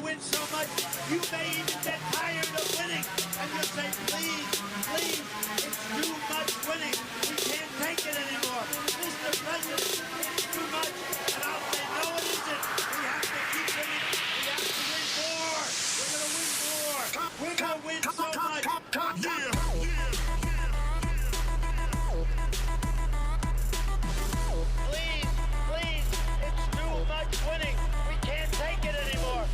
win so much, you may even get tired of winning. And you'll say, please, please, it's too much winning. We can't take it anymore. Mr. President, it's too much. And I'll say, no, it isn't. We have to keep winning. We have to win more. We're going to win more. We're going to win so much. Please, please, it's too much winning. We can't take it anymore.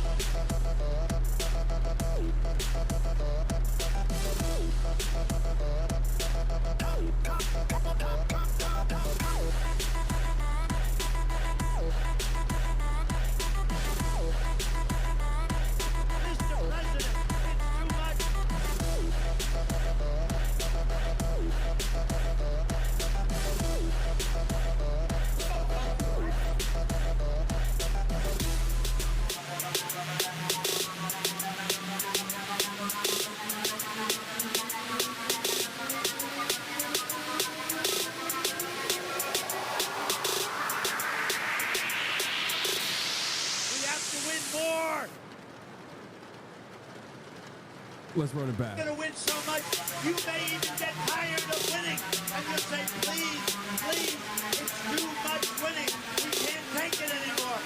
Mr. President, it's too much. Let's run it back. You're going to win so much, you may even get tired of winning. And you'll say, please, please, it's too much winning. We can't take it anymore.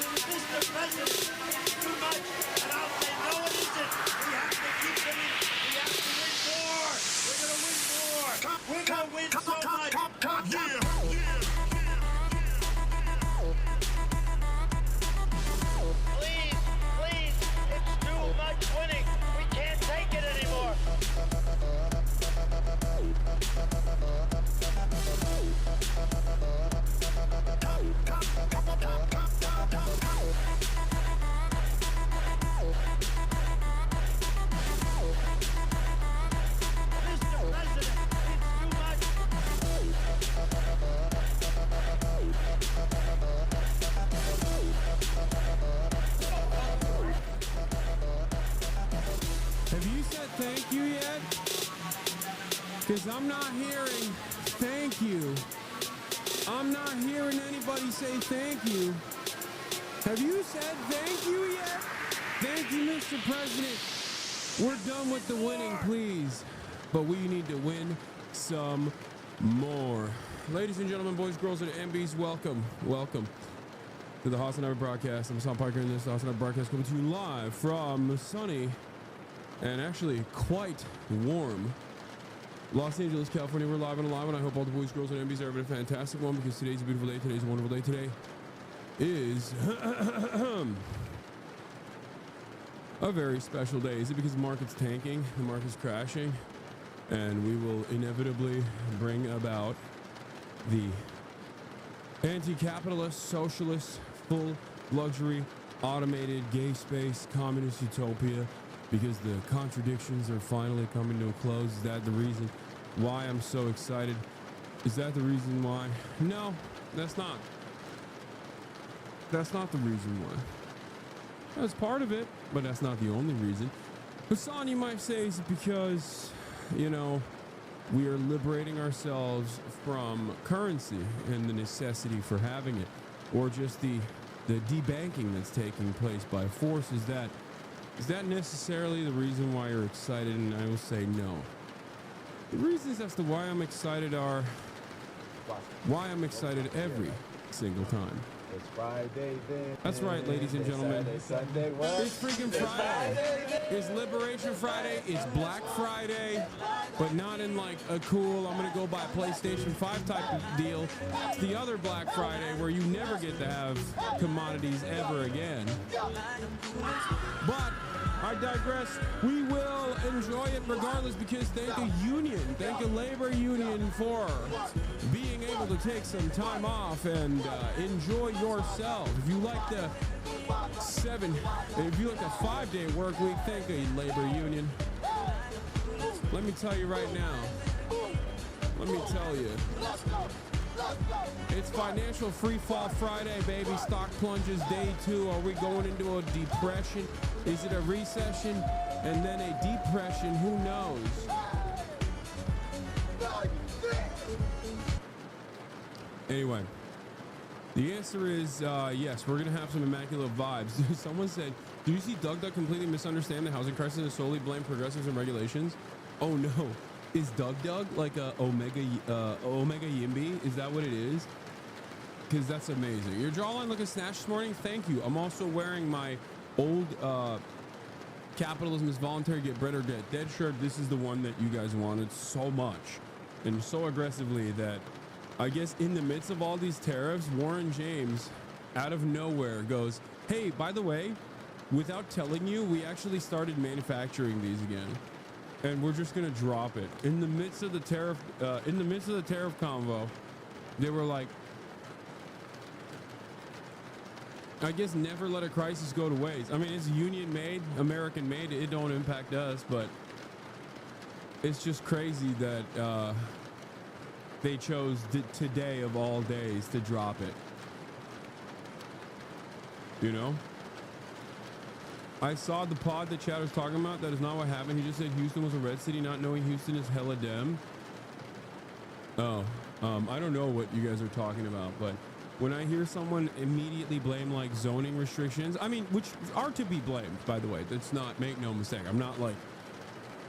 Because I'm not hearing thank you. I'm not hearing anybody say thank you. Have you said thank you yet? Thank you, Mr. President. We're done with the winning, please. But we need to win some more. Ladies and gentlemen, boys, girls, and MBs, welcome. Welcome to the Hasanabi broadcast. I'm Hasan Parker, and this Hasanabi broadcast coming to you live from sunny and actually quite warm Los Angeles, California. We're live and alive, and I hope all the boys, girls, and MBs are having a fantastic one, because today's a beautiful day. Today's a wonderful day. Today is a very special day. Is it because the market's tanking, the market's crashing, and we will inevitably bring about the anti-capitalist, socialist, full luxury, automated, gay space, communist utopia, because the contradictions are finally coming to a close? Is that the reason why I'm so excited? Is that the reason why? No, that's not. That's not the reason why. That's part of it, but that's not the only reason. Hasan, you might say, is because, you know, we are liberating ourselves from currency and the necessity for having it, or just the debanking that's taking place by force. Is that necessarily the reason why you're excited? And I will say no. The reasons as to why I'm excited are why I'm excited every single time. It's Friday then. That's right, ladies and gentlemen. Sunday, what? It's freaking Friday. It's Liberation Friday. It's Black Friday, but not in like a cool, I'm going to go buy PlayStation 5 type of deal. It's the other Black Friday where you never get to have commodities ever again. But I digress. We will enjoy it regardless, because thank a union, thank a labor union for being able to take some time off and enjoy yourself. If you like the 5-day work week, thank a labor union. Let me tell you right now. Let me tell you. It's Financial Free Fall Friday, baby. Stock plunges day 2. Are we going into a depression? Is it a recession and then a depression? Who knows? Anyway, the answer is yes, we're going to have some immaculate vibes. Someone said, do you see Doug completely misunderstand the housing crisis and solely blame progressives and regulations? Oh no. Is Doug like a Omega Yimby? Is that what it is? Because that's amazing. Your jawline looking snatched this morning. Thank you. I'm also wearing my old Capitalism is Voluntary, Get Bread or Get Dead shirt. This is the one that you guys wanted so much and so aggressively that I guess in the midst of all these tariffs, Warren James out of nowhere goes, hey, by the way, without telling you, we actually started manufacturing these again. And we're just going to drop it in the midst of the tariff, convo. They were like, I guess never let a crisis go to waste. I mean, it's union made, American made. It don't impact us, but it's just crazy that they chose today of all days to drop it. You know? I saw the pod that Chatter's talking about. That is not what happened. He just said Houston was a red city, not knowing Houston is hella dem. Oh, I don't know what you guys are talking about, but when I hear someone immediately blame like zoning restrictions, I mean, which are to be blamed, by the way. That's not, make no mistake. I'm not like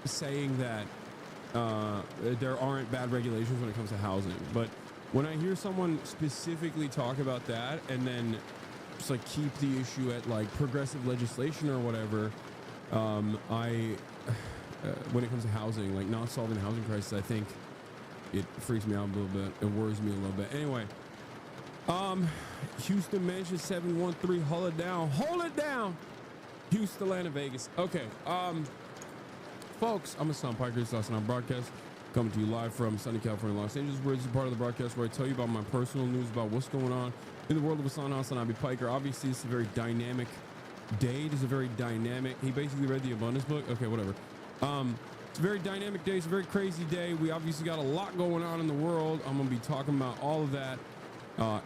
saying that there aren't bad regulations when it comes to housing, but when I hear someone specifically talk about that and then just like keep the issue at like progressive legislation or whatever, when it comes to housing, like not solving the housing crisis, I think it freaks me out a little bit. It worries me a little bit. Anyway, Houston Mansion 713, hold it down. Hold it down. Houston, Atlanta, Vegas. Okay. Folks, I'm Hasan Parker. This is Hasanabi broadcast coming to you live from sunny California, Los Angeles, where this is part of the broadcast where I tell you about my personal news about what's going on in the world of Hasanabi Piker. Obviously, it's a very dynamic day. It is a very dynamic. He basically read the abundance book. Okay, whatever. It's a very dynamic day. It's a very crazy day. We obviously got a lot going on in the world. I'm going to be talking about all of that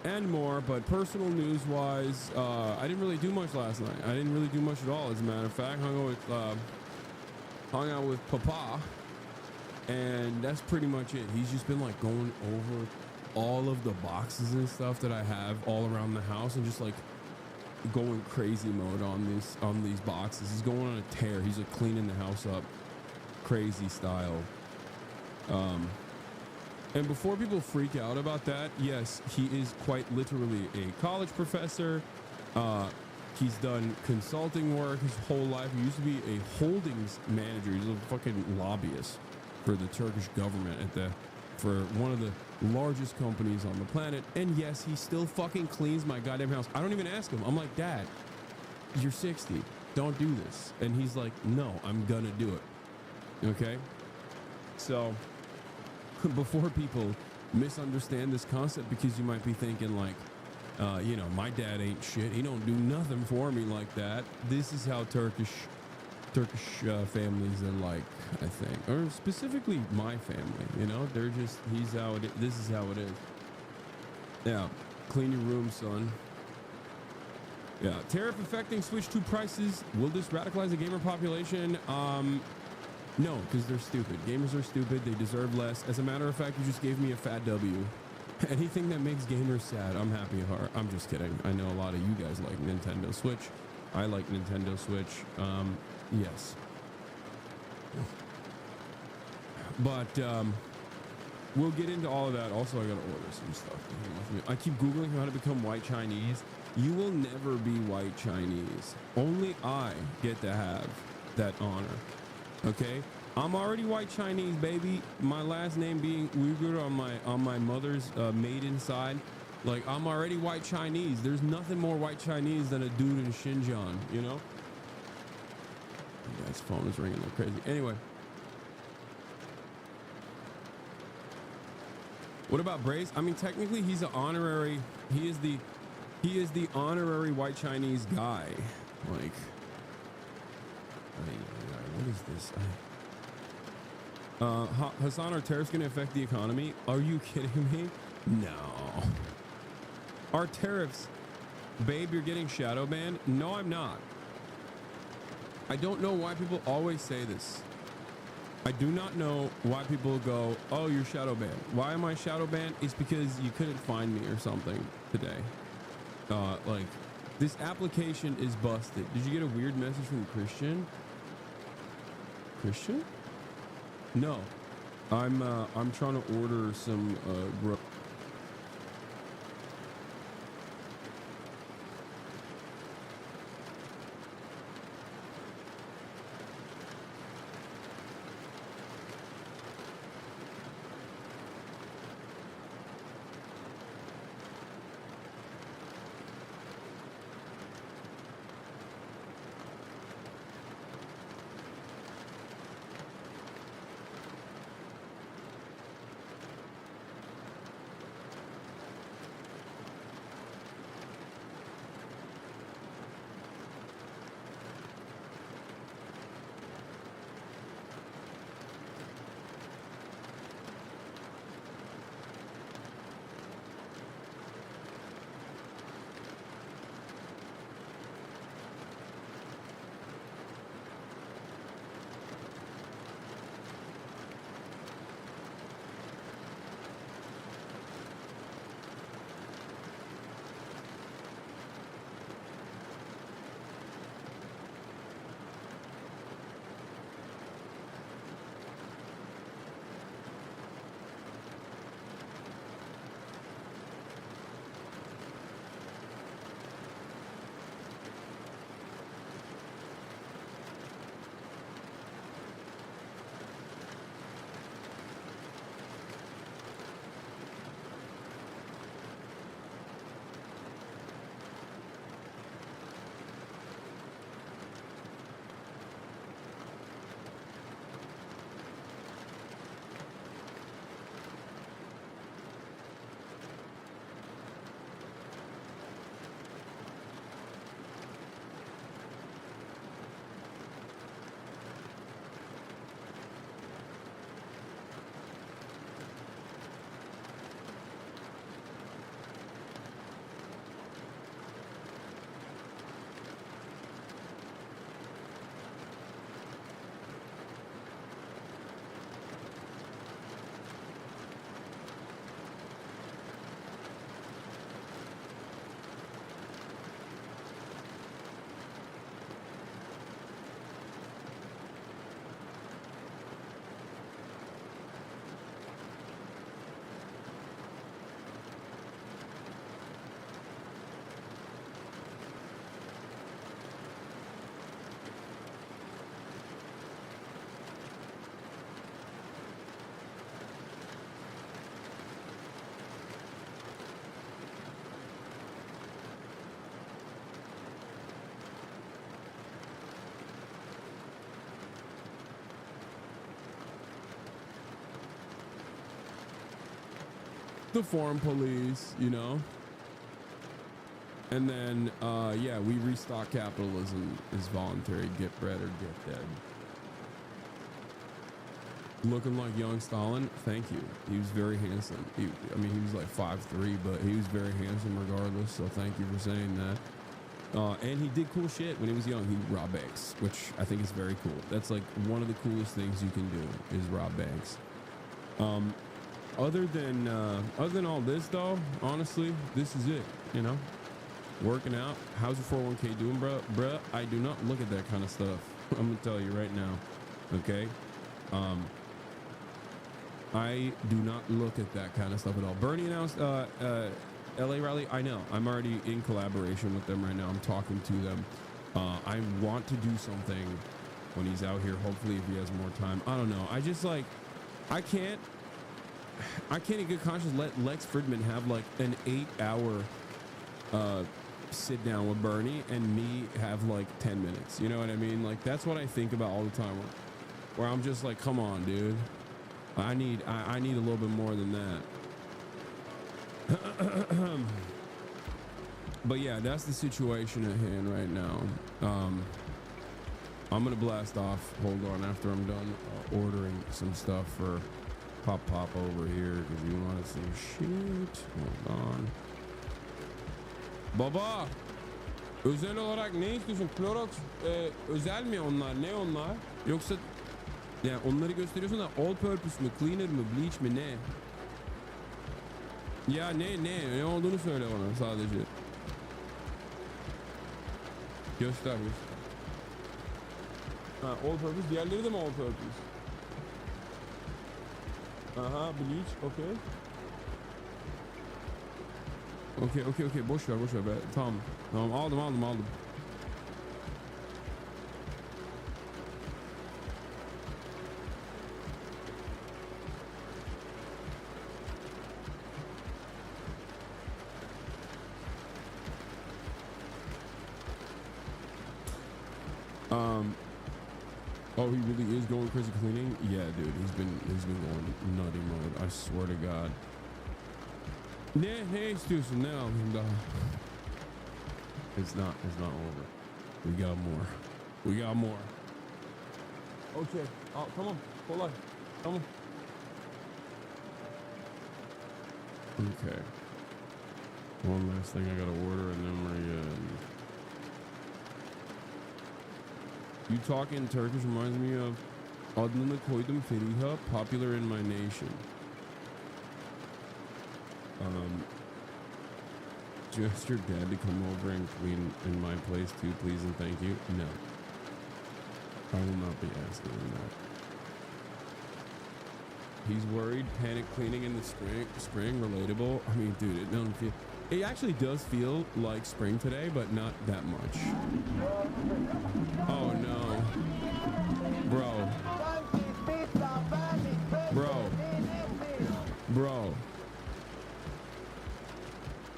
and more. But personal news wise, I didn't really do much last night. I didn't really do much at all. As a matter of fact, hung out with Papa And that's pretty much it. He's just been like going over all of the boxes and stuff that I have all around the house and just like going crazy mode on these boxes. He's going on a tear. He's like cleaning the house up crazy style. And before people freak out about that, yes, he is quite literally a college professor. He's done consulting work his whole life. He used to be a holdings manager. He's a fucking lobbyist for the Turkish government for one of the largest companies on the planet. And yes, he still fucking cleans my goddamn house. I don't even ask him. I'm like, Dad, you're 60. Don't do this. And he's like, no, I'm gonna do it. Okay? So before people misunderstand this concept, because you might be thinking like, you know, my dad ain't shit. He don't do nothing for me like that. This is how Turkish families are like, I think, or specifically my family. You know, they're just this is how it is. Yeah, clean your room, son. Yeah, tariff affecting Switch 2 prices. Will this radicalize the gamer population? No, because they're stupid. Gamers are stupid. They deserve less. As a matter of fact, you just gave me a fat W. Anything that makes gamers sad, I'm happy for. I'm just kidding. I know a lot of you guys like Nintendo Switch. I like Nintendo Switch. Yes. But we'll get into all of that. Also, I gotta order some stuff. I keep Googling how to become white Chinese. You will never be white Chinese. Only I get to have that honor. Okay? I'm already white Chinese, baby. My last name being Uyghur on my mother's maiden side. Like, I'm already white Chinese. There's nothing more white Chinese than a dude in Xinjiang, you know? The guy's phone is ringing like crazy. Anyway. What about Brace? I mean, technically he's an honorary, he is the honorary white Chinese guy. Like, what is this? Hasan, are tariffs going to affect the economy? Are you kidding me? No. Are tariffs, babe, you're getting shadow banned? No, I'm not. I don't know why people always say this. I do not know why people go, oh, you're shadow banned. Why am I shadow banned? It's because you couldn't find me or something today. Like, this application is busted. Did you get a weird message from Christian? Christian? No. I'm trying to order some the foreign police, you know. And then, yeah, we restock capitalism is voluntary. Get bread or get dead. Looking like young Stalin. Thank you. He was very handsome. I mean, he was like 5'3", but he was very handsome regardless. So thank you for saying that. And he did cool shit when he was young. He robbed banks, which I think is very cool. That's like one of the coolest things you can do is rob banks. Other than all this though, honestly, this is it, you know. Working out. How's your 401k doing, bro? Bruh, I do not look at that kind of stuff. I'm gonna tell you right now. Okay. I do not look at that kind of stuff at all. Bernie announced LA rally. I know. I'm already in collaboration with them right now. I'm talking to them. I want to do something when he's out here. Hopefully, if he has more time. I don't know. I just like, I can't in good conscience let Lex Fridman have like an 8-hour sit down with Bernie and me have like 10 minutes. You know what I mean? Like that's what I think about all the time. Where I'm just like, come on, dude. I need a little bit more than that. But yeah, that's the situation at hand right now. I'm gonna blast off. Hold on, after I'm done ordering some stuff for Pop over here because you want to see shit. Hold on. Baba, özel olarak ne istiyorsun? Clorox özel mi onlar? Ne onlar? Yoksa yani onları gösteriyorsun da all purpose mı, cleaner mı, bleach mi, ne? Ya ne olduğunu söyle bana sadece. Göster. Ha, all purpose. Diğerleri de mi all purpose? Aha, bleach. Okay. Okay. Boş ver be. Tamam. Aldım. Oh, he really is going crazy cleaning? Yeah, dude, he's been going nutty mode. I swear to God. Ne istiyorsun? Ne alayım daha? It's not over. We got more. Okay. Oh, come on. Hold on. Come on. Okay. One last thing I gotta order and then we're good. You talking Turkish reminds me of adını koydum Feriha, popular in my nation. Just your dad to come over and clean in my place too, please and thank you. No, I will not be asking him that. He's worried. Panic cleaning in the spring. Relatable. I mean, dude, it actually does feel like spring today, but not that much. Oh no, bro.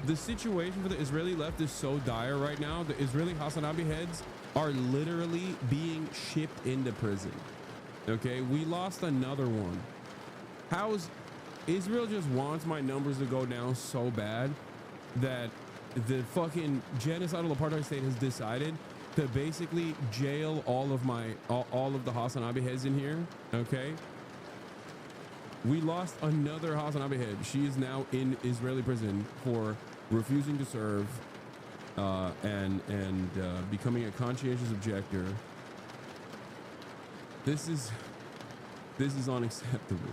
The situation for the Israeli left is so dire right now. The Israeli Hasanabi heads are literally being shipped into prison. Okay, we lost another one. How's Israel just wants my numbers to go down so bad that the fucking genocidal apartheid state has decided to basically jail all of the Hasanabi heads in here. Okay, we lost another Hasanabi head. She is now in Israeli prison for refusing to serve and becoming a conscientious objector. This is unacceptable.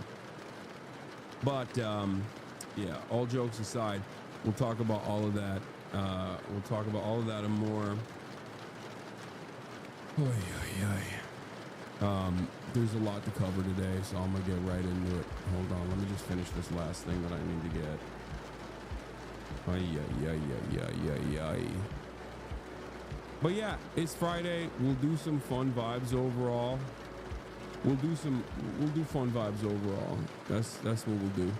But yeah, all jokes aside, we'll talk about all of that. We'll talk about all of that and more. There's a lot to cover today, so I'm gonna get right into it. Hold on, let me just finish this last thing that I need to get. But yeah, it's Friday. We'll do some fun vibes overall. We'll do fun vibes overall. That's what we'll do.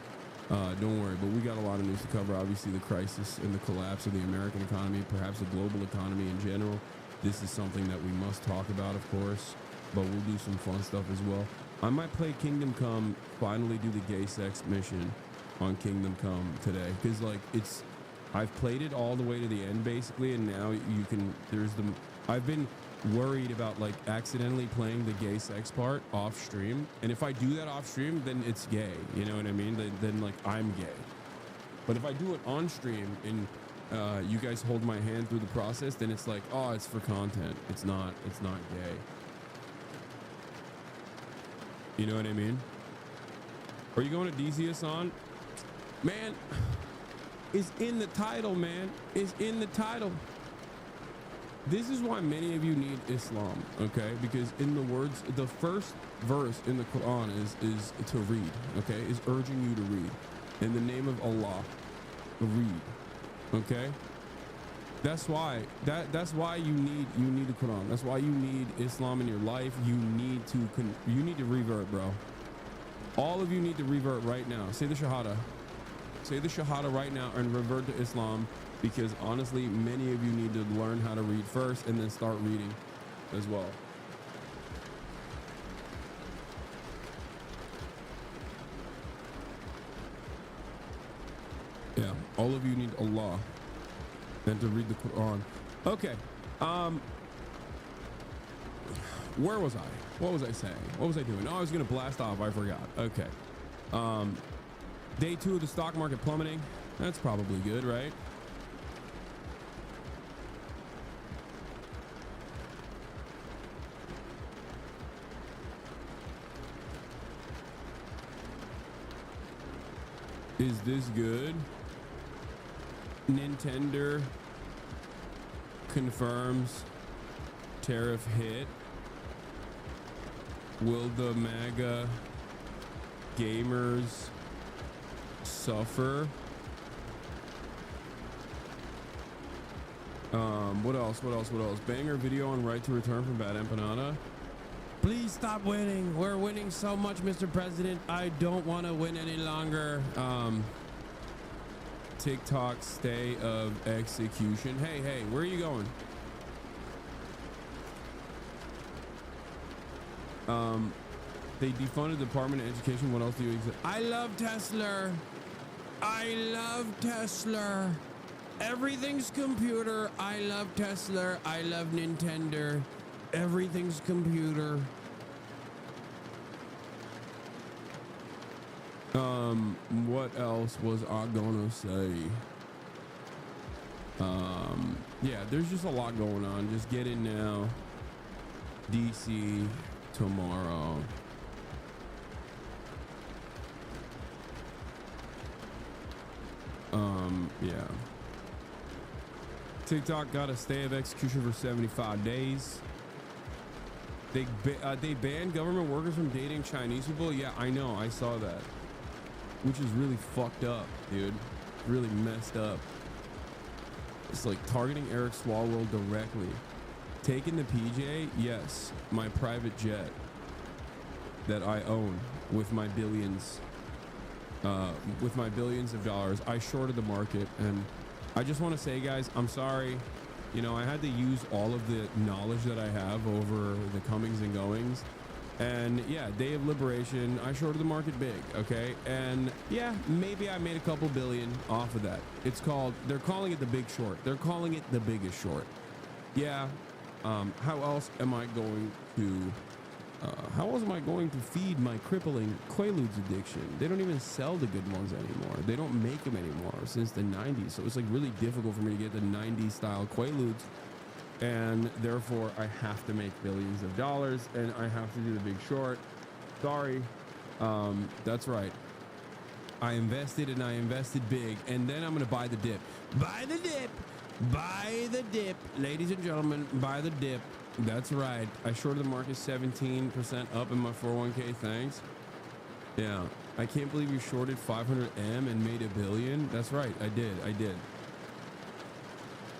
Don't worry, but we got a lot of news to cover. Obviously, the crisis and the collapse of the American economy, perhaps the global economy in general. This is something that we must talk about, of course, but we'll do some fun stuff as well. I might play Kingdom Come, finally do the gay sex mission. on Kingdom Come today, because like I've played it all the way to the end basically, and now you can, I've been worried about like accidentally playing the gay sex part off stream, and if I do that off stream, then it's gay, you know what I mean? Then like I'm gay. But if I do it on stream and you guys hold my hand through the process, then it's like, oh, it's for content. It's not gay. You know what I mean? Are you going to DC, Hassan? Man, it's in the title, man. It's in the title. This is why many of you need Islam, okay? Because in the words, the first verse in the Quran is to read, okay? Is urging you to read. In the name of Allah, read, okay? That's why you need the Quran. That's why you need Islam in your life. You need to revert, bro. All of you need to revert right now. Say the Shahada. Say the Shahada right now and revert to Islam, because honestly, many of you need to learn how to read first and then start reading as well. Yeah, all of you need Allah and to read the Quran. Okay. Where was I? What was I saying? What was I doing? Oh, I was gonna blast off. I forgot. Okay. Day 2 of the stock market plummeting. That's probably good, right? Is this good? Nintendo confirms tariff hit. Will the MAGA gamers suffer? What else? Banger video on right to return from Bad Empanada. Please stop winning. We're winning so much, Mr. President. I don't want to win any longer. TikTok stay of execution. Hey, where are you going? They defunded the Department of Education. What else do you exist? I love Tesla. I love Tesla. Everything's computer. I love Tesla. I love Nintendo. Everything's computer. What else was I gonna say? Yeah, there's just a lot going on. Just get in now. DC tomorrow. Yeah. TikTok got a stay of execution for 75 days. They banned government workers from dating Chinese people. Yeah, I know. I saw that. Which is really fucked up, dude. Really messed up. It's like targeting Eric Swalwell directly. Taking the PJ, yes. My private jet that I own with my billions of dollars. I shorted the market, and I just want to say, guys, I'm sorry. You know, I had to use all of the knowledge that I have over the comings and goings. And yeah, day of liberation, I shorted the market big, okay? And yeah, maybe I made a couple billion off of that. They're calling it the big short. They're calling it the biggest short. Yeah, how else am I going to feed my crippling Quaaludes addiction? They don't even sell the good ones anymore. They don't make them anymore since the 90s. So it's like really difficult for me to get the 90s style Quaaludes. And therefore I have to make billions of dollars, and I have to do the big short. Sorry. That's right. I invested, and I invested big, and then I'm going to buy the dip. Buy the dip. Buy the dip. Ladies and gentlemen, buy the dip. That's right. I shorted the market 17% up in my 401k. Thanks. Yeah. I can't believe you shorted 500M and made $1 billion. That's right. I did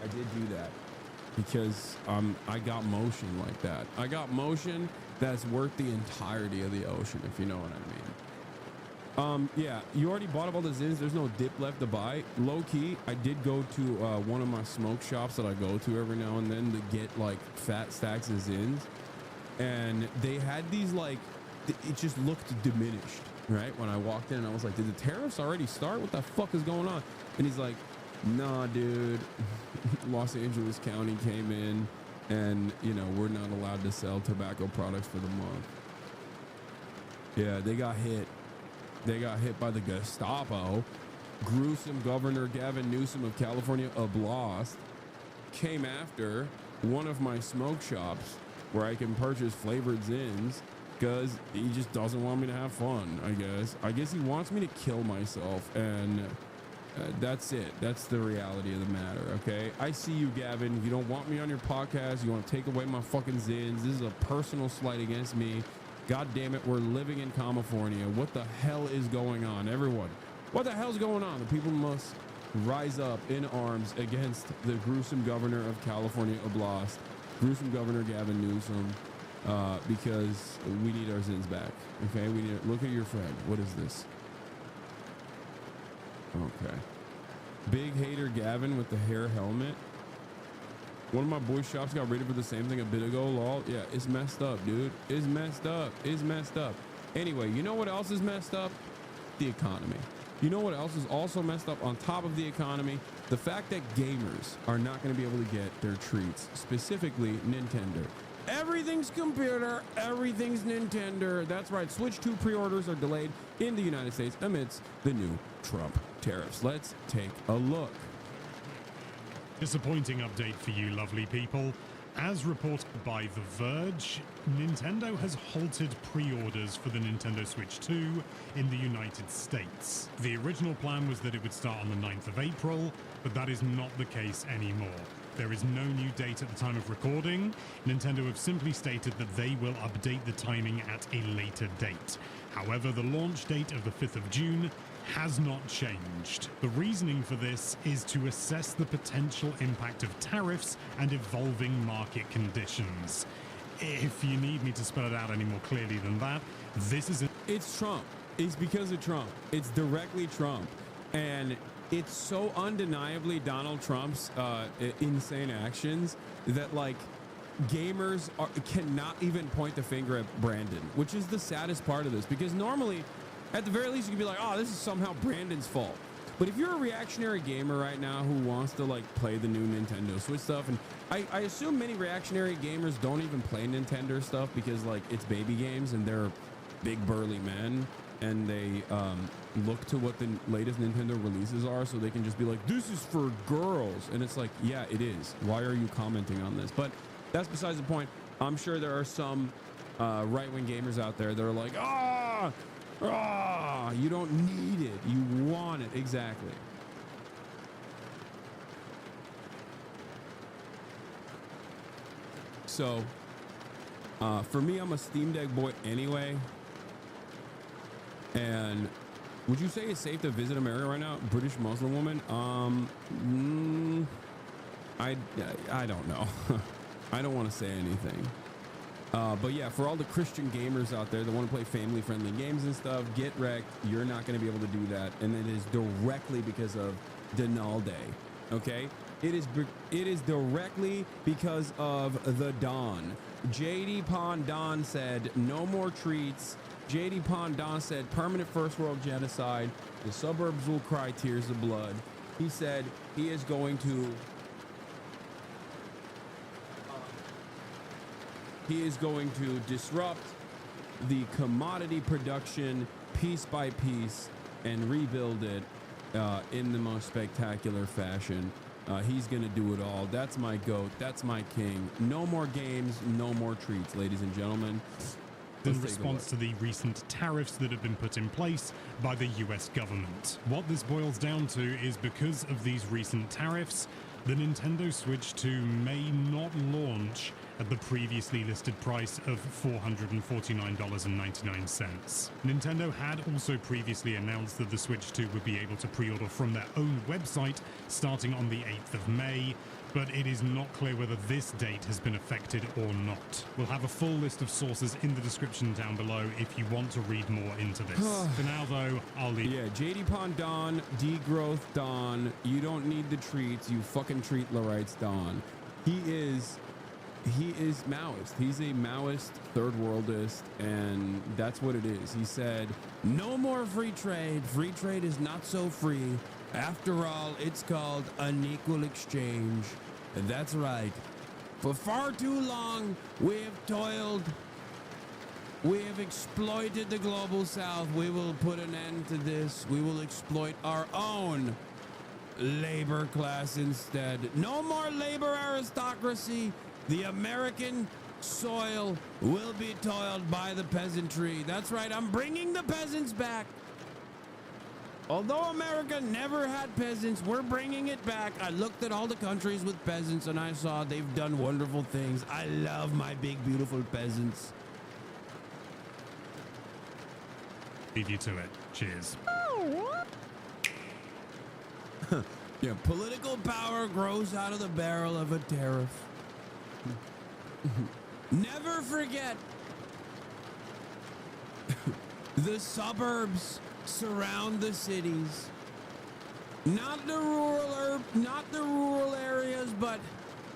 do that because I got motion like that. I got motion that's worth the entirety of the ocean, if you know what I mean. Yeah, you already bought up all the Zins. There's no dip left to buy. Low key, I did go to one of my smoke shops that I go to every now and then to get like fat stacks of Zins, and they had these like, it just looked diminished. right? When I walked in and I was like, did the tariffs already start? What the fuck is going on? And he's like, nah, dude, Los Angeles County came in and, you know, we're not allowed to sell tobacco products for the month. Yeah, they got hit. They got hit by the Gestapo. Gruesome Governor Gavin Newsom of California Oblast came after one of my smoke shops where I can purchase flavored zins because he just doesn't want me to have fun, I guess. I guess he wants me to kill myself, and that's it. That's the reality of the matter, okay? I see you, Gavin. You don't want me on your podcast. You want to take away my fucking zins. This is a personal slight against me. God damn it, we're living in California. What the hell is going on? Everyone, what the hell's going on? The people must rise up in arms against the gruesome governor of California Oblast, gruesome Governor Gavin Newsom, because we need our zins back. Okay, we need. Look at your friend. What is this? Okay, big hater Gavin with the hair helmet. One of my boys' shops got raided for the same thing a bit ago. Lol. Yeah, it's messed up, dude. It's messed up. It's messed up. Anyway, you know what else is messed up? The economy. You know what else is also messed up on top of the economy? The fact that gamers are not going to be able to get their treats, specifically Nintendo. Everything's computer, everything's Nintendo. That's right. Switch 2 pre-orders are delayed in the United States amidst the new Trump tariffs. Let's take a look. Disappointing update for you lovely people. As reported by The Verge, Nintendo has halted pre-orders for the Nintendo Switch 2 in the United States. The original plan was that it would start on the 9th of April, but that is not the case anymore. There is no new date at the time of recording. Nintendo have simply stated that they will update the timing at a later date. However, the launch date of the 5th of June has not changed. The reasoning for this is to assess the potential impact of tariffs and evolving market conditions. If you need me to spell it out any more clearly than that, this is It's Trump. It's because of Trump. It's directly Trump. And it's so undeniably Donald Trump's insane actions that, like, gamers cannot even point the finger at Brandon, which is the saddest part of this, because normally, at the very least, you could be like, oh, this is somehow Brandon's fault. But if you're a reactionary gamer right now who wants to, like, play the new Nintendo Switch stuff, and I assume many reactionary gamers don't even play Nintendo stuff because, like, it's baby games and they're big burly men, and they look to what the latest Nintendo releases are so they can just be like, this is for girls. And it's like, yeah, it is. Why are you commenting on this? But that's besides the point. I'm sure there are some right-wing gamers out there that are like, you don't need it. You want it. Exactly. So, for me, I'm a Steam Deck boy anyway. And would you say it's safe to visit America right now? British Muslim woman? I don't know. I don't want to say anything. But yeah, for all the Christian gamers out there that want to play family-friendly games and stuff, get wrecked. You're not going to be able to do that, and it is directly because of Denalde. Okay, it is directly because of the Don. JD Pondon said no more treats. JD Pondon said permanent first world genocide. The suburbs will cry tears of blood. He said he is going to. He is going to disrupt the commodity production piece by piece and rebuild it in the most spectacular fashion. He's going to do it all. That's my GOAT. That's my king. No more games, no more treats, ladies and gentlemen. In response to the recent tariffs that have been put in place by the US government. What this boils down to is because of these recent tariffs, the Nintendo Switch 2 may not launch at the previously listed price of $449.99. Nintendo had also previously announced that the Switch 2 would be able to pre-order from their own website starting on the 8th of May, but it is not clear whether this date has been affected or not. We'll have a full list of sources in the description down below if you want to read more into this. For now, though, I'll leave. Yeah, JD Pondon, Degrowth Don, you don't need the treats, you fucking treat Larites Don. He is he is Maoist. He's a Maoist third worldist, and that's what it is. He said, no more free trade. Free trade is not so free. After all, it's called unequal exchange. And that's right. For far too long, we have toiled. We have exploited the global south. We will put an end to this. We will exploit our own labor class instead. No more labor aristocracy. The American soil will be toiled by the peasantry. That's right, I'm bringing the peasants back. Although America never had peasants, we're bringing it back. I looked at all the countries with peasants and I saw they've done wonderful things. I love my big, beautiful peasants. Leave you to it. Cheers. Yeah, political power grows out of the barrel of a tariff. Never forget, the suburbs surround the cities. Not the rural areas, but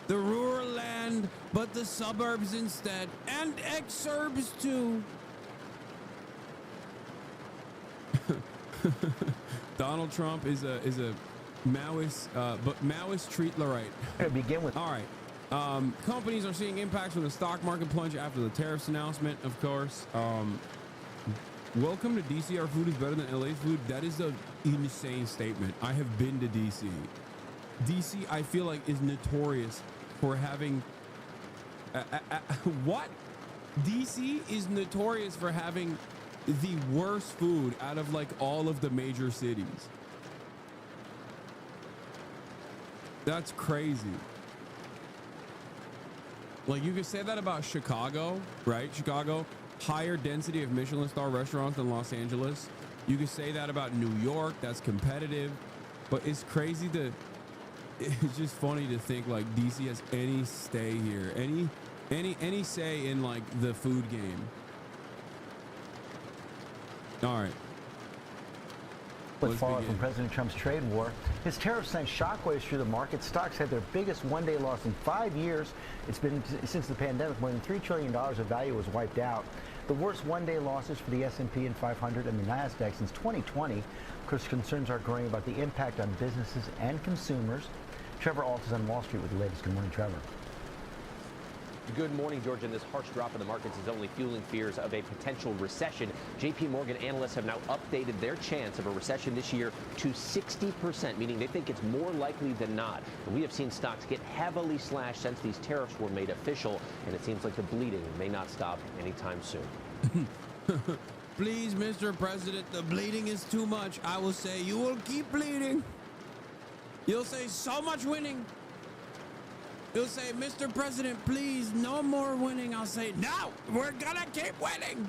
the rural land, but the suburbs instead, and exurbs too. Donald Trump is a Maoist, but Maoist treat Lorite. To begin with. All right. Companies are seeing impacts from the stock market plunge after the tariffs announcement, of course. Welcome to DC. Our food is better than LA's food. That is an insane statement. I have been to DC. DC, I feel like, is notorious for having... what? DC is notorious for having the worst food out of, like, all of the major cities. That's crazy. Like, you could say that about Chicago, right? Chicago, higher density of Michelin star restaurants than Los Angeles. You could say that about New York. That's competitive. But it's crazy to... It's just funny to think, like, DC has any stay here. Any say in, like, the food game. All right. With fallout from President Trump's trade war, his tariffs sent shockwaves through the market. Stocks had their biggest one-day loss in 5 years. It's been since the pandemic. More than $3 trillion of value was wiped out. The worst one-day losses for the S&P and 500 and the NASDAQ since 2020. Of course, concerns are growing about the impact on businesses and consumers. Trevor Alt is on Wall Street with the latest. Good morning, Trevor. Good morning, George. And this harsh drop in the markets is only fueling fears of a potential recession. JP Morgan analysts have now updated their chance of a recession this year to 60%, meaning they think it's more likely than not. And we have seen stocks get heavily slashed since these tariffs were made official, and it seems like the bleeding may not stop anytime soon. Please, Mr. President, the bleeding is too much. I will say you will keep bleeding. You'll say so much winning. You'll say, Mr. President, please, no more winning. I'll say, no, we're gonna keep winning.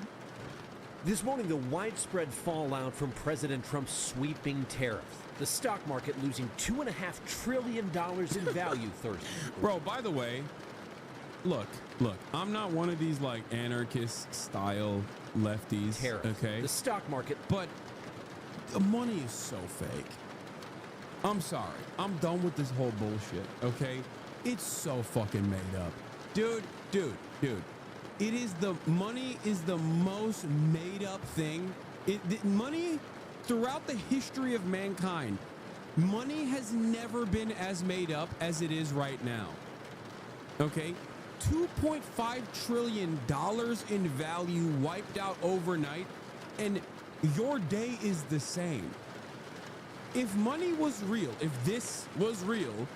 This morning, the widespread fallout from President Trump's sweeping tariffs. The stock market losing $2.5 trillion in value Thursday. Bro, by the way, look, I'm not one of these, like, anarchist style lefties, Tariffs. okay? The stock market. But the money is so fake. I'm sorry. I'm done with this whole bullshit, okay? It's so fucking made up. Dude. It is money is the most made up thing. Money, throughout the history of mankind, money has never been as made up as it is right now. Okay? $2.5 trillion in value wiped out overnight, and your day is the same. If money was real, if this was real,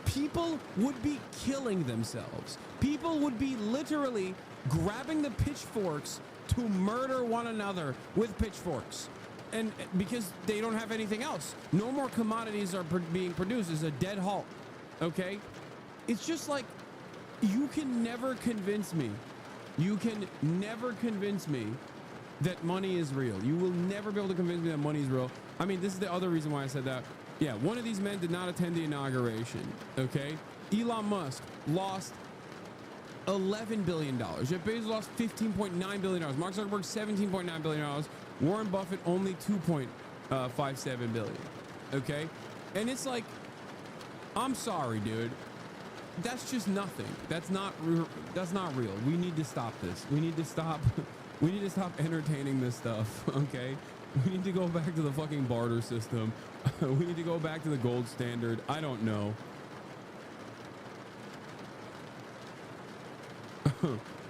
people would be killing themselves. People would be literally grabbing the pitchforks to murder one another with pitchforks. And because they don't have anything else. No more commodities are being produced. It's a dead halt. Okay? It's just like, you can never convince me. You can never convince me that money is real. You will never be able to convince me that money is real. I mean, this is the other reason why I said that. Yeah, one of these men did not attend the inauguration, okay? Elon Musk lost $11 billion. Jeff Bezos lost $15.9 billion. Mark Zuckerberg, $17.9 billion. Warren Buffett, only $2.57 billion, okay? And it's like, I'm sorry, dude. that's just nothing. That's not real. We need to stop this. We need to stop. We need to stop entertaining this stuff. Okay. We need to go back to the fucking barter system. We need to go back to the gold standard. I don't know.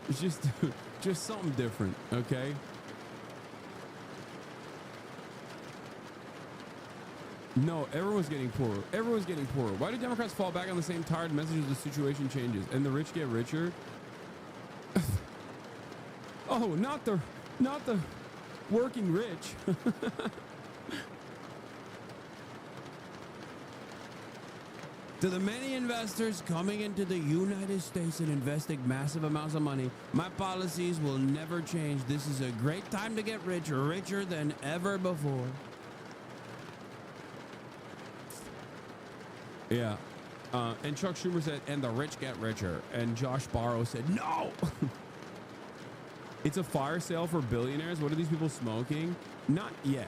It's just something different. Okay. No, everyone's getting poorer. Everyone's getting poorer. Why do Democrats fall back on the same tired message as the situation changes and the rich get richer? Oh, not the working rich. To the many investors coming into the United States and investing massive amounts of money, my policies will never change. This is a great time to get rich, richer than ever before. Yeah. And Chuck Schumer said, and the rich get richer. And Josh Barrow said, no. It's a fire sale for billionaires. What are these people smoking? Not yet.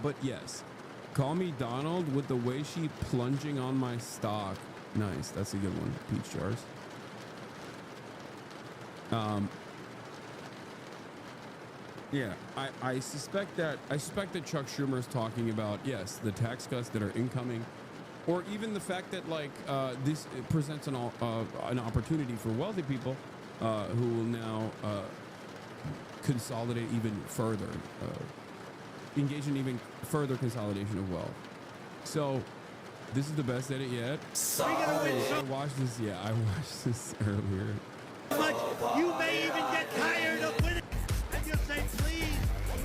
But yes. Call me Donald with the way she plunging on my stock. Nice. That's a good one. Peach jars. Yeah, I suspect that Chuck Schumer is talking about, yes, the tax cuts that are incoming, or even the fact that like this presents an opportunity for wealthy people who will now consolidate even further, engage in even further consolidation of wealth. So this is the best edit yet. I watched this. Yeah, I watched this earlier. You may even get tired of winning. You say,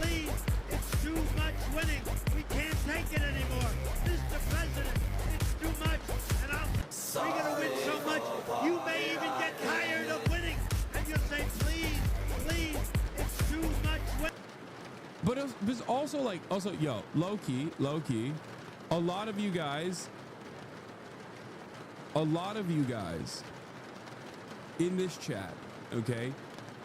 please, it's too much winning. We can't take it anymore. Mr. President, it's too much. And we're going to win so much, you may even get tired of winning. And you say, please, it's too much winning. But it was also yo, low key, a lot of you guys in this chat, okay,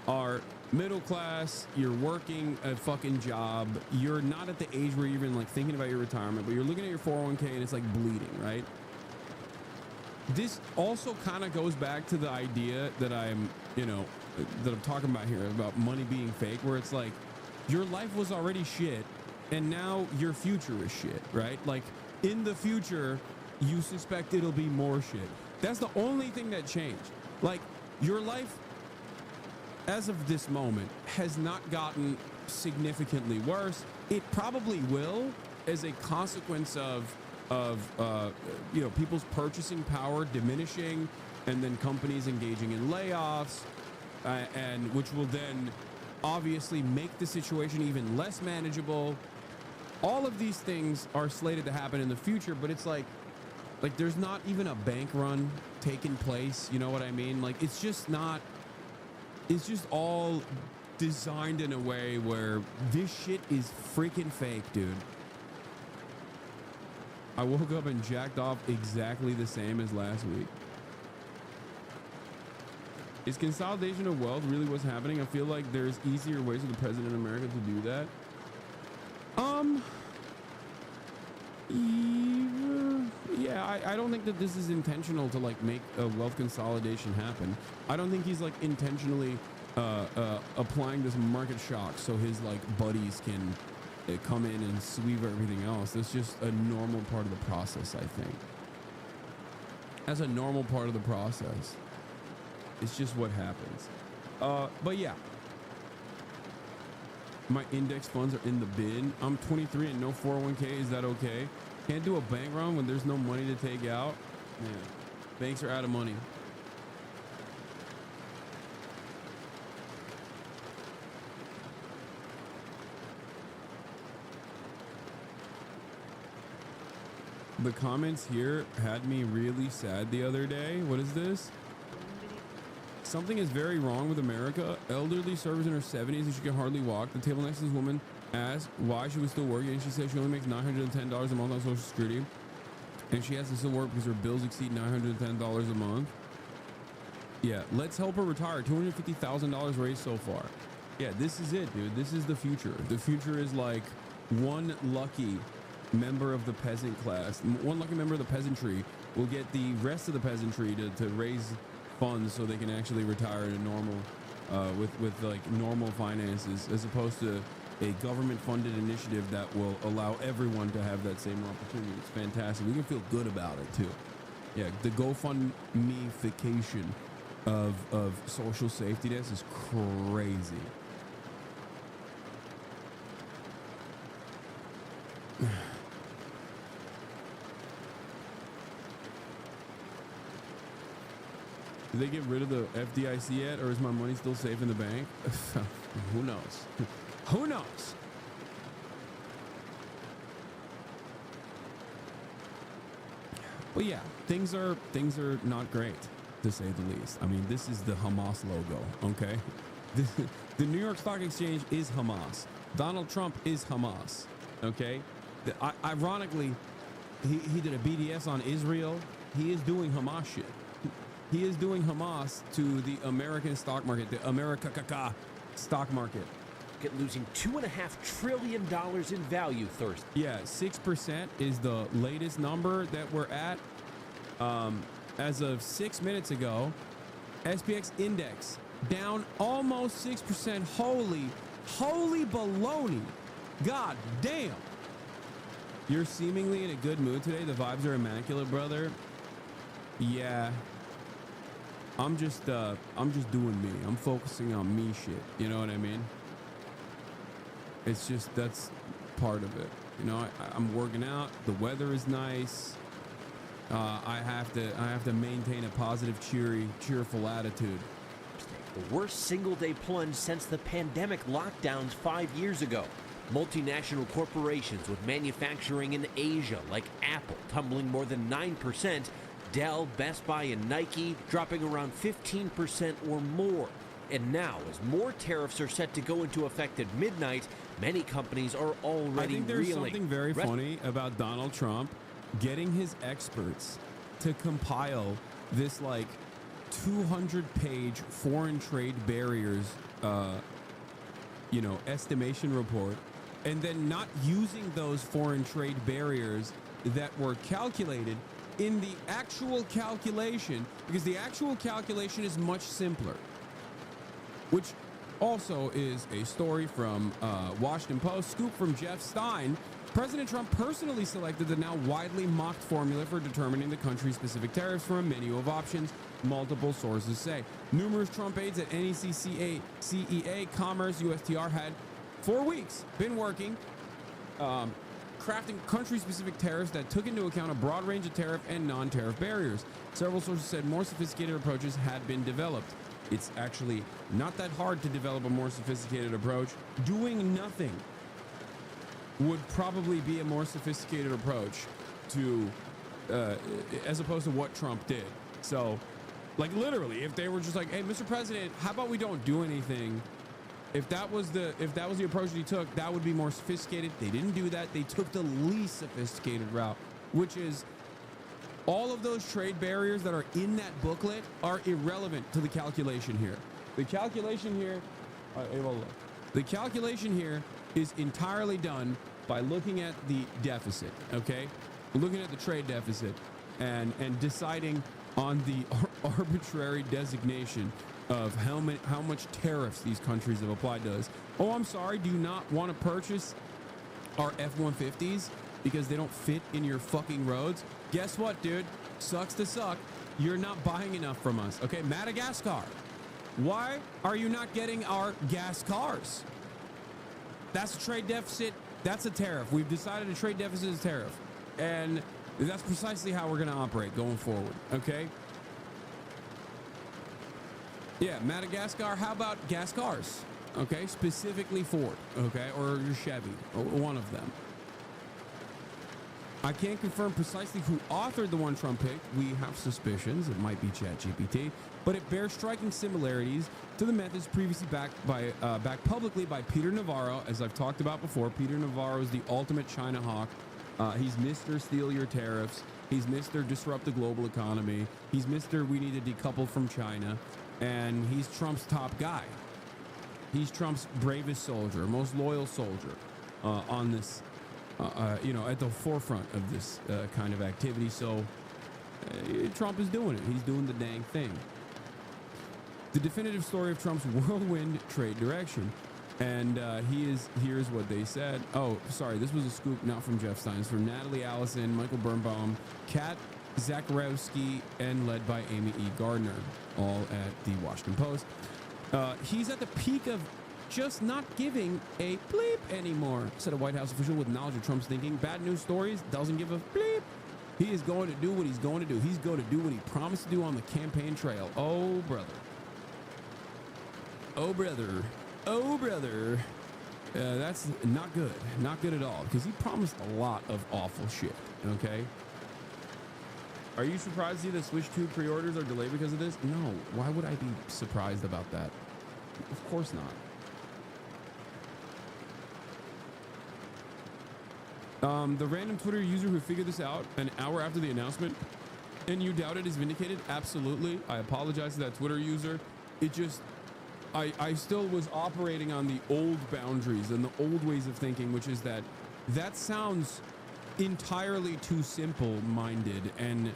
are middle class, you're working a fucking job, you're not at the age where you're even like thinking about your retirement, but you're looking at your 401k and it's like bleeding, right? This also kind of goes back to the idea that I'm talking about here, about money being fake, where it's like your life was already shit and now your future is shit, right? Like in the future, you suspect it'll be more shit. That's the only thing that changed. Like your life as of this moment has not gotten significantly worse. It probably will as a consequence of people's purchasing power diminishing, and then companies engaging in layoffs, and which will then obviously make the situation even less manageable. All of these things are slated to happen in the future, but it's like there's not even a bank run taking place. You know what I mean? Like it's just all designed in a way where this shit is freaking fake, dude. I woke up and jacked off exactly the same as last week. Is consolidation of wealth really what's happening? I feel like there's easier ways for the president of America to do that. Yeah, I don't think that this is intentional to like make a wealth consolidation happen. I don't think he's like intentionally applying this market shock so his like buddies can come in and sweep everything else. That's just a normal part of the process, I think. As a normal part of the process. It's just what happens. But yeah. My index funds are in the bin. I'm 23 and no 401k. Is that okay? Can't do a bank run when there's no money to take out. Yeah. Banks are out of money. The comments here had me really sad the other day. What is this? Something is very wrong with America. Elderly servers in her 70s and she can hardly walk. The table next to this woman asked why she was still working, and she said she only makes $910 a month on Social Security, and she has to still work because her bills exceed $910 a month. Yeah, let's help her retire. $250,000 raised so far. Yeah, this is it, dude. This is the future. The future is like one lucky member of the peasant class, one lucky member of the peasantry will get the rest of the peasantry to raise funds so they can actually retire in a normal, with like normal finances, as opposed to a government-funded initiative that will allow everyone to have that same opportunity. It's fantastic. We can feel good about it too. Yeah, the GoFundMe-fication of social safety nets is crazy. Did they get rid of the FDIC yet, or is my money still safe in the bank? Who knows? Who knows? Well, yeah, things are not great, to say the least. I mean, this is the Hamas logo, okay? The New York Stock Exchange is Hamas. Donald Trump is Hamas, okay? Ironically, he did a BDS on Israel. He is doing Hamas shit. He is doing Hamas to the American stock market, the America stock market. Losing $2.5 trillion in value Thursday. Yeah, 6% is the latest number that we're at. As of 6 minutes ago, SPX index down almost 6%. Holy baloney. God damn. You're seemingly in a good mood today. The vibes are immaculate, brother. Yeah. I'm just doing me. I'm focusing on me shit. You know what I mean? It's just, that's part of it. You know, I'm working out. The weather is nice. I have to maintain a positive, cheerful attitude. The worst single-day plunge since the pandemic lockdowns 5 years ago. Multinational corporations with manufacturing in Asia, like Apple, tumbling more than 9%. Dell, Best Buy, and Nike dropping around 15% or more. And now, as more tariffs are set to go into effect at midnight, many companies are already I think there's reeling. something very funny about Donald Trump getting his experts to compile this like 200-page foreign trade barriers, estimation report, and then not using those foreign trade barriers that were calculated in the actual calculation, because the actual calculation is much simpler. Which also is a story from Washington Post. Scoop from Jeff Stein. President Trump personally selected the now widely mocked formula for determining the country's specific tariffs from a menu of options, multiple sources say. Numerous Trump aides at NEC, CEA, Commerce, USTR had 4 weeks been working, crafting country-specific tariffs that took into account a broad range of tariff and non-tariff barriers. Several sources said more sophisticated approaches had been developed. It's actually not that hard to develop a more sophisticated approach. Doing nothing would probably be a more sophisticated approach to, as opposed to what Trump did. So, like literally, if they were just like, "Hey, Mr. President, how about we don't do anything?" If that was the approach that he took, that would be more sophisticated. They didn't do that. They took the least sophisticated route, which is all of those trade barriers that are in that booklet are irrelevant to the calculation here. The calculation here is entirely done by looking at the deficit, okay? Looking at the trade deficit and deciding on the arbitrary designation of how much tariffs these countries have applied to us. Oh, I'm sorry, do you not want to purchase our F-150s because they don't fit in your fucking roads? Guess what, dude? Sucks to suck. You're not buying enough from us. Okay, Madagascar. Why are you not getting our gas cars? That's a trade deficit. That's a tariff. We've decided a trade deficit is a tariff. And that's precisely how we're going to operate going forward. Okay? Yeah, Madagascar. How about gas cars? Okay, specifically Ford. Okay, or Chevy, or one of them. I can't confirm precisely who authored the one Trump picked. We have suspicions it might be ChatGPT, but it bears striking similarities to the methods previously backed publicly by Peter Navarro. As I've talked about before, Peter Navarro is the ultimate China hawk. He's Mr. Steal Your Tariffs. He's Mr. Disrupt the Global Economy. He's Mr. We need to decouple from China. And he's Trump's top guy. He's Trump's bravest soldier, most loyal soldier on this, at the forefront of this kind of activity. So Trump is doing it. He's doing the dang thing. The definitive story of Trump's whirlwind trade direction. And here's what they said. Oh, sorry, this was a scoop not from Jeff Stein. It's from Natalie Allison, Michael Birnbaum, Kat Zakharowski, and led by Amy E. Gardner, all at the Washington Post. He's at the peak of just not giving a bleep anymore, said a White House official with knowledge of Trump's thinking. Bad news stories, doesn't give a bleep. He is going to do what he's going to do. He's going to do what he promised to do on the campaign trail. Oh, brother. Oh, brother. Oh, brother. That's not good. Not good at all, because he promised a lot of awful shit, okay? Are you surprised to see that Switch 2 pre-orders are delayed because of this? No. Why would I be surprised about that? Of course not. The random Twitter user who figured this out an hour after the announcement and you doubt it is vindicated? Absolutely. I apologize to that Twitter user. It just... I still was operating on the old boundaries and the old ways of thinking, which is that sounds entirely too simple-minded. And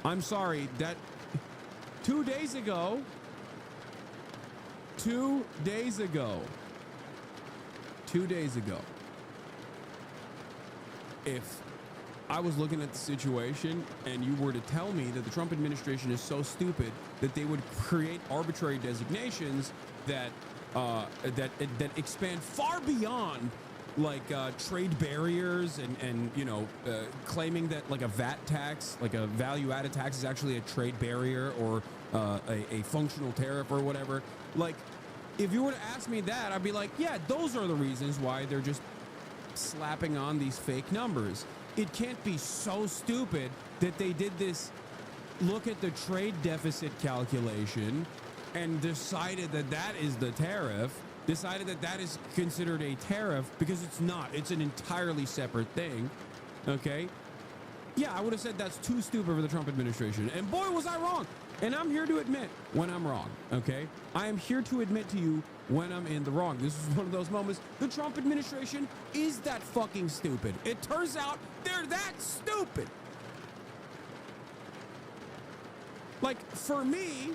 I'm sorry, that 2 days ago, if I was looking at the situation and you were to tell me that the Trump administration is so stupid that they would create arbitrary designations that expand far beyond like trade barriers and you know, claiming that like a VAT tax, like a value-added tax, is actually a trade barrier or a functional tariff or whatever. Like, if you were to ask me that, I'd be like, yeah, those are the reasons why they're just slapping on these fake numbers. It can't be so stupid that they did this look at the trade deficit calculation and decided that that is the tariff, decided that that is considered a tariff, because it's not. It's an entirely separate thing, okay? Yeah, I would have said that's too stupid for the Trump administration. And boy, was I wrong. And I'm here to admit when I'm wrong, okay? I am here to admit to you when I'm in the wrong. This is one of those moments. The Trump administration is that fucking stupid. It turns out they're that stupid. Like, for me,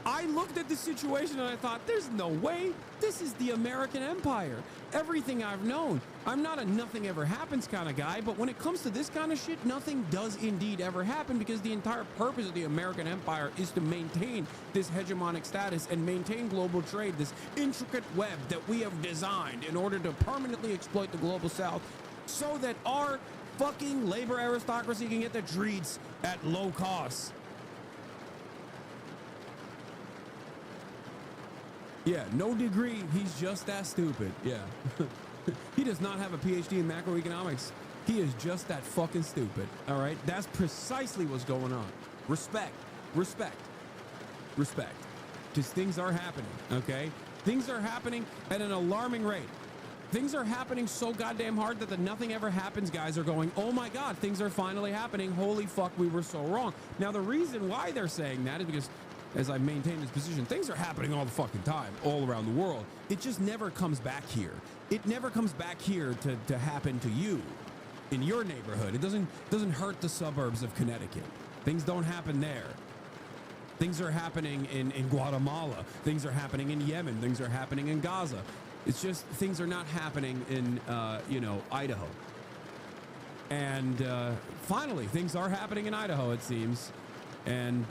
I looked at the situation and I thought, there's no way. This is the American empire. Everything I've known. I'm not a nothing ever happens kind of guy, but when it comes to this kind of shit, nothing does indeed ever happen, because the entire purpose of the American empire is to maintain this hegemonic status and maintain global trade, this intricate web that we have designed in order to permanently exploit the global south so that our fucking labor aristocracy can get the treats at low cost. Yeah, no degree. He's just that stupid. Yeah. He does not have a PhD in macroeconomics. He is just that fucking stupid. All right? That's precisely what's going on. Respect. Respect. Respect. Because things are happening, okay? Things are happening at an alarming rate. Things are happening so goddamn hard that the nothing ever happens guys are going, oh my God, things are finally happening. Holy fuck, we were so wrong. Now, the reason why they're saying that is because, as I maintain this position, things are happening all the fucking time, all around the world. It just never comes back here. It never comes back here to happen to you in your neighborhood. It doesn't hurt the suburbs of Connecticut. Things don't happen there. Things are happening in Guatemala. Things are happening in Yemen. Things are happening in Gaza. It's just things are not happening in, you know, Idaho. And finally, things are happening in Idaho, it seems. And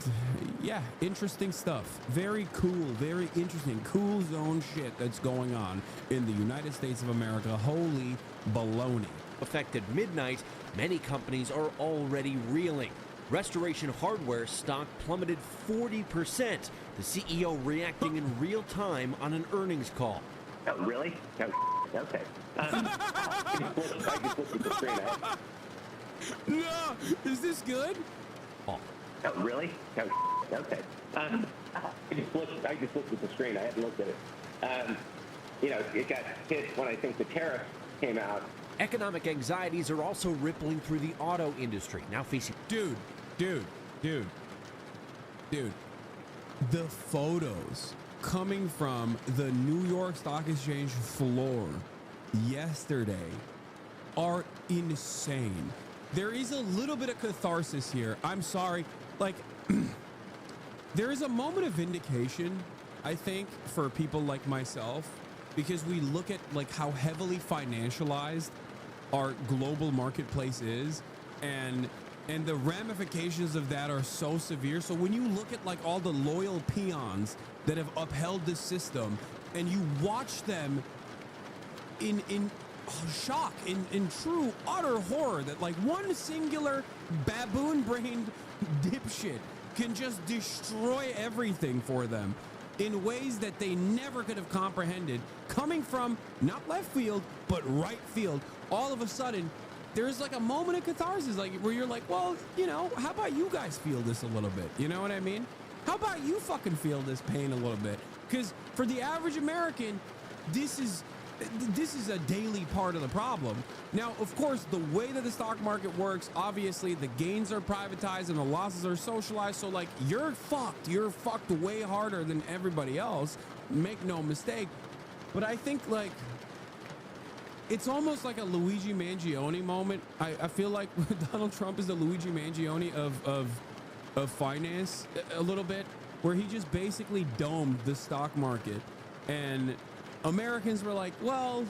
yeah, interesting stuff. Very cool, very interesting, cool zone shit that's going on in the United States of America. Holy baloney. Affected midnight, many companies are already reeling. Restoration Hardware stock plummeted 40%. The CEO reacting in real time on an earnings call. Oh, really? Oh, okay. I just looked at the screen. No, is this good? Oh, really? Oh, okay. I just looked at the screen. I hadn't looked at it. You know, it got hit when I think the tariff came out. Economic anxieties are also rippling through the auto industry, now facing... Dude. The photos coming from the New York Stock Exchange floor yesterday are insane. there is a little bit of catharsis here. I'm sorry. Like, there is a moment of vindication, I think, for people like myself, because we look at like how heavily financialized our global marketplace is, and the ramifications of that are so severe. So when you look at like all the loyal peons that have upheld this system, and you watch them in shock, in true utter horror, that like one singular baboon-brained dipshit can just destroy everything for them in ways that they never could have comprehended, coming from not left field but right field. All of a sudden there's like a moment of catharsis, like where you're like, well, you know, how about you guys feel this a little bit? You know what I mean? How about you fucking feel this pain a little bit? Because for the average American, this is a daily part of the problem. Now, of course, the way that the stock market works, obviously the gains are privatized and the losses are socialized. So like, you're fucked way harder than everybody else. Make no mistake. But I think like, it's almost like a Luigi Mangione moment. I feel like Donald Trump is the Luigi Mangione of finance a little bit, where he just basically domed the stock market, and Americans were like, well,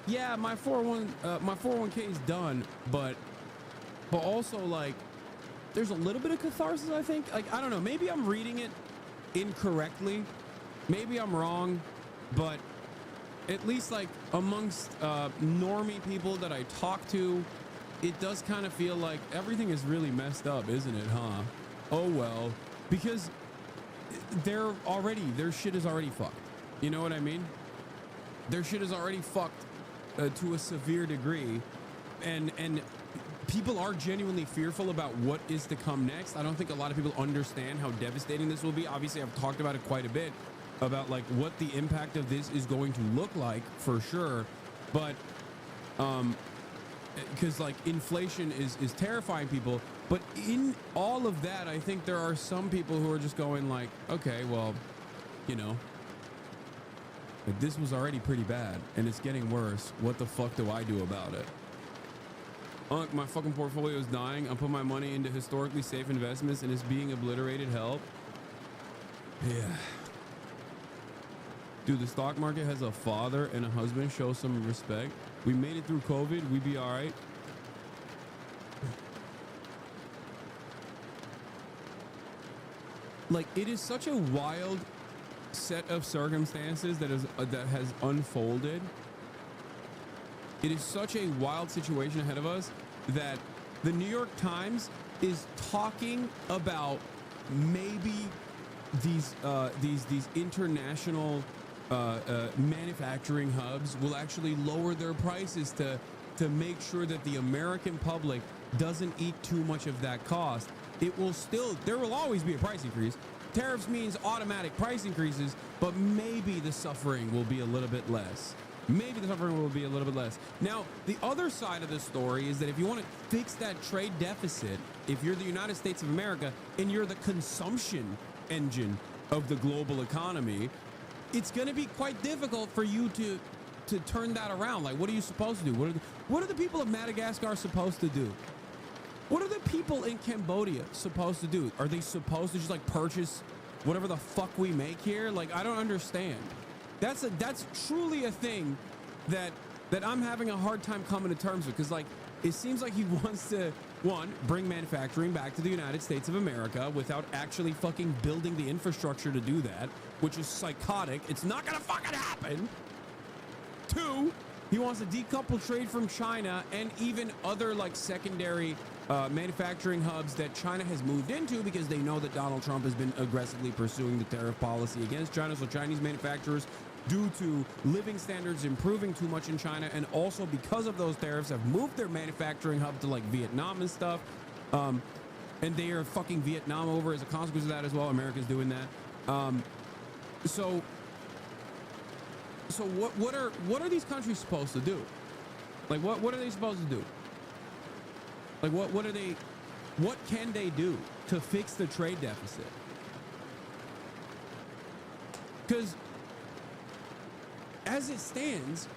yeah, my 401k is done, but also like there's a little bit of catharsis, I think. Like, I don't know, maybe I'm reading it incorrectly, maybe I'm wrong, but at least like amongst normie people that I talk to, it does kind of feel like everything is really messed up, isn't it, huh? Oh well, because their shit is already fucked. You know what I mean? Their shit is already fucked to a severe degree, and people are genuinely fearful about what is to come next. I don't think a lot of people understand how devastating this will be. Obviously, I've talked about it quite a bit, about like what the impact of this is going to look like for sure, but because like inflation is terrifying people. But in all of that, I think there are some people who are just going like, okay, well, you know, like this was already pretty bad and it's getting worse. What the fuck do I do about it? My fucking portfolio is dying. I'm putting my money into historically safe investments and it's being obliterated. Help. Yeah. Dude, the stock market has a father and a husband. Show some respect. We made it through COVID. We be all right. Like, it is such a wild set of circumstances that has unfolded. It is such a wild situation ahead of us that the New York Times is talking about maybe these international manufacturing hubs will actually lower their prices to make sure that the American public doesn't eat too much of that cost. There will always be a price increase. Tariffs means automatic price increases, but maybe the suffering will be a little bit less. Maybe the suffering will be a little bit less. Now, the other side of the story is that if you want to fix that trade deficit, if you're the United States of America and you're the consumption engine of the global economy, it's going to be quite difficult for you to turn that around. Like, what are you supposed to do? What are the people of Madagascar supposed to do? What are the people in Cambodia supposed to do? Are they supposed to just like purchase whatever the fuck we make here? Like, I don't understand. That's truly a thing that I'm having a hard time coming to terms with, because like it seems like he wants to, one, bring manufacturing back to the United States of America without actually fucking building the infrastructure to do that, which is psychotic. It's not gonna fucking happen. Two, he wants to decouple trade from China and even other like secondary manufacturing hubs that China has moved into, because they know that Donald Trump has been aggressively pursuing the tariff policy against China. So Chinese manufacturers, due to living standards improving too much in China, and also because of those tariffs, have moved their manufacturing hub to like Vietnam and stuff. And they are fucking Vietnam over as a consequence of that as well. America's doing that. So what are these countries supposed to do? Like, what are they supposed to do? Like, what can they do to fix the trade deficit? Because as it stands,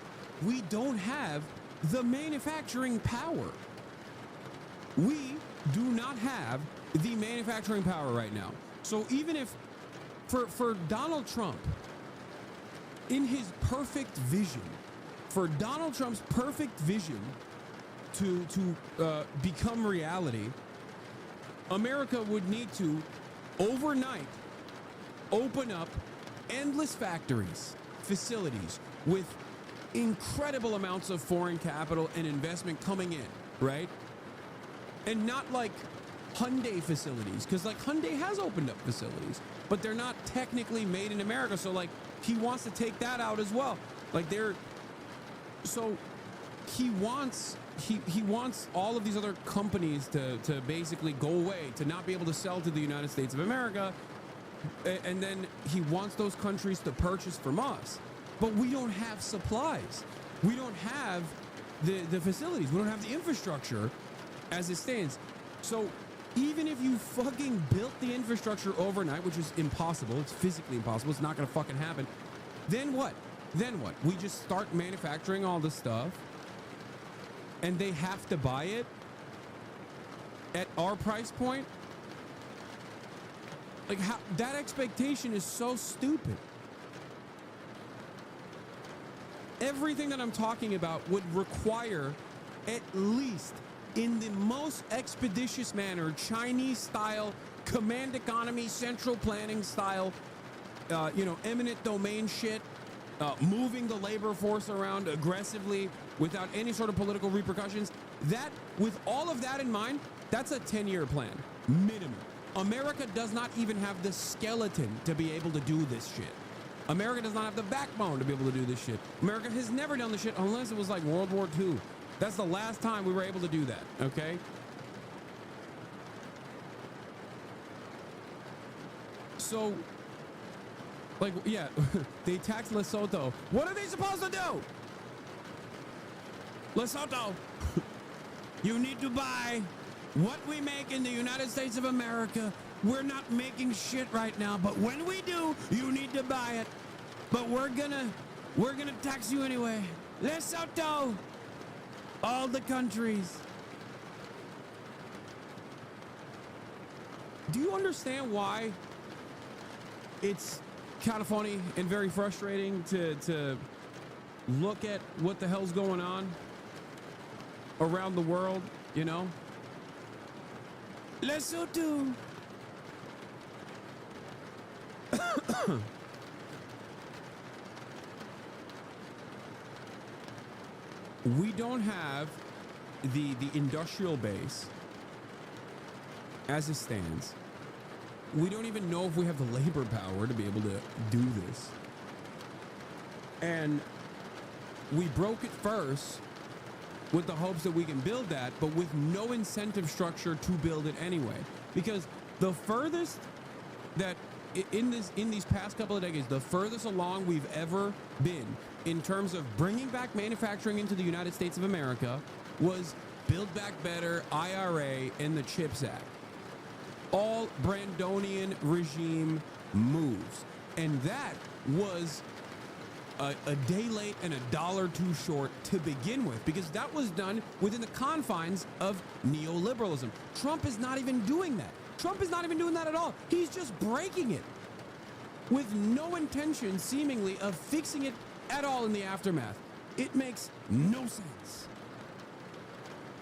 we don't have the manufacturing power. We do not have the manufacturing power right now. So even if for Donald Trump, in his perfect vision, for Donald Trump's perfect vision to become reality, America would need to overnight open up endless factories, facilities with incredible amounts of foreign capital and investment coming in, right? And not like Hyundai facilities, because like Hyundai has opened up facilities, but they're not technically made in America. So like he wants to take that out as well. Like he wants all of these other companies to basically go away, to not be able to sell to the United States of America. And then he wants those countries to purchase from us. But we don't have supplies. We don't have the facilities. We don't have the infrastructure as it stands. So even if you fucking built the infrastructure overnight, which is impossible, it's physically impossible, it's not gonna fucking happen, then what? Then what? We just start manufacturing all this stuff and they have to buy it at our price point? Like, how that expectation is so stupid. Everything that I'm talking about would require, at least in the most expeditious manner, Chinese style, command economy, central planning style, eminent domain shit, moving the labor force around aggressively without any sort of political repercussions. That, with all of that in mind, that's a 10-year plan, minimum. America does not even have the skeleton to be able to do this shit. America does not have the backbone to be able to do this shit. America has never done this shit unless it was like World War II. That's the last time we were able to do that, okay? So, like, yeah, they taxed Lesotho. What are they supposed to do? Lesotho, you need to buy what we make in the United States of America. We're not making shit right now, but when we do, you need to buy it. But we're gonna tax you anyway. Lesotho, all the countries. Do you understand why it's kind of funny and very frustrating to look at what the hell's going on around the world, you know? Lesotho. We don't have the industrial base as it stands. We don't even know if we have the labor power to be able to do this. And we broke it first with the hopes that we can build that, but with no incentive structure to build it anyway. Because the furthest that in these past couple of decades, the furthest along we've ever been in terms of bringing back manufacturing into the United States of America was Build Back Better, IRA, and the CHIPS Act. All Brandonian regime moves. And that was a day late and $1 too short to begin with, because that was done within the confines of neoliberalism. Trump is not even doing that. Trump is not even doing that at all. He's just breaking it with no intention, seemingly, of fixing it at all in the aftermath. It makes no sense.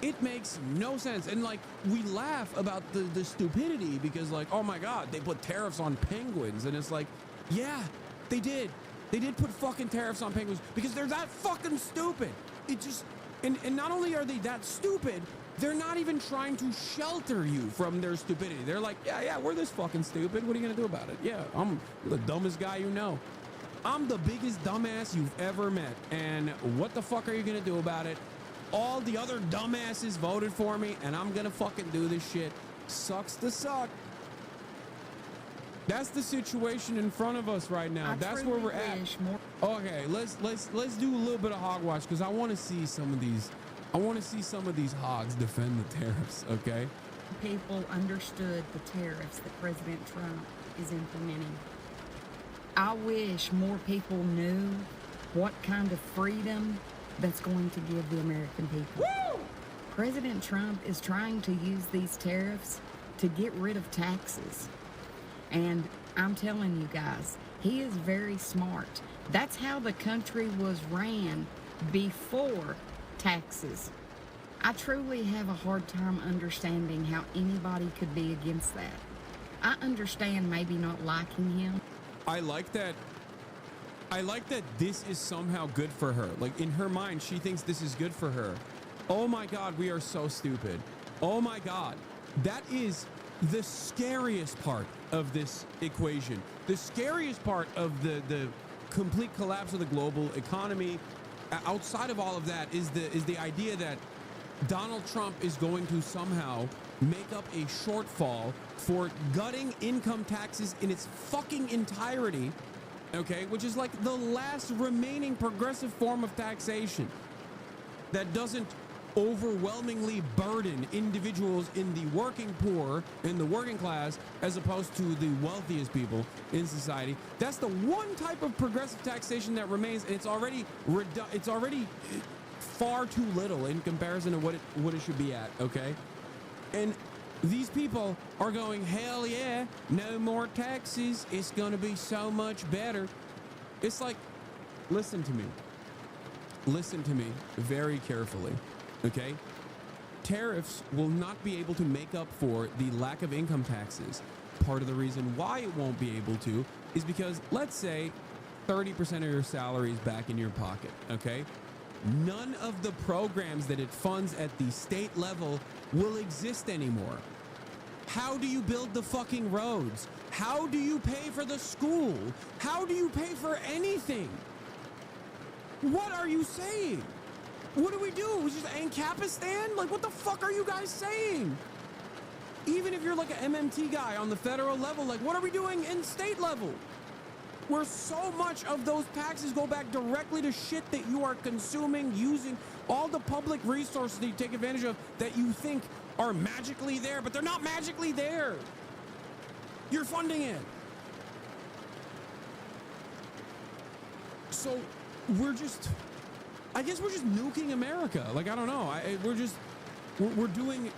It makes no sense. And like, we laugh about the stupidity because like, oh my God, they put tariffs on penguins. And it's like, yeah, they did. They did put fucking tariffs on penguins because they're that fucking stupid. It just, and not only are they that stupid, they're not even trying to shelter you from their stupidity. They're like, yeah, we're this fucking stupid. What are you gonna do about it? Yeah, I'm the dumbest guy you know. I'm the biggest dumbass you've ever met. And what the fuck are you gonna do about it? All the other dumbasses voted for me and I'm gonna fucking do this shit. Sucks to suck. That's the situation in front of us right now. That's where we're at. Okay, let's do a little bit of hogwash because I want to see some of these. I want to see some of these hogs defend the tariffs. Okay. People understood the tariffs that President Trump is implementing. I wish more people knew what kind of freedom that's going to give the American people. Woo! President Trump is trying to use these tariffs to get rid of taxes. And I'm telling you guys, he is very smart. That's how the country was ran before taxes. I truly have a hard time understanding how anybody could be against that. I understand maybe not liking him. I like that this is somehow good for her. Like, in her mind, she thinks this is good for her. Oh my God, we are so stupid. Oh my God. That is the scariest part of this equation. The scariest part of the complete collapse of the global economy, outside of all of that, is the idea that Donald Trump is going to somehow make up a shortfall for gutting income taxes in its fucking entirety, okay, which is like the last remaining progressive form of taxation that doesn't overwhelmingly burden individuals in the working poor, in the working class, as opposed to the wealthiest people in society. That's the one type of progressive taxation that remains, and it's already far too little in comparison to what it should be at, okay? And these people are going, hell yeah, no more taxes. It's going to be so much better. It's like, listen to me. Listen to me very carefully, okay? Tariffs will not be able to make up for the lack of income taxes. Part of the reason why it won't be able to is because, let's say, 30% of your salary is back in your pocket, okay? None of the programs that it funds at the state level will exist anymore. How do you build the fucking roads? How do you pay for the school? How do you pay for anything? What are you saying? What do we do? We just Ancapistan? Like, what the fuck are you guys saying? Even if you're like an MMT guy on the federal level, like, what are we doing in state level? Where so much of those taxes go back directly to shit that you are consuming, using all the public resources that you take advantage of that you think are magically there, but they're not magically there. You're funding it. So I guess we're just nuking America. Like, I don't know. We're doing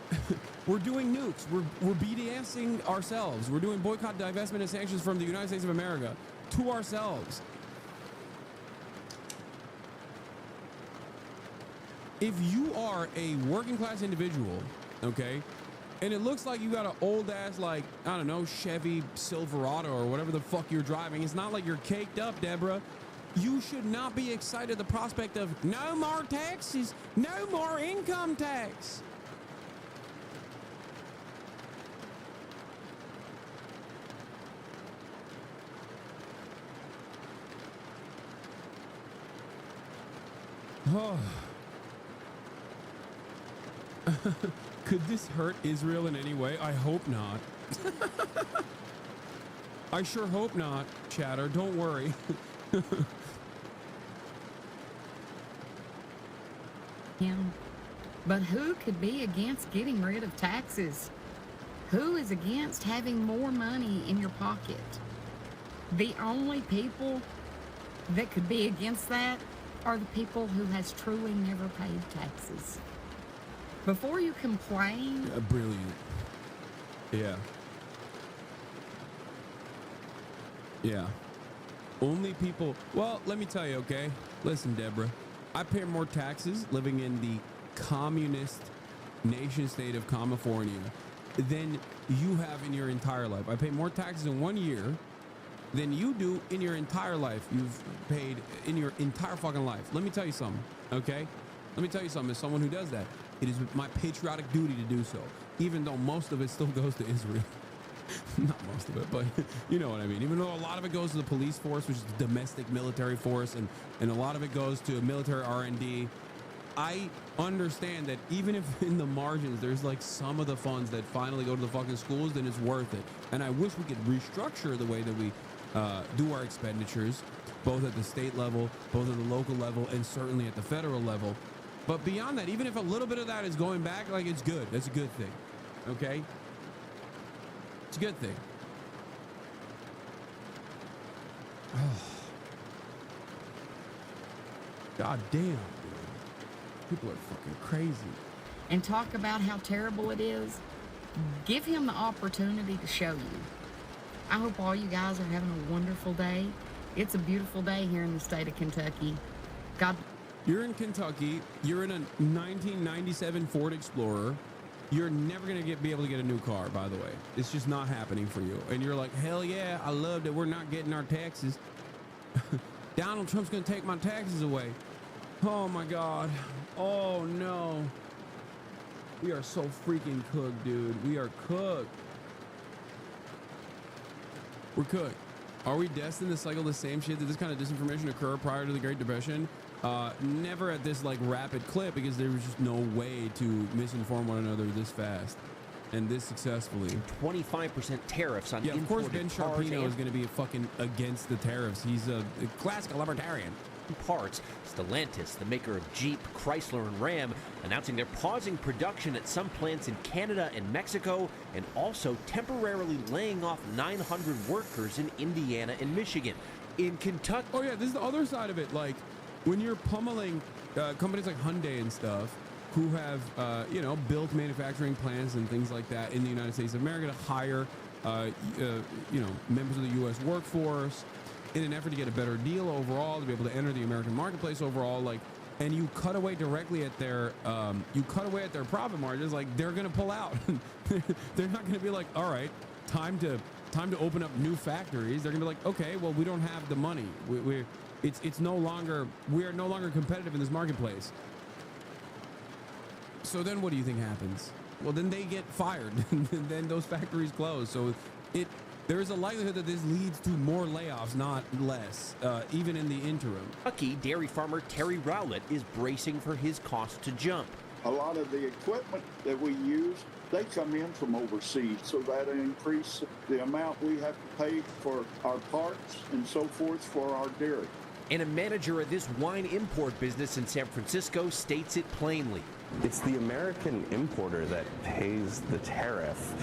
we're doing nukes. We're BDSing ourselves. We're doing boycott, divestment, and sanctions from the United States of America to ourselves. If you are a working class individual, okay, and it looks like you got an old ass, like, I don't know, Chevy Silverado or whatever the fuck you're driving, it's not like you're caked up, Deborah. You should not be excited at the prospect of no more taxes, no more income tax. Oh. Could this hurt Israel in any way? I hope not. I sure hope not, chatter. Don't worry. But who could be against getting rid of taxes? Who is against having more money in your pocket? The only people that could be against that are the people who has truly never paid taxes. Before you complain... Brilliant. Yeah. Yeah. Only people... Well, let me tell you, okay? Listen, Deborah. I pay more taxes living in the communist nation state of California than you have in your entire life. I pay more taxes in 1 year than you do in your entire life. You've paid in your entire fucking life. Let me tell you something, okay? Let me tell you something. As someone who does that, it is my patriotic duty to do so, even though most of it still goes to Israel. Not most of it, but you know what I mean. Even though a lot of it goes to the police force, which is the domestic military force, and a lot of it goes to military R&D. I understand that even if in the margins there's like some of the funds that finally go to the fucking schools, then it's worth it. And I wish we could restructure the way that we do our expenditures, both at the state level, both at the local level, and certainly at the federal level. But beyond that, even if a little bit of that is going back, like, it's good. That's a good thing. Okay? It's a good thing. Oh. God damn, dude. People are fucking crazy. and talk about how terrible it is, give him the opportunity to show you. I hope all you guys are having a wonderful day. It's a beautiful day here in the state of Kentucky. God. You're in Kentucky. You're in a 1997 Ford Explorer. You're never going to be able to get a new car, by the way. It's just not happening for you. And you're like, hell yeah, I love that we're not getting our taxes. Donald Trump's going to take my taxes away. Oh my God. Oh no. We are so freaking cooked, dude. We are cooked. We're cooked. Are we destined to cycle the same shit? Did this kind of disinformation occur prior to the Great Depression? Never at this like rapid clip, because there was just no way to misinform one another this fast and this successfully. 25% tariffs on of course imported Ben cars Sharpino and is going to be fucking against the tariffs. He's a classical libertarian. parts. Stellantis, the maker of Jeep, Chrysler, and Ram, announcing they're pausing production at some plants in Canada and Mexico, and also temporarily laying off 900 workers in Indiana and Michigan. In Kentucky. Oh yeah, this is the other side of it. Like when you're pummeling companies like Hyundai and stuff, who have you know, built manufacturing plants and things like that in the United States of America to hire you know, members of the U.S. workforce in an effort to get a better deal overall, to be able to enter the American marketplace overall, like, and you cut away directly at their profit margins, like they're gonna pull out. They're not gonna be like, all right, time to open up new factories. They're gonna be like, okay, well, we don't have the money. We are no longer competitive in this marketplace. So then what do you think happens? Well, then they get fired and then those factories close. So there is a likelihood that this leads to more layoffs, not less, even in the interim. Kentucky dairy farmer Terry Rowlett is bracing for his cost to jump. A lot of the equipment that we use, they come in from overseas, so that increase the amount we have to pay for our parts and so forth for our dairy. And a manager of this wine import business in San Francisco states it plainly. It's the American importer that pays the tariff,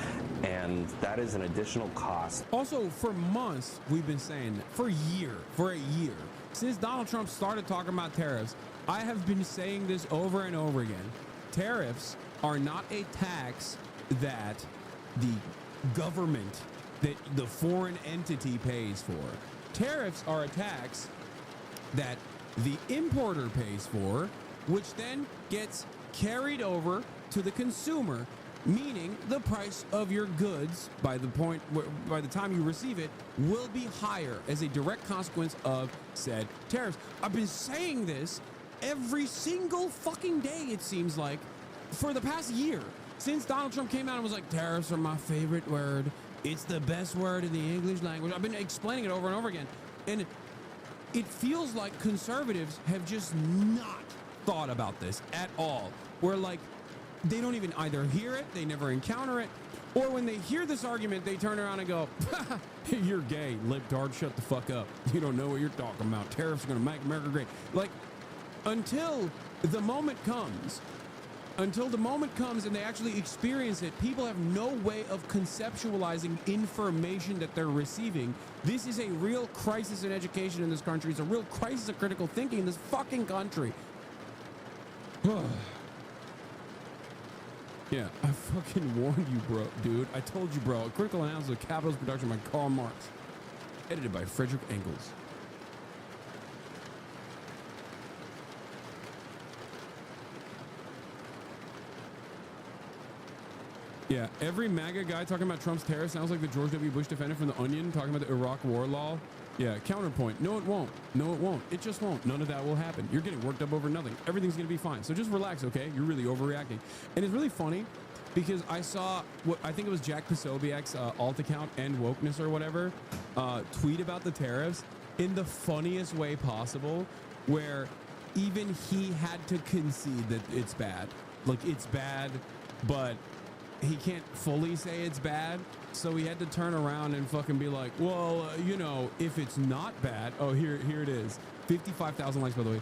and that is an additional cost. Also, for months, we've been saying that. For a year. Since Donald Trump started talking about tariffs, I have been saying this over and over again. Tariffs are not a tax that the government, that the foreign entity pays for. Tariffs are a tax that the importer pays for, which then gets carried over to the consumer, meaning the price of your goods by the time you receive it will be higher as a direct consequence of said tariffs. I've been saying this every single fucking day, it seems like, for the past year, since Donald Trump came out and was like, tariffs are my favorite word. It's the best word in the English language. I've been explaining it over and over again. And it feels like conservatives have just not thought about this at all. Where like they don't even either hear it, they never encounter it, or when they hear this argument, they turn around and go, you're gay, libtard, shut the fuck up. You don't know what you're talking about. Tariffs are gonna make America great. Like, until the moment comes and they actually experience it, people have no way of conceptualizing information that they're receiving. This is a real crisis in education in this country. It's a real crisis of critical thinking in this fucking country. Yeah, I fucking warned you, bro, dude. I told you, bro. A critical analysis of capitalist production by Karl Marx. Edited by Frederick Engels. Yeah, every MAGA guy talking about Trump's tariffs sounds like the George W. Bush defendant from The Onion talking about the Iraq war law. Yeah, counterpoint. No, it won't. No, it won't. It just won't. None of that will happen. You're getting worked up over nothing. Everything's going to be fine. So just relax, okay? You're really overreacting. And it's really funny because I saw what I think it was Jack Posobiec's alt account and wokeness or whatever tweet about the tariffs in the funniest way possible, where even he had to concede that it's bad. Like, it's bad, but he can't fully say it's bad. So he had to turn around and fucking be like, well, you know, if it's not bad. Oh, here it is. 55,000 likes, by the way.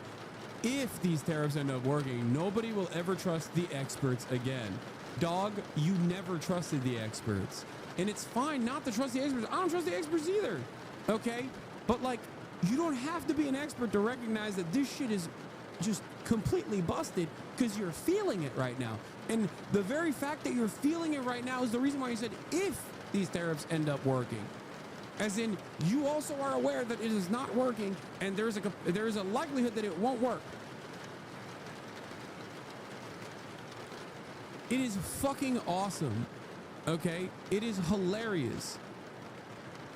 If these tariffs end up working, nobody will ever trust the experts again. Dog, you never trusted the experts. And it's fine not to trust the experts. I don't trust the experts either. Okay? But like, you don't have to be an expert to recognize that this shit is just completely busted because you're feeling it right now. And the very fact that you're feeling it right now is the reason why you said if these tariffs end up working. As in, you also are aware that it is not working and there is a likelihood that it won't work. It is fucking awesome, okay? It is hilarious.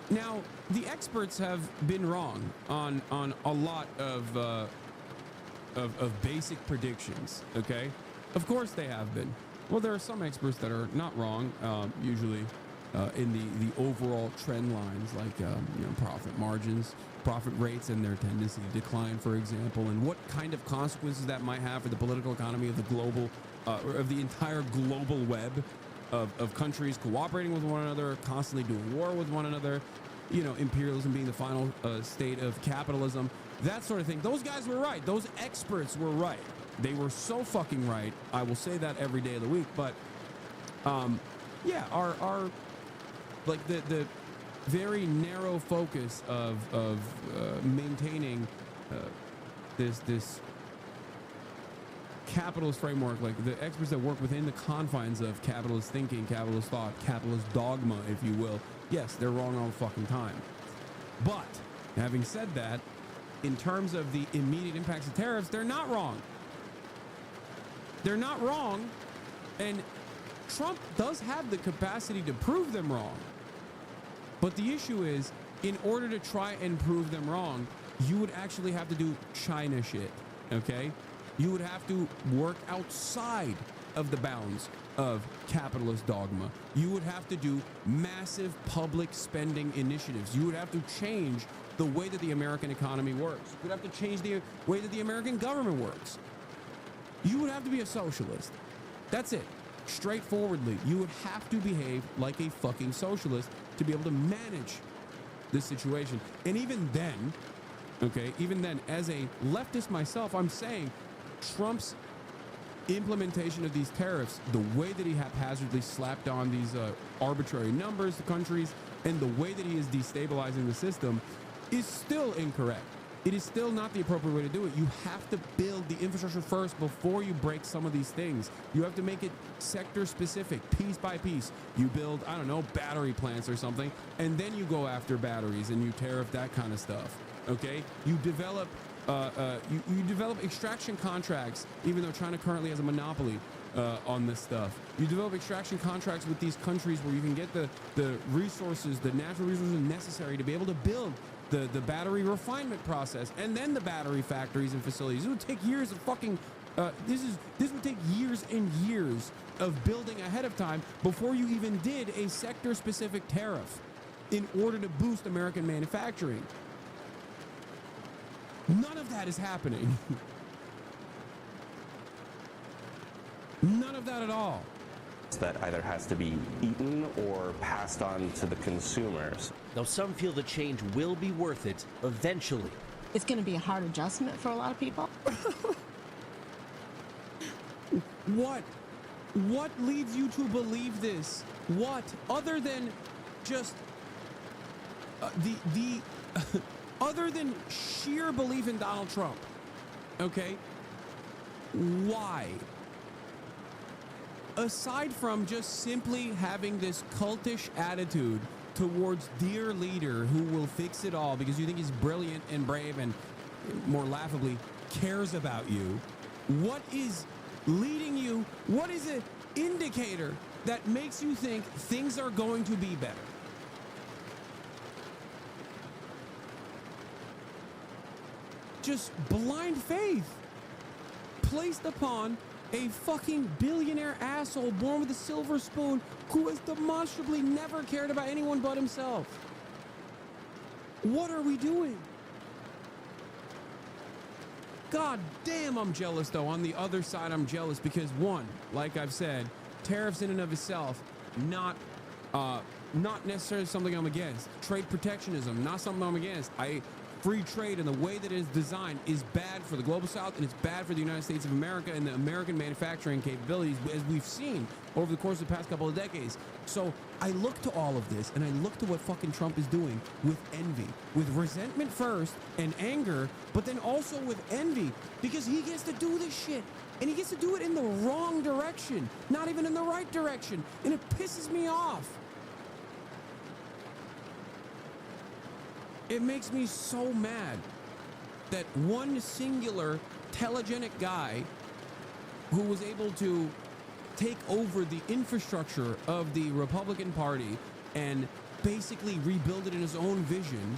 Now, the experts have been wrong on a lot of basic predictions, okay? Of course they have been. Well, there are some experts that are not wrong, usually in the overall trend lines, like profit margins, profit rates, and their tendency to decline, for example, and what kind of consequences that might have for the political economy of the global, of the entire global web of countries cooperating with one another, constantly doing war with one another, imperialism being the final state of capitalism, that sort of thing. Those guys were right. Those experts were right. They were so fucking right. I will say that every day of the week. But yeah, our like the very narrow focus of maintaining this capitalist framework, like the experts that work within the confines of capitalist thinking, capitalist thought, capitalist dogma, if you will, yes, they're wrong all the fucking time. But having said that, in terms of the immediate impacts of tariffs, they're not wrong. They're not wrong, and Trump does have the capacity to prove them wrong. But the issue is, in order to try and prove them wrong, you would actually have to do China shit, okay? You would have to work outside of the bounds of capitalist dogma. You would have to do massive public spending initiatives. You would have to change the way that the American economy works. You would have to change the way that the American government works. You would have to be a socialist. That's it. Straightforwardly, you would have to behave like a fucking socialist to be able to manage this situation. And even then, okay, even then, as a leftist myself, I'm saying Trump's implementation of these tariffs, the way that he haphazardly slapped on these arbitrary numbers to countries, and the way that he is destabilizing the system is still incorrect. It is still not the appropriate way to do it. You have to build the infrastructure first before you break some of these things. You have to make it sector specific, piece by piece. You build, I don't know, battery plants or something, and then you go after batteries and you tariff that kind of stuff. Okay? You develop you develop extraction contracts, even though China currently has a monopoly on this stuff. You develop extraction contracts with these countries where you can get the resources, the natural resources necessary to be able to build the battery refinement process, and then the battery factories and facilities. It would take years of fucking this would take years and years of building ahead of time before you even did a sector specific tariff in order to boost American manufacturing. None of that is happening. None of that at all. That either has to be eaten or passed on to the consumers. Though some feel the change will be worth it eventually. It's going to be a hard adjustment for a lot of people. What leads you to believe this? What, other than just the other than sheer belief in Donald Trump, okay? Why? Aside from just simply having this cultish attitude towards dear leader who will fix it all because you think he's brilliant and brave and, more laughably, cares about you, what is leading you? What is an indicator that makes you think things are going to be better? Just blind faith placed upon a fucking billionaire asshole born with a silver spoon who has demonstrably never cared about anyone but himself. What are we doing? God damn, I'm jealous though. On the other side, I'm jealous because one, like I've said, tariffs in and of itself, not necessarily something I'm against. Trade protectionism, not something I'm against. I free trade and the way that it is designed is bad for the global south, and it's bad for the United States of America and the American manufacturing capabilities, as we've seen over the course of the past couple of decades. So I look to all of this, and I look to what fucking Trump is doing with envy, with resentment first and anger, but then also with envy, because he gets to do this shit, and he gets to do it in the wrong direction, not even in the right direction, and it pisses me off. It makes me so mad that one singular telegenic guy who was able to take over the infrastructure of the Republican Party and basically rebuild it in his own vision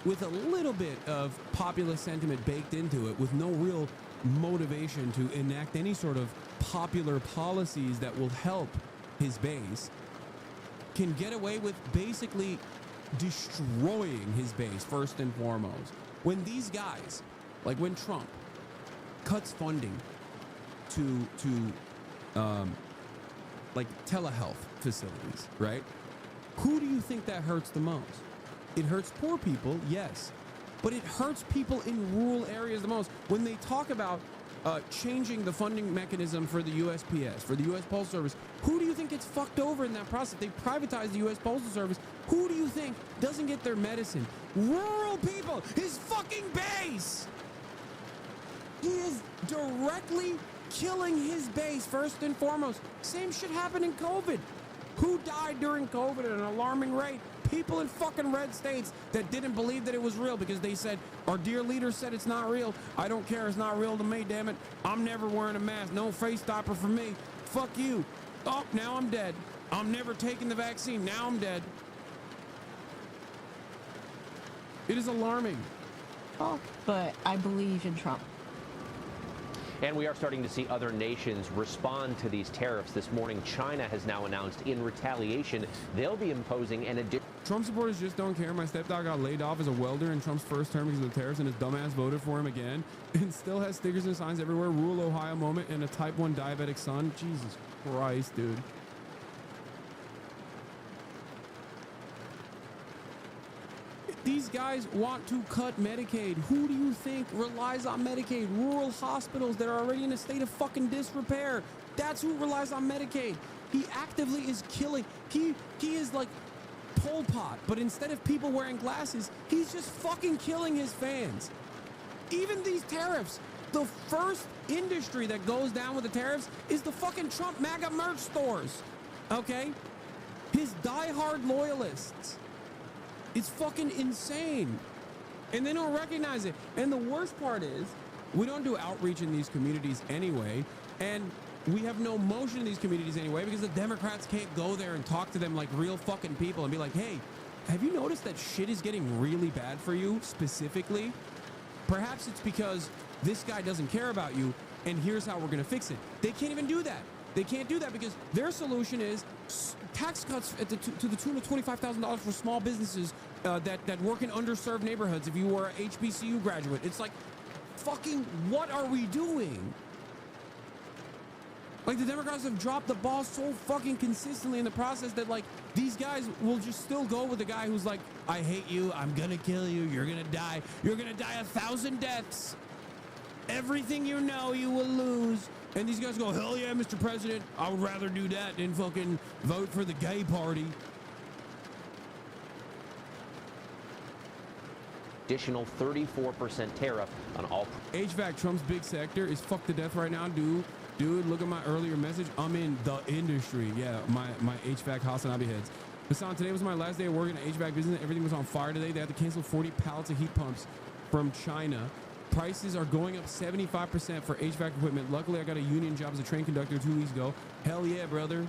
with a little bit of populist sentiment baked into it, with no real motivation to enact any sort of popular policies that will help his base, can get away with basically destroying his base first and foremost. When these guys, like when Trump cuts funding to like telehealth facilities, right? Who do you think that hurts the most? It hurts poor people, yes, but it hurts people in rural areas the most. When they talk about changing the funding mechanism for the USPS, for the U.S. Postal Service, who do you think gets fucked over in that process? They privatize the U.S. Postal Service. Who do you think doesn't get their medicine? Rural people, his fucking base. He is directly killing his base first and foremost. Same shit happened in COVID. Who died during COVID at an alarming rate? People in fucking red states that didn't believe that it was real because they said, our dear leader said it's not real. I don't care. It's not real to me, damn it. I'm never wearing a mask. No face stopper for me. Fuck you. Oh, now I'm dead. I'm never taking the vaccine. Now I'm dead. It is alarming. Oh, but I believe in Trump. And we are starting to see other nations respond to these tariffs. This morning, China has now announced in retaliation they'll be imposing an additional... Trump supporters just don't care. My stepdad got laid off as a welder in Trump's first term because of the tariffs, and his dumbass voted for him again, and still has stickers and signs everywhere. Rural Ohio moment and a type 1 diabetic son. Jesus Christ, dude. These guys want to cut Medicaid. Who do you think relies on Medicaid? Rural hospitals that are already in a state of fucking disrepair. That's who relies on Medicaid. He actively is killing. He is like Pol Pot, but instead of people wearing glasses, he's just fucking killing his fans. Even these tariffs, the first industry that goes down with the tariffs is the fucking Trump MAGA merch stores. Okay? His diehard loyalists. It's fucking insane. And they don't recognize it. And the worst part is, we don't do outreach in these communities anyway. And we have no motion in these communities anyway because the Democrats can't go there and talk to them like real fucking people and be like, hey, have you noticed that shit is getting really bad for you specifically? Perhaps it's because this guy doesn't care about you, and here's how we're going to fix it. They can't even do that. They can't do that because their solution is tax cuts to the tune of $25,000 for small businesses that work in underserved neighborhoods if you were an HBCU graduate. It's like, fucking what are we doing? Like, the Democrats have dropped the ball so fucking consistently in the process that, like, these guys will just still go with the guy who's like, I hate you, I'm gonna kill you, you're gonna die 1,000 deaths. Everything you know you will lose. And these guys go, hell yeah, Mr. President, I would rather do that than fucking vote for the gay party. Additional 34% tariff on all... HVAC, Trump's big sector, is fucked to death right now, dude. Dude, look at my earlier message. I'm in the industry. Yeah, my HVAC Hasanabi heads. Hasan, today was my last day of working in the HVAC business. Everything was on fire today. They had to cancel 40 pallets of heat pumps from China. Prices are going up 75% for HVAC equipment. Luckily, I got a union job as a train conductor 2 weeks ago. Hell yeah, brother.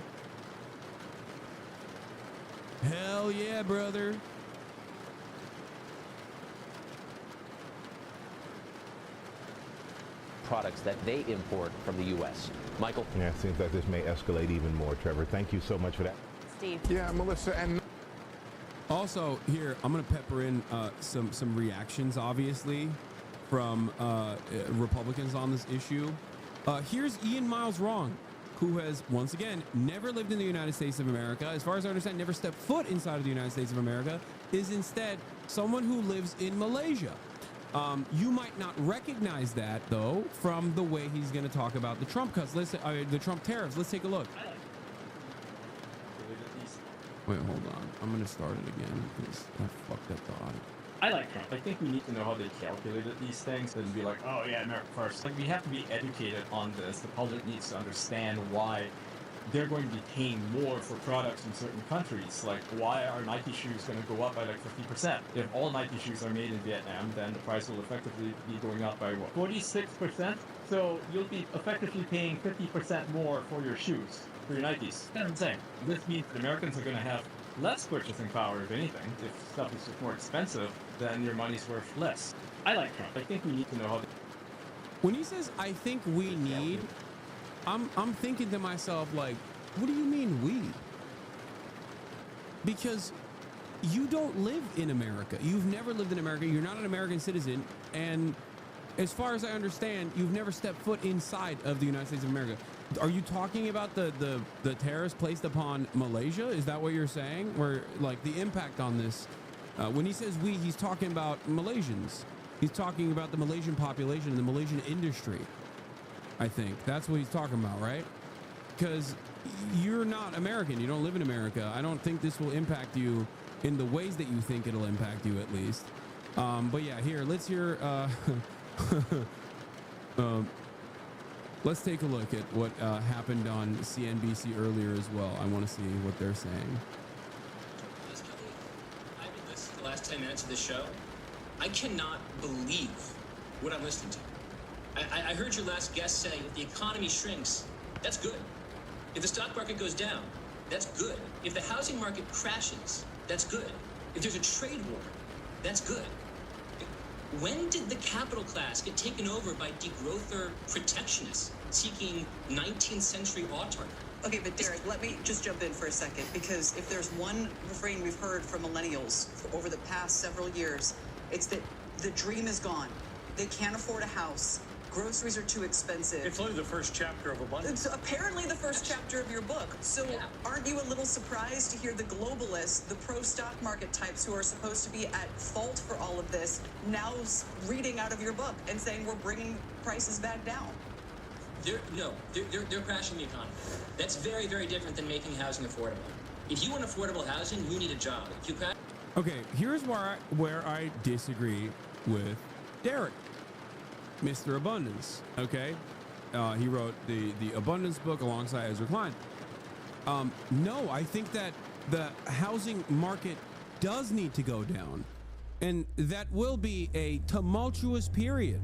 Hell yeah, brother. Products that they import from the U.S. Michael? Yeah, it seems like this may escalate even more, Trevor. Thank you so much for that. Steve. Yeah, Melissa, and... Also, here, I'm going to pepper in some reactions, obviously, from Republicans on this issue. Here's Ian Miles Wrong, who has, once again, never lived in the United States of America. As far as I understand, never stepped foot inside of the United States of America, is instead someone who lives in Malaysia. You might not recognize that though from the way he's going to talk about the Trump cuts. The Trump tariffs. Let's take a look. Wait, hold on. I'm going to start it again because I fucked up the audio. I like Trump. I think we need to know how they calculated these things and be like, oh yeah, America first. Like, we have to be educated on this. The public needs to understand why they're going to be paying more for products in certain countries. Like, why are Nike shoes going to go up by like 50%? If all Nike shoes are made in Vietnam, then the price will effectively be going up by what? 46%? So you'll be effectively paying 50% more for your shoes, for your Nikes. That's insane. This means that Americans are going to have less purchasing power, if anything. If stuff is just more expensive, then your money's worth less. I like Trump. I think we need to know how to... When he says, I think we need, I'm thinking to myself, like, what do you mean we? Because you don't live in America. You've never lived in America. You're not an American citizen. And as far as I understand, you've never stepped foot inside of the United States of America. Are you talking about the tariffs placed upon Malaysia? Is that what you're saying? Where, like, the impact on this? When he says we, he's talking about Malaysians. He's talking about the Malaysian population and the Malaysian industry. I think that's what he's talking about, right? Because you're not American. You don't live in America. I don't think this will impact you in the ways that you think it'll impact you, at least. But yeah, here, let's hear... let's take a look at what happened on CNBC earlier as well. I want to see what they're saying. I've been listening to the last 10 minutes of this show. I cannot believe what I'm listening to. I heard your last guest say if the economy shrinks, that's good. If the stock market goes down, that's good. If the housing market crashes, that's good. If there's a trade war, that's good. When did the capital class get taken over by degrowther protectionists seeking 19th century autarky? Okay, but Derek, let me just jump in for a second, because if there's one refrain we've heard from millennials over the past several years, it's that the dream is gone. They can't afford a house. Groceries are too expensive. It's only the first chapter of abundance. It's apparently the first chapter of your book. So aren't you a little surprised to hear the globalists, the pro-stock market types who are supposed to be at fault for all of this, now reading out of your book and saying we're bringing prices back down? They're crashing the economy. That's very, very different than making housing affordable. If you want affordable housing, you need a job. If you crash... Okay, here's where I disagree with Derek. Mr. Abundance, okay? He wrote the Abundance book alongside Ezra Klein. No, I think that the housing market does need to go down, and that will be a tumultuous period.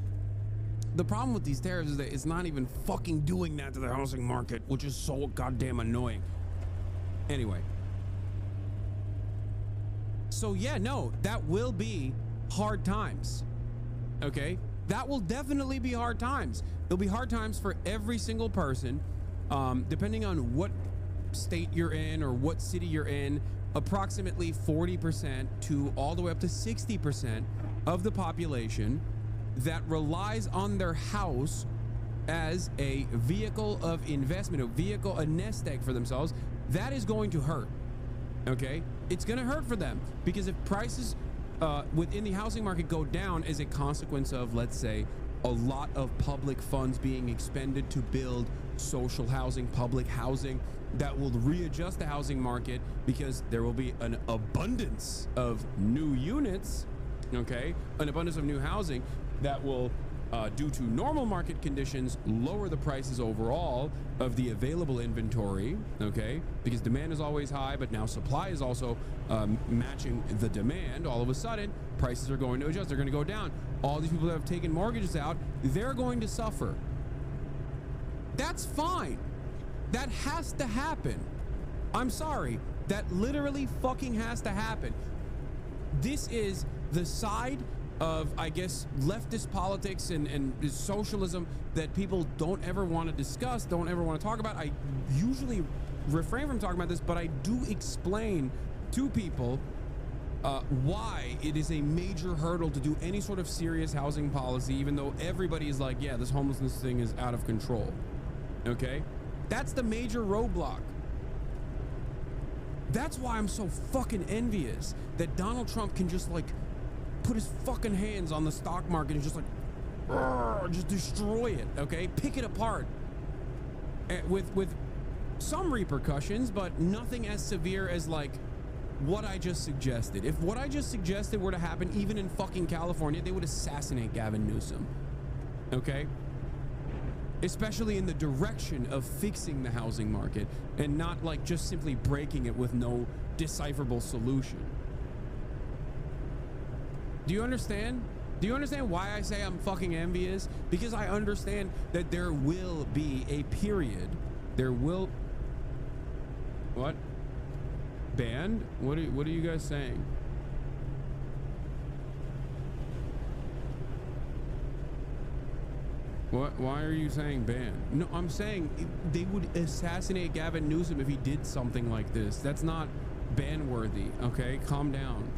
The problem with these tariffs is that it's not even fucking doing that to the housing market, which is so goddamn annoying. Anyway. So yeah, no, that will be hard times, okay? That will definitely be hard times. There'll be hard times for every single person, depending on what state you're in or what city you're in. Approximately 40% to all the way up to 60% of the population that relies on their house as a vehicle of investment, a nest egg for themselves. That is going to hurt, okay? It's going to hurt for them, because if prices within the housing market go down as a consequence of, let's say, a lot of public funds being expended to build social housing, public housing, that will readjust the housing market because there will be an abundance of new units, okay? An abundance of new housing that will, due to normal market conditions, lower the prices overall of the available inventory, okay? Because demand is always high, but now supply is also matching the demand. All of a sudden, prices are going to adjust. They're going to go down. All these people that have taken mortgages out, they're going to suffer. That's fine. That has to happen. I'm sorry. That literally fucking has to happen. This is the side of, I guess, leftist politics and socialism that people don't ever want to discuss, don't ever want to talk about. I usually refrain from talking about this, but I do explain to people why it is a major hurdle to do any sort of serious housing policy, even though everybody is like, yeah, this homelessness thing is out of control. Okay? That's the major roadblock. That's why I'm so fucking envious that Donald Trump can just, like, put his fucking hands on the stock market and just like, just destroy it, okay? Pick it apart. With some repercussions, but nothing as severe as like what I just suggested. If what I just suggested were to happen even in fucking California, they would assassinate Gavin Newsom, okay? Especially in the direction of fixing the housing market and not like just simply breaking it with no decipherable solution. Do you understand? Do you understand why I say I'm fucking envious? Because I understand that there will be a period. There will... What? Banned? What are you guys saying? What? Why are you saying banned? No, I'm saying they would assassinate Gavin Newsom if he did something like this. That's not ban worthy, okay? Calm down.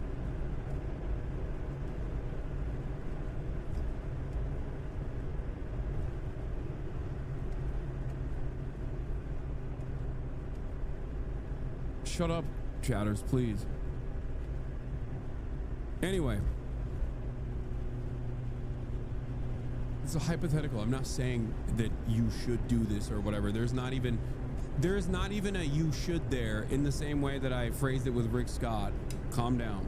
Shut up, chatters, please. Anyway. It's a hypothetical. I'm not saying that you should do this or whatever. There's not even a you should there in the same way that I phrased it with Rick Scott. Calm down.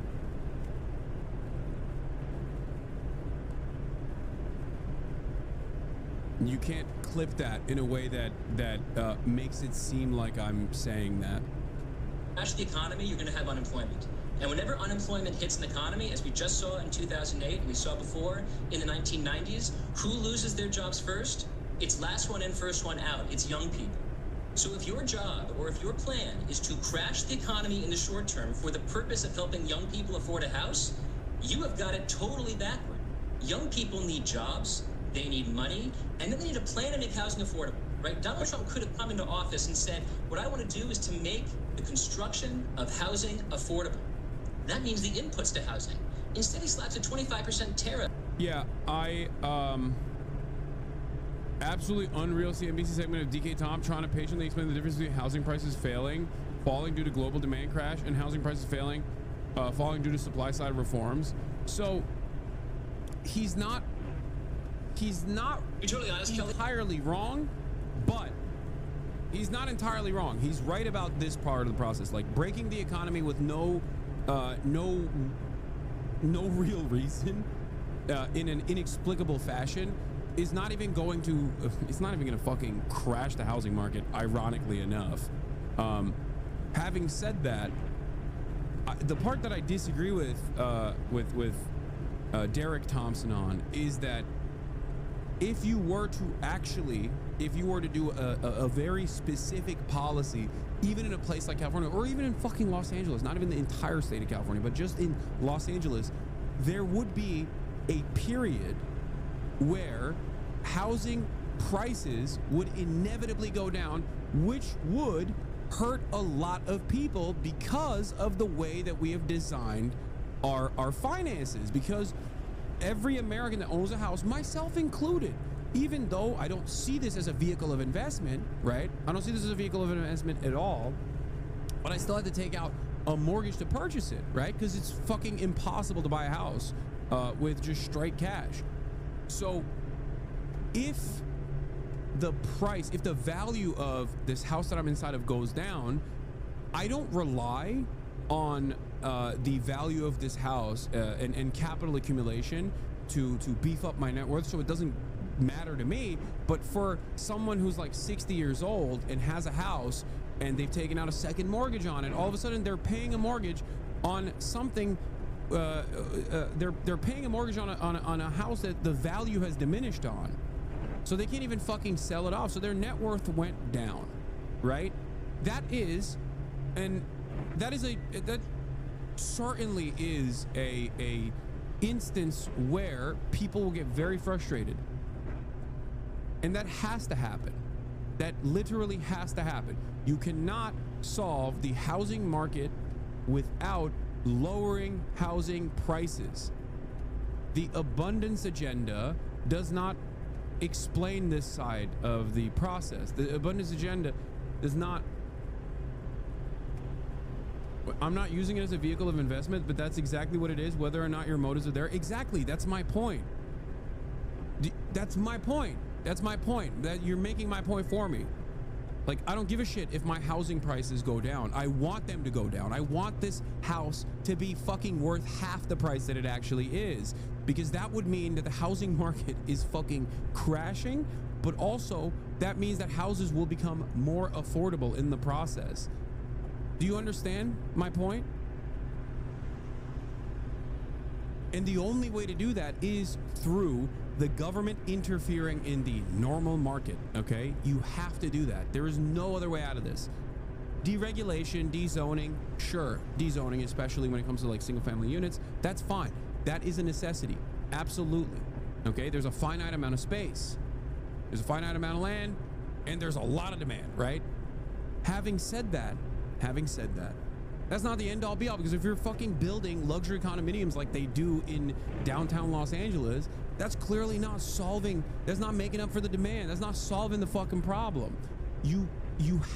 You can't clip that in a way that makes it seem like I'm saying that. Crash the economy, you're going to have unemployment. And whenever unemployment hits an economy, as we just saw in 2008, and we saw before in the 1990s, who loses their jobs first? It's last one in, first one out. It's young people. So if your job or if your plan is to crash the economy in the short term for the purpose of helping young people afford a house, you have got it totally backward. Young people need jobs, they need money, and then they need a plan to make housing affordable. Right? Donald Trump could have come into office and said, what I want to do is to make the construction of housing affordable. That means the inputs to housing. Instead, he slaps a 25% tariff. Yeah, absolutely unreal CNBC segment of DK Tom trying to patiently explain the difference between housing prices falling due to global demand crash, and housing prices falling due to supply side reforms. So he's not entirely wrong, but he's not entirely wrong. He's right about this part of the process, like breaking the economy with no real reason in an inexplicable fashion is not even going to fucking crash the housing market, ironically enough. Having said that, the part that I disagree with Derek Thompson on is that if you were to do a very specific policy, even in a place like California, or even in fucking Los Angeles, not even the entire state of California, but just in Los Angeles, there would be a period where housing prices would inevitably go down, which would hurt a lot of people because of the way that we have designed our finances. Because every American that owns a house, myself included, even though I don't see this as a vehicle of investment, right? I don't see this as a vehicle of investment at all, but I still had to take out a mortgage to purchase it, right? Because it's fucking impossible to buy a house with just straight cash. So if the value of this house that I'm inside of goes down, I don't rely on the value of this house and capital accumulation to beef up my net worth, so it doesn't matter to me. But for someone who's like 60 years old and has a house and they've taken out a second mortgage on it, all of a sudden they're paying a mortgage on something. They're paying a mortgage on a house that the value has diminished on, so they can't even fucking sell it off. So their net worth went down, right? That certainly is a instance where people will get very frustrated, and that has to happen. That literally has to happen. You cannot solve the housing market without lowering housing prices. The abundance agenda does not explain this side of the process. The abundance agenda does not I'm not using it as a vehicle of investment, but that's exactly what it is, whether or not your motives are there. Exactly. That's my point. That's my point. That's my point. That you're making my point for me. Like, I don't give a shit if my housing prices go down. I want them to go down. I want this house to be fucking worth half the price that it actually is, because that would mean that the housing market is fucking crashing, but also that means that houses will become more affordable in the process. Do you understand my point? And the only way to do that is through the government interfering in the normal market, okay? You have to do that. There is no other way out of this. Deregulation, dezoning, sure. Dezoning, especially when it comes to like single family units, that's fine. That is a necessity, absolutely. Okay, there's a finite amount of space. There's a finite amount of land, and there's a lot of demand, right? Having said that, that's not the end all be all, because if you're fucking building luxury condominiums like they do in downtown Los Angeles, that's clearly not solving, that's not making up for the demand. That's not solving the fucking problem. You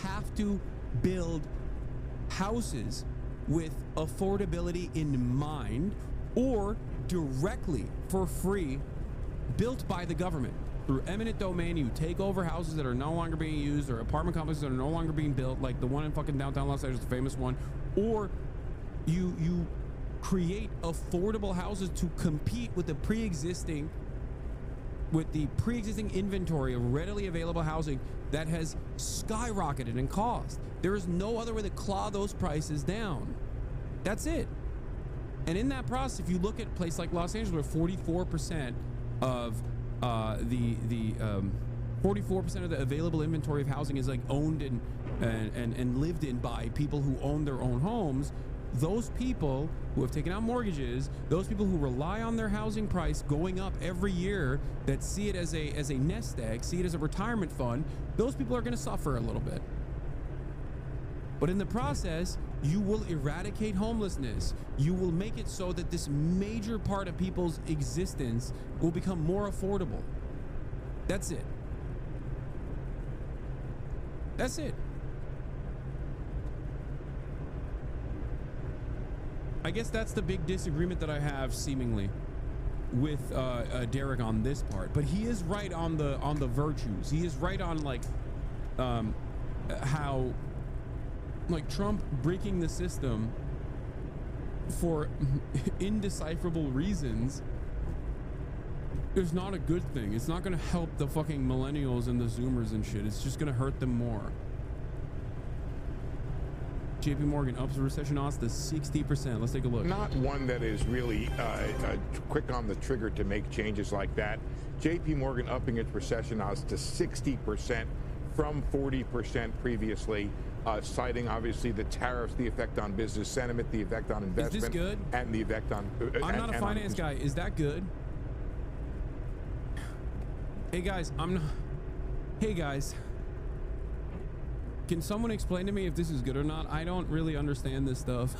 have to build houses with affordability in mind, or directly for free, built by the government. Through eminent domain, you take over houses that are no longer being used, or apartment complexes that are no longer being built, like the one in fucking downtown Los Angeles, the famous one, or you create affordable houses to compete with the pre-existing inventory of readily available housing that has skyrocketed in cost. There is no other way to claw those prices down. That's it. And in that process, if you look at a place like Los Angeles, where 44% of 44% of the available inventory of housing is like owned and lived in by people who own their own homes, those people who have taken out mortgages, those people who rely on their housing price going up every year, that see it as a nest egg, see it as a retirement fund, those people are going to suffer a little bit. But in the process, you will eradicate homelessness. You will make it so that this major part of people's existence will become more affordable. That's it. That's it. I guess that's the big disagreement that I have, seemingly, with Derek on this part. But he is right on the virtues. He is right on like how like Trump breaking the system for indecipherable reasons is not a good thing. It's not going to help the fucking millennials and the Zoomers and shit. It's just going to hurt them more. JP Morgan ups the recession odds to 60%. Let's take a look. Not one that is really quick on the trigger to make changes like that. JP Morgan upping its recession odds to 60% from 40% previously, citing obviously the tariffs, the effect on business sentiment, the effect on investment. Is this good? And the effect on... I'm not a finance guy. Is that good? Hey guys, I'm not... Hey guys. Can someone explain to me if this is good or not? I don't really understand this stuff.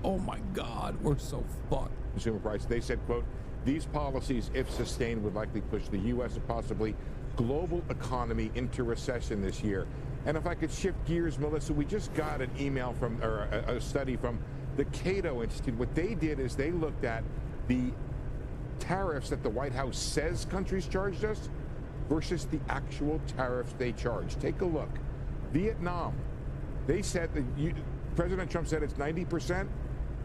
Oh my God, we're so fucked. Consumer price. They said, quote, these policies, if sustained, would likely push the U.S. and possibly global economy into recession this year. And if I could shift gears, Melissa, we just got an email from, or a study from the Cato Institute. What they did is they looked at the tariffs that the White House says countries charged us versus the actual tariffs they charge. Take a look. Vietnam, they said that President Trump said it's 90%.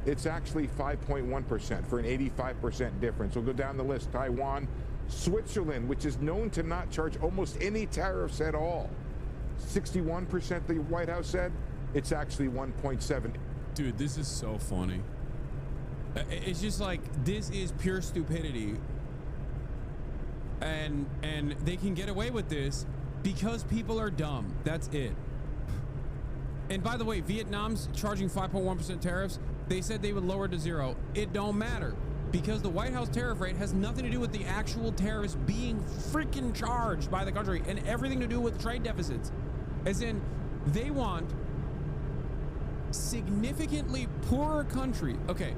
It's actually 5.1% for an 85% difference. We'll go down the list. Taiwan, Switzerland, which is known to not charge almost any tariffs at all. 61% the White House said. It's actually 1.7. Dude, this is so funny. It's just like, this is pure stupidity. And they can get away with this because people are dumb. That's it. And by the way, Vietnam's charging 5.1% tariffs. They said they would lower it to 0. It don't matter, because the White House tariff rate has nothing to do with the actual tariffs being freaking charged by the country, and everything to do with trade deficits. As in, they want significantly poorer country. Okay.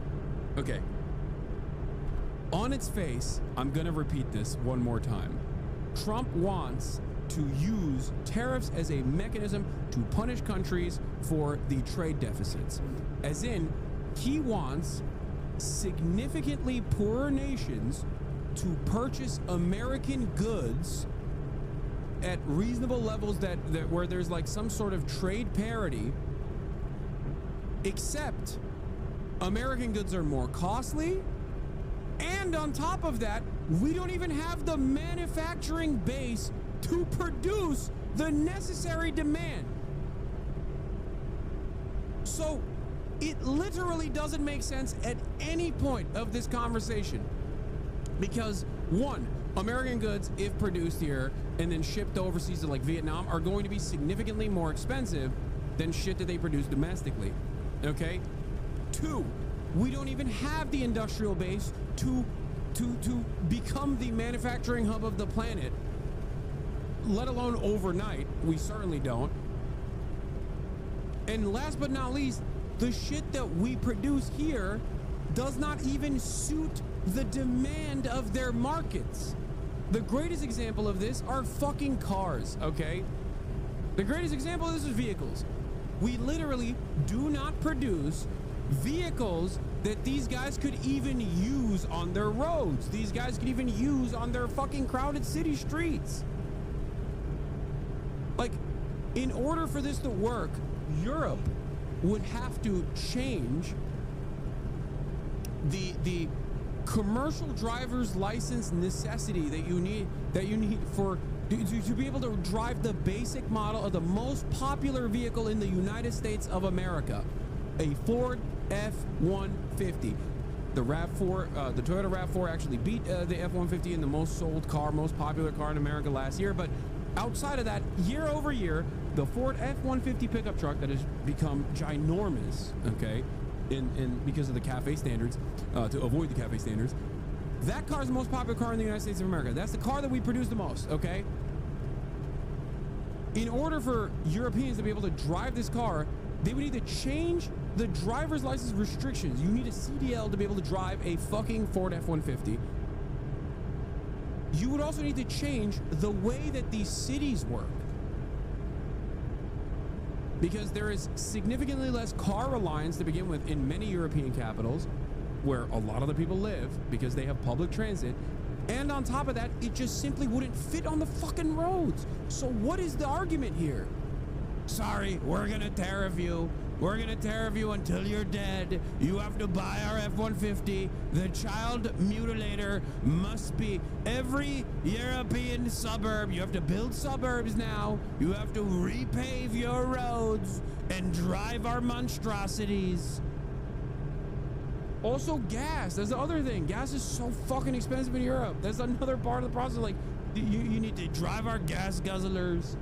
On its face, I'm gonna repeat this one more time. Trump wants to use tariffs as a mechanism to punish countries for the trade deficits. As in, he wants significantly poorer nations to purchase American goods at reasonable levels that where there's like some sort of trade parity, except American goods are more costly, and on top of that, we don't even have the manufacturing base to produce the necessary demand. So it literally doesn't make sense at any point of this conversation, because one, American goods, if produced here and then shipped overseas to like Vietnam, are going to be significantly more expensive than shit that they produce domestically. Okay? Two, we don't even have the industrial base to become the manufacturing hub of the planet, let alone overnight. We certainly don't. And last but not least, the shit that we produce here does not even suit the demand of their markets. The greatest example of this are fucking cars, okay? The greatest example of this is vehicles. We literally do not produce vehicles that these guys could even use on their roads. These guys could even use on their fucking crowded city streets. Like, in order for this to work, Europe would have to change the commercial driver's license necessity that you need for to be able to drive the basic model of the most popular vehicle in the United States of America, a Ford F-150. The RAV4, the Toyota RAV4 actually beat the F-150 in the most sold car, most popular car in America last year. But outside of that, year over year, the Ford F-150 pickup truck that has become ginormous, okay, in because of the CAFE standards, to avoid the CAFE standards, that car is the most popular car in the United States of America. That's the car that we produce the most, okay? In order for Europeans to be able to drive this car, they would need to change the driver's license restrictions. You need a CDL to be able to drive a fucking Ford F-150. You would also need to change the way that these cities work, because there is significantly less car reliance to begin with in many European capitals where a lot of the people live because they have public transit. And on top of that, it just simply wouldn't fit on the fucking roads. So what is the argument here? Sorry, we're gonna tariff you. We're gonna tariff you until you're dead. You have to buy our F-150. The child mutilator must be every European suburb. You have to build suburbs now. You have to repave your roads and drive our monstrosities. Also, gas. That's the other thing. Gas is so fucking expensive in Europe. That's another part of the process. Like, you need to drive our gas guzzlers.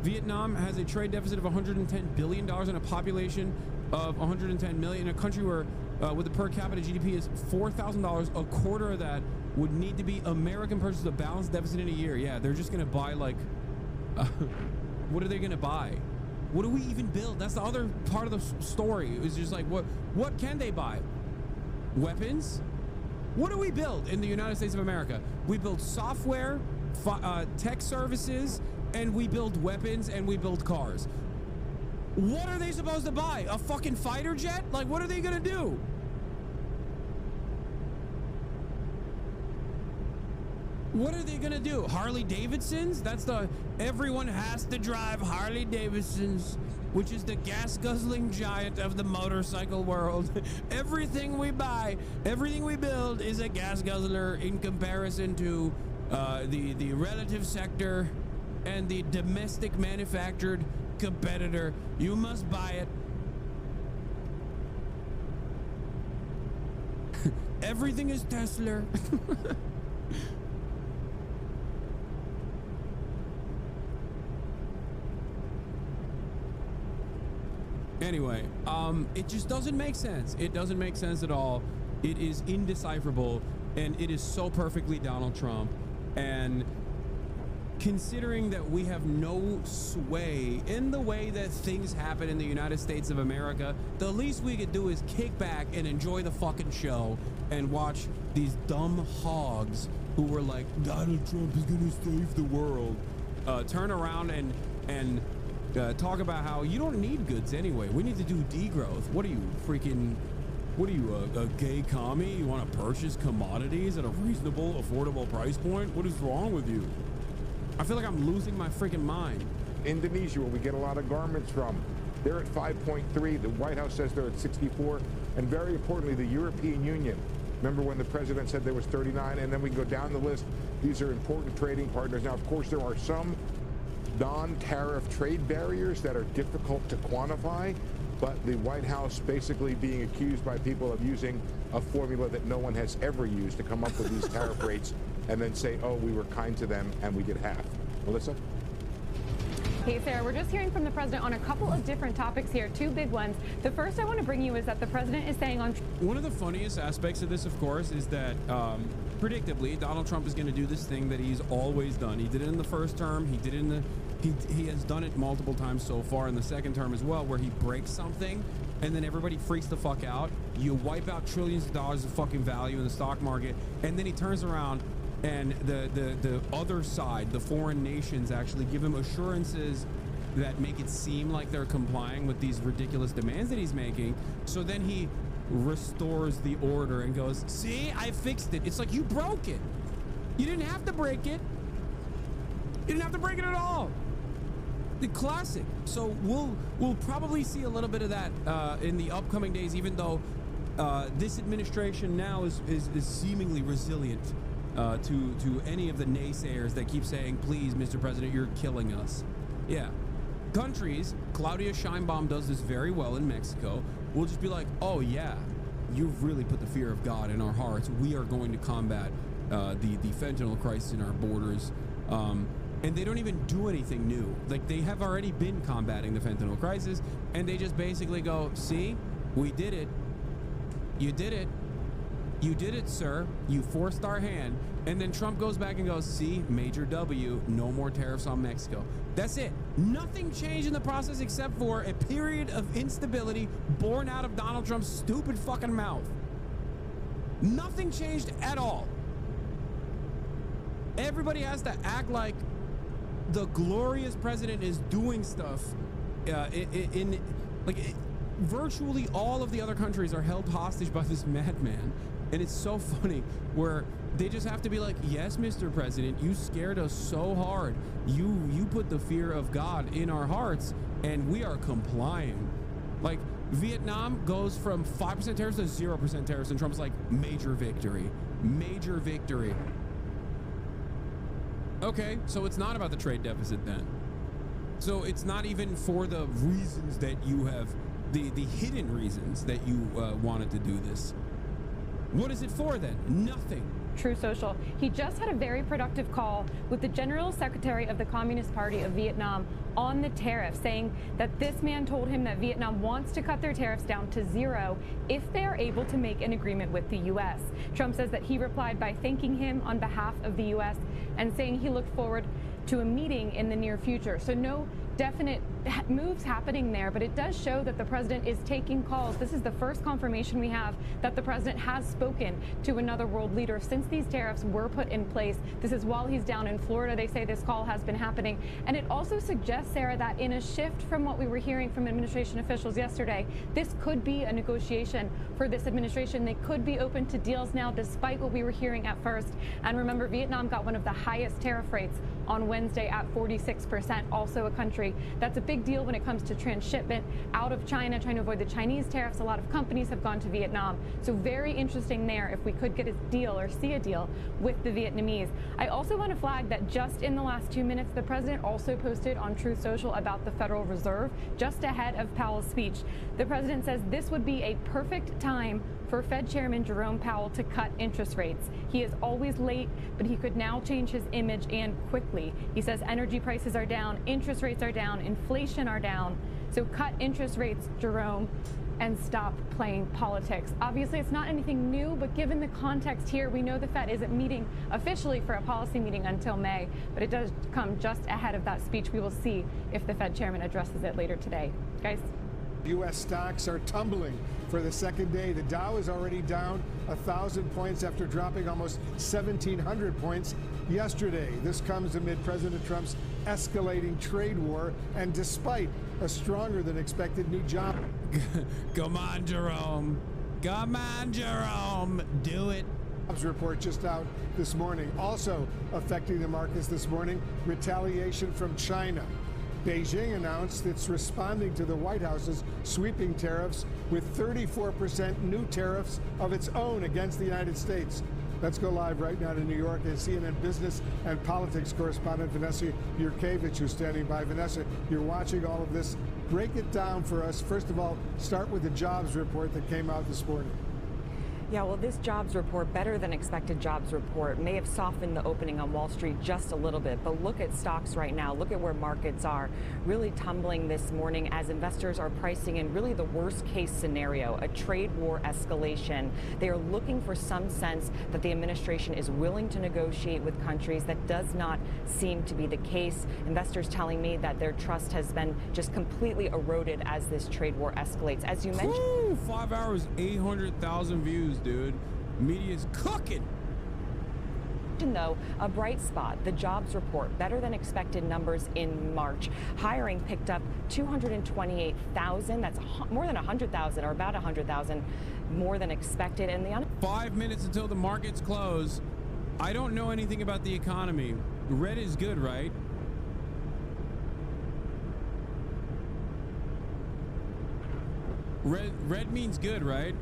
Vietnam has a trade deficit of $110 billion and a population of 110 million. In a country where, with the per capita GDP is $4,000, a quarter of that would need to be American purchases a balanced deficit in a year. Yeah, they're just gonna buy like, what are they gonna buy? What do we even build? That's the other part of the story. It's just like, what can they buy? Weapons? What do we build in the United States of America? We build software, tech services, and we build weapons, and we build cars. What are they supposed to buy? A fucking fighter jet? Like, what are they gonna do? What are they gonna do? Harley Davidsons? That's everyone has to drive Harley Davidsons, which is the gas guzzling giant of the motorcycle world. Everything we buy, everything we build is a gas guzzler in comparison to the relative sector and the domestic manufactured competitor. You must buy it. Everything is Tesla. Anyway, it just doesn't make sense. It doesn't make sense at all. It is indecipherable, and it is so perfectly Donald Trump. And considering that we have no sway in the way that things happen in the United States of America, the least we could do is kick back and enjoy the fucking show and watch these dumb hogs who were like, Donald Trump is gonna save the world, turn around and talk about how you don't need goods anyway. We need to do degrowth. What are you, freaking... What are you, a gay commie? You want to purchase commodities at a reasonable, affordable price point? What is wrong with you? I feel like I'm losing my freaking mind. Indonesia, where we get a lot of garments from, they're at 5.3. The White House says they're at 64. And very importantly, the European Union. Remember when the president said there was 39? And then we can go down the list. These are important trading partners. Now, of course, there are some non-tariff trade barriers that are difficult to quantify. But the White House basically being accused by people of using a formula that no one has ever used to come up with these tariff rates and then say, oh, we were kind to them and we did half. Melissa? Hey, Sarah, we're just hearing from the president on a couple of different topics here, two big ones. The first I want to bring you is that the president is saying on... One of the funniest aspects of this, of course, is that predictably, Donald Trump is going to do this thing that he's always done. He did it in the first term. He did it in the... He has done it multiple times so far in the second term as well, where he breaks something and then everybody freaks the fuck out. You wipe out trillions of dollars of fucking value in the stock market, and then he turns around and the other side, the foreign nations, actually give him assurances that make it seem like they're complying with these ridiculous demands that he's making. So then he restores the order and goes, see, I fixed it. It's like, you broke it. You didn't have to break it. You didn't have to break it at all. The classic. So we'll probably see a little bit of that in the upcoming days, even though this administration now is seemingly resilient to any of the naysayers that keep saying, please, Mr. President, you're killing us. Yeah. Countries, Claudia Sheinbaum does this very well in Mexico, will just be like, oh yeah, you've really put the fear of God in our hearts. We are going to combat the fentanyl crisis in our borders. And they don't even do anything new. Like, they have already been combating the fentanyl crisis, and they just basically go, see, we did it. You did it. You did it, sir. You forced our hand. And then Trump goes back and goes, see, major W, no more tariffs on Mexico. That's it. Nothing changed in the process except for a period of instability born out of Donald Trump's stupid fucking mouth. Nothing changed at all. Everybody has to act like the glorious president is doing stuff virtually all of the other countries are held hostage by this madman. And it's so funny where they just have to be like, yes, Mr. President, you scared us so hard. You put the fear of God in our hearts, and we are complying. Like, Vietnam goes from 5% tariffs to 0% tariffs, and Trump's like, major victory. Major victory. Okay, so it's not about the trade deficit then. So it's not even for the reasons that you have, the hidden reasons that you wanted to do this. What is it for then? Nothing. True Social. He just had a very productive call with the General Secretary of the Communist Party of Vietnam on the tariffs, saying that this man told him that Vietnam wants to cut their tariffs down to 0 if they are able to make an agreement with the U.S. Trump says that he replied by thanking him on behalf of the U.S. and saying he looked forward to a meeting in the near future. So no definite moves happening there, but it does show that the president is taking calls. This is the first confirmation we have that the president has spoken to another world leader since these tariffs were put in place. This is while he's down in Florida. They say this call has been happening. And it also suggests, Sarah, that in a shift from what we were hearing from administration officials yesterday, this could be a negotiation for this administration. They could be open to deals now, despite what we were hearing at first. And remember, Vietnam got one of the highest tariff rates on Wednesday at 46%, also a country that's a big deal when it comes to transshipment out of China, trying to avoid the Chinese tariffs. A lot of companies have gone to Vietnam. So very interesting there if we could get a deal or see a deal with the Vietnamese. I also want to flag that just in the last 2 minutes, the president also posted on Truth Social about the Federal Reserve just ahead of Powell's speech. The president says this would be a perfect time for Fed Chairman Jerome Powell to cut interest rates. He is always late, but he could now change his image, and quickly. He says energy prices are down, interest rates are down, inflation are down. So cut interest rates, Jerome. and stop playing politics. Obviously, it's not anything new, but given the context here, we know the Fed isn't meeting officially for a policy meeting until May, but it does come just ahead of that speech. We will see if the Fed chairman addresses it later today. Guys? U.S. stocks are tumbling for the second day. The Dow is already down 1,000 points after dropping almost 1,700 points yesterday. This comes amid President Trump's escalating trade war and despite a stronger than expected new job. Come on, Jerome. Come on, Jerome. Do it. Jobs report just out this morning. Also affecting the markets this morning, retaliation from China. Beijing announced it's responding to the White House's sweeping tariffs with 34% new tariffs of its own against the United States. Let's go live right now to New York and CNN business and politics correspondent Vanessa Yurkevich, who's standing by. Vanessa, you're watching all of this. Break it down for us. First of all, start with the jobs report that came out this morning. Yeah, well, this jobs report, better than expected jobs report, may have softened the opening on Wall Street just a little bit. But look at stocks right now. Look at where markets are really tumbling this morning as investors are pricing in really the worst case scenario, a trade war escalation. They are looking for some sense that the administration is willing to negotiate with countries. That does not seem to be the case. Investors telling me that their trust has been just completely eroded as this trade war escalates. As you mentioned, 5 hours, 800,000 views. Dude, media's cooking. Though a bright spot, the jobs report, better than expected numbers in March. Hiring picked up 228,000. That's more than 100,000, or about 100,000 more than expected. And the 5 minutes until the markets close. I don't know anything about the economy. Red is good, right? Red means good, right?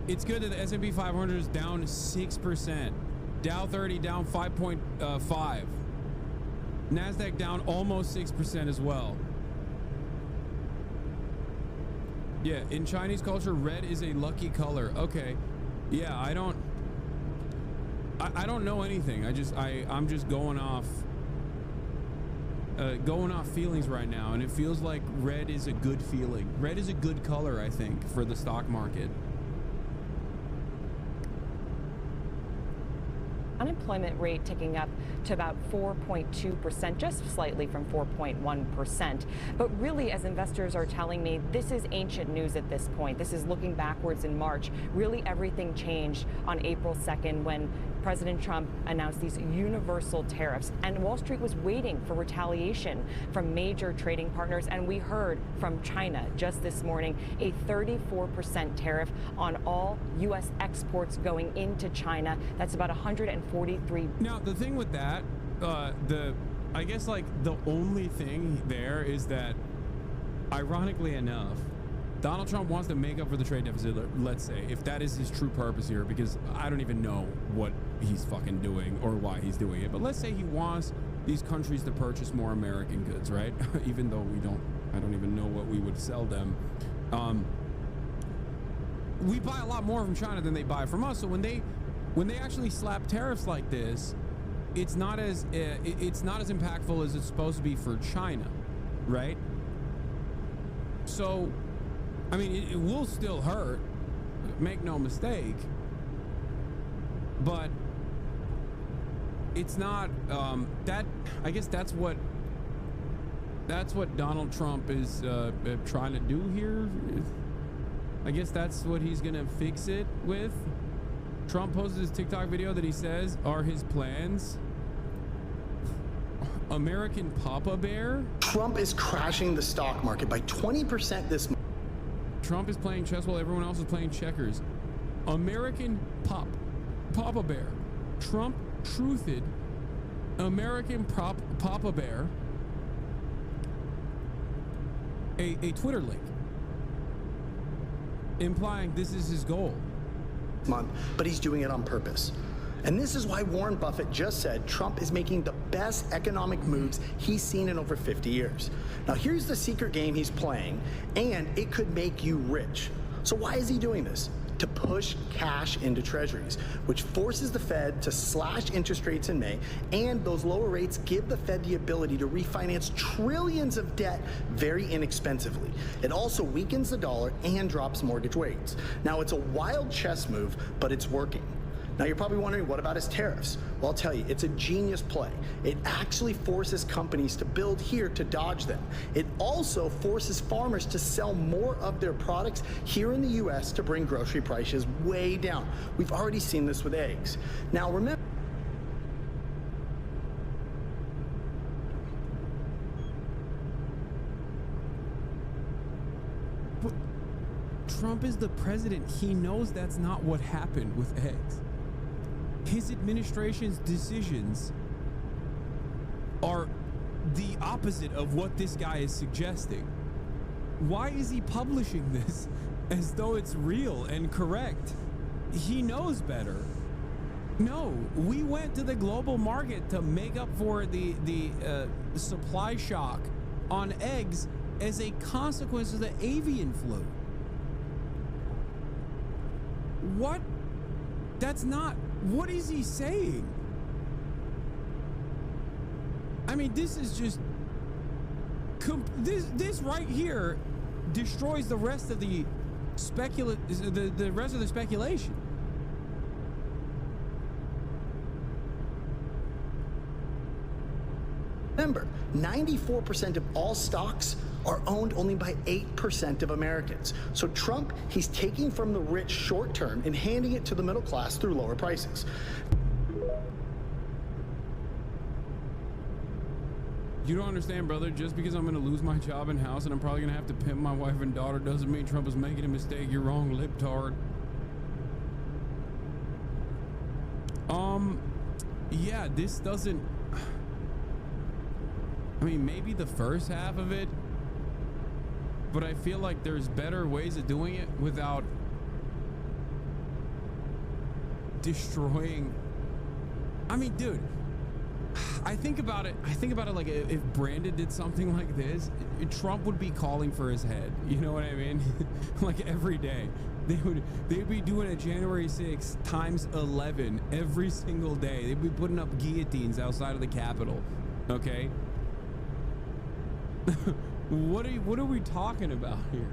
It's good that the S&P 500 is down 6%. Dow 30 down 5.5. NASDAQ down almost 6% as well. Yeah, in Chinese culture, red is a lucky color. Okay. Yeah, I don't know anything. I'm just going off feelings right now, and it feels like red is a good feeling. Red is a good color, I think, for the stock market. Unemployment rate ticking up to about 4.2%, just slightly from 4.1%. But really, as investors are telling me, this is ancient news at this point. This is looking backwards in March. Really, everything changed on April 2nd when President Trump announced these universal tariffs. And Wall Street was waiting for retaliation from major trading partners. And we heard from China just this morning a 34% tariff on all U.S. exports going into China. That's about 143. Now, the thing with that, I guess like the only thing there is that, ironically enough, Donald Trump wants to make up for the trade deficit, let's say, if that is his true purpose here, because I don't even know what he's fucking doing or why he's doing it. But let's say he wants these countries to purchase more American goods, right? Even though I don't even know what we would sell them. We buy a lot more from China than they buy from us. So when they actually slap tariffs like this, it's not as impactful as it's supposed to be for China, right? So, I mean, it will still hurt, make no mistake, but it's not that. I guess that's what Donald Trump is trying to do here. I guess that's what he's gonna fix it with. Trump posted his TikTok video that he says are his plans. American Papa Bear. Trump is crashing the stock market by 20% this month. Trump is playing chess while everyone else is playing checkers. American Papa Bear. Trump truthed American Papa Bear a Twitter link implying this is his goal. Month, but he's doing it on purpose. And this is why Warren Buffett just said Trump is making the best economic moves he's seen in over 50 years. Now, here's the secret game he's playing, and it could make you rich. So why is he doing this? to push cash into treasuries, which forces the Fed to slash interest rates in May, and those lower rates give the Fed the ability to refinance trillions of debt very inexpensively. It also weakens the dollar and drops mortgage rates. Now, it's a wild chess move, but it's working. Now, you're probably wondering, what about his tariffs? Well, I'll tell you, it's a genius play. It actually forces companies to build here to dodge them. It also forces farmers to sell more of their products here in the U.S. to bring grocery prices way down. We've already seen this with eggs. Now, remember, Trump is the president. He knows that's not what happened with eggs. His administration's decisions are the opposite of what this guy is suggesting. Why is he publishing this as though it's real and correct? He knows better. No, we went to the global market to make up for the supply shock on eggs as a consequence of the avian flu. What? That's not... What is he saying? I mean, this is just... This right here destroys the rest of the rest of the speculation. remember, 94% of all stocks are owned only by 8% of Americans. So Trump, he's taking from the rich short term and handing it to the middle class through lower prices. You don't understand, brother. Just because I'm going to lose my job and house and I'm probably going to have to pimp my wife and daughter doesn't mean Trump is making a mistake. You're wrong, libtard. Yeah, this doesn't... I mean, maybe the first half of it, but I feel like there's better ways of doing it without destroying... I mean, dude, I think about it like if Brandon did something like this, Trump would be calling for his head. You know what I mean? Like every day. They'd be doing a January 6th times 11 every single day. They'd be putting up guillotines outside of the Capitol. Okay? What are we talking about here?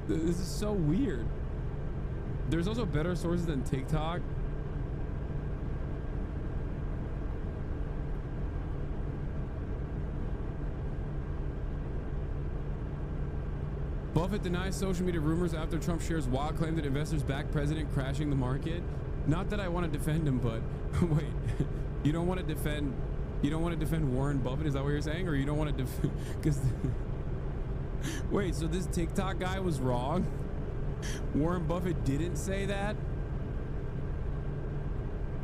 This is so weird. There's also better sources than TikTok. Buffett denies social media rumors after Trump shares wild claim that investors back president crashing the market. Not that I want to defend him, but wait, you don't want to defend Warren Buffett? Is that what you're saying? Or you don't want to defend? Because wait, so this TikTok guy was wrong? Warren Buffett didn't say that?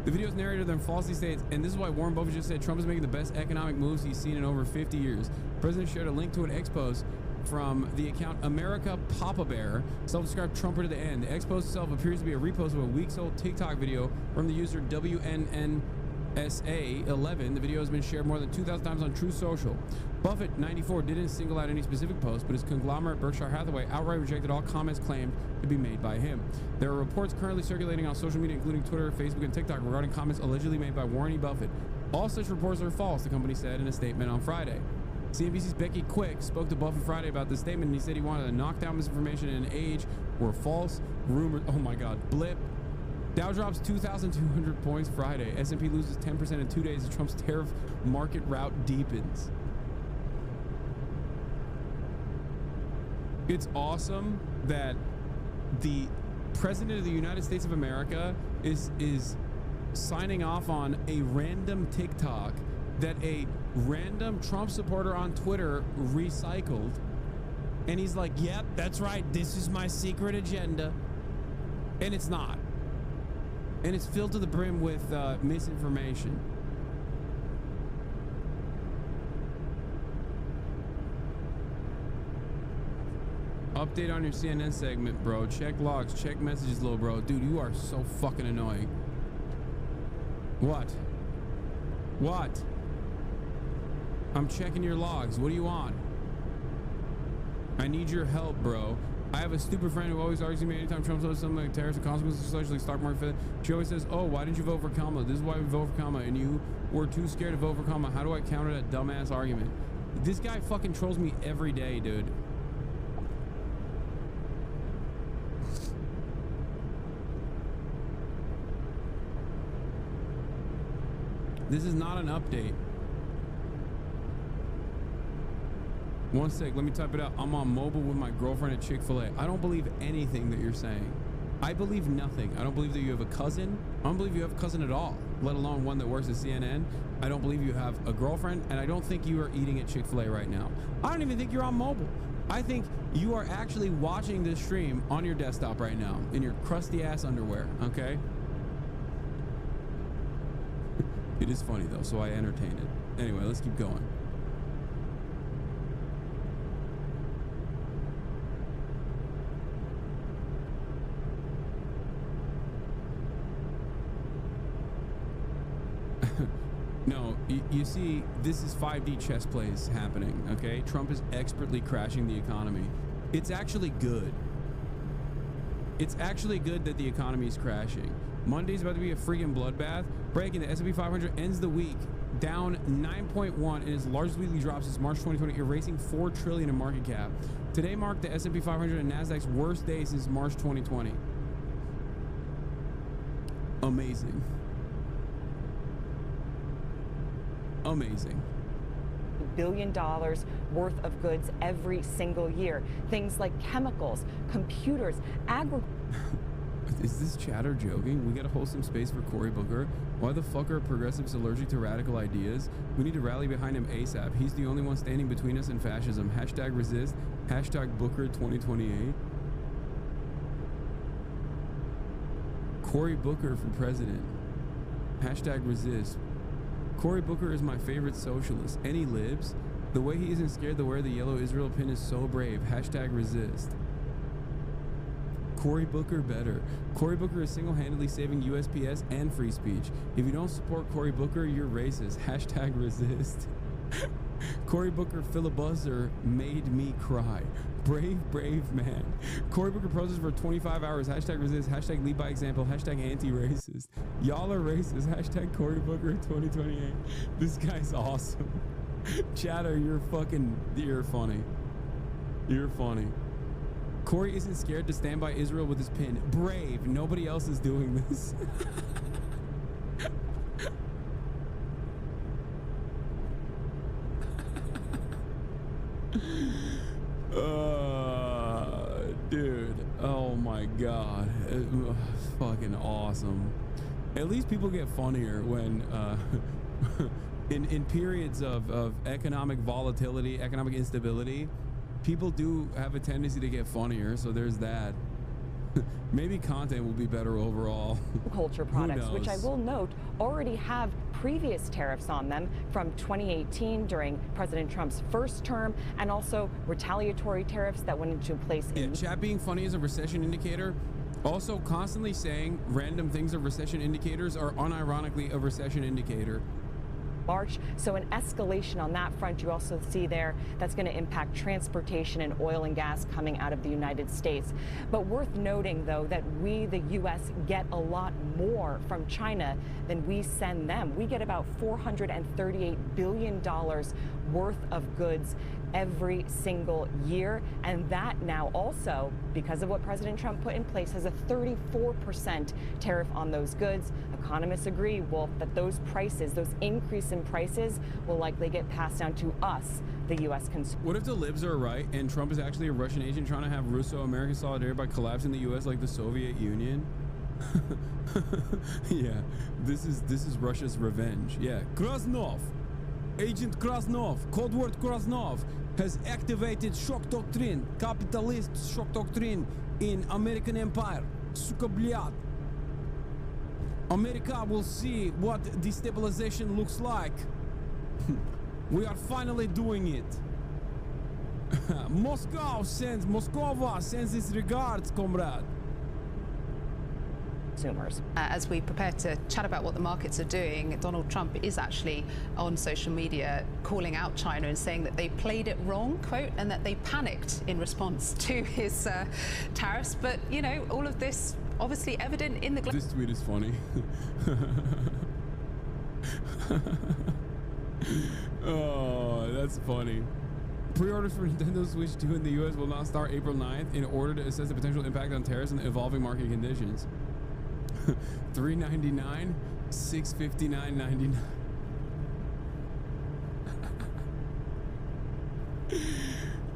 The video's narrated then falsely states, and this is why Warren Buffett just said Trump is making the best economic moves he's seen in over 50 years. The president shared a link to an X post from the account America Papa Bear, self-described Trumper to the end. The X post itself appears to be a repost of a weeks-old TikTok video from the user WNNSA11. The video has been shared more than 2,000 times on True Social. Buffett, 94, didn't single out any specific post, but his conglomerate Berkshire Hathaway outright rejected all comments claimed to be made by him. There are reports currently circulating on social media, including Twitter, Facebook, and TikTok, regarding comments allegedly made by Warren E. Buffett. All such reports are false, the company said in a statement on Friday. CNBC's Becky Quick spoke to Buffett Friday about this statement, and he said he wanted to knock down misinformation in an age where false rumors... Oh my God, blip. Dow drops 2,200 points Friday. S&P loses 10% in 2 days as Trump's tariff market rout deepens. It's awesome that the President of the United States of America is signing off on a random TikTok that a random Trump supporter on Twitter recycled, and he's like, yep, that's right, this is my secret agenda. And it's not, and it's filled to the brim with misinformation. Update on your CNN segment, bro. Check logs, check messages, little bro. Dude, you are so fucking annoying. What I'm checking your logs. What do you want? I need your help, bro. I have a stupid friend who always argues with me anytime Trump says something like tariffs and consequences, especially stock market. She always says, oh, why didn't you vote for Kamala? This is why we vote for Kamala, and you were too scared to vote for Kamala. How do I counter that dumbass argument? This guy fucking trolls me every day, dude. This is not an update. One sec, let me type it out. I'm on mobile with my girlfriend at Chick-fil-A. I don't believe anything that you're saying. I believe nothing. I don't believe that you have a cousin. I don't believe you have a cousin at all, let alone one that works at CNN. I don't believe you have a girlfriend, and I don't think you are eating at Chick-fil-A right now. I don't even think you're on mobile. I think you are actually watching this stream on your desktop right now in your crusty ass underwear, okay? It is funny though, so I entertain it. Anyway, let's keep going. No, you see, this is 5D chess plays happening, okay? Trump is expertly crashing the economy. It's actually good. It's actually good that the economy is crashing. Monday's about to be a freaking bloodbath. Breaking, the S&P 500 ends the week down 9.1 and its largest weekly drop since March 2020, erasing $4 trillion in market cap. Today marked the S&P 500 and Nasdaq's worst day since March 2020. Amazing. Amazing. $1 billion worth of goods every single year. Things like chemicals, computers, Is this chatter joking? We got a wholesome space for Cory Booker. Why the fuck are progressives allergic to radical ideas? We need to rally behind him ASAP. He's the only one standing between us and fascism. Hashtag resist. Hashtag Booker 2028. Cory Booker for president. Hashtag resist. Cory Booker is my favorite socialist. Any libs? The way he isn't scared to wear the yellow Israel pin is so brave. Hashtag resist. Cory Booker better. Cory Booker is single-handedly saving USPS and free speech. If you don't support Cory Booker, you're racist. Hashtag resist. Cory Booker filibuster made me cry. Brave, brave man. Cory Booker protests for 25 hours. Hashtag resist. Hashtag lead by example. Hashtag anti-racist. Y'all are racist. Hashtag Cory Booker 2028. This guy's awesome. Chatter, you're funny. You're funny. Cory isn't scared to stand by Israel with his pin. Brave. Nobody else is doing this. Dude. Oh my God. Fucking awesome. At least people get funnier when in periods of economic volatility, economic instability. People do have a tendency to get funnier, so there's that. Maybe content will be better overall. Culture products, which I will note already have previous tariffs on them from 2018 during President Trump's first term, and also retaliatory tariffs that went into place in chat being funny is a recession indicator. Also, constantly saying random things of recession indicators are unironically a recession indicator. March. So an escalation on that front. You also see there that's going to impact transportation and oil and gas coming out of the United States. But worth noting, though, that we, the U.S., get a lot more from China than we send them. We get about $438 billion worth of goods every single year. And that now also, because of what President Trump put in place, has a 34% tariff on those goods. Economists agree, Wolf, that those prices, those increase in prices will likely get passed down to us, the U.S. consumer. What if the libs are right and Trump is actually a Russian agent trying to have Russo-American solidarity by collapsing the U.S. like the Soviet Union? Yeah, this is Russia's revenge. Yeah, Krasnov, Agent Krasnov, code word Krasnov, has activated shock doctrine, capitalist shock doctrine in American empire. Suka blyat. America will see what destabilization looks like. We are finally doing it. Moscow sends its regards, comrade. consumers. As we prepare to chat about what the markets are doing, Donald Trump is actually on social media calling out China and saying that they played it wrong, quote, and that they panicked in response to his tariffs. But, you know, all of this obviously evident in the... This tweet is funny. Oh, that's funny. Pre-orders for Nintendo Switch 2 in the US will not start April 9th in order to assess the potential impact on tariffs and the evolving market conditions. $399, $659.99.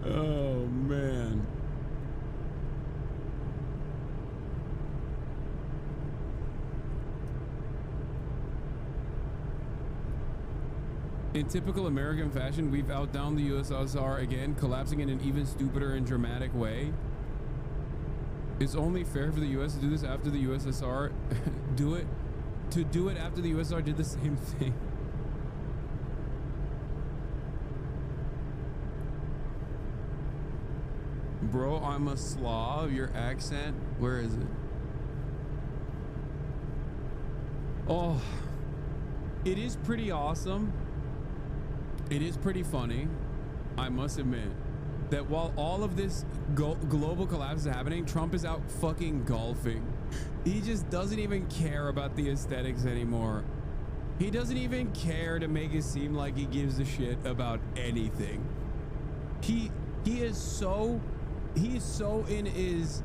Oh man. In typical American fashion, we've outdone the USSR again, collapsing in an even stupider and dramatic way. It's only fair for the US to do this after the USSR do it after the USSR did the same thing. Bro, I'm a Slav. Your accent, where is it? Oh, it is pretty awesome. It is pretty funny, I must admit, that while all of this global collapse is happening, Trump is out fucking golfing. He just doesn't even care about the aesthetics anymore. He doesn't even care to make it seem like he gives a shit about anything. He is so in his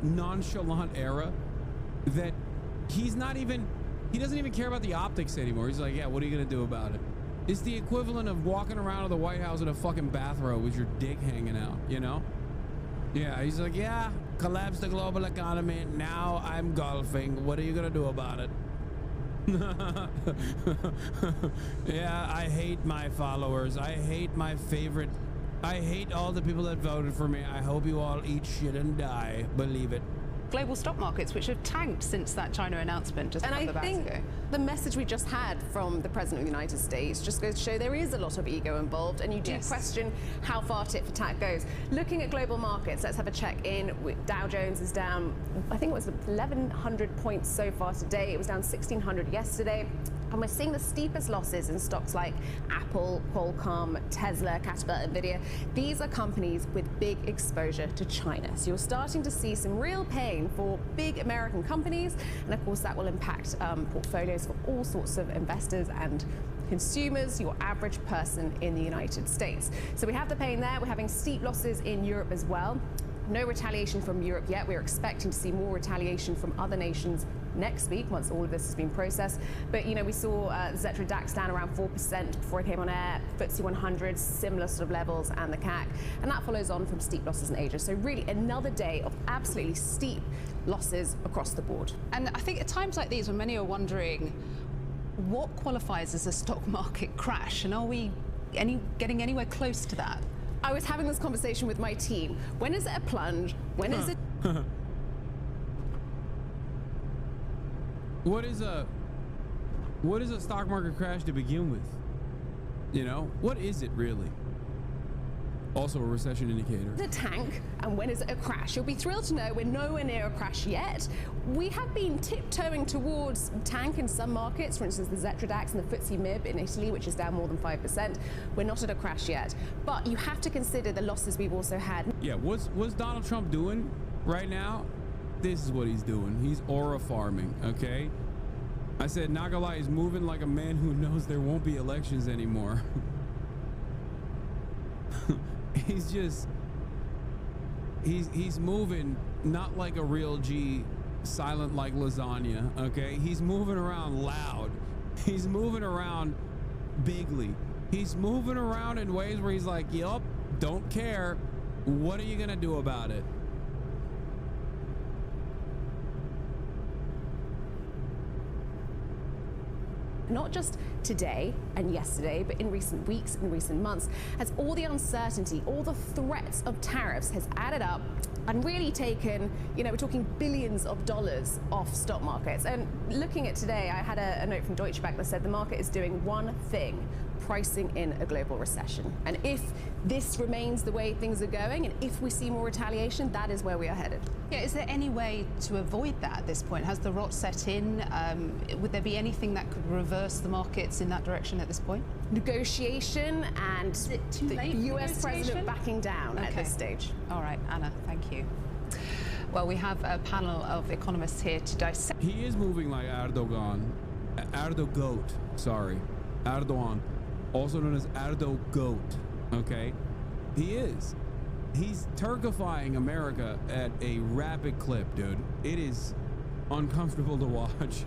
nonchalant era that he doesn't even care about the optics anymore. He's like, yeah, what are you gonna do about it? It's the equivalent of walking around to the White House in a fucking bathrobe with your dick hanging out, you know? Yeah, he's like, yeah, collapse the global economy. Now I'm golfing. What are you gonna do about it? Yeah, I hate my followers. I hate all the people that voted for me. I hope you all eat shit and die. Believe it. Global stock markets, which have tanked since that China announcement just a couple of hours ago. The message we just had from the President of the United States just goes to show there is a lot of ego involved, and you do question how far tit for tat goes. Looking at global markets, let's have a check in. Dow Jones is down, I think it was 1,100 points so far today. It was down 1,600 yesterday. And we're seeing the steepest losses in stocks like Apple, Qualcomm, Tesla, Caterpillar, Nvidia. These are companies with big exposure to China. So you're starting to see some real pain for big American companies. And of course, that will impact portfolios for all sorts of investors and consumers, your average person in the United States. So we have the pain there. We're having steep losses in Europe as well. No retaliation from Europe yet. We're expecting to see more retaliation from other nations next week once all of this has been processed. But, you know, we saw Xetra DAX down around 4% before it came on air, FTSE 100, similar sort of levels, and the CAC. And that follows on from steep losses in Asia. So really another day of absolutely steep losses across the board. And I think at times like these, when many are wondering what qualifies as a stock market crash, and are we getting anywhere close to that? I was having this conversation with my team. When is it a plunge? When is it? What is a stock market crash to begin with? You know, what is it really? Also a recession indicator. The tank, and when is it a crash? You'll be thrilled to know we're nowhere near a crash yet. We have been tiptoeing towards tank in some markets, for instance, the Xetra DAX and the FTSE MIB in Italy, which is down more than 5%. We're not at a crash yet, but you have to consider the losses we've also had. Yeah, what's Donald Trump doing right now? This is what he's doing. He's aura farming, okay? I said, not gonna lie, he's moving like a man who knows there won't be elections anymore. He's moving not like a real G, silent like lasagna, okay? He's moving around loud. He's moving around bigly. He's moving around in ways where he's like, yup, don't care. What are you gonna do about it? Not just today and yesterday, but in recent weeks and recent months, as all the uncertainty, all the threats of tariffs has added up and really taken, you know, we're talking billions of dollars off stock markets. And looking at today, I had a note from Deutsche Bank that said the market is doing one thing, pricing in a global recession. And if this remains the way things are going, and if we see more retaliation, that is where we are headed. Yeah, is there any way to avoid that at this point? Has the rot set in? Would there be anything that could reverse the markets in that direction at this point? Negotiation and the US president backing down at this stage. All right, Anna, thank you. Well, we have a panel of economists here to dissect. He is moving like Erdogan. Erdogan, sorry. Erdogan, also known as Erdogan, okay? He is. He's Turkifying America at a rapid clip, dude. It is uncomfortable to watch.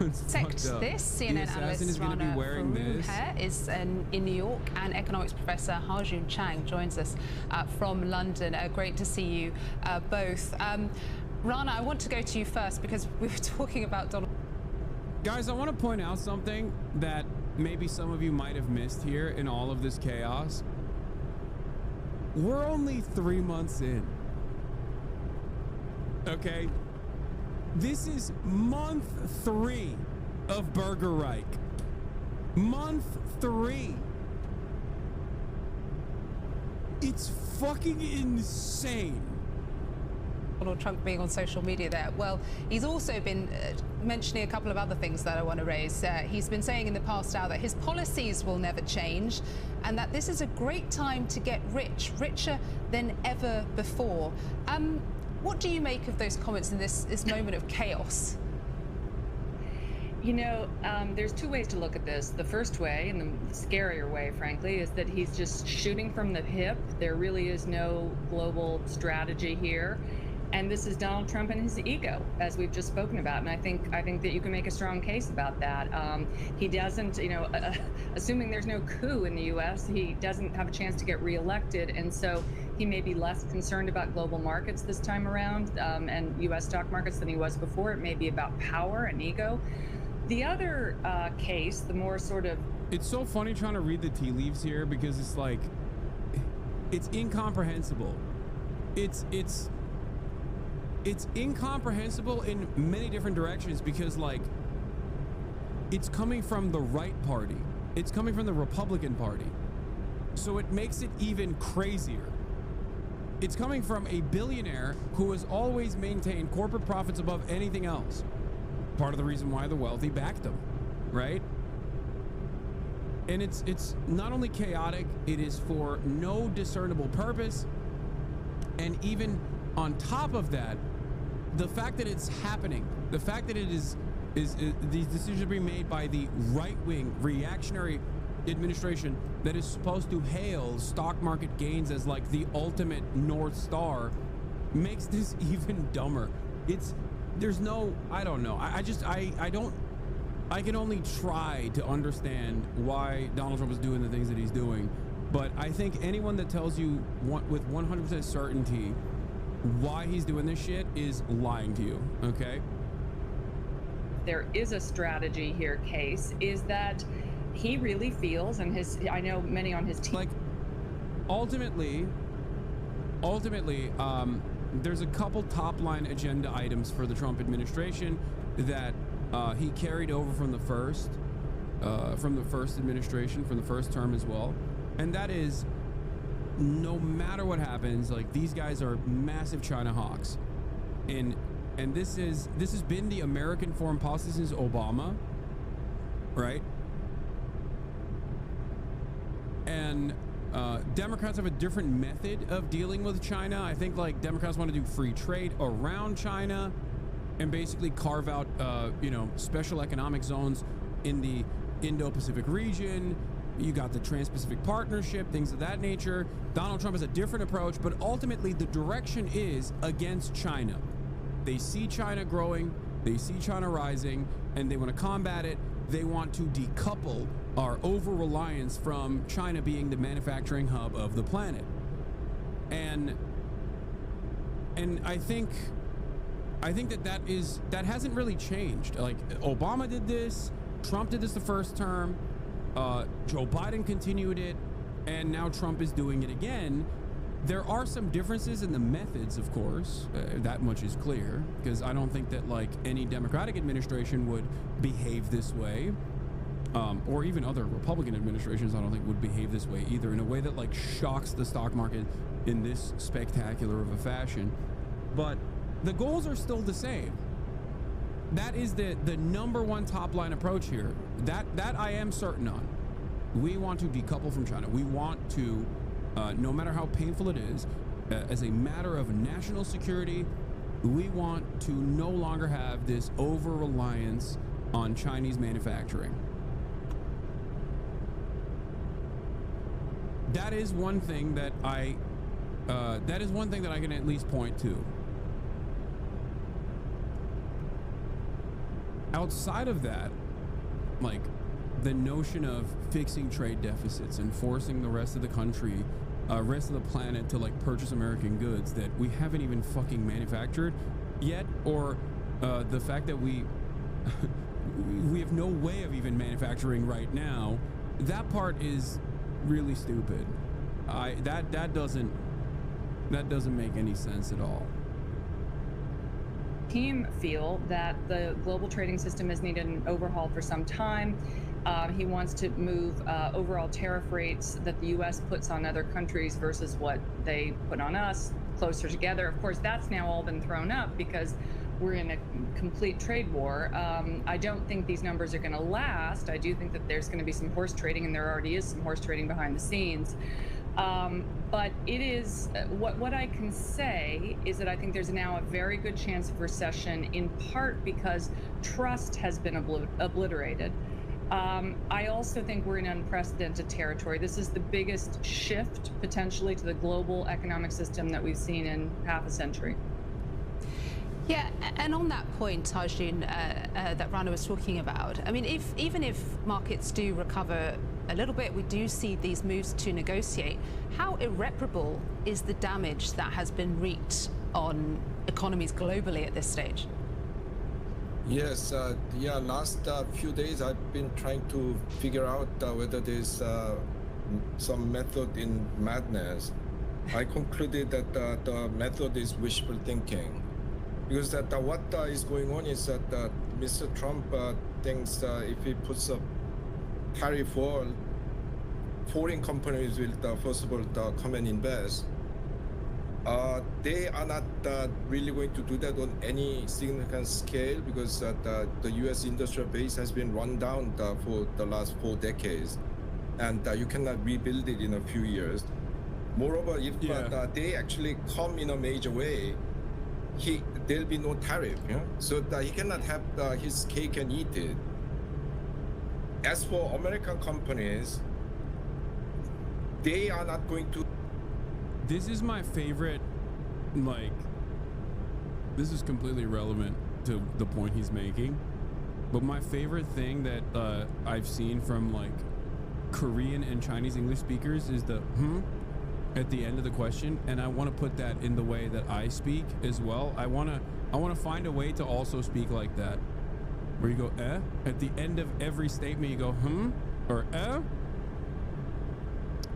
It's fucked up. This CNN analyst Rana is in New York, and economics professor Ha-Joon Chang joins us from London. Great to see you both. Rana, I want to go to you first because we were talking about Donald. Guys, I want to point out something that maybe some of you might have missed here in all of this chaos. We're only 3 months in. Okay? This is month 3 of Burger Reich. Month 3. It's fucking insane. Donald Trump being on social media there. Well, he's also been mentioning a couple of other things that I want to raise. He's been saying in the past now that his policies will never change and that this is a great time to get rich, richer than ever before. What do you make of those comments in this moment of chaos? You know, there's 2 ways to look at this. The first way, and the scarier way, frankly, is that he's just shooting from the hip. There really is no global strategy here. And this is Donald Trump and his ego, as we've just spoken about. And I think that you can make a strong case about that. He doesn't, you know, assuming there's no coup in the U.S., he doesn't have a chance to get reelected. And so he may be less concerned about global markets this time around and U.S. stock markets than he was before. It may be about power and ego. The other case, the more sort of... It's so funny trying to read the tea leaves here because it's like, it's incomprehensible. It's incomprehensible in many different directions because, like, it's coming from the right party. It's coming from the Republican Party. So it makes it even crazier. It's coming from a billionaire who has always maintained corporate profits above anything else. Part of the reason why the wealthy backed him, right? And it's not only chaotic, it is for no discernible purpose. And even on top of that, the fact that it's happening, the fact that it is these decisions are being made by the right-wing reactionary administration that is supposed to hail stock market gains as like the ultimate North Star makes this even dumber. There's no, I don't know. I can only try to understand why Donald Trump is doing the things that he's doing. But I think anyone that tells you with 100% certainty why he's doing this shit is lying to you, okay? There is a strategy here, Case, is that he really feels, and I know many on his team. Like, ultimately, there's a couple top-line agenda items for the Trump administration that he carried over from the first administration, from the first term as well, and that is, no matter what happens, like, these guys are massive China hawks, and this has been the American foreign policy since Obama, right? And Democrats have a different method of dealing with China. I think, like, Democrats want to do free trade around China and basically carve out, special economic zones in the Indo-Pacific region. You got the Trans-Pacific Partnership, things of that nature. Donald Trump has a different approach, but ultimately the direction is against China. They see China growing, they see China rising, and they want to combat it. They want to decouple our over-reliance from China being the manufacturing hub of the planet. And I think that hasn't really changed. Like, Obama did this, Trump did this the first term, Joe Biden continued it, and now Trump is doing it again. There are some differences in the methods, of course, that much is clear, because I don't think that, like, any Democratic administration would behave this way. or even other Republican administrations, I don't think would behave this way either, in a way that like shocks the stock market in this spectacular of a fashion. But the goals are still the same. That is the number one top line approach here. That I am certain on. We want to decouple from China. We want to, no matter how painful it is, as a matter of national security, we want to no longer have this over-reliance on Chinese manufacturing. That is one thing that I can at least point to. Outside of that, like the notion of fixing trade deficits and forcing the rest of the country, rest of the planet to like purchase American goods that we haven't even fucking manufactured yet, or the fact that we have no way of even manufacturing right now, that part is really stupid. That doesn't make any sense at all. Team feel that the global trading system has needed an overhaul for some time. He wants to move overall tariff rates that the U.S. puts on other countries versus what they put on us closer together. Of course, that's now all been thrown up because we're in a complete trade war. I don't think these numbers are going to last. I do think that there's going to be some horse trading, and there already is some horse trading behind the scenes. But it is, what I can say is that I think there's now a very good chance of recession, in part because trust has been obliterated. I also think we're in unprecedented territory. This is the biggest shift potentially to the global economic system that we've seen in half a century. Yeah, and on that point, Tajin, that Rana was talking about, I mean, even if markets do recover a little bit, we do see these moves to negotiate. How irreparable is the damage that has been wreaked on economies globally at this stage? Yes, last few days I've been trying to figure out whether there's some method in madness. I concluded that the method is wishful thinking. Because what is going on is that Mr. Trump thinks if he puts a tariff wall, foreign companies will first of all come and invest. They are not really going to do that on any significant scale because the U.S. industrial base has been run down for the last 4 decades, and you cannot rebuild it in a few years. Moreover, if they actually come in a major way, there'll be no tariff, so he cannot have his cake and eat it. As for American companies, they are not going to. This is my favorite, like, this is completely irrelevant to the point he's making, but my favorite thing that I've seen from like Korean and Chinese English speakers is the at the end of the question, and I want to put that in the way that I speak as well. I want to find a way to also speak like that, where you go at the end of every statement. You go or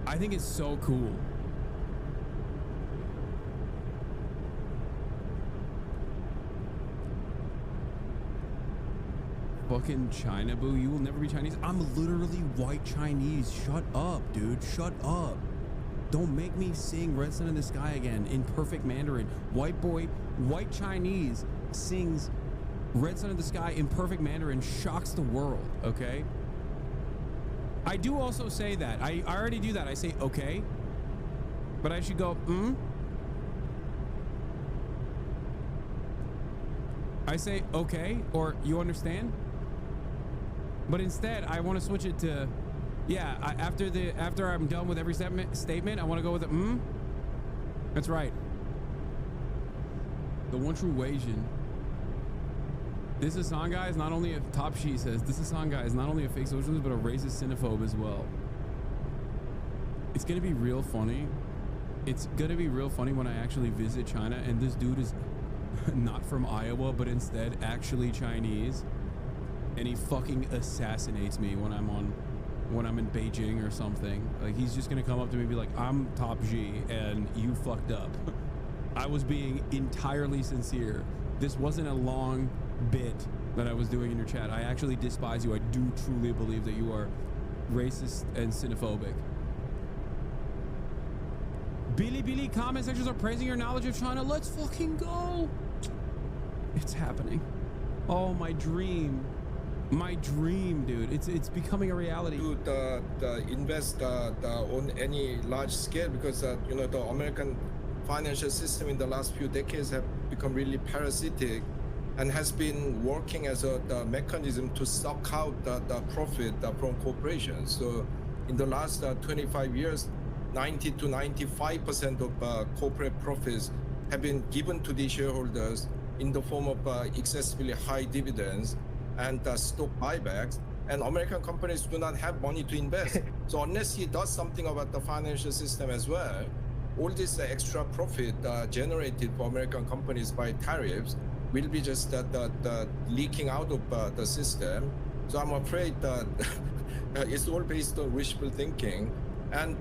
I think it's so cool. Fucking China, boo. You will never be Chinese. I'm literally white Chinese. Shut up, dude. Shut up. Don't make me sing Red Sun in the Sky again in perfect Mandarin. White boy, white Chinese sings Red Sun in the Sky in perfect Mandarin, shocks the world, okay? I do also say that. I already do that. I say okay, but I should go I say okay, or you understand? But instead, I want to switch it to after I'm done with every statement, I want to go with a That's right. The one true Asian. This Hasan guy is not only a top she says, this Hasan guy is not only a fake socialist, but a racist xenophobe as well. It's gonna be real funny. It's gonna be real funny when I actually visit China and this dude is not from Iowa, but instead actually Chinese, and he fucking assassinates me when I'm in Beijing or something. Like, he's just gonna come up to me and be like, I'm Top G and you fucked up. I was being entirely sincere. This wasn't a long bit that I was doing in your chat. I actually despise you. I do truly believe that you are racist and xenophobic. Billy, comment sections are praising your knowledge of China. Let's fucking go. It's happening. Oh, my dream, dude. It's becoming a reality. To invest on any large scale, because you know, the American financial system in the last few decades have become really parasitic and has been working as a mechanism to suck out the profit from corporations. So in the last 25 years, 90 to 95% of corporate profits have been given to the shareholders in the form of excessively high dividends and stock buybacks. And American companies do not have money to invest. So unless he does something about the financial system as well, all this extra profit generated for American companies by tariffs will be just leaking out of the system. So I'm afraid that it's all based on wishful thinking. And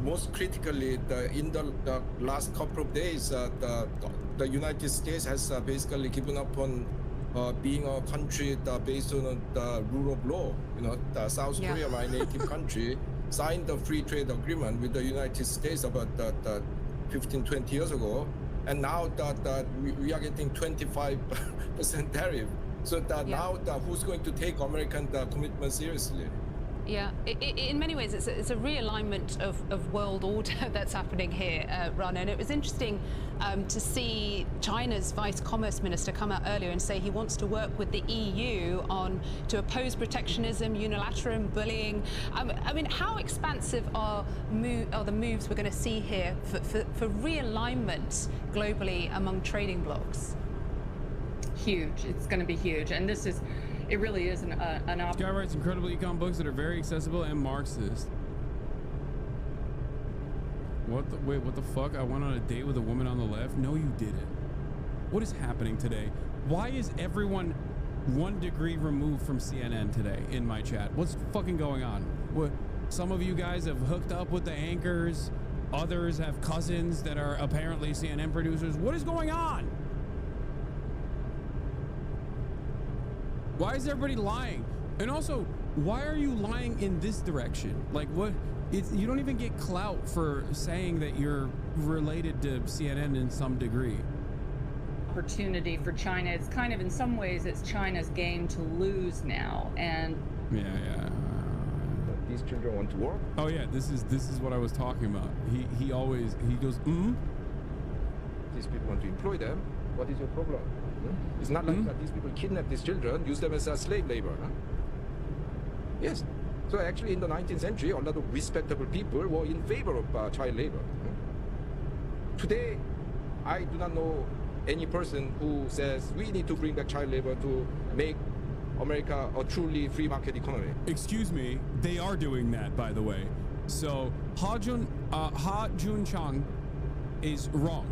most critically, in the last couple of days, the United States has basically given up on being a country based on the rule of law. You know, South Korea, my native country, signed a free trade agreement with the United States about 15, 20 years ago. And now that we are getting 25% tariff. So now who's going to take American commitment seriously? Yeah, in many ways, it's a realignment of world order that's happening here, Rana. And it was interesting to see China's Vice Commerce Minister come out earlier and say he wants to work with the EU to oppose protectionism, unilateral bullying. I mean, how expansive are the moves we're going to see here for realignment globally among trading blocs? Huge. It's going to be huge. And this is... It really is an Guy writes incredible econ books that are very accessible and Marxist. Wait, what the fuck? I went on a date with a woman on the left? No, you didn't. What is happening today? Why is everyone 1 degree removed from CNN today in my chat? What's fucking going on? What? Some of you guys have hooked up with the anchors. Others have cousins that are apparently CNN producers. What is going on? Why is everybody lying? And also, why are you lying in this direction? Like, what? You don't even get clout for saying that you're related to CNN in some degree. Opportunity for China. It's kind of, in some ways, it's China's game to lose now. And yeah. These children want to work. Oh yeah, this is what I was talking about. He goes. These people want to employ them. What is your problem? It's not like that these people kidnap these children, use them as a slave labor. Huh? Yes. So actually in the 19th century, a lot of respectable people were in favor of child labor. Today, I do not know any person who says we need to bring back child labor to make America a truly free market economy. Excuse me, they are doing that, by the way. So Ha Jun-chang is wrong.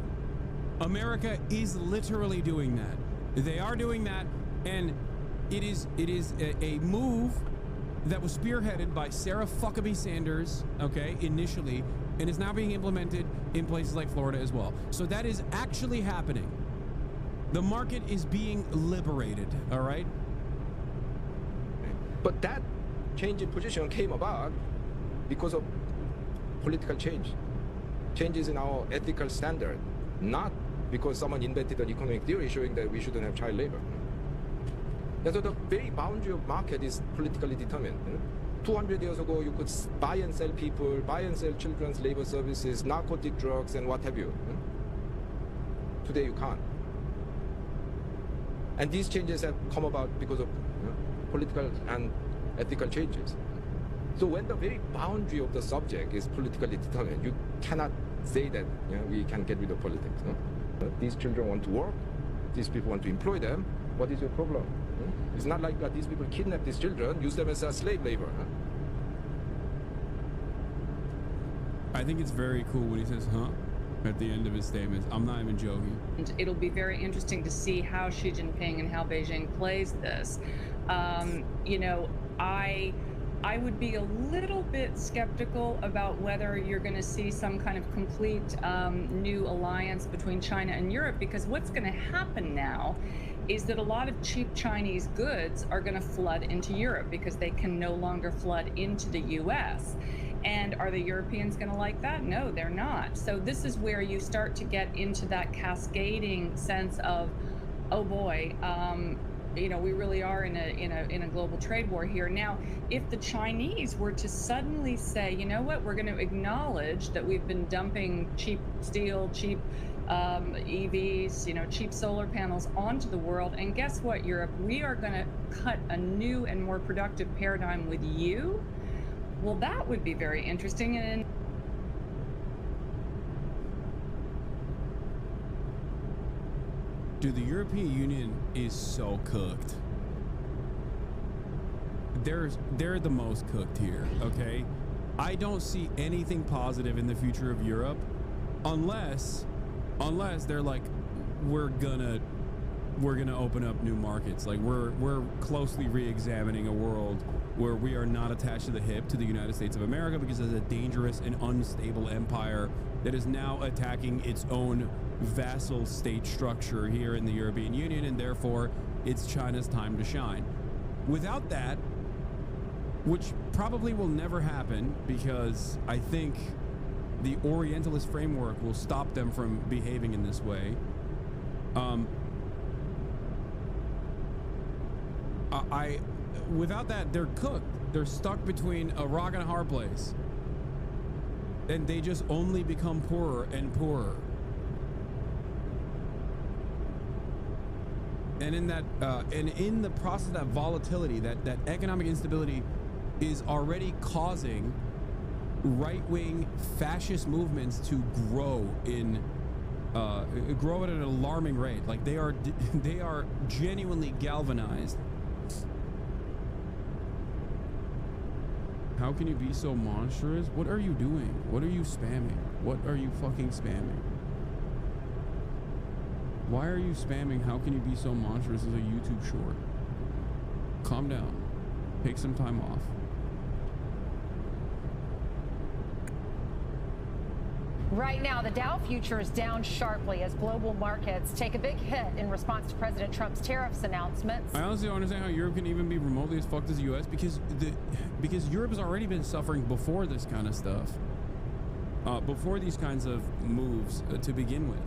America is literally doing that. They are doing that, and it is a move that was spearheaded by Sarah Huckabee Sanders, okay, initially, and is now being implemented in places like Florida as well. So that is actually happening. The market is being liberated, all right? But that change in position came about because of political change. Changes in our ethical standard, not because someone invented an economic theory showing that we shouldn't have child labor. So the very boundary of market is politically determined. 200 years ago, you could buy and sell people, buy and sell children's labor services, narcotic drugs, and what have you. Today, you can't. And these changes have come about because of political and ethical changes. So when the very boundary of the subject is politically determined, you cannot say that we can get rid of politics. No? These children want to work. These people want to employ them. What is your problem? It's not like that these people kidnap these children, use them as a slave labor. I think it's very cool when he says, huh, at the end of his statements. I'm not even joking. And it'll be very interesting to see how Xi Jinping and how Beijing plays this. You know, I I would be a little bit skeptical about whether you're going to see some kind of complete new alliance between China and Europe, because what's going to happen now is that a lot of cheap Chinese goods are going to flood into Europe because they can no longer flood into the US. And are the Europeans going to like that? No, they're not. So this is where you start to get into that cascading sense of, oh boy, you know, we really are in a global trade war here. Now, if the Chinese were to suddenly say, you know what, we're going to acknowledge that we've been dumping cheap steel, cheap EVs, you know, cheap solar panels onto the world, and guess what, Europe, we are going to cut a new and more productive paradigm with you. Well, that would be very interesting. And dude, the European Union is so cooked. They're the most cooked here, okay? I don't see anything positive in the future of Europe unless they're like, we're gonna open up new markets. Like we're closely re-examining a world where we are not attached to the hip to the United States of America because it's a dangerous and unstable empire that is now attacking its own vassal state structure here in the European Union, and therefore it's China's time to shine. Without that, which probably will never happen because I think the Orientalist framework will stop them from behaving in this way. Without that, they're cooked. They're stuck between a rock and a hard place. And they just only become poorer and poorer. And in that, and in the process of that volatility, that economic instability is already causing right-wing fascist movements to grow at an alarming rate. Like they are genuinely galvanized. How can you be so monstrous? What are you doing? What are you spamming? What are you fucking spamming? Why are you spamming? How can you be so monstrous as a YouTube short? Calm down. Take some time off. Right now, the Dow future is down sharply as global markets take a big hit in response to President Trump's tariffs announcements. I honestly don't understand how Europe can even be remotely as fucked as the US because Europe has already been suffering before this kind of stuff, before these kinds of moves to begin with.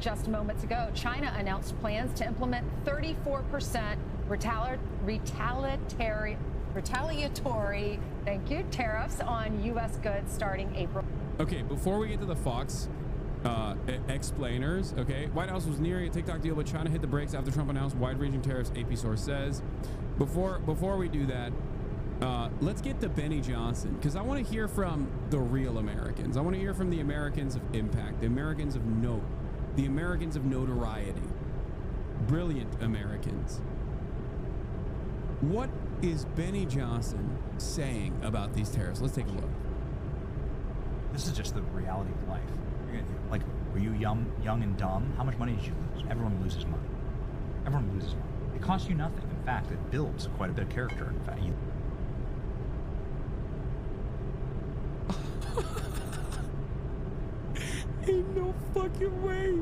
Just moments ago, China announced plans to implement 34% retaliatory, thank you, tariffs on U.S. goods starting April. Okay, before we get to the Fox explainers, okay, White House was nearing a TikTok deal, but China hit the brakes after Trump announced wide-ranging tariffs, AP source says. Before we do that, let's get to Benny Johnson, because I want to hear from the real Americans. I want to hear from the Americans of impact, the Americans of note, the Americans of notoriety, brilliant Americans. What is Benny Johnson saying about these tariffs? Let's take a look. This is just the reality of life. Like, were you young and dumb? How much money did you lose? Everyone loses money. Everyone loses money. It costs you nothing. In fact, it builds quite a bit of character. In fact, Ain't no fucking way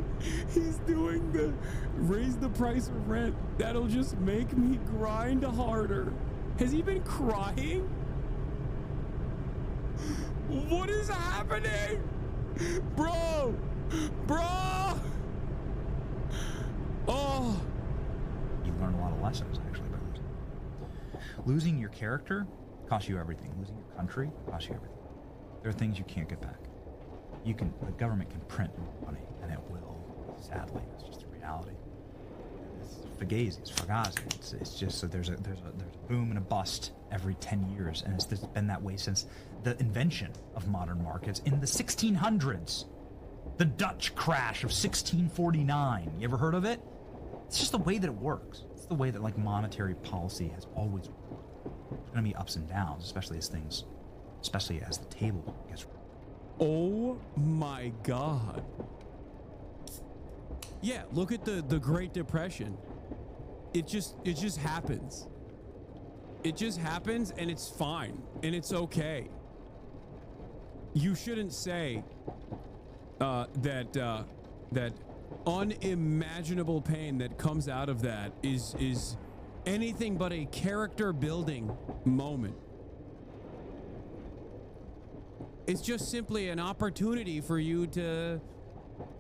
he's doing the raise the price of rent. That'll just make me grind harder. Has he been crying? What is happening? Bro! Oh! You learn a lot of lessons, actually, by losing. Losing your character costs you everything. Losing your country costs you everything. There are things you can't get back. The government can print money, and it will, sadly. It's just a reality. It's fugazi. It's just so there's a boom and a bust every 10 years, and it's been that way since the invention of modern markets in the 1600s. The Dutch crash of 1649. You ever heard of it? It's just the way that it works. It's the way that like monetary policy has always worked. There's going to be ups and downs, especially as the table gets. Oh my God. Yeah, look at the Great Depression. It just happens. It just happens, and it's fine, and it's okay. You shouldn't say that unimaginable pain that comes out of that is anything but a character building moment. It's just simply an opportunity for you to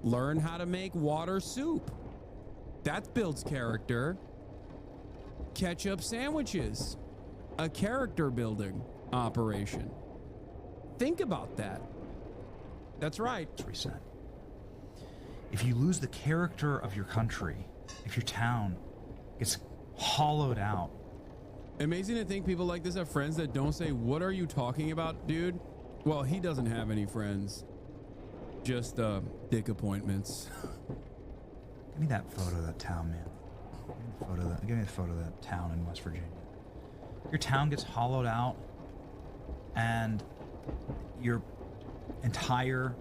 learn how to make water soup. That builds character. Ketchup sandwiches, a character building operation. Think about that. That's right. Let's reset. If you lose the character of your country, if your town gets hollowed out. Amazing to think people like this have friends that don't say, "What are you talking about, dude?" Well, he doesn't have any friends. Just dick appointments. Give me that photo of that town, man. Give me the photo of that town in West Virginia. Your town gets hollowed out, and your entire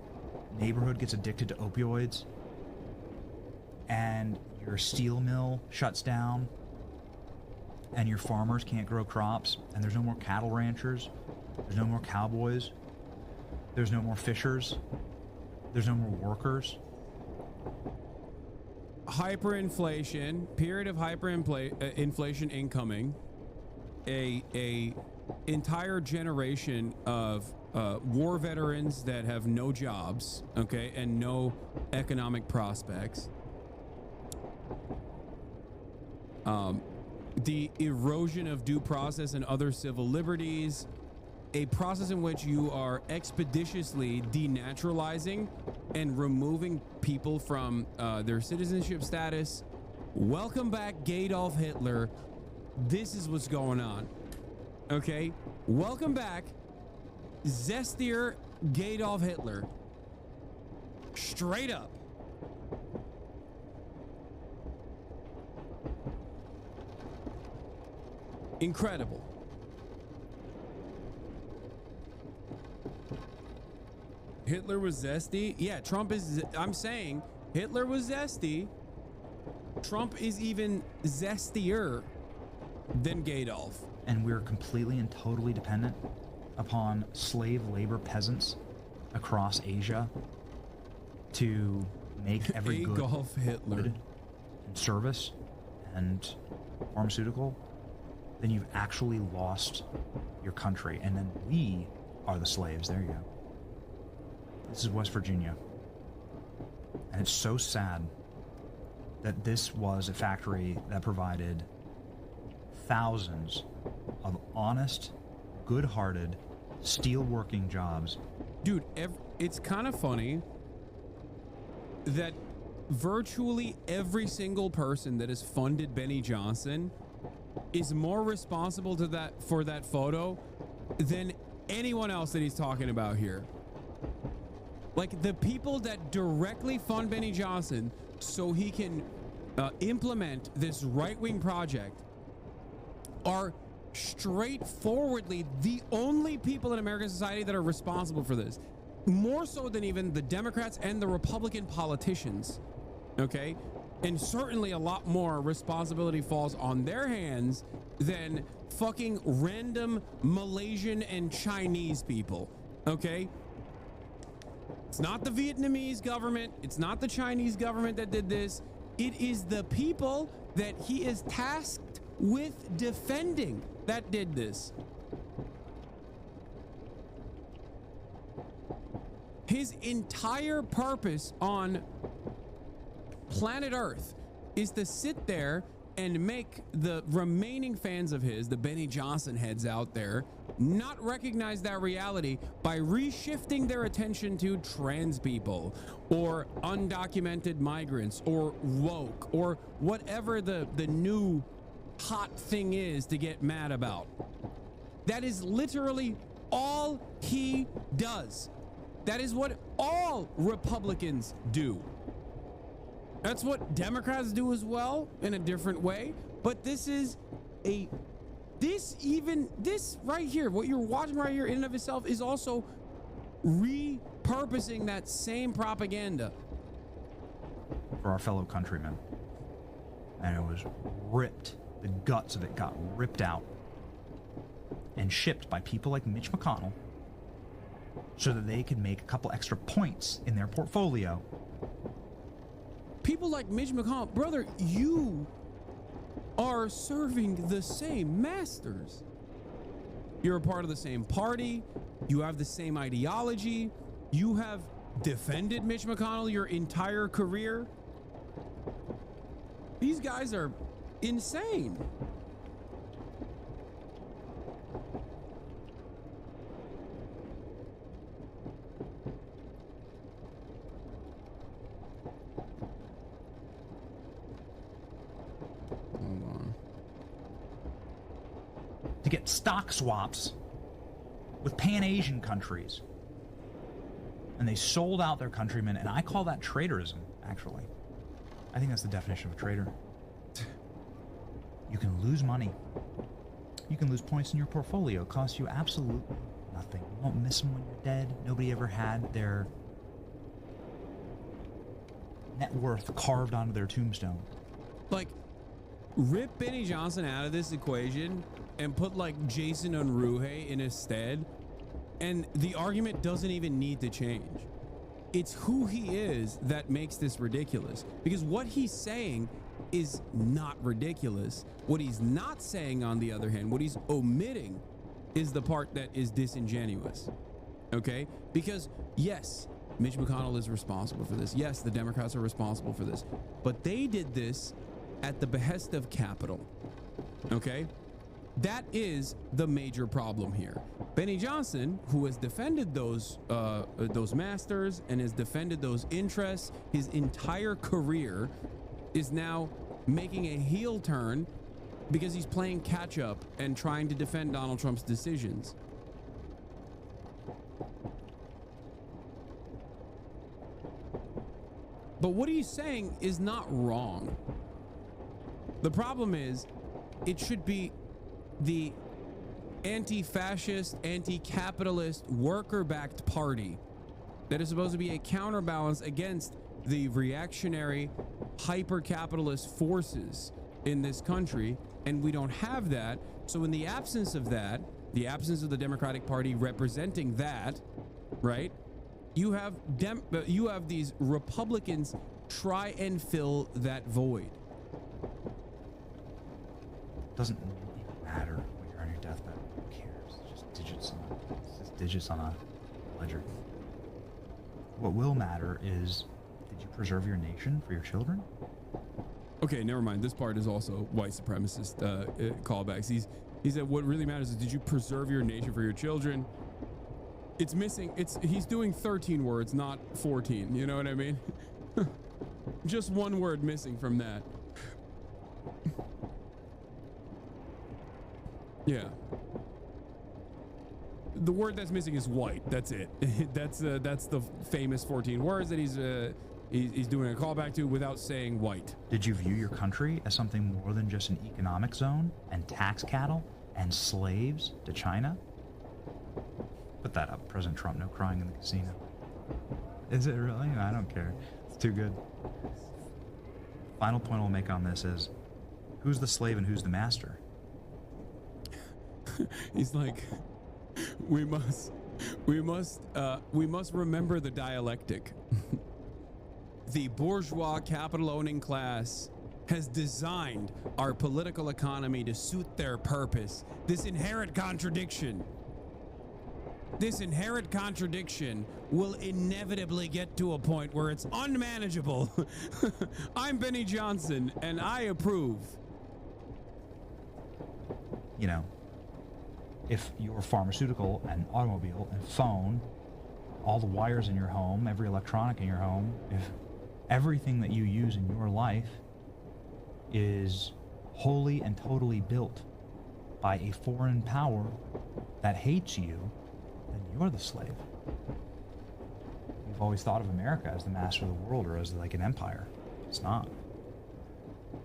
neighborhood gets addicted to opioids, and your steel mill shuts down, and your farmers can't grow crops, and there's no more cattle ranchers, there's no more cowboys, there's no more fishers, there's no more workers. Hyperinflation, period of inflation incoming, a entire generation of war veterans that have no jobs, okay, and no economic prospects. The erosion of due process and other civil liberties, a process in which you are expeditiously denaturalizing and removing people from their citizenship status. Welcome back, Adolf Hitler. This is what's going on. Okay? Welcome back, zestier Adolf Hitler. Straight up. Incredible. Hitler was zesty. Yeah, Trump is. I'm saying Hitler was zesty. Trump is even zestier than Adolf. And we're completely and totally dependent upon slave labor peasants across Asia to make every good Adolf Hitler and service and pharmaceutical. Then you've actually lost your country, and then we are the slaves. There you go. This is West Virginia. And it's so sad that this was a factory that provided thousands of honest, good-hearted, steel-working jobs. Dude, it's kind of funny that virtually every single person that has funded Benny Johnson is more responsible for that photo than anyone else that he's talking about here. Like, the people that directly fund Benny Johnson so he can implement this right-wing project are straightforwardly the only people in American society that are responsible for this. More so than even the Democrats and the Republican politicians. Okay? And certainly a lot more responsibility falls on their hands than fucking random Malaysian and Chinese people. Okay? It's not the Vietnamese government. It's not the Chinese government that did this. It is the people that he is tasked with defending that did this. His entire purpose on planet Earth is to sit there and make the remaining fans of his, the Benny Johnson heads out there, not recognize that reality by reshifting their attention to trans people or undocumented migrants or woke or whatever the new hot thing is to get mad about. That is literally all he does. That is what all Republicans do. That's what Democrats do as well, in a different way. But this is this right here, what you're watching right here in and of itself is also repurposing that same propaganda for our fellow countrymen. And it was ripped. The guts of it got ripped out and shipped by people like Mitch McConnell so that they could make a couple extra points in their portfolio. People like Mitch McConnell, brother, you are serving the same masters. You're a part of the same party. You have the same ideology. You have defended Mitch McConnell your entire career. These guys are insane. Hold on. To get stock swaps with Pan-Asian countries. And they sold out their countrymen, and I call that traitorism, actually. I think that's the definition of a traitor. You can lose money. You can lose points in your portfolio. It costs you absolutely nothing. You won't miss them when you're dead. Nobody ever had their net worth carved onto their tombstone. Like, rip Benny Johnson out of this equation and put like Jason Unruhe in his stead, and the argument doesn't even need to change. It's who he is that makes this ridiculous, because what he's saying is not ridiculous. What he's not saying, on the other hand, what he's omitting is the part that is disingenuous. Okay? Because yes, Mitch McConnell is responsible for this. Yes, the Democrats are responsible for this, but they did this at the behest of capital. Okay? That is the major problem here. Benny Johnson, who has defended those masters and has defended those interests his entire career, is now making a heel turn because he's playing catch up and trying to defend Donald Trump's decisions. But what he's saying is not wrong. The problem is, it should be the anti-fascist, anti-capitalist, worker-backed party that is supposed to be a counterbalance against the reactionary, hyper-capitalist forces in this country, and we don't have that. So in the absence of that, the absence of the Democratic Party representing that, right, you have these Republicans try and fill that void. Doesn't matter when you're on your deathbed. Who cares? It's just digits on a ledger. What will matter is, did you preserve your nation for your children? Okay, never mind. This part is also white supremacist callbacks. He said what really matters is, did you preserve your nation for your children? It's missing. He's doing 13 words, not 14. You know what I mean? Just one word missing from that. Yeah. The word that's missing is white. That's it. That's the famous 14 words that he's doing a callback to without saying white. Did you view your country as something more than just an economic zone and tax cattle and slaves to China? Put that up, President Trump. No crying in the casino. Is it really? I don't care. It's too good. Final point I'll make on this is, who's the slave and who's the master? He's like, we must remember the dialectic. The bourgeois capital-owning class has designed our political economy to suit their purpose. This inherent contradiction will inevitably get to a point where it's unmanageable. I'm Benny Johnson, and I approve. You know, if your pharmaceutical and automobile and phone, all the wires in your home, every electronic in your home, if everything that you use in your life is wholly and totally built by a foreign power that hates you, then you're the slave. You've always thought of America as the master of the world, or as like an empire. It's not.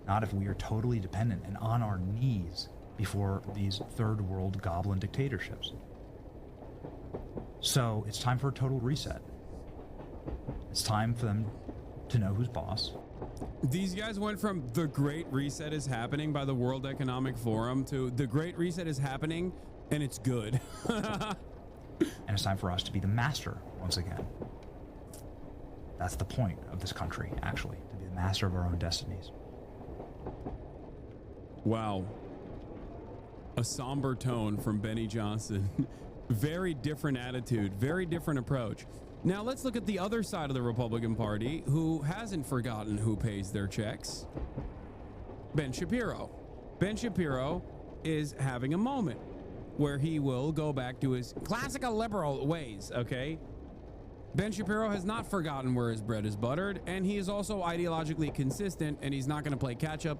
Not if we are totally dependent and on our knees before these third world goblin dictatorships. So it's time for a total reset. It's time for them to know who's boss. These guys went from the Great Reset is happening by the World Economic Forum to the Great Reset is happening and it's good. And it's time for us to be the master once again. That's the point of this country, actually, to be the master of our own destinies. Wow. A somber tone from Benny Johnson. Very different attitude, very different approach. Now let's look at the other side of the Republican Party, who hasn't forgotten who pays their checks. Ben Shapiro. Ben Shapiro is having a moment where he will go back to his classical liberal ways, okay? Ben Shapiro has not forgotten where his bread is buttered, and he is also ideologically consistent, and he's not going to play catch up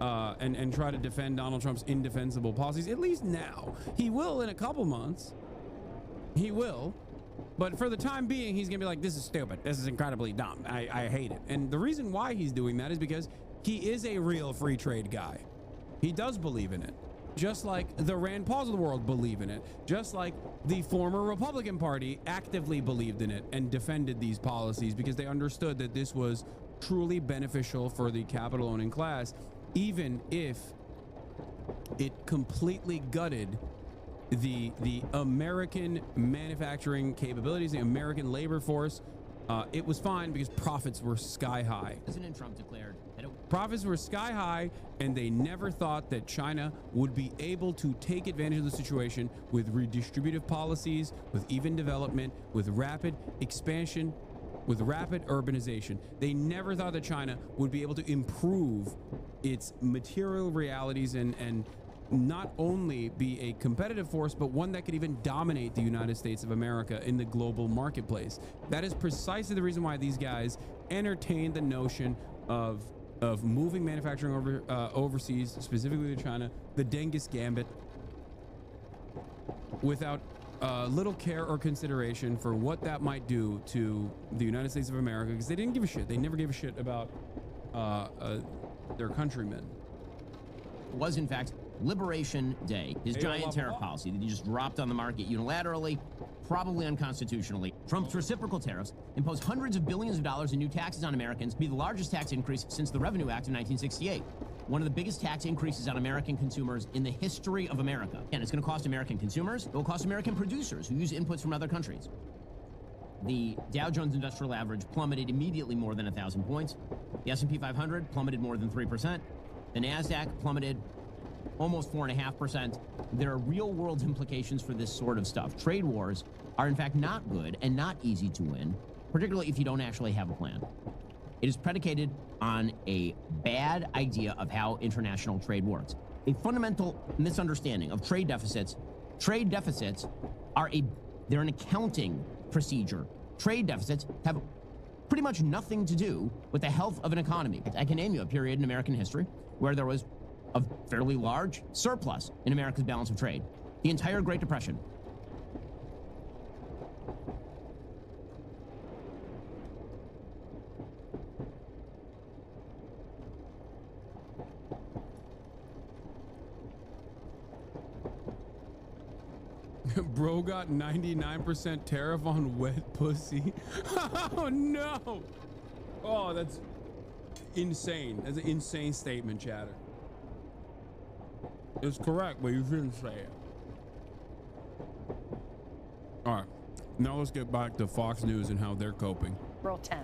and try to defend Donald Trump's indefensible policies, at least now. He will in a couple months. He will. But for the time being, he's going to be like, this is stupid. This is incredibly dumb. I hate it. And the reason why he's doing that is because he is a real free trade guy. He does believe in it. Just like the Rand Pauls of the world believe in it. Just like the former Republican Party actively believed in it and defended these policies because they understood that this was truly beneficial for the capital owning class, even if it completely gutted the American manufacturing capabilities, the American labor force. It was fine because profits were sky high. President Trump declared that profits were sky high, and they never thought that China would be able to take advantage of the situation with redistributive policies, with even development, with rapid expansion, with rapid urbanization. They never thought that China would be able to improve its material realities and not only be a competitive force, but one that could even dominate the United States of America in the global marketplace. That is precisely the reason why these guys entertain the notion of moving manufacturing overseas, specifically to China, the Genghis Gambit, without little care or consideration for what that might do to the United States of America, because they didn't give a shit. They never gave a shit about their countrymen. was in fact Liberation Day, his giant tariff policy that he just dropped on the market unilaterally, probably unconstitutionally. Trump's reciprocal tariffs impose hundreds of billions of dollars in new taxes on Americans, be the largest tax increase since the Revenue Act of 1968. One of the biggest tax increases on American consumers in the history of America. And it's going to cost American consumers, it will cost American producers who use inputs from other countries. The Dow Jones Industrial Average plummeted immediately more than 1,000 points. The S&P 500 plummeted more than 3%. The NASDAQ plummeted almost 4.5%. There are real-world implications for this sort of stuff. Trade wars are, in fact, not good and not easy to win, particularly if you don't actually have a plan. It is predicated on a bad idea of how international trade works. A fundamental misunderstanding of trade deficits. Trade deficits are they're an accounting procedure. Trade deficits have pretty much nothing to do with the health of an economy. I can name you a period in American history where there was a fairly large surplus in America's balance of trade. The entire Great Depression. Bro got 99% tariff on wet pussy. Oh no! Oh, that's insane. That's an insane statement, chatter. It's correct, but you shouldn't say it. All right, now let's get back to Fox News and how they're coping. Roll 10.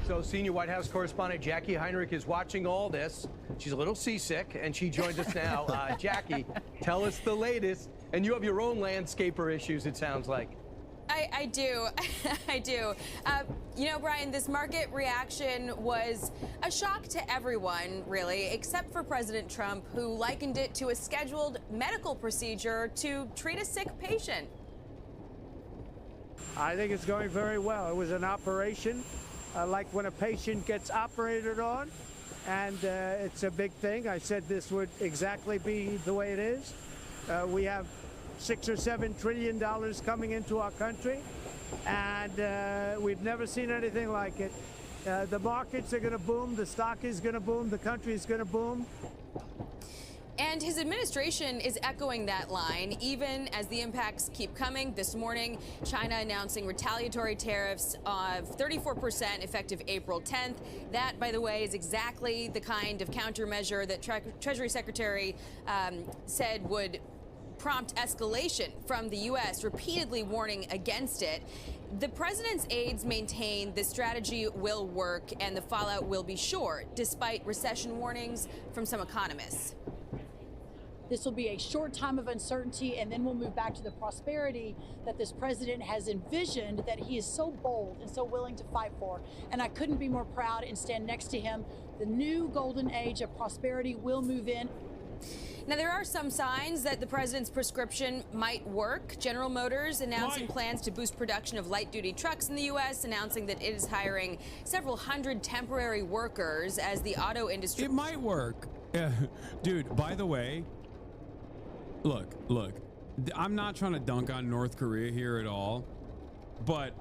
So senior White House correspondent Jackie Heinrich is watching all this. She's a little seasick, and she joins us now. Jackie, tell us the latest. And you have your own landscaper issues, it sounds like. I do. I do. You know, Brian, this market reaction was a shock to everyone, really, except for President Trump, who likened it to a scheduled medical procedure to treat a sick patient. I think it's going very well. It was an operation, like when a patient gets operated on, and it's a big thing. I said this would exactly be the way it is. We have $6 or $7 trillion coming into our country, and we've never seen anything like it. The markets are going to boom, the stock is going to boom, the country is going to boom. And his administration is echoing that line, even as the impacts keep coming. This morning, China announcing retaliatory tariffs of 34% effective April 10th. That, by the way, is exactly the kind of countermeasure that Treasury Secretary said would prompt escalation from the U.S., repeatedly warning against it. The president's aides maintain this strategy will work and the fallout will be short, despite recession warnings from some economists. This will be a short time of uncertainty, and then we'll move back to the prosperity that this president has envisioned, that he is so bold and so willing to fight for. And I couldn't be more proud and stand next to him. The new golden age of prosperity will move in. Now, there are some signs that the president's prescription might work. General Motors announcing plans to boost production of light-duty trucks in the U.S., announcing that it is hiring several hundred temporary workers as the auto industry... It might work. Dude, by the way, look, I'm not trying to dunk on North Korea here at all, but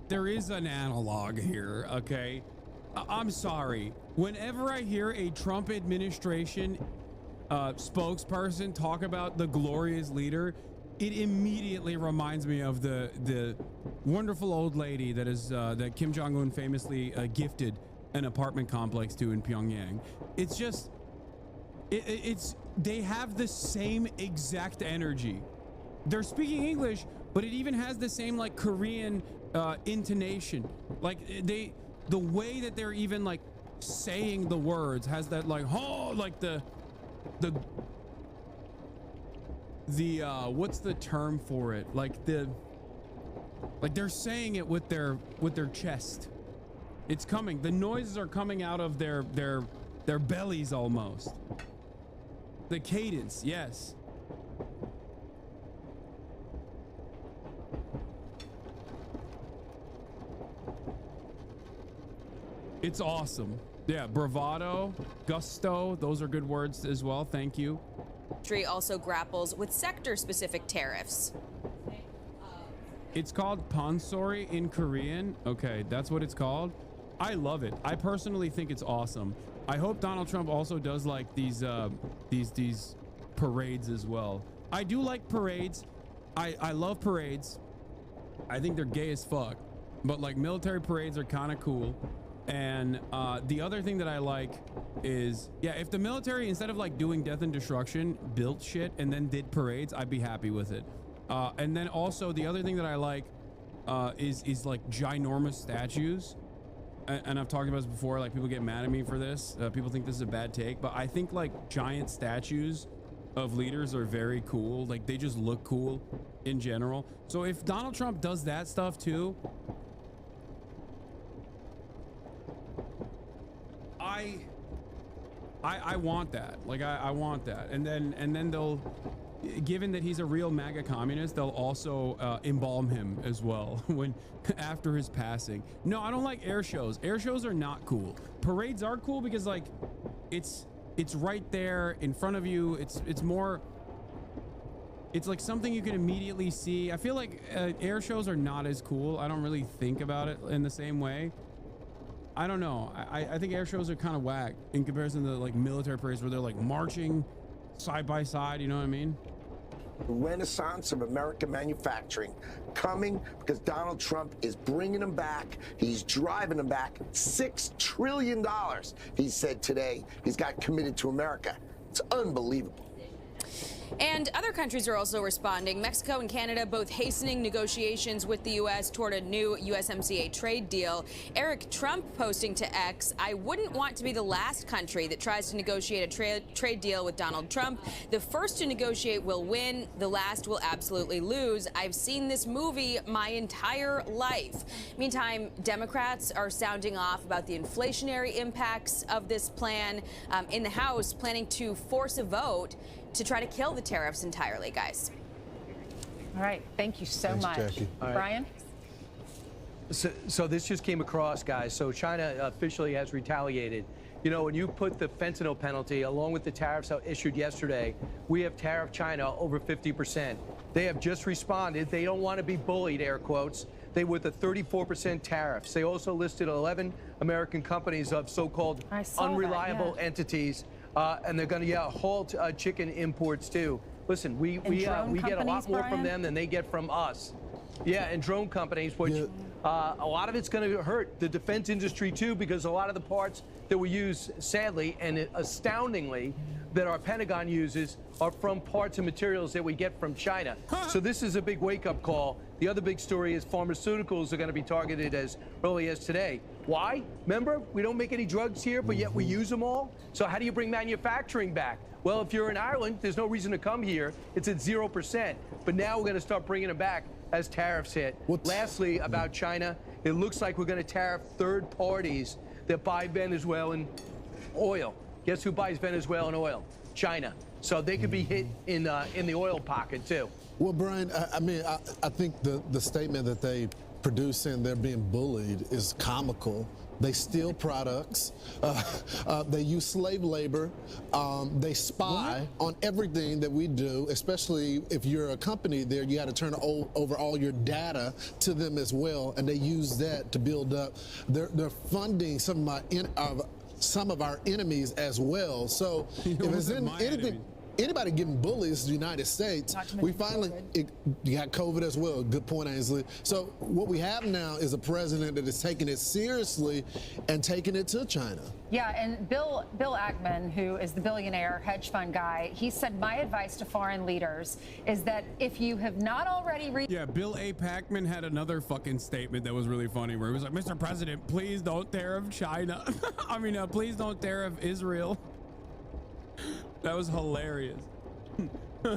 there is an analog here, okay? I'm sorry. Whenever I hear a Trump administration spokesperson talk about the glorious leader, it immediately reminds me of the wonderful old lady that is that Kim Jong-un famously gifted an apartment complex to in Pyongyang. It's just they have the same exact energy. They're speaking English, but it even has the same like Korean intonation. Like the way that they're even like saying the words has that like like the what's the term for it? Like they're saying it with their chest. It's coming. The noises are coming out of their bellies almost. The cadence, yes. It's awesome. Yeah, bravado, gusto, those are good words as well. Thank you. Also grapples with sector-specific tariffs. It's called pansori in Korean. Okay, that's what it's called. I love it. I personally think it's awesome. I hope Donald Trump also does like these parades as well. I do like parades. I love parades. I think they're gay as fuck. But like military parades are kind of cool. And the other thing that I like is, yeah, if the military, instead of like doing death and destruction, built shit and then did parades, I'd be happy with it. And then also the other thing that I like is like ginormous statues. And I've talked about this before, like people get mad at me for this. People think this is a bad take, but I think like giant statues of leaders are very cool. Like they just look cool in general. So if Donald Trump does that stuff too, I want that. Like I want that. And then they'll, given that he's a real MAGA communist, they'll also embalm him as well when after his passing. No, I don't like air shows. Air shows are not cool. Parades are cool because like it's right there in front of you. It's more, it's like something you can immediately see. I feel like air shows are not as cool. I don't really think about it in the same way. I don't know. I think air shows are kind of whack in comparison to like military parades where they're like marching side by side. You know what I mean? The renaissance of American manufacturing coming because Donald Trump is bringing them back. He's driving them back. $6 trillion, he said today, he's got committed to America. It's unbelievable. And other countries are also responding. Mexico and Canada both hastening negotiations with the U.S. toward a new USMCA trade deal. Eric Trump posting to X, "I wouldn't want to be the last country that tries to negotiate a trade deal with Donald Trump. The first to negotiate will win. The last will absolutely lose. I've seen this movie my entire life." Meantime, Democrats are sounding off about the inflationary impacts of this plan. In the House, planning to force a vote to try to kill the tariffs entirely, guys. All right, thank you so much. Jackie. Brian? So this just came across, guys. So China officially has retaliated. You know, when you put the fentanyl penalty along with the tariffs issued yesterday, we have tariffed China over 50%. They have just responded. They don't want to be bullied, air quotes. They with a 34% tariffs. They also listed 11 American companies of so-called unreliable entities and they're going to halt chicken imports too. Listen, we get a lot more from them than they get from us. Yeah, and drone companies, which a lot of it's going to hurt the defense industry too, because a lot of the parts that we use, sadly and astoundingly, that our Pentagon uses are from parts and materials that we get from China. So this is a big wake-up call. The other big story is pharmaceuticals are going to be targeted as early as today. Why? Remember, we don't make any drugs here, but yet we use them all. So how do you bring manufacturing back? Well, if you're in Ireland, there's no reason to come here. It's at 0%. But now we're going to start bringing them back as tariffs hit. Lastly, about China, it looks like we're going to tariff third parties that buy Venezuelan oil. Guess who buys Venezuelan oil? China. So they could be hit in the oil pocket too. Well, Brian, I think the statement that they produce saying they're being bullied is comical. They steal products. They use slave labor. They spy on everything that we do, especially if you're a company there, you got to turn over all your data to them as well. And they use that to build up. They're funding some of our enemies as well. So if there's anybody getting bullied is the United States. We finally you got COVID as well. Good point, Ainsley. So what we have now is a president that is taking it seriously and taking it to China. Yeah, and Bill Ackman, who is the billionaire hedge fund guy, he said, my advice to foreign leaders is that if you have not already Yeah, Bill A. Packman had another fucking statement that was really funny where he was like, Mr. President, please don't tariff China. Please don't tariff Israel. That was hilarious. He's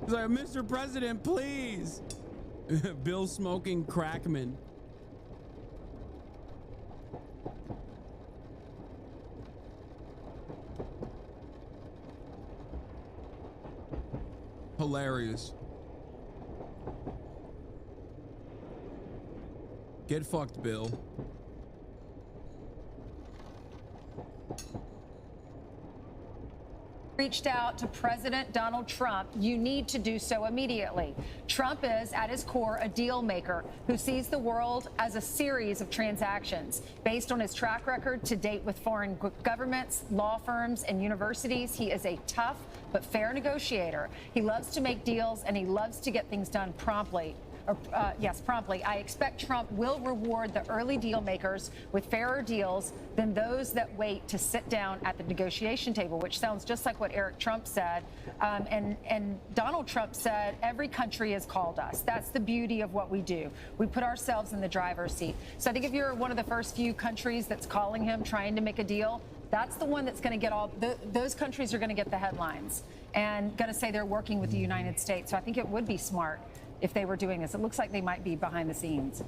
like, Mr. President, please. Bill smoking Crackman. Hilarious. Get fucked, Bill. Reached out to President Donald Trump, you need to do so immediately. Trump is, at his core, a deal maker who sees the world as a series of transactions. Based on his track record to date with foreign governments, law firms, and universities, he is a tough but fair negotiator. He loves to make deals, and he loves to get things done promptly. Promptly. I expect Trump will reward the early deal makers with fairer deals than those that wait to sit down at the negotiation table, which sounds just like what Eric Trump said. And Donald Trump said, every country has called us. That's the beauty of what we do. We put ourselves in the driver's seat. So I think if you're one of the first few countries that's calling him, trying to make a deal, that's the one that's going to get those countries are going to get the headlines and going to say they're working with the United States. So I think it would be smart if they were doing this. It looks like they might be behind the scenes.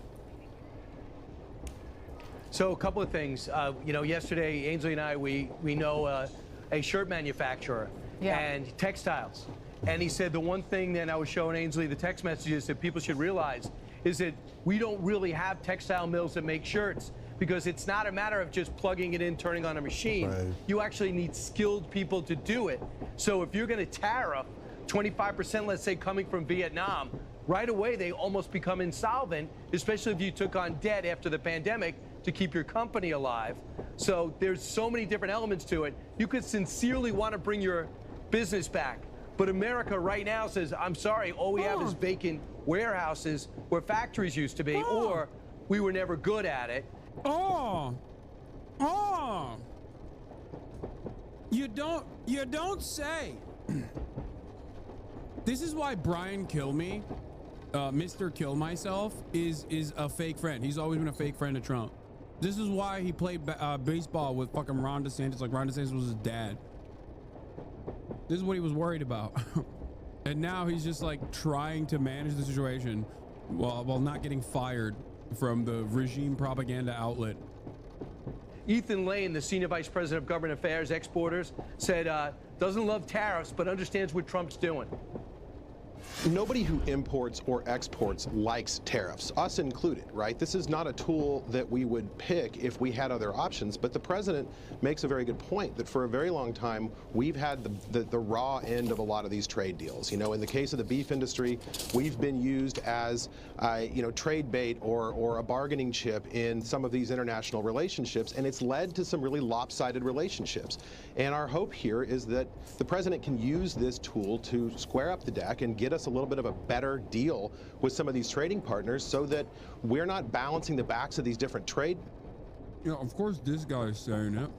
So a couple of things. Yesterday, Ainsley and I, we know a shirt manufacturer and textiles. And he said the one thing that I was showing Ainsley, the text messages that people should realize is that we don't really have textile mills that make shirts, because it's not a matter of just plugging it in, turning on a machine. Right. You actually need skilled people to do it. So if you're going to tariff 25%, let's say, coming from Vietnam, right away they almost become insolvent, especially if you took on debt after the pandemic to keep your company alive. So there's so many different elements to it. You could sincerely want to bring your business back, but America right now says, I'm sorry, all we have is vacant warehouses where factories used to be, or we were never good at it. You don't say. This is why Brian Kilme, Mr. Kill Myself, is a fake friend. He's always been a fake friend of Trump. This is why he played baseball with fucking Ron DeSantis, like Ron DeSantis was his dad. This is what he was worried about. And now he's just like trying to manage the situation while not getting fired from the regime propaganda outlet. Ethan Lane, the senior vice president of government affairs, exporters, said doesn't love tariffs, but understands what Trump's doing. Nobody who imports or exports likes tariffs, us included, right? This is not a tool that we would pick if we had other options, but the president makes a very good point that for a very long time, we've had the raw end of a lot of these trade deals. You know, in the case of the beef industry, we've been used as, trade bait or a bargaining chip in some of these international relationships, and it's led to some really lopsided relationships. And our hope here is that the president can use this tool to square up the deck and get us a little bit of a better deal with some of these trading partners so that we're not balancing the backs of these different trade. You know, of course this guy is saying it.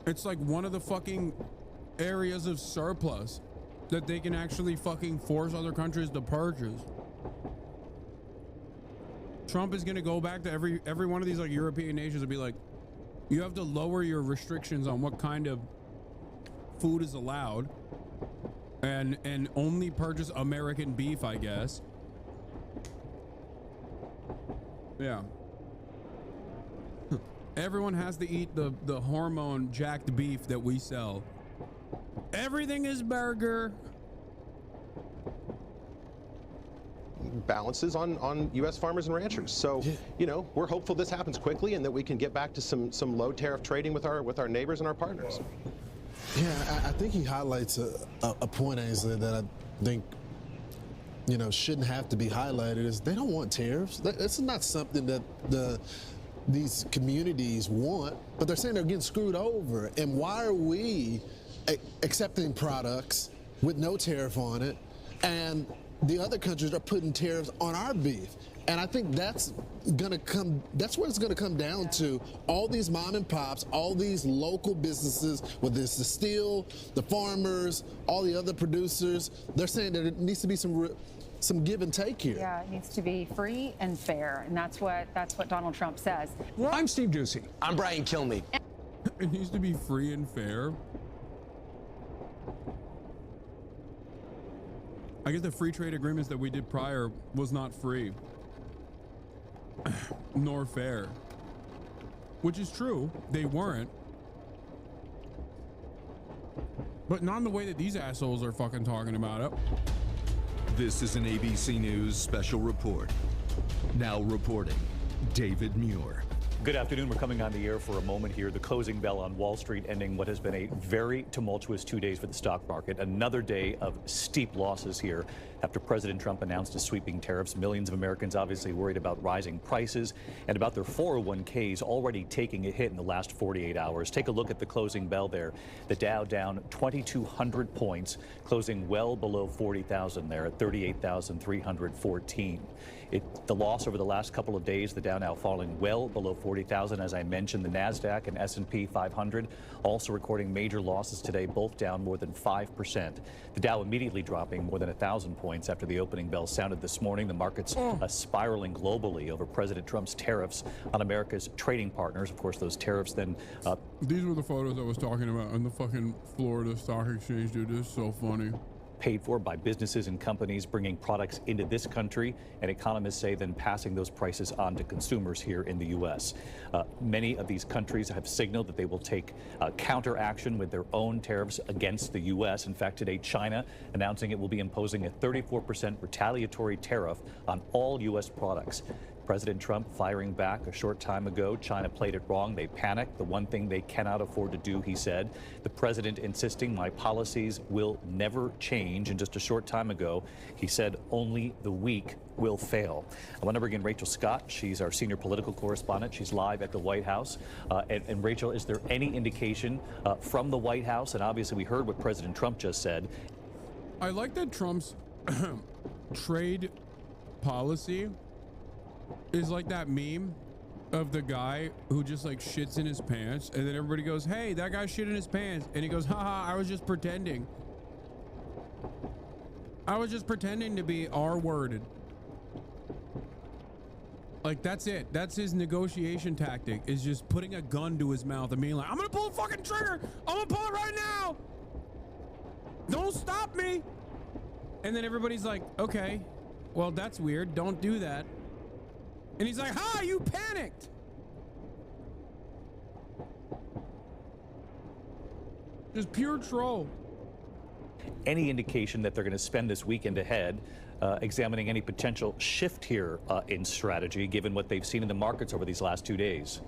It's like one of the fucking areas of surplus that they can actually fucking force other countries to purchase. Trump is going to go back to every one of these like European nations and be like, you have to lower your restrictions on what kind of food is allowed and only purchase American beef, I guess. Yeah. Everyone has to eat the hormone jacked beef that we sell. Everything is burger. Balances on U.S. farmers and ranchers. So, you know, we're hopeful this happens quickly and that we can get back to some low tariff trading with our neighbors and our partners. Yeah, I think he highlights a point, Ainsley, that I think, you know, shouldn't have to be highlighted is they don't want tariffs. That's not something that these communities want, but they're saying they're getting screwed over. And why are we accepting products with no tariff on it and the other countries are putting tariffs on our beef? And I think that's what it's gonna come down to. All these mom and pops, all these local businesses, whether it's the steel, the farmers, all the other producers, they're saying that it needs to be some give and take here. Yeah, it needs to be free and fair, and that's what Donald Trump says. I'm Steve Doocy. I'm Brian Kilmeade. It needs to be free and fair. I guess the free trade agreements that we did prior was not free nor fair, which is true. They weren't, but not in the way that these assholes are fucking talking about it. This is an ABC News special report. Now reporting, David Muir. Good afternoon. We're coming on the air for a moment here. The closing bell on Wall Street ending what has been a very tumultuous 2 days for the stock market. Another day of steep losses here after President Trump announced his sweeping tariffs. Millions of Americans obviously worried about rising prices and about their 401ks already taking a hit in the last 48 hours. Take a look at the closing bell there. The Dow down 2,200 points, closing well below 40,000 there at 38,314. The loss over the last couple of days, the Dow now falling well below 40,000. As I mentioned, the NASDAQ and S&P 500 also recording major losses today, both down more than 5%. The Dow immediately dropping more than 1,000 points after the opening bell sounded this morning. The market's spiraling globally over President Trump's tariffs on America's trading partners. Of course, those tariffs then... These were the photos I was talking about on the fucking Florida Stock Exchange, dude. This is so funny. Paid for by businesses and companies bringing products into this country, and economists say then passing those prices on to consumers here in the U.S. Many of these countries have signaled that they will take counter action with their own tariffs against the U.S. In fact, today, China announcing it will be imposing a 34% retaliatory tariff on all U.S. products. President Trump firing back a short time ago. China played it wrong. They panicked. The one thing they cannot afford to do, he said. The president insisting my policies will never change. And just a short time ago, he said only the weak will fail. I want to bring in Rachel Scott. She's our senior political correspondent. She's live at the White House. And Rachel, is there any indication from the White House? And obviously we heard what President Trump just said. I like that Trump's trade policy is like that meme of the guy who just like shits in his pants and then everybody goes, hey, that guy shit in his pants, and he goes, haha, I was just pretending. I was just pretending to be R-worded. Like, that's it. That's his negotiation tactic, is just putting a gun to his mouth and being like, I'm gonna pull the fucking trigger. I'm gonna pull it right now. Don't stop me. And then everybody's like, okay, well, that's weird. Don't do that. And he's like, ha, you panicked. Just pure troll. Any indication that they're going to spend this weekend ahead examining any potential shift here in strategy, given what they've seen in the markets over these last 2 days?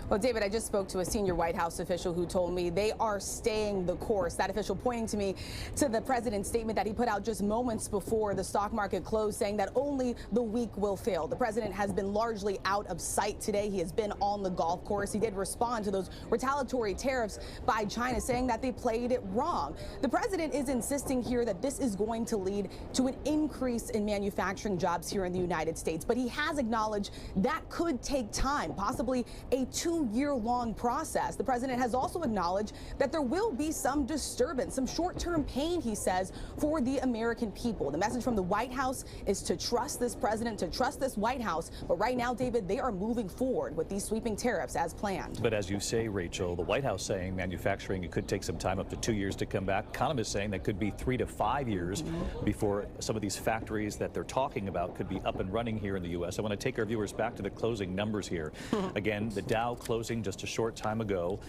Well, David, I just spoke to a senior White House official who told me they are staying the course. That official pointing to me to the president's statement that he put out just moments before the stock market closed, saying that only the weak will fail. The president has been largely out of sight today. He has been on the golf course. He did respond to those retaliatory tariffs by China, saying that they played it wrong. The president is insisting here that this is going to lead to an increase in manufacturing jobs here in the United States. But he has acknowledged that could take time, possibly a 2-year-long process. The president has also acknowledged that there will be some disturbance, some short-term pain, he says, for the American people. The message from the White House is to trust this president, to trust this White House. But right now, David, they are moving forward with these sweeping tariffs as planned. But as you say, Rachel, the White House saying manufacturing, it could take some time, up to 2 years to come back. Economists saying that could be 3 to 5 years before some of these factories that they're talking about could be up and running here in the U.S. I want to take our viewers back to the closing numbers here. Again, the Dow closing just a short time ago,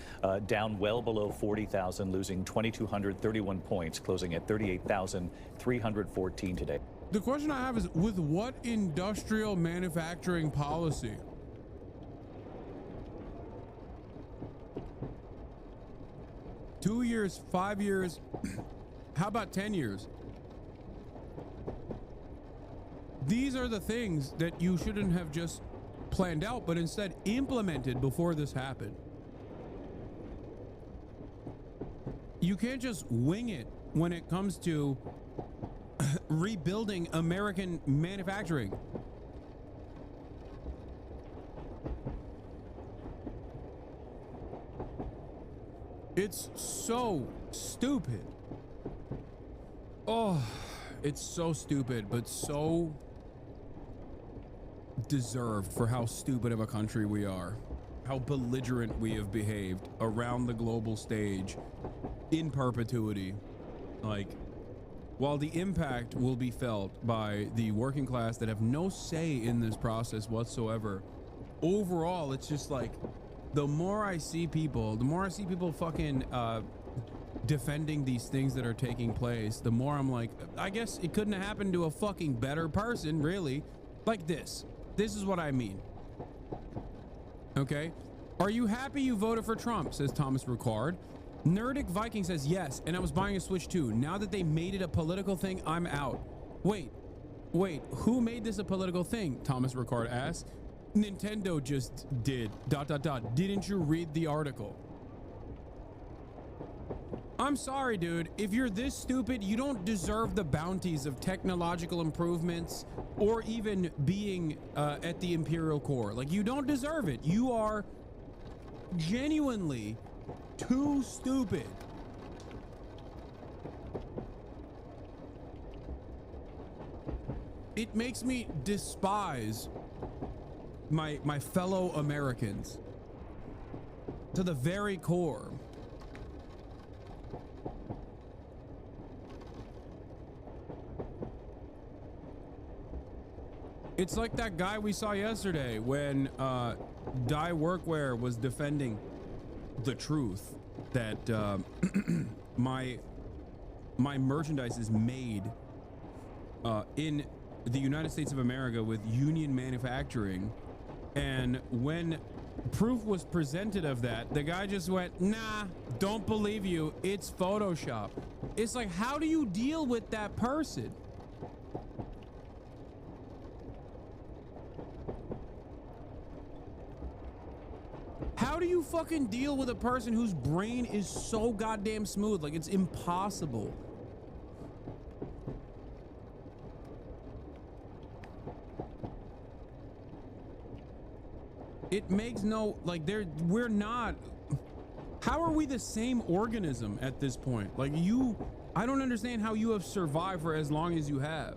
down well below 40,000, losing 2,231 points, closing at 38,314 today. The question I have is, with what industrial manufacturing policy? Two years, 5 years, how about 10 years? These are the things that you shouldn't have just planned out, but instead implemented before this happened. You can't just wing it when it comes to rebuilding American manufacturing. It's so stupid. Oh, it's so stupid, but so deserved for how stupid of a country we are, how belligerent we have behaved around the global stage in perpetuity. Like, while the impact will be felt by the working class that have no say in this process whatsoever, overall, it's just like, the more I see people fucking defending these things that are taking place, the more I'm like, I guess it couldn't have happened to a fucking better person, really. Like this. This is what I mean. Okay? Are you happy you voted for Trump? Says Thomas Ricard. Nerdic Viking says yes, and I was buying a Switch too. Now that they made it a political thing, I'm out. Wait, who made this a political thing? Thomas Ricard asks. Nintendo just did. ... Didn't you read the article? I'm sorry, dude. If you're this stupid, you don't deserve the bounties of technological improvements or even being at the Imperial Core. Like, you don't deserve it. You are genuinely too stupid. It makes me despise my fellow Americans to the very core. It's like that guy we saw yesterday when Dye Workwear was defending the truth that my merchandise is made in the United States of America with union manufacturing, and when proof was presented of that, the guy just went, nah, don't believe you, it's Photoshop. It's like, how do you deal with that person? How do you fucking deal with a person whose brain is so goddamn smooth? Like, it's impossible. It makes no, like, we're not, how are we the same organism at this point? Like, I don't understand how you have survived for as long as you have.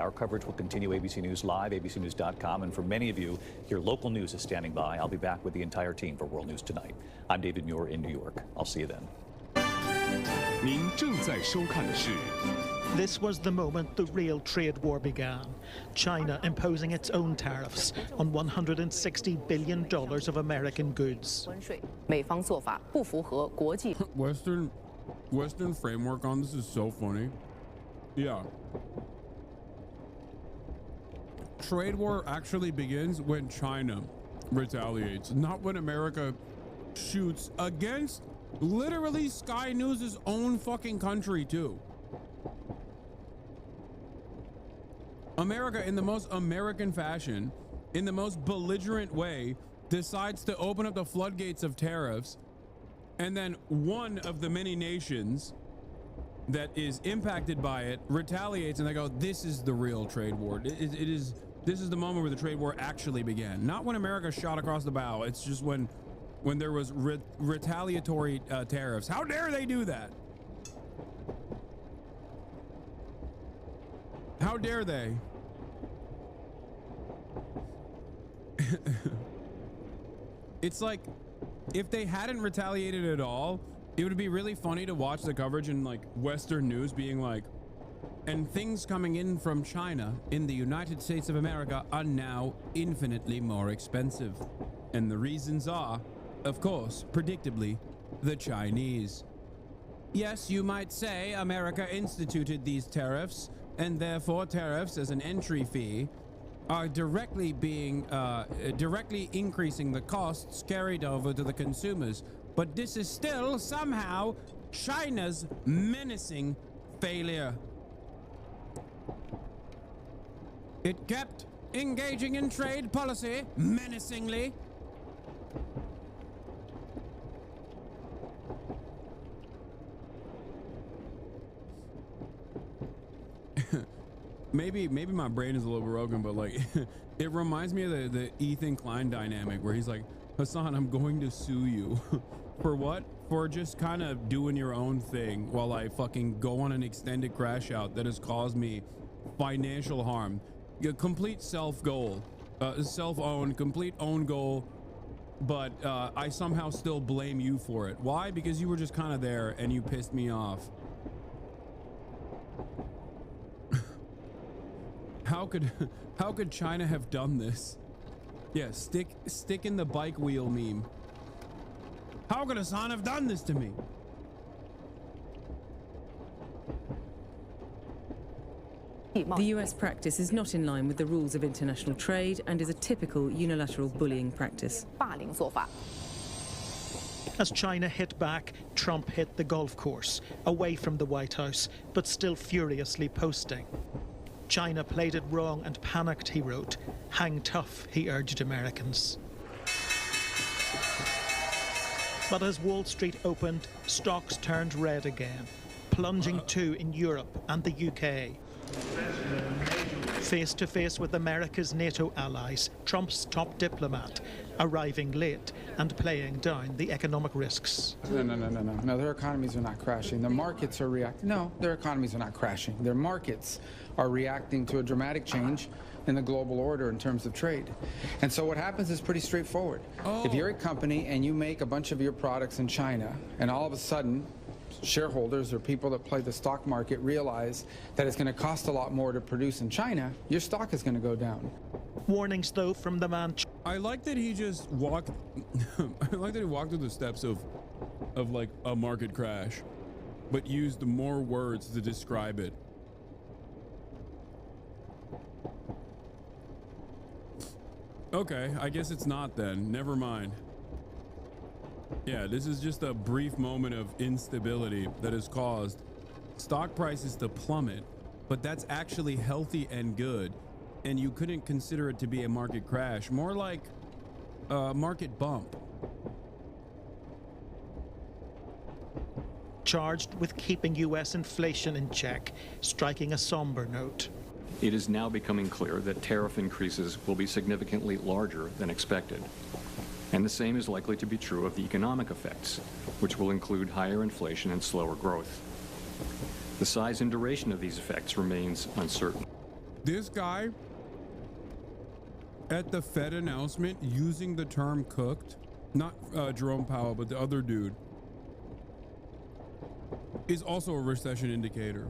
Our coverage will continue. ABC News Live, abcnews.com. And for many of you, your local news is standing by. I'll be back with the entire team for World News Tonight. I'm David Muir in New York. I'll see you then. 您正在收看的是。 This was the moment the real trade war began. China imposing its own tariffs on $160 billion of American goods. 美方做法不符合国际 Western framework on this is so funny. Yeah. Trade war actually begins when China retaliates, not when America shoots against literally Sky News' own fucking country too. America, in the most American fashion, in the most belligerent way, decides to open up the floodgates of tariffs, and then one of the many nations that is impacted by it retaliates, and they go, this is the real trade war. This is the moment where the trade war actually began. Not when America shot across the bow. It's just when there was retaliatory tariffs. How dare they do that? How dare they? It's like, if they hadn't retaliated at all, it would be really funny to watch the coverage in like Western news being like, and things coming in from China in the United States of America are now infinitely more expensive. And the reasons are, of course, predictably, the Chinese. Yes, you might say America instituted these tariffs, and therefore tariffs as an entry fee are directly increasing the costs carried over to the consumers. But this is still somehow China's menacing failure. It kept engaging in trade policy menacingly. Maybe my brain is a little broken, but like it reminds me of the Ethan Klein dynamic where he's like, Hasan, I'm going to sue you. For what? For just kind of doing your own thing while I fucking go on an extended crash out that has caused me financial harm. A complete self-owned, complete own goal, but I somehow still blame you for it. Why? Because you were just kind of there and you pissed me off. How could China have done this? Yeah, stick in the bike wheel meme. How could Hasan have done this to me? The US practice is not in line with the rules of international trade and is a typical unilateral bullying practice. 霸凌做法。 As China hit back, Trump hit the golf course, away from the White House, but still furiously posting. China played it wrong and panicked, he wrote. Hang tough, he urged Americans. But as Wall Street opened, stocks turned red again, plunging too in Europe and the UK. Face to face with America's NATO allies, Trump's top diplomat, arriving late and playing down the economic risks. No, their economies are not crashing. The markets are reacting. No, their economies are not crashing. Their markets are reacting to a dramatic change in the global order in terms of trade. And so what happens is pretty straightforward. If you're a company and you make a bunch of your products in China, and all of a sudden shareholders or people that play the stock market realize that it's going to cost a lot more to produce in China, your stock is going to go down. Warnings, though, from the man. I like that he just walked. I like that he walked through the steps of like a market crash, but used more words to describe it. Okay, I guess it's not then. Never mind. Yeah, this is just a brief moment of instability that has caused stock prices to plummet, but that's actually healthy and good. And you couldn't consider it to be a market crash, more like a market bump. Charged with keeping US inflation in check, striking a somber note. It is now becoming clear that tariff increases will be significantly larger than expected. And the same is likely to be true of the economic effects, which will include higher inflation and slower growth. The size and duration of these effects remains uncertain. This guy at the Fed announcement using the term cooked, not Jerome Powell, but the other dude. is also a recession indicator.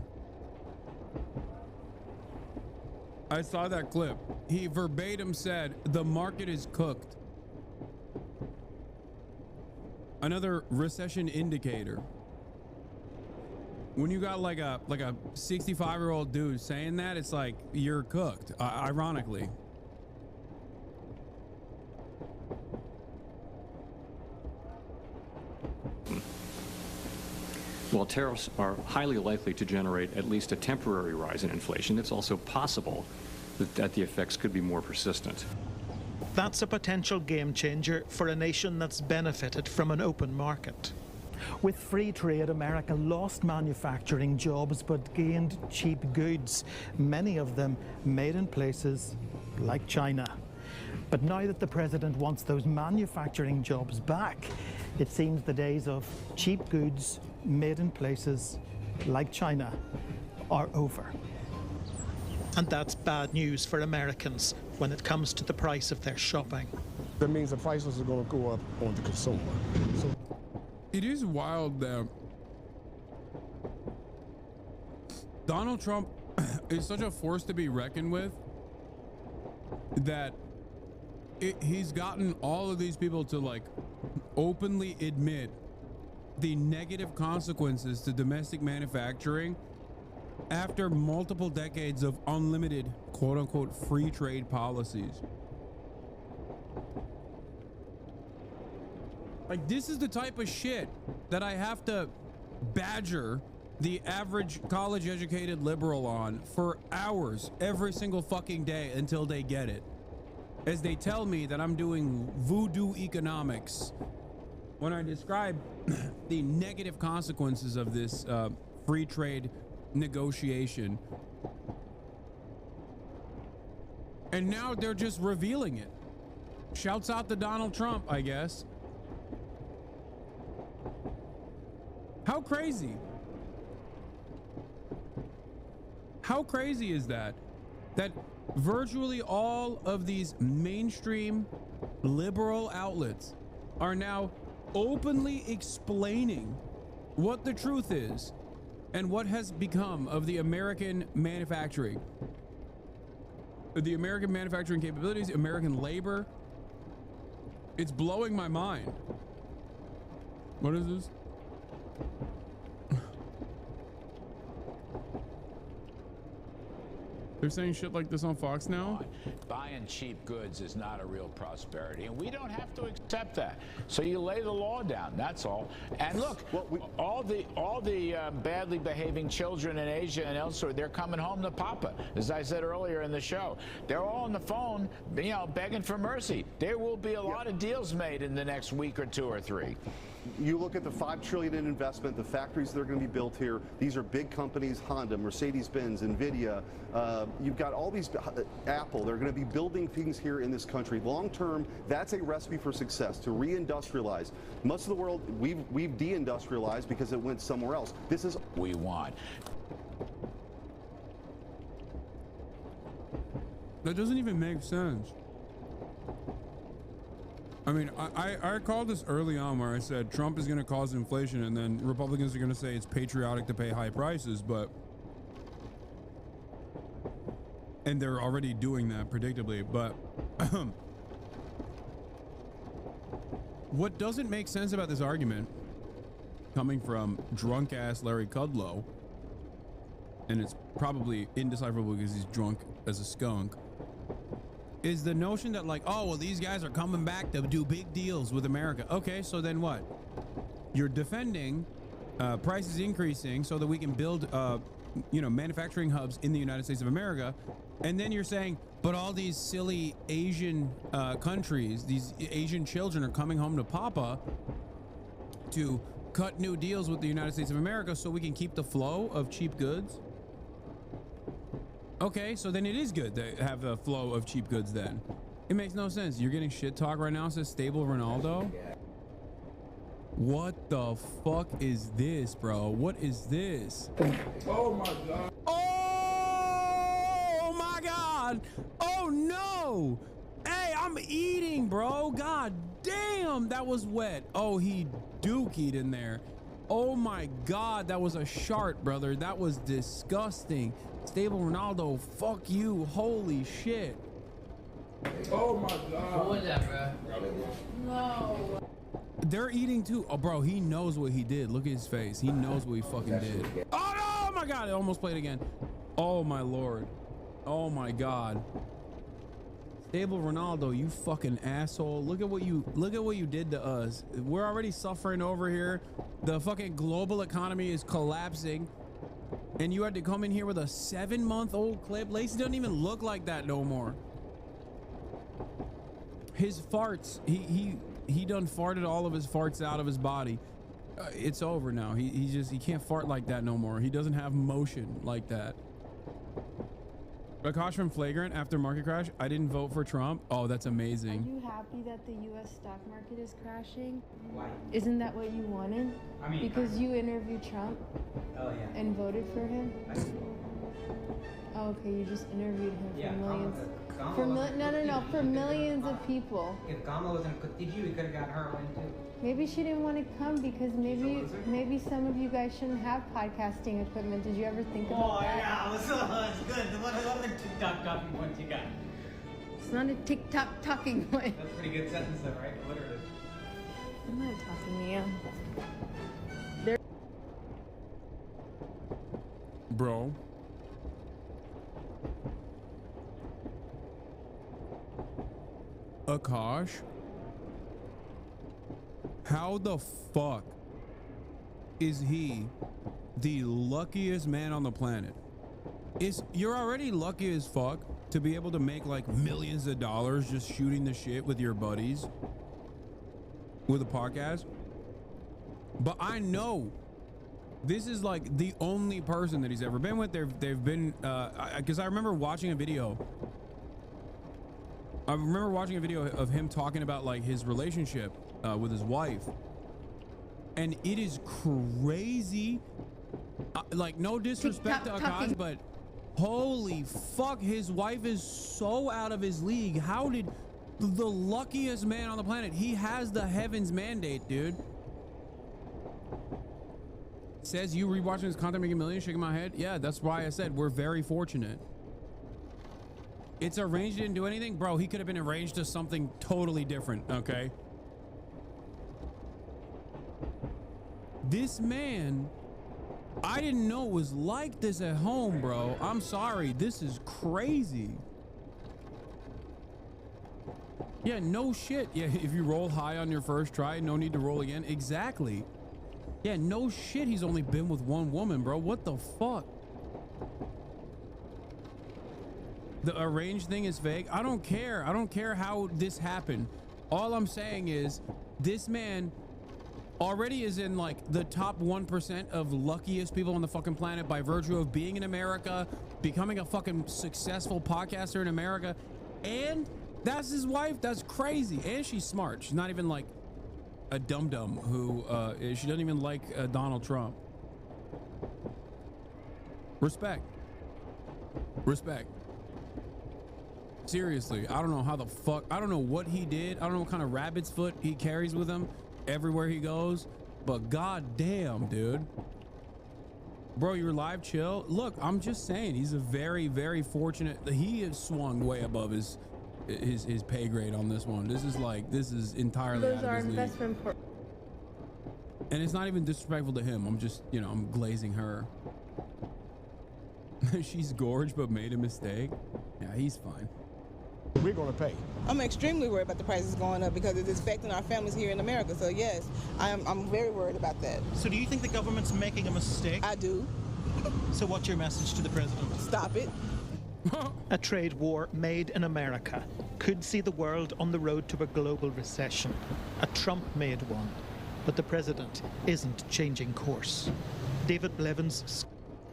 I saw that clip. He verbatim said the market is cooked. Another recession indicator. When you got like a 65-year-old dude saying that, it's like you're cooked, ironically. While tariffs are highly likely to generate at least a temporary rise in inflation, it's also possible that the effects could be more persistent. That's a potential game changer for a nation that's benefited from an open market. With free trade, America lost manufacturing jobs but gained cheap goods, many of them made in places like China. But now that the president wants those manufacturing jobs back, it seems the days of cheap goods made in places like China are over. And that's bad news for Americans when it comes to the price of their shopping. That means the prices are going to go up on the consumer. So it is wild that Donald Trump is such a force to be reckoned with that he's gotten all of these people to like openly admit the negative consequences to domestic manufacturing after multiple decades of unlimited quote-unquote free trade policies. Like, this is the type of shit that I have to badger the average college educated liberal on for hours every single fucking day until they get it, as they tell me that I'm doing voodoo economics when I describe the negative consequences of this free trade negotiation. And now they're just revealing it. Shouts out to Donald Trump, I guess. How crazy? How crazy is that? That virtually all of these mainstream liberal outlets are now openly explaining what the truth is and what has become of the American manufacturing. The American manufacturing capabilities, American labor. It's blowing my mind. What is this? They're saying shit like this on Fox now? Buying cheap goods is not a real prosperity, and we don't have to accept that. So you lay the law down, that's all. And look, all the badly behaving children in Asia and elsewhere, they're coming home to Papa, as I said earlier in the show. They're all on the phone, you know, begging for mercy. There will be a lot of deals made in the next week or two or three. You look at the $5 trillion in investment, the factories that are going to be built here. These are big companies: Honda, Mercedes-Benz, NVIDIA. You've got all these, Apple. They're going to be building things here in this country. Long term, that's a recipe for success, to reindustrialize. Most of the world, we've deindustrialized because it went somewhere else. This is what we want. That doesn't even make sense. I mean, I called this early on where I said Trump is going to cause inflation, and then Republicans are going to say it's patriotic to pay high prices, and they're already doing that predictably. But what doesn't make sense about this argument, coming from drunk ass Larry Kudlow, and it's probably indecipherable because he's drunk as a skunk, is the notion that, like, oh, well, these guys are coming back to do big deals with America. Okay, so then what? You're defending prices increasing so that we can build, manufacturing hubs in the United States of America. And then you're saying, but all these silly Asian countries, these Asian children are coming home to Papa to cut new deals with the United States of America so we can keep the flow of cheap goods. Okay, so then it is good to have a flow of cheap goods then. It makes no sense. You're getting shit talk right now. It says stable Ronaldo. What the fuck is this, bro? What is this? Oh my God. Oh my God. Oh no. Hey, I'm eating, bro. God damn, that was wet. Oh, he dookied in there. Oh my God, that was a shart, brother. That was disgusting. Stable Ronaldo, fuck you. Holy shit. Oh my God. What was that, bro? No. They're eating too. Oh, bro, he knows what he did. Look at his face. He knows what he fucking did. Oh, no, my God. It almost played again. Oh, my Lord. Oh, my God. Stable Ronaldo, you fucking asshole. Look at what you did to us. We're already suffering over here. The fucking global economy is collapsing. And you had to come in here with a 7-month-old clip. Lacey doesn't even look like that no more. His farts, he done farted all of his farts out of his body. It's over now. He can't fart like that no more. He doesn't have motion like that. Akash from Flagrant after market crash. I didn't vote for Trump. Oh, that's amazing. Are you happy that the U.S. stock market is crashing? Why? Isn't that what you wanted? I mean, because you interviewed Trump. Oh yeah. And voted for him. Oh, okay, you just interviewed him for millions. For millions of people. If Gama wasn't a Kutiji, we could have got her one too. Maybe she didn't want to come because maybe some of you guys shouldn't have podcasting equipment. Did you ever think about that? Oh yeah, it's good. What other TikTok talking points you got? It's not a TikTok talking point. That's a pretty good sentence though, right? Literally. I'm not talking to you. Bro. Akash, how the fuck is he the luckiest man on the planet? You're already lucky as fuck to be able to make like millions of dollars just shooting the shit with your buddies with a podcast. But I know this is like the only person that he's ever been with. They've been, because I remember watching a video. I remember watching a video of him talking about like his relationship with his wife, and it is crazy. Like, no disrespect to Akash, but holy fuck, his wife is so out of his league. How did the luckiest man on the planet? He has the heavens mandate, dude. Says you rewatching his content making millions, shaking my head. Yeah, that's why I said we're very fortunate. It's arranged, didn't do anything. Bro, he could have been arranged to something totally different, okay? This man, I didn't know it was like this at home, bro. I'm sorry. This is crazy. Yeah, no shit. Yeah, if you roll high on your first try, no need to roll again. Exactly. Yeah, no shit. He's only been with one woman, bro. What the fuck? The arranged thing is fake. I don't care. I don't care how this happened. All I'm saying is this man already is in like the top 1% of luckiest people on the fucking planet by virtue of being in America, becoming a fucking successful podcaster in America. And that's his wife. That's crazy. And she's smart. She's not even like a dum-dum who she doesn't even like Donald Trump. Respect. Respect. Seriously, I don't know how the fuck, I don't know what he did. I don't know what kind of rabbit's foot he carries with him everywhere he goes, but god damn, dude. Bro, you're live, chill. Look, I'm just saying, he's a very, very fortunate, he has swung way above his pay grade on this one. This is entirely Those out of are his league. investment. And it's not even disrespectful to him. I'm just, you know, I'm glazing her. She's gorgeous, but made a mistake. Yeah, he's fine. We're going to pay. I'm extremely worried about the prices going up because it's affecting our families here in America. So yes, I'm very worried about that. So do you think the government's making a mistake? I do. So what's your message to the president? Stop it. A trade war made in America could see the world on the road to a global recession. A Trump-made one. But the president isn't changing course. David Blevins.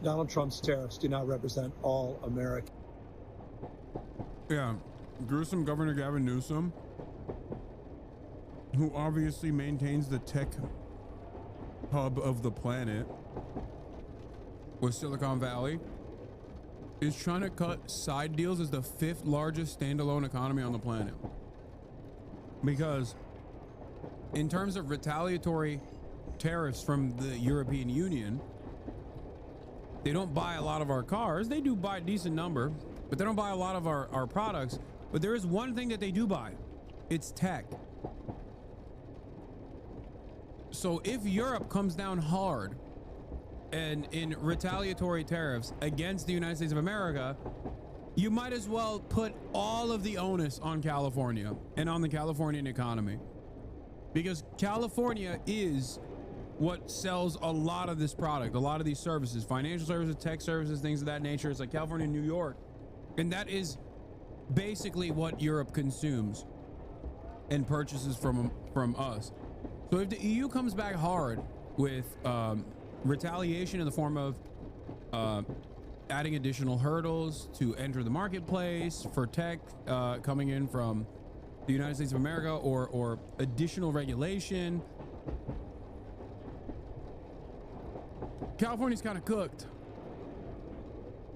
Donald Trump's tariffs do not represent all America. Yeah, gruesome Governor Gavin Newsom, who obviously maintains the tech hub of the planet with Silicon Valley, is trying to cut side deals as the 5th largest standalone economy on the planet. Because in terms of retaliatory tariffs from the European Union. They don't buy a lot of our cars. They do buy a decent number, but they don't buy a lot of our products. But there is one thing that they do buy. It's tech. So if Europe comes down hard and in retaliatory tariffs against the United States of America, you might as well put all of the onus on California and on the Californian economy, because California is what sells a lot of this product, a lot of these services, financial services, tech services, things of that nature. It's like California and New York, and that is basically what Europe consumes and purchases from us. So if the EU comes back hard with retaliation in the form of adding additional hurdles to enter the marketplace for tech coming in from the United States of America, or additional regulation, California's kind of cooked.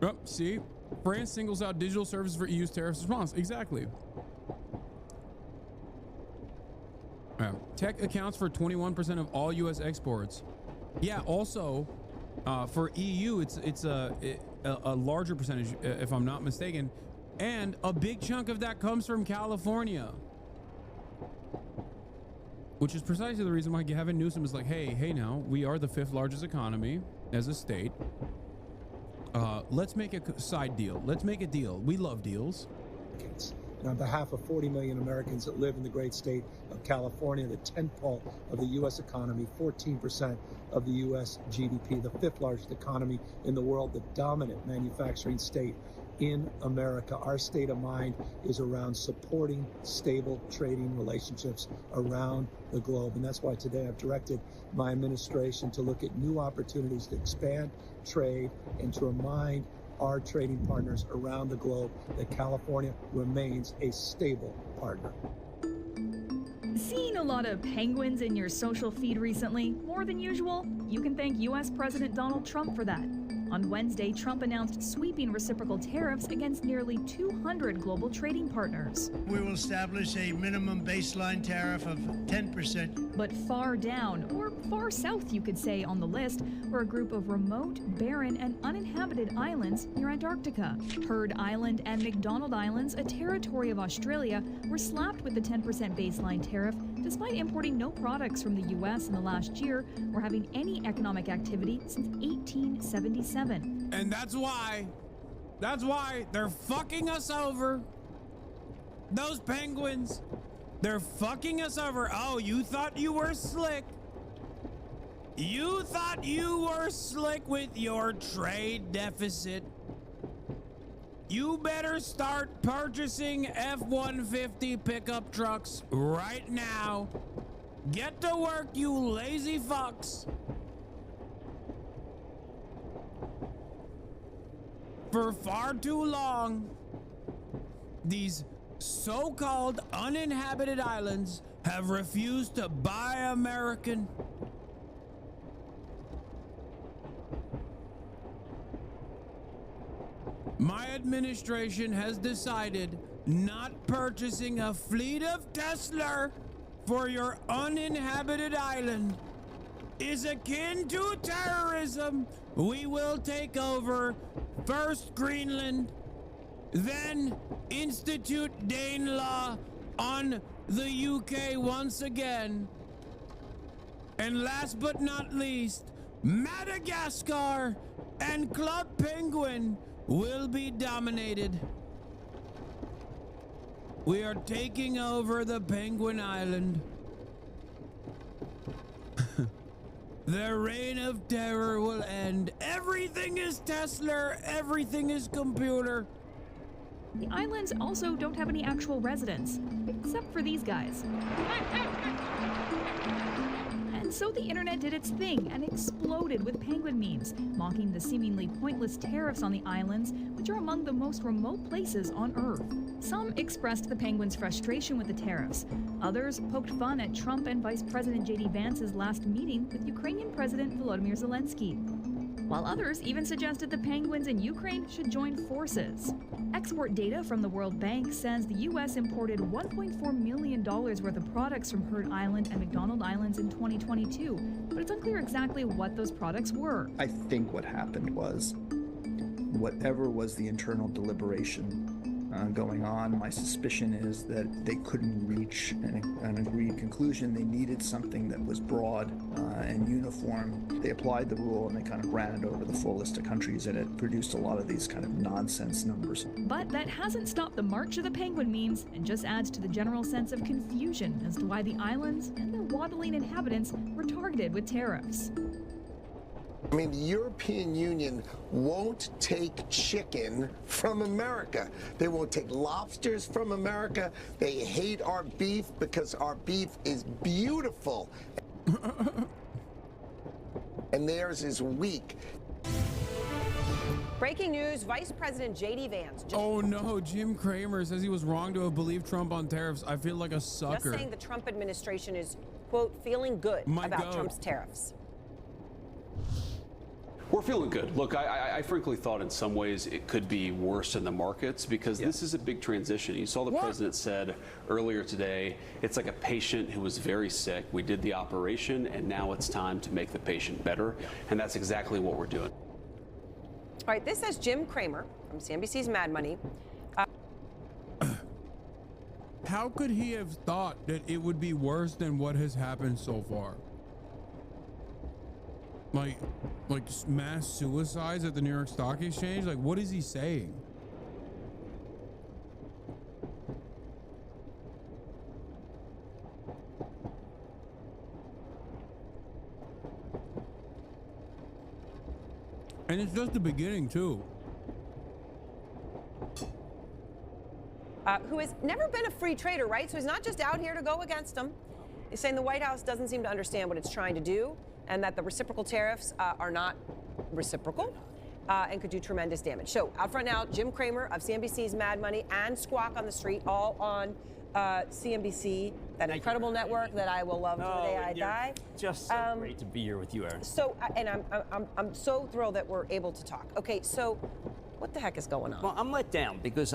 Oh, see, France singles out digital services for EU's tariff response. Exactly. Tech accounts for 21% of all U.S. exports. Yeah, also for EU, it's a larger percentage, if I'm not mistaken, and a big chunk of that comes from California, which is precisely the reason why Gavin Newsom is like, hey, now we are the 5th largest economy as a state. Let's make a side deal. Let's make a deal. We love deals. And on behalf of 40 million Americans that live in the great state of California, the tentpole of the U.S. economy, 14% of the U.S. GDP, the 5th largest economy in the world, the dominant manufacturing state in America. Our state of mind is around supporting stable trading relationships around the globe. And that's why today I've directed my administration to look at new opportunities to expand trade and to remind our trading partners around the globe that California remains a stable partner. Seeing a lot of penguins in your social feed recently, more than usual? You can thank U.S. President Donald Trump for that. On Wednesday, Trump announced sweeping reciprocal tariffs against nearly 200 global trading partners. We will establish a minimum baseline tariff of 10%. But far down, or far south you could say, on the list were a group of remote, barren, and uninhabited islands near Antarctica. Heard Island and McDonald Islands, a territory of Australia, were slapped with the 10% baseline tariff despite importing no products from the U.S. in the last year or having any economic activity since 1877. And that's why they're fucking us over. Those penguins, they're fucking us over. Oh, you thought you were slick. You thought you were slick with your trade deficit. You better start purchasing F-150 pickup trucks right now. Get to work, you lazy fucks. For far too long, these so-called uninhabited islands have refused to buy American. My administration has decided not purchasing a fleet of Tesla for your uninhabited island is akin to terrorism. We will take over first Greenland, then institute Danelaw on the UK once again, and last but not least, Madagascar and Club Penguin will be dominated. We are taking over the Penguin Island. The reign of terror will end. Everything is Tesla, everything is computer. The islands also don't have any actual residents, except for these guys. And so the internet did its thing and exploded with penguin memes, mocking the seemingly pointless tariffs on the islands, which are among the most remote places on Earth. Some expressed the penguins' frustration with the tariffs. Others poked fun at Trump and Vice President J.D. Vance's last meeting with Ukrainian President Volodymyr Zelensky. while others even suggested the penguins in Ukraine should join forces. Export data from the World Bank says the U.S. imported $1.4 million worth of products from Heard Island and McDonald Islands in 2022, but it's unclear exactly what those products were. I think what happened was, whatever was the internal deliberation going on, my suspicion is that they couldn't reach an agreed conclusion. They needed something that was broad and uniform. They applied the rule and they kind of ran it over the full list of countries, and it produced a lot of these kind of nonsense numbers. But that hasn't stopped the march of the penguin memes and just adds to the general sense of confusion as to why the islands and their waddling inhabitants were targeted with tariffs. I mean, the European Union won't take chicken from America. They won't take lobsters from America. They hate our beef because our beef is beautiful. And theirs is weak. Breaking news, Vice President J.D. Vance. Oh no, Jim Cramer says he was wrong to have believed Trump on tariffs. I feel like a sucker. Just saying the Trump administration is, quote, feeling good about Trump's tariffs. We're feeling good. Look, I frankly thought in some ways it could be worse in the markets because this is a big transition. You saw the president said earlier today, it's like a patient who was very sick. We did the operation and now it's time to make the patient better. And that's exactly what we're doing. All right, this says Jim Cramer from CNBC's Mad Money. How could he have thought that it would be worse than what has happened so far? Like mass suicides at the New York Stock Exchange? Like, what is he saying? And it's just the beginning, too. Who has never been a free trader, right? So he's not just out here to go against them. He's saying the White House doesn't seem to understand what it's trying to do, and that the reciprocal tariffs are not reciprocal and could do tremendous damage. So out front now, Jim Cramer of CNBC's Mad Money and Squawk on the Street, all on CNBC, that incredible network that I will love to the day I die. Just so great to be here with you, Erin. So, and I'm so thrilled that we're able to talk. Okay, so what the heck is going on? Well, I'm let down because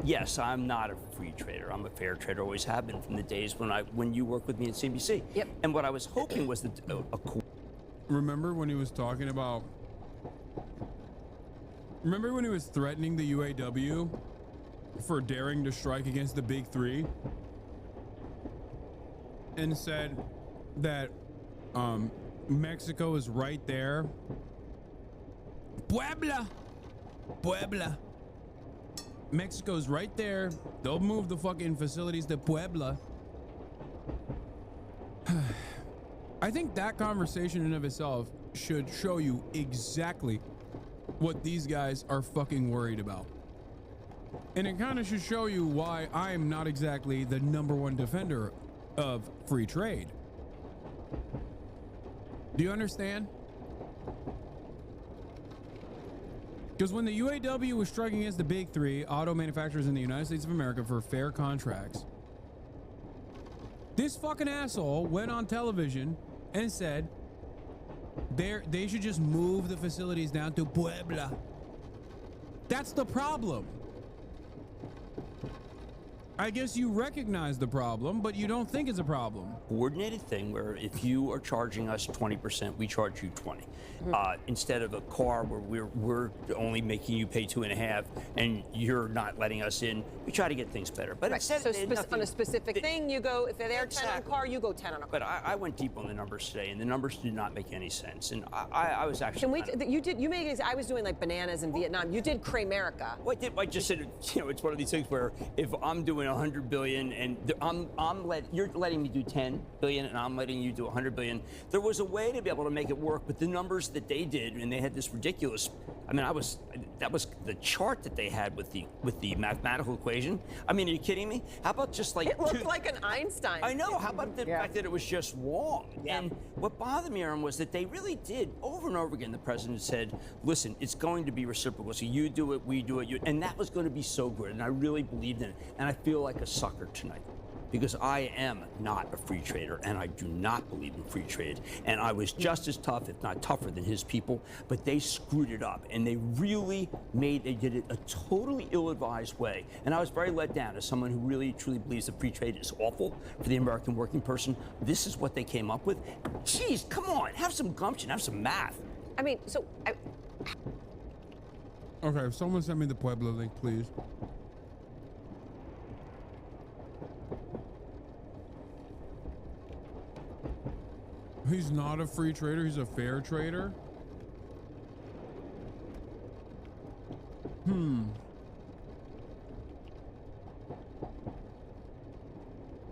yes, I'm not a free trader. I'm a fair trader, always have been from the days when you worked with me at CNBC. Yep. And what I was hoping was that Remember when he was talking about? Remember when he was threatening the UAW for daring to strike against the big three, and said that Mexico is right there. Puebla. Mexico's right there. They'll move the fucking facilities to Puebla. I think that conversation in of itself should show you exactly what these guys are fucking worried about. And it kind of should show you why I am not exactly the #1 defender of free trade. Do you understand? Because when the UAW was striking against the big three auto manufacturers in the United States of America for fair contracts, this fucking asshole went on television and said they should just move the facilities down to Puebla. That's the problem. I guess you recognize the problem, but you don't think it's a problem. Coordinated thing where if you are charging us 20%, we charge you 20. Instead of a car where we're only making you pay 2.5 and you're not letting us in, we try to get things better. But right. So on a specific thing, you go, if they're 10 on a car, you go 10 on a car. But I went deep on the numbers today, and the numbers did not make any sense. And I was actually. You made. I was doing like bananas in Vietnam. You did Cramerica. Well, I just said, it's one of these things where if I'm doing 100 billion and you're letting me do 10 billion and I'm letting you do 100 billion, there was a way to be able to make it work. But the numbers that they did, and they had this ridiculous. I mean, that was the chart that they had with the mathematical equation. I mean, are you kidding me? How about just like it looked like an Einstein. I know. How about the fact that it was just wrong? Yeah. And what bothered me, Aaron, was that they really did over and over again. The president said, "Listen, it's going to be reciprocal. So you do it, we do it, and that was going to be so good." And I really believed in it. And I feel like a sucker tonight. because I am not a free trader, and I do not believe in free trade. And I was just as tough, if not tougher, than his people, but they screwed it up, and they did it a totally ill-advised way. And I was very let down as someone who really, truly believes that free trade is awful for the American working person. This is what they came up with. Jeez, come on, have some gumption, have some math. I mean, so... Okay, if someone send me the Pueblo link, please. He's not a free trader, he's a fair trader.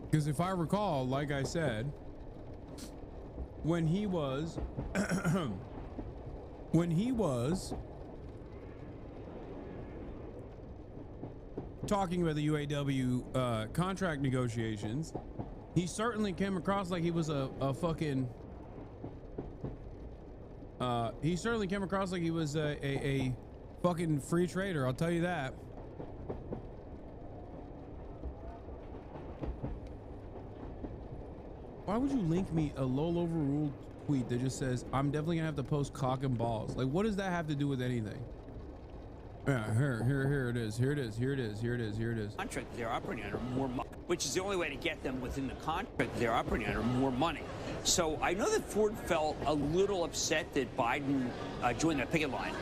Because if I recall, like I said, when he was talking about the UAW contract negotiations, he certainly came across like he was a fucking he certainly came across like he was a fucking free trader, I'll tell you that. Why would you link me a lol overruled tweet that just says I'm definitely gonna have to post cock and balls? Like, what does that have to do with anything? Yeah, here it is. Contract they're operating under more money, which is the only way to get them within the contract they're operating under more money. So I know that Ford felt a little upset that Biden joined that picket line,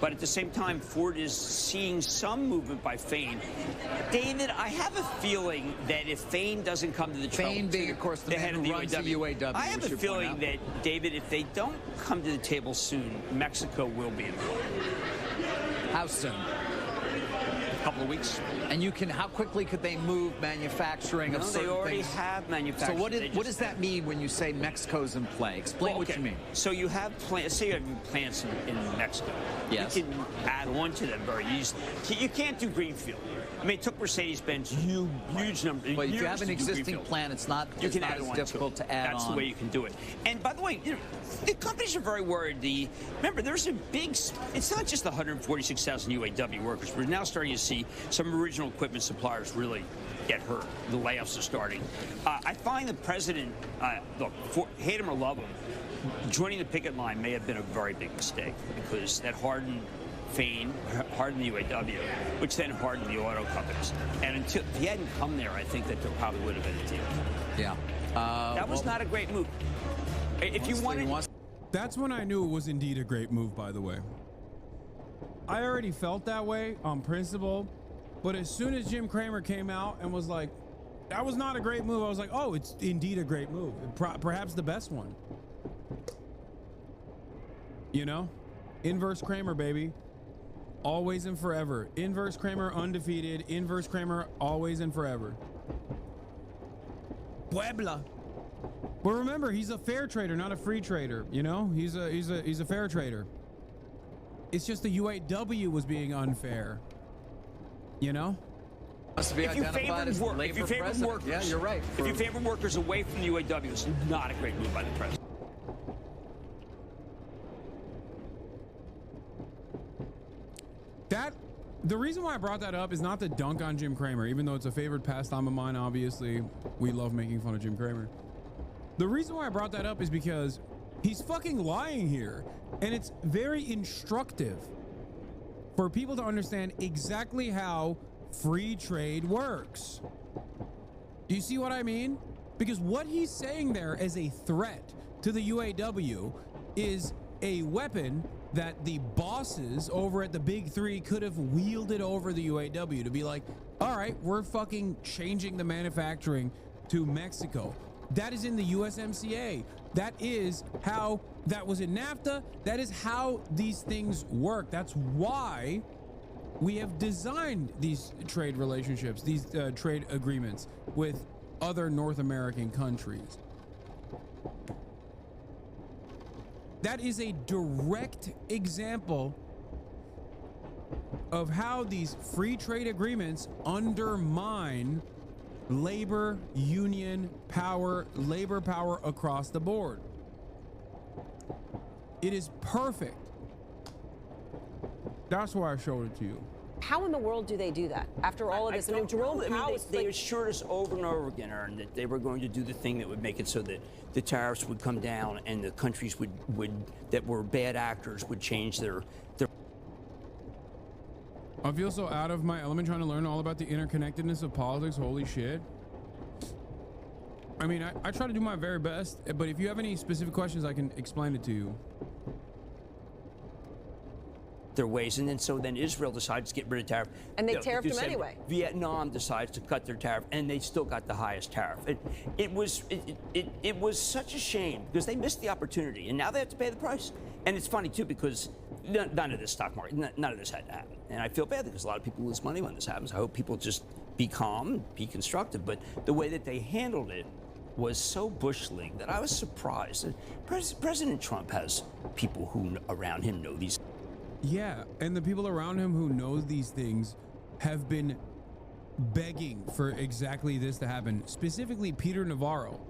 but at the same time, Ford is seeing some movement by Fain. David, I have a feeling that if Fain doesn't come to the table, Fain being, of course, the man who runs the UAW. I have a feeling that, David, if they don't come to the table soon, Mexico will be involved. How soon? A couple of weeks. And how quickly could they move manufacturing of certain things? They already have manufacturing. So what does that mean when you say Mexico's in play? Explain what you mean. So you have plants, say you have plants in Mexico. Yes. You can add on to them very easily. You can't do greenfield. I mean, it took Mercedes-Benz huge number. But if you have an existing plant, it's not as difficult to add on. That's the way you can do it. And by the way, the companies are very worried. Remember, there's a big. It's not just the 146,000 UAW workers. We're now starting to see some original equipment suppliers really get hurt. The layoffs are starting. I find the president, look, hate him or love him, joining the picket line may have been a very big mistake because that hardened Fain, hardened the UAW, which then hardened the auto companies. And until he hadn't come there, I think that there probably would have been a deal. Yeah. That was not a great move. If you wanted... That's when I knew it was indeed a great move, by the way. I already felt that way on principle, but as soon as Jim Cramer came out and was like, that was not a great move, I was like, oh, it's indeed a great move. Perhaps the best one. You know? Inverse Cramer, baby. Always and forever. Inverse Cramer undefeated. Inverse Cramer always and forever. Puebla. But remember, he's a fair trader, not a free trader. You know, he's a fair trader. It's just the UAW was being unfair. You know? Must be identified as labor president. Workers, yeah, you're right. If you favor workers away from the UAW, it's not a great move by the president. The reason why I brought that up is not to dunk on Jim Cramer, even though it's a favorite pastime of mine. Obviously, we love making fun of Jim Cramer. The reason why I brought that up is because he's fucking lying here, and it's very instructive for people to understand exactly how free trade works. Do you see what I mean? Because what he's saying there as a threat to the UAW is a weapon that the bosses over at the big three could have wielded over the UAW to be like, all right, we're fucking changing the manufacturing to Mexico. That is in the USMCA. That is how that was in NAFTA. That is how these things work. That's why we have designed these trade relationships, these trade agreements with other North American countries. That is a direct example of how these free trade agreements undermine labor union power, labor power across the board. It is perfect. That's why I showed it to you. How in the world do they do that after all of this? Jerome Powell, they assured us over and over again, Aaron, that they were going to do the thing that would make it so that the tariffs would come down and the countries that were bad actors would change their. I feel so out of my element trying to learn all about the interconnectedness of politics. Holy shit. I mean, I try to do my very best, but if you have any specific questions, I can explain it to you. Their ways, and then Israel decides to get rid of tariff, and they tariffed them anyway. Vietnam decides to cut their tariff, and they still got the highest tariff. It was such a shame because they missed the opportunity, and now they have to pay the price. And it's funny too because none of this stock market, none of this had to happen, and I feel bad because a lot of people lose money when this happens. I hope people just be calm, be constructive, but the way that they handled it was so Bush League that I was surprised. President Trump has people who around him know these. Yeah, and the people around him who know these things have been begging for exactly this to happen, specifically Peter Navarro.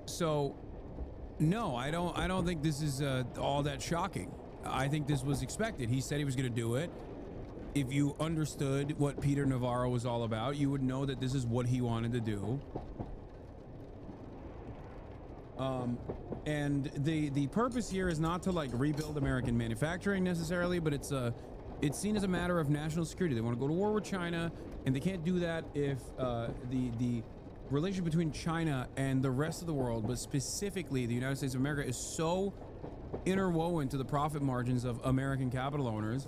So, no, I don't think this is all that shocking. I think this was expected. He said he was going to do it. If you understood what Peter Navarro was all about, you would know that this is what he wanted to do. And the purpose here is not to like rebuild American manufacturing necessarily, but it's seen as a matter of national security. They want to go to war with China, and they can't do that if the relationship between China and the rest of the world, but specifically the United States of America, is so interwoven to the profit margins of American capital owners.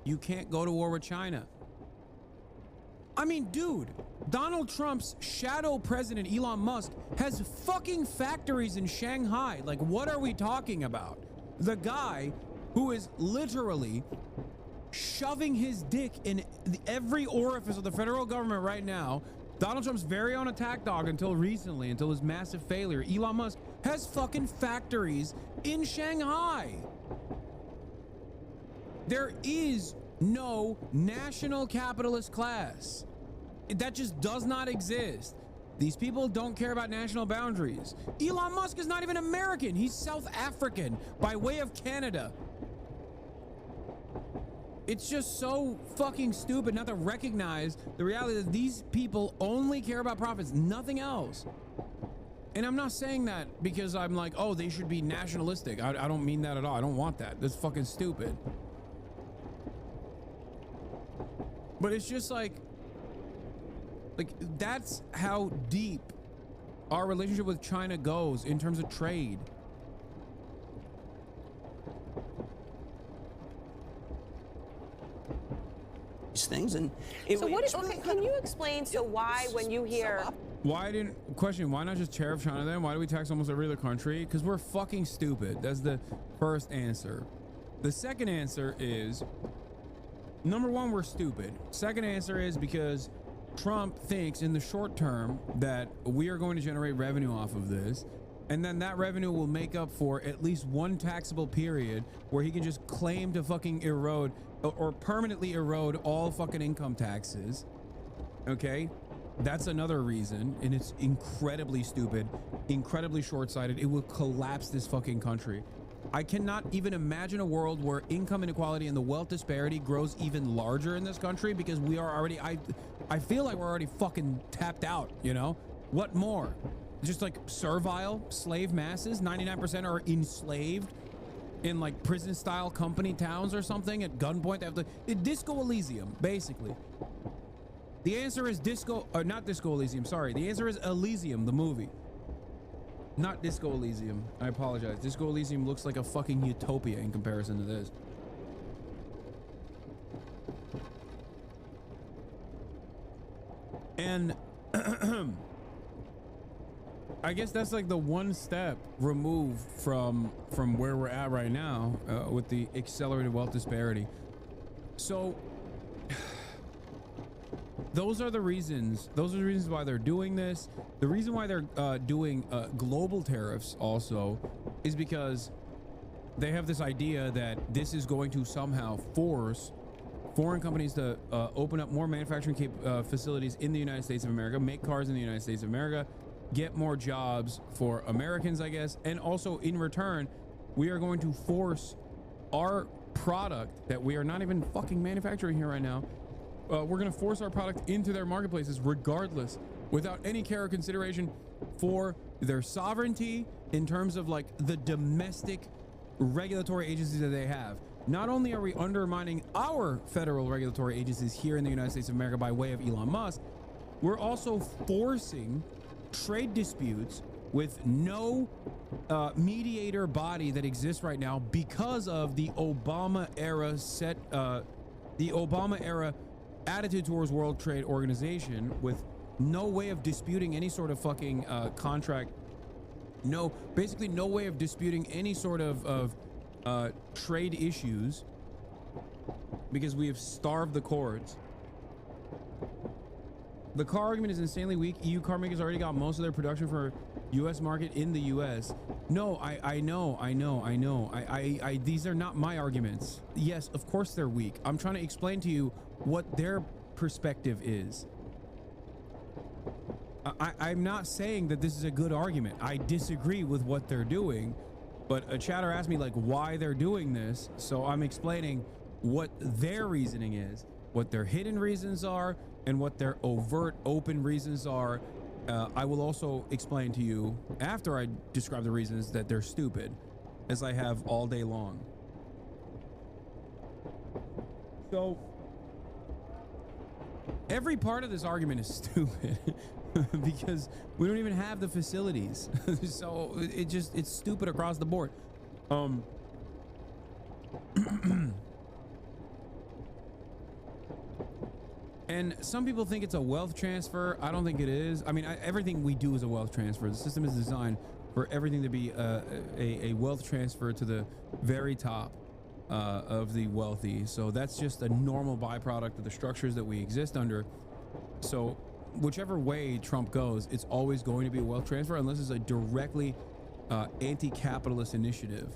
You can't go to war with China. I mean, dude, Donald Trump's shadow president, Elon Musk, has fucking factories in Shanghai. Like, what are we talking about? The guy who is literally shoving his dick in every orifice of the federal government right now. Donald Trump's very own attack dog until recently, until his massive failure. Elon Musk has fucking factories in Shanghai. There is no national capitalist class. That just does not exist. These people don't care about national boundaries. Elon Musk is not even American. He's South African by way of Canada. It's just so fucking stupid not to recognize the reality that these people only care about profits, nothing else. And I'm not saying that because I'm like, oh, they should be nationalistic. I don't mean that at all. I don't want that. That's fucking stupid. But it's just like that's how deep our relationship with China goes in terms of trade. These things, and can you explain why when you hear why not just tariff China then? Why do we tax almost every other country? Because we're fucking stupid. That's the first answer. The second answer is, number one, we're stupid. Second answer is because Trump thinks in the short term that we are going to generate revenue off of this, and then that revenue will make up for at least one taxable period where he can just claim to fucking erode or permanently erode all fucking income taxes. Okay, that's another reason, and it's incredibly stupid, incredibly short-sighted. It will collapse this fucking country. I cannot even imagine a world where income inequality and the wealth disparity grows even larger in this country, because we are already, I feel like we're already fucking tapped out, you know? What more? Just like servile slave masses, 99% are enslaved in like prison style company towns or something at gunpoint. They have to, Disco Elysium, basically. The answer is not Disco Elysium, sorry. The answer is Elysium, the movie. Not Disco Elysium. I apologize. Disco Elysium looks like a fucking utopia in comparison to this. And I guess that's like the one step removed from where we're at right now with the accelerated wealth disparity. So those are the reasons why they're doing this. The reason why they're doing global tariffs also is because they have this idea that this is going to somehow force foreign companies to open up more manufacturing facilities in the United States of America, make cars in the United States of America, get more jobs for Americans, I guess. And also in return, we are going to force our product that we are not even fucking manufacturing here right now. We're going to force our product into their marketplaces regardless, without any care or consideration for their sovereignty in terms of like the domestic regulatory agencies that they have. Not only are we undermining our federal regulatory agencies here in the United States of America by way of Elon Musk, we're also forcing trade disputes with no mediator body that exists right now because of the Obama era attitude towards World Trade Organization, with no way of disputing any sort of fucking contract. Basically no way of disputing any sort of trade issues because we have starved the courts. The car argument is insanely weak. EU car makers already got most of their production for U.S. market in the U.S. No, I know. These are not my arguments. Yes, of course they're weak. I'm trying to explain to you what their perspective is. I'm not saying that this is a good argument. I disagree with what they're doing, but a chatter asked me like why they're doing this, so I'm explaining what their reasoning is, what their hidden reasons are, and what their overt open reasons are. I will also explain to you after I describe the reasons that they're stupid, as I have all day long. So every part of this argument is stupid because we don't even have the facilities. So it's stupid across the board. And some people think it's a wealth transfer. I don't think it is. I mean, everything we do is a wealth transfer. The system is designed for everything to be a wealth transfer to the very top of the wealthy. So that's just a normal byproduct of the structures that we exist under. So whichever way Trump goes, it's always going to be a wealth transfer unless it's a directly anti-capitalist initiative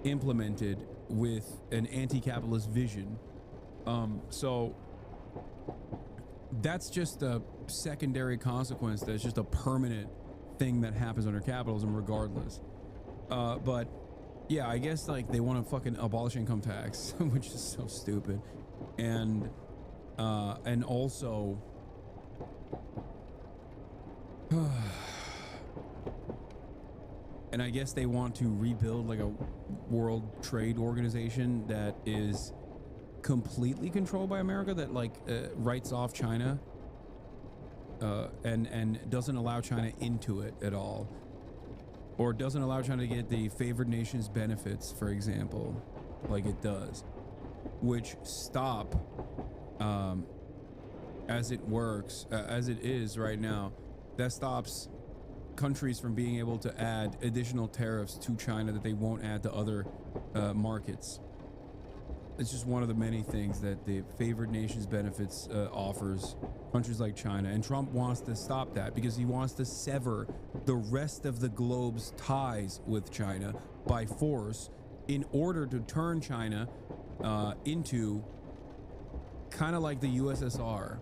implemented with an anti-capitalist vision. So that's just a secondary consequence. That's just a permanent thing that happens under capitalism regardless. But yeah, I guess like they want to fucking abolish income tax, which is so stupid. And also and I guess they want to rebuild like a World Trade Organization that is completely controlled by America, that like writes off China and doesn't allow China into it at all, or doesn't allow China to get the favored nations benefits, for example, like it does, which stop as it works, as it is right now. That stops countries from being able to add additional tariffs to China that they won't add to other markets. It's just one of the many things that the favored nations benefits offers countries like China. And Trump wants to stop that because he wants to sever the rest of the globe's ties with China by force in order to turn China into kind of like the USSR.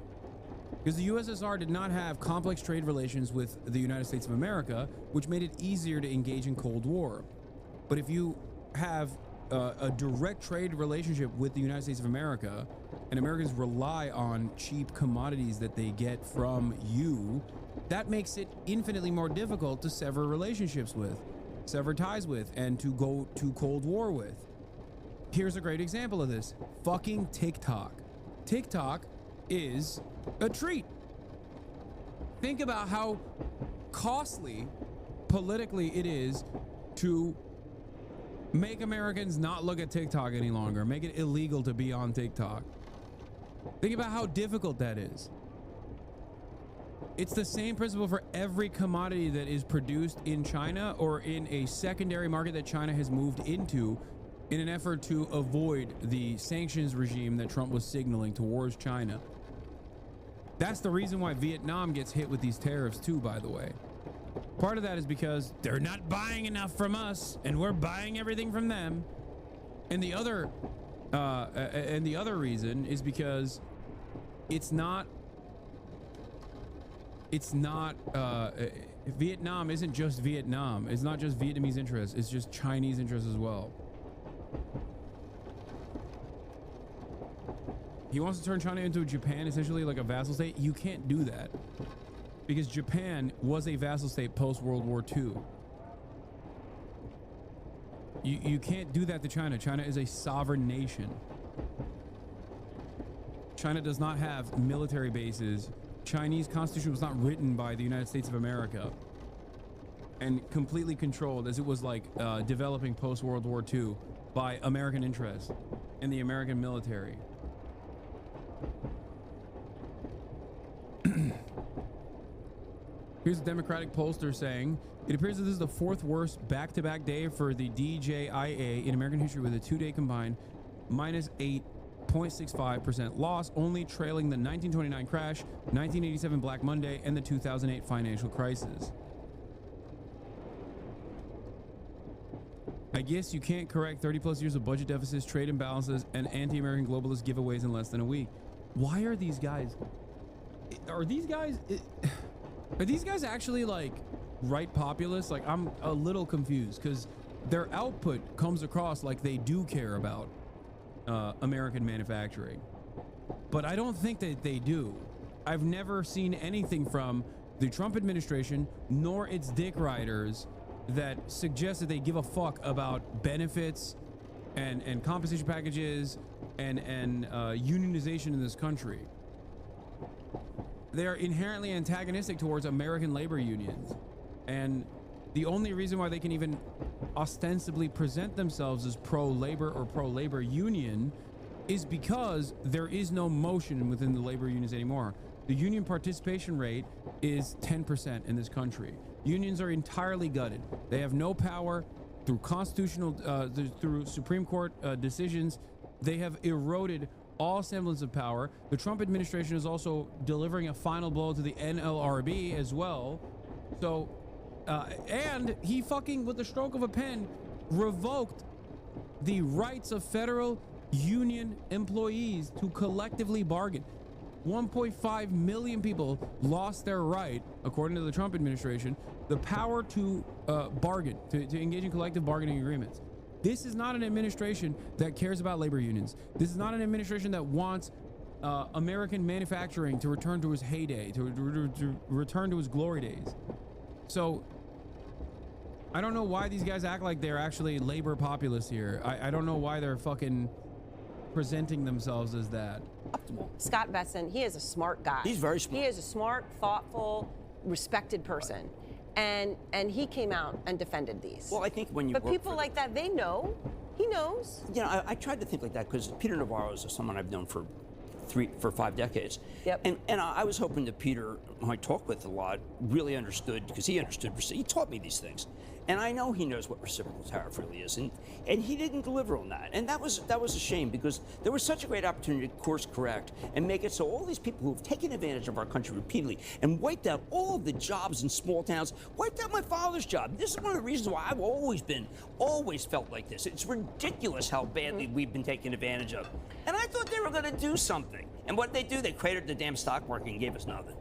Because the USSR did not have complex trade relations with the United States of America, which made it easier to engage in Cold War. But if you have a direct trade relationship with the United States of America, and Americans rely on cheap commodities that they get from you, that makes it infinitely more difficult to sever relationships with, sever ties with, and to go to Cold War with. Here's a great example of this. Fucking TikTok. TikTok is a treat. Think about how costly politically it is to make Americans not look at TikTok any longer, make it illegal to be on TikTok. Think about how difficult that is. It's the same principle for every commodity that is produced in China or in a secondary market that China has moved into in an effort to avoid the sanctions regime that Trump was signaling towards China. That's the reason why Vietnam gets hit with these tariffs too, by the way. Part of that is because they're not buying enough from us and we're buying everything from them. And the other reason is because Vietnam isn't just Vietnam. It's not just Vietnamese interests. It's just Chinese interests as well. He wants to turn China into Japan, essentially like a vassal state. You can't do that because Japan was a vassal state post World War II. You can't do that to China. China is a sovereign nation. China does not have military bases. Chinese constitution was not written by the United States of America and completely controlled, as it was like developing post World War II, by American interests and the American military. Here's a Democratic pollster saying, it appears that this is the fourth worst back-to-back day for the DJIA in American history, with a two-day combined minus 8.65% loss, only trailing the 1929 crash, 1987 Black Monday, and the 2008 financial crisis. I guess you can't correct 30 plus years of budget deficits, trade imbalances, and anti-American globalist giveaways in less than a week. Why are these guys actually like right populists? Like, I'm a little confused because their output comes across like they do care about American manufacturing, but I don't think that they do. I've never seen anything from the Trump administration nor its dick riders that suggests that they give a fuck about benefits and compensation packages and unionization in this country. They are inherently antagonistic towards American labor unions, and the only reason why they can even ostensibly present themselves as pro-labor or pro-labor union is because there is no motion within the labor unions anymore. The union participation rate is 10% in this country. Unions are entirely gutted. They have no power through constitutional, through Supreme Court decisions. They have eroded all semblance of power. The Trump administration is also delivering a final blow to the NLRB as well. So, and he fucking, with the stroke of a pen, revoked the rights of federal union employees to collectively bargain. 1.5 million people lost their right, according to the Trump administration, the power to bargain, to engage in collective bargaining agreements. This is not an administration that cares about labor unions. This is not an administration that wants American manufacturing to return to its heyday, to return to its glory days. So I don't know why these guys act like they're actually labor populists here. I don't know why they're fucking presenting themselves as that. Scott Besson, he is a smart guy. He's very smart. He is a smart, thoughtful, respected person. And he came out and defended these. Well, I think when you But people like that, they know. He knows. You know, I tried to think like that because Peter Navarro is someone I've known for 5 decades. Yep. And I was hoping that Peter, who I talk with a lot, really understood, because he understood. He taught me these things. And I know he knows what reciprocal tariff really is, and he didn't deliver on that. And that was a shame, because there was such a great opportunity to course correct and make it so all these people who have taken advantage of our country repeatedly and wiped out all of the jobs in small towns, wiped out my father's job. This is one of the reasons why I've always felt like this. It's ridiculous how badly we've been taken advantage of. And I thought they were going to do something. And what they do, they cratered the damn stock market and gave us nothing.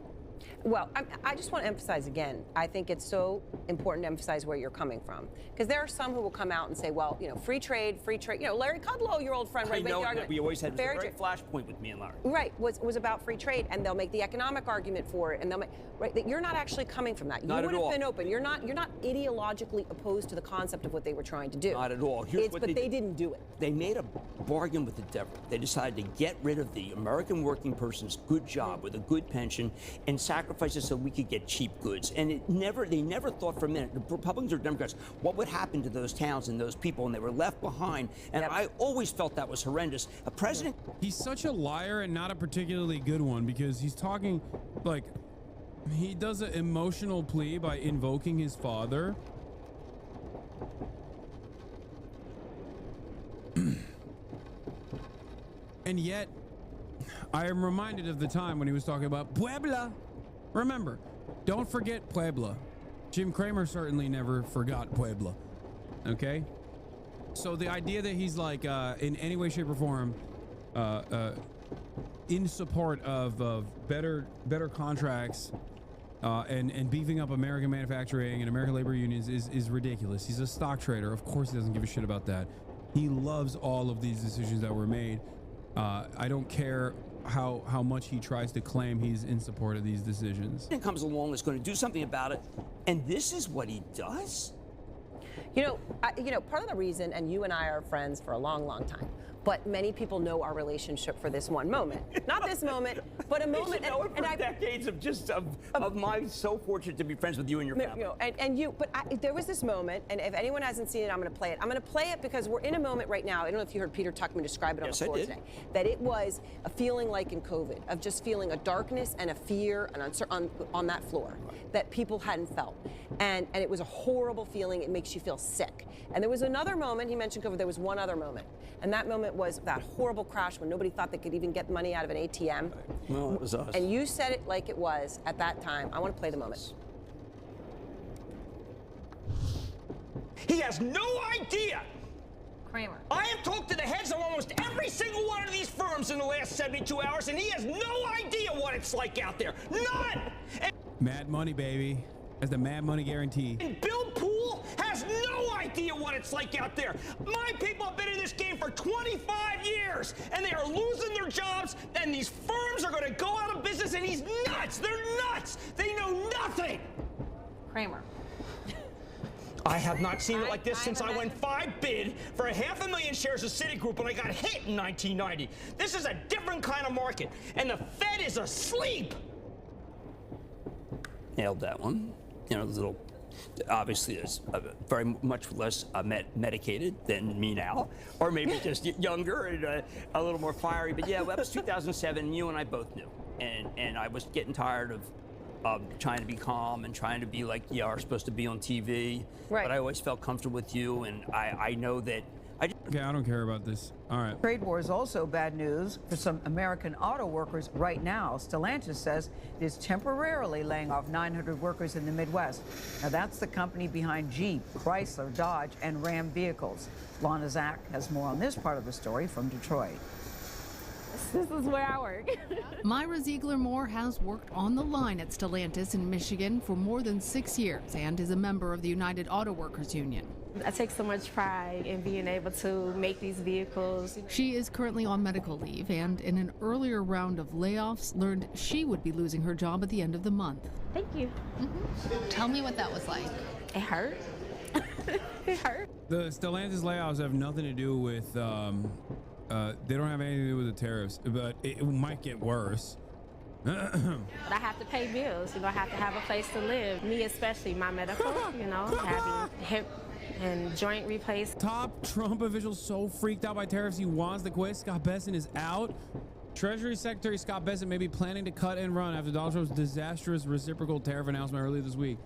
Well, I just want to emphasize again, I think it's so important to emphasize where you're coming from. Because there are some who will come out and say, well, you know, free trade, you know, Larry Kudlow, your old friend, I know that we always had a very flashpoint with me and Larry. Right, was about free trade, and they'll make the economic argument for it, and they'll make, right, that you're not actually coming from that. You would have been open. You're not ideologically opposed to the concept of what they were trying to do. Not at all. But they didn't do it. They made a bargain with the devil. They decided to get rid of the American working person's good job with a good pension and sacrifice it so we could get cheap goods. And they never thought for a minute, the Republicans or Democrats, what would happen to those towns and those people, and they were left behind. And I always felt that was horrendous. A president... He's such a liar, and not a particularly good one, because he's talking like he does an emotional plea by invoking his father. And yet I am reminded of the time when he was talking about Puebla. Remember, don't forget Puebla. Jim Cramer certainly never forgot Puebla. Okay? So the idea that he's like in any way, shape, or form in support of better contracts and beefing up American manufacturing and American labor unions is ridiculous. He's a stock trader. Of course he doesn't give a shit about that. He loves all of these decisions that were made I don't care how much he tries to claim he's in support of these decisions. And comes along that's going to do something about it, and this is what he does. You know, part of the reason, and you and I are friends for a long, long time, but many people know our relationship for this one moment. Not this moment, but a moment. They should know it for decades of my so fortunate to be friends with you and your family. You know, there was this moment, and if anyone hasn't seen it, I'm going to play it. I'm going to play it because we're in a moment right now. I don't know if you heard Peter Tuchman describe it on the floor today. That it was a feeling like in COVID, of just feeling a darkness and a fear and on that floor that people hadn't felt. And it was a horrible feeling. It makes you feel sick. And there was another moment, he mentioned COVID, there was one other moment. And that moment was that horrible crash when nobody thought they could even get money out of an ATM. Well, it was us. And you said it like it was at that time. I want to play the moment. He has no idea. Kramer. I have talked to the heads of almost every single one of these firms in the last 72 hours, and he has no idea what it's like out there. None! Mad money, baby. That's the mad money guarantee. And Bill Poole has no idea what it's like out there. My people have been in this game for 25 years, and they are losing their jobs, and these firms are going to go out of business, and he's nuts. They're nuts. They know nothing. Kramer. I have not seen it like this since I went 5 bid for 500,000 shares of Citigroup when I got hit in 1990. This is a different kind of market, and the Fed is asleep. Nailed that one. You know, the little, obviously is very much less medicated than me now, or maybe just younger and a little more fiery. But yeah, that was 2007. You and I both knew, and I was getting tired of trying to be calm and trying to be like you are supposed to be on TV. Right. But I always felt comfortable with you, and I know that. Okay, I don't care about this. All right. Trade war is also bad news for some American auto workers right now. Stellantis says it is temporarily laying off 900 workers in the Midwest. Now, that's the company behind Jeep, Chrysler, Dodge, and Ram vehicles. Lana Zach has more on this part of the story from Detroit. This is where I work. Myra Ziegler-Moore has worked on the line at Stellantis in Michigan for more than 6 years and is a member of the United Auto Workers Union. I take so much pride in being able to make these vehicles. She is currently on medical leave and in an earlier round of layoffs learned she would be losing her job at the end of the month. Thank you. Tell me what that was like. It hurt. It hurt. The Stellantis layoffs have nothing to do with, they don't have anything to do with the tariffs, but it might get worse. But I have to pay bills. You know, I have to have a place to live. Me especially, my medical, you know, having hip and joint replaced. Top Trump official so freaked out by tariffs he wants to quit. Scott Bessent is out. Treasury Secretary Scott Bessent may be planning to cut and run after Donald Trump's disastrous reciprocal tariff announcement earlier this week.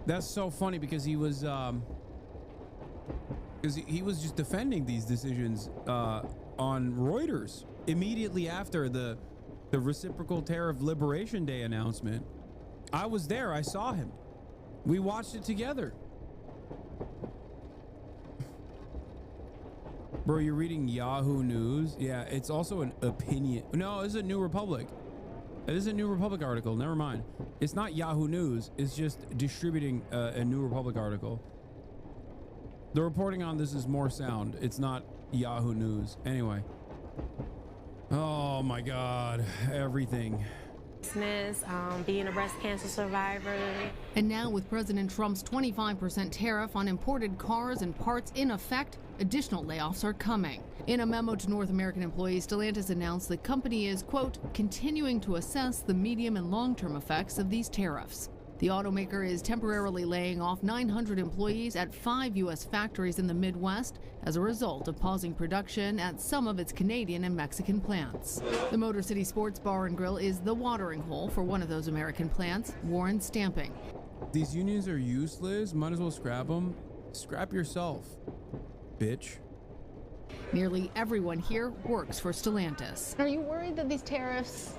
That's so funny because he was just defending these decisions on Reuters immediately after the reciprocal tariff Liberation Day announcement. I was there. I saw him. We watched it together. Bro, you're reading Yahoo News? Yeah, it's also an opinion. No, it's a New Republic. It is a New Republic article. Never mind. It's not Yahoo News. It's just distributing a New Republic article. The reporting on this is more sound. It's not Yahoo News. Anyway. Oh my God. Everything. Being a breast cancer survivor. And now with President Trump's 25% tariff on imported cars and parts in effect, additional layoffs are coming. In a memo to North American employees, Stellantis announced the company is, quote, continuing to assess the medium and long-term effects of these tariffs. The automaker is temporarily laying off 900 employees at 5 U.S. factories in the Midwest as a result of pausing production at some of its Canadian and Mexican plants. The Motor City Sports Bar and Grill is the watering hole for one of those American plants, Warren Stamping. These unions are useless. Might as well scrap them. Scrap yourself, bitch. Nearly everyone here works for Stellantis. Are you worried that these tariffs,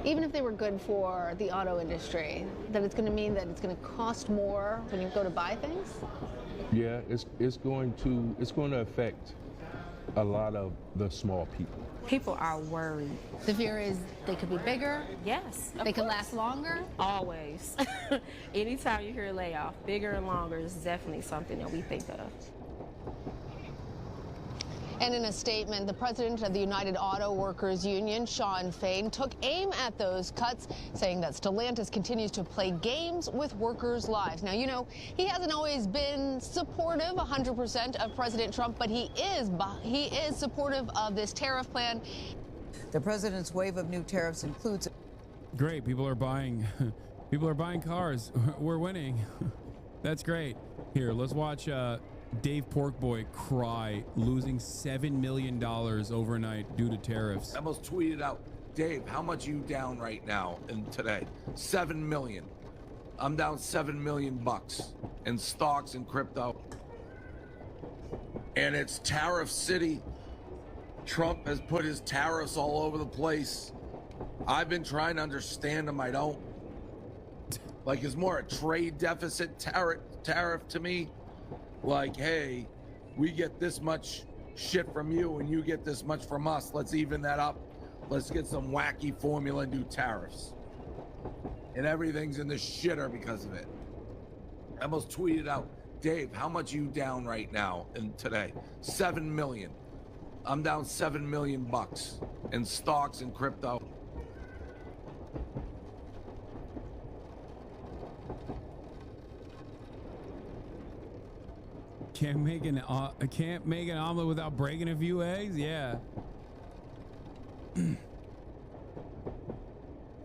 even if they were good for the auto industry, that it's going to mean that it's going to cost more when you go to buy things? Yeah, it's going to affect a lot of the small people. People are worried. The fear is they could be bigger. Yes. They could last longer. Always. Anytime you hear a layoff, bigger and longer is definitely something that we think of. And in a statement, the president of the United Auto Workers Union, Shawn Fain, took aim at those cuts, saying that Stellantis continues to play games with workers' lives. Now, you know, he hasn't always been supportive 100% of President Trump, but he is supportive of this tariff plan. The president's wave of new tariffs includes... Great, people are buying cars. We're winning. That's great. Here, let's watch Dave Porkboy cry, losing $7 million overnight due to tariffs. I almost tweeted out, Dave, how much are you down right now and today? 7 million. I'm down 7 million bucks in stocks and crypto. And it's tariff city. Trump has put his tariffs all over the place. I've been trying to understand them. I don't. Like, it's more a trade deficit tariff to me. Like, hey, we get this much shit from you and you get this much from us. Let's even that up. Let's get some wacky formula and do tariffs. And everything's in the shitter because of it. I almost tweeted out, Dave, how much are you down right now and today? 7 million. I'm down 7 million bucks in stocks and crypto. Can't make an omelet without breaking a few eggs. Yeah.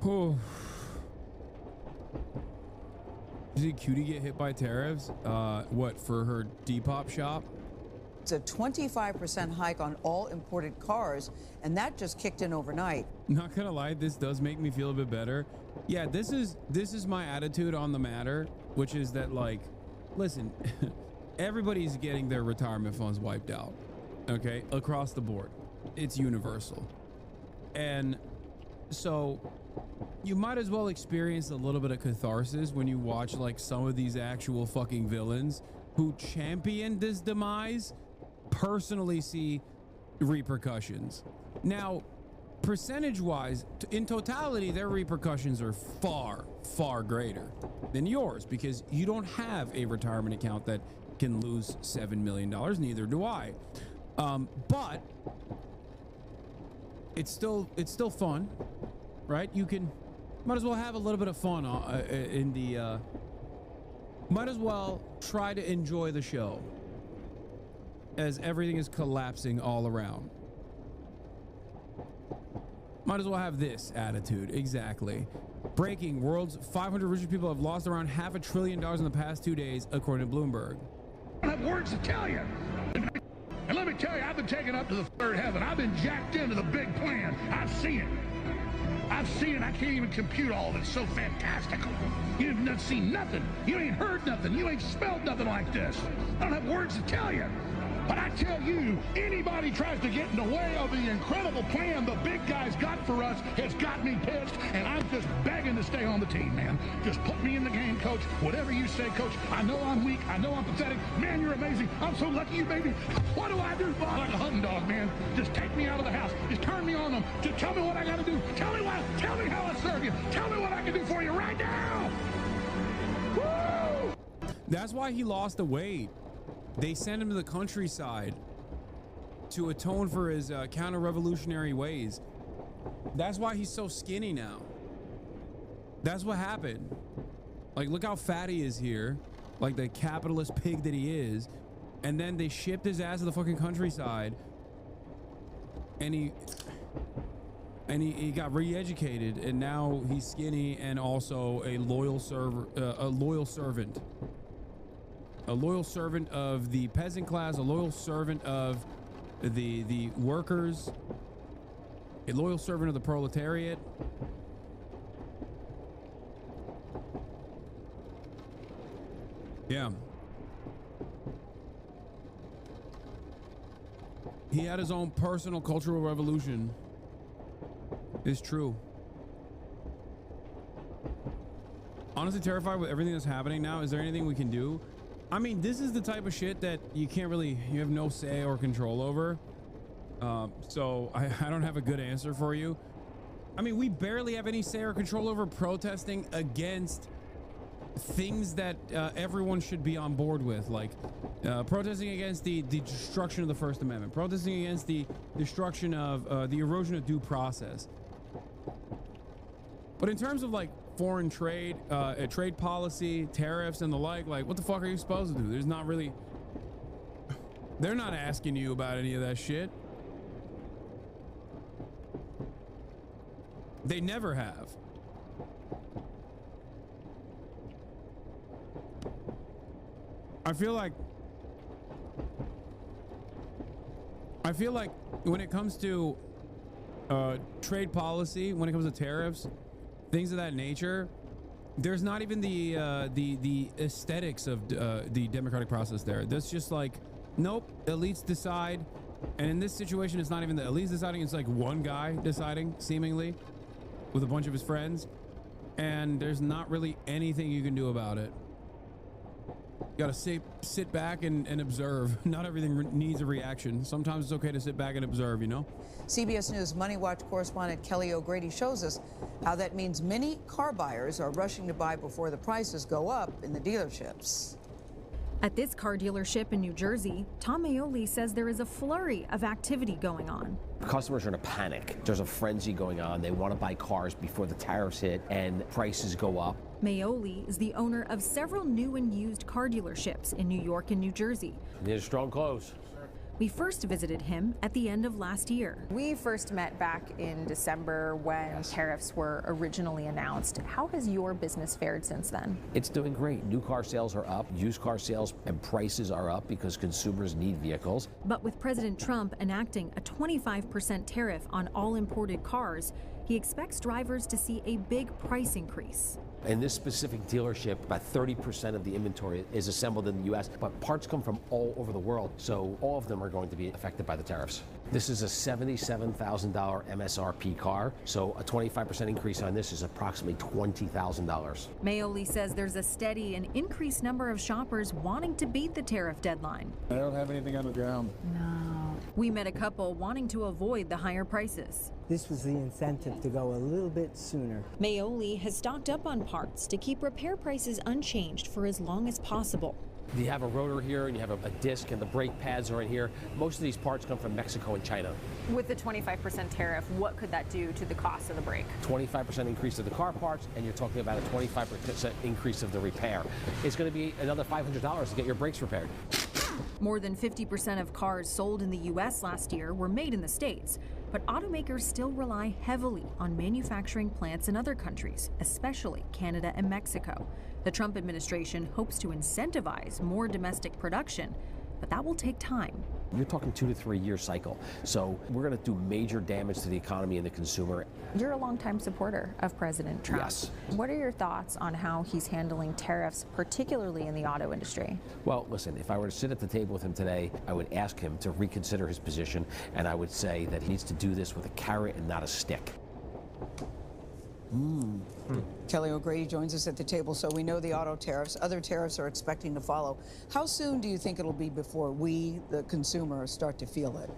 Oh. Did see Cutie get hit by tariffs? What, for her Depop shop? It's a 25% hike on all imported cars, and that just kicked in overnight. Not gonna lie, this does make me feel a bit better. Yeah, this is my attitude on the matter, which is that, like, listen, everybody's getting their retirement funds wiped out, okay, across the board. It's universal. And so you might as well experience a little bit of catharsis when you watch, like, some of these actual fucking villains who champion this demise personally see repercussions. Now, percentage-wise, in totality, their repercussions are far, far greater than yours because you don't have a retirement account that can lose $7 million. Neither do I. But it's still fun, right? You might as well have a little bit of fun might as well try to enjoy the show as everything is collapsing all around. Might as well have this attitude. Exactly. Breaking: world's 500 richest people have lost around $500 billion in the past 2 days, according to Bloomberg. I have words to tell you. And let me tell you, I've been taken up to the third heaven. I've been jacked into the big plan. I've seen it. I can't even compute all of it. It's so fantastical. You've not seen nothing. You ain't heard nothing. You ain't smelled nothing like this. I don't have words to tell you. But I tell you, anybody tries to get in the way of the incredible plan the big guys got for us has got me pissed, and I'm just begging to stay on the team, man. Just put me in the game, coach. Whatever you say, coach. I know I'm weak. I know I'm pathetic. Man, you're amazing. I'm so lucky you made me. What do I do, Bob? Like a hunting dog, man. Just take me out of the house. Just turn me on them. Just tell me what I got to do. Tell me how I serve you. Tell me what I can do for you right now. Woo! That's why he lost the weight. They sent him to the countryside to atone for his counter-revolutionary ways. That's why he's so skinny now. That's what happened. Like, look how fat he is here, like the capitalist pig that he is. And then they shipped his ass to the fucking countryside, and he got re-educated, and now he's skinny and also a loyal servant. A loyal servant of the peasant class, a loyal servant of the workers, a loyal servant of the proletariat. Yeah. He had his own personal cultural revolution. It's true. Honestly terrified with everything that's happening now. Is there anything we can do? I mean, this is the type of shit that you have no say or control over. So I don't have a good answer for you. I mean, we barely have any say or control over protesting against things that everyone should be on board with, like protesting against the destruction of the First Amendment, protesting against the destruction of the erosion of due process. But in terms of like foreign trade, trade policy, tariffs, and the like, what the fuck are you supposed to do? There's not really. They're not asking you about any of that shit. They never have. I feel like when it comes to trade policy, when it comes to tariffs, things of that nature, there's not even the aesthetics of the democratic process there. That's just like, nope, elites decide. And in this situation, it's not even the elites deciding. It's like one guy deciding, seemingly, with a bunch of his friends. And there's not really anything you can do about it. You gotta sit back and observe. Not everything needs a reaction. Sometimes it's okay to sit back and observe, you know? CBS News Money Watch correspondent Kelly O'Grady shows us how that means many car buyers are rushing to buy before the prices go up in the dealerships. At this car dealership in New Jersey, Tom Aioli says there is a flurry of activity going on. Customers are in a panic. There's a frenzy going on. They want to buy cars before the tariffs hit and prices go up. Aioli is the owner of several new and used car dealerships in New York and New Jersey. Need a strong close. We first visited him at the end of last year. We first met back in December when tariffs were originally announced. How has your business fared since then? It's doing great. New car sales are up. Used car sales and prices are up because consumers need vehicles. But with President Trump enacting a 25% tariff on all imported cars, he expects drivers to see a big price increase. In this specific dealership, about 30% of the inventory is assembled in the U.S., but parts come from all over the world, so all of them are going to be affected by the tariffs. This is a $77,000 MSRP car, so a 25% increase on this is approximately $20,000. Aioli says there's a steady and increased number of shoppers wanting to beat the tariff deadline. I don't have anything on the ground. No. We met a couple wanting to avoid the higher prices. This was the incentive to go a little bit sooner. Aioli has stocked up on parts to keep repair prices unchanged for as long as possible. You have a rotor here and you have a disc and the brake pads are in here. Most of these parts come from Mexico and China. With the 25% tariff, what could that do to the cost of the brake? 25% increase of the car parts, and you're talking about a 25% increase of the repair. It's going to be another $500 to get your brakes repaired. More than 50% of cars sold in the U.S. last year were made in the States, but automakers still rely heavily on manufacturing plants in other countries, especially Canada and Mexico. The Trump administration hopes to incentivize more domestic production, but that will take time. You're talking 2 to 3 year cycle. So we're going to do major damage to the economy and the consumer. You're a longtime supporter of President Trump. Yes. What are your thoughts on how he's handling tariffs, particularly in the auto industry? Well, listen, if I were to sit at the table with him today, I would ask him to reconsider his position, and I would say that he needs to do this with a carrot and not a stick. Kelly O'Grady joins us at the table, so we know the auto tariffs. Other tariffs are expecting to follow. How soon do you think it'll be before we, the consumer, start to feel it?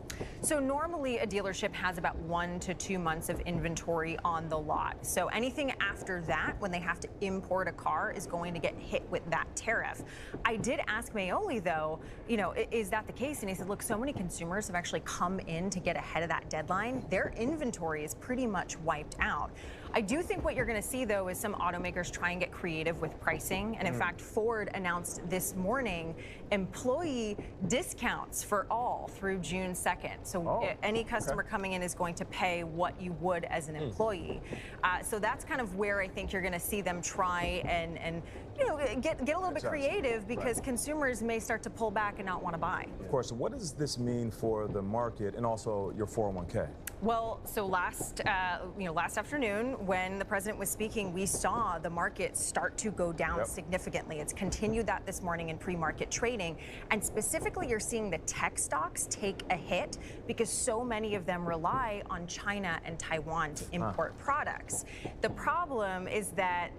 So normally a dealership has about 1 to 2 months of inventory on the lot. So anything after that, when they have to import a car, is going to get hit with that tariff. I did ask Aioli, though, you know, is that the case? And he said, look, so many consumers have actually come in to get ahead of that deadline. Their inventory is pretty much wiped out. I do think what you're going to see, though, is some automakers try and get creative with pricing. And in fact, Ford announced this morning employee discounts for all through June 2nd. So any customer coming in is going to pay what you would as an employee. So that's kind of where I think you're going to see them try and you know, get a little bit creative, because consumers may start to pull back and not want to buy. Of course. So what does this mean for the market and also your 401k? Well, so last afternoon when the president was speaking, we saw the market start to go down significantly. It's continued that this morning in pre-market trading, and specifically you're seeing the tech stocks take a hit because so many of them rely on China and Taiwan to import products. The problem is that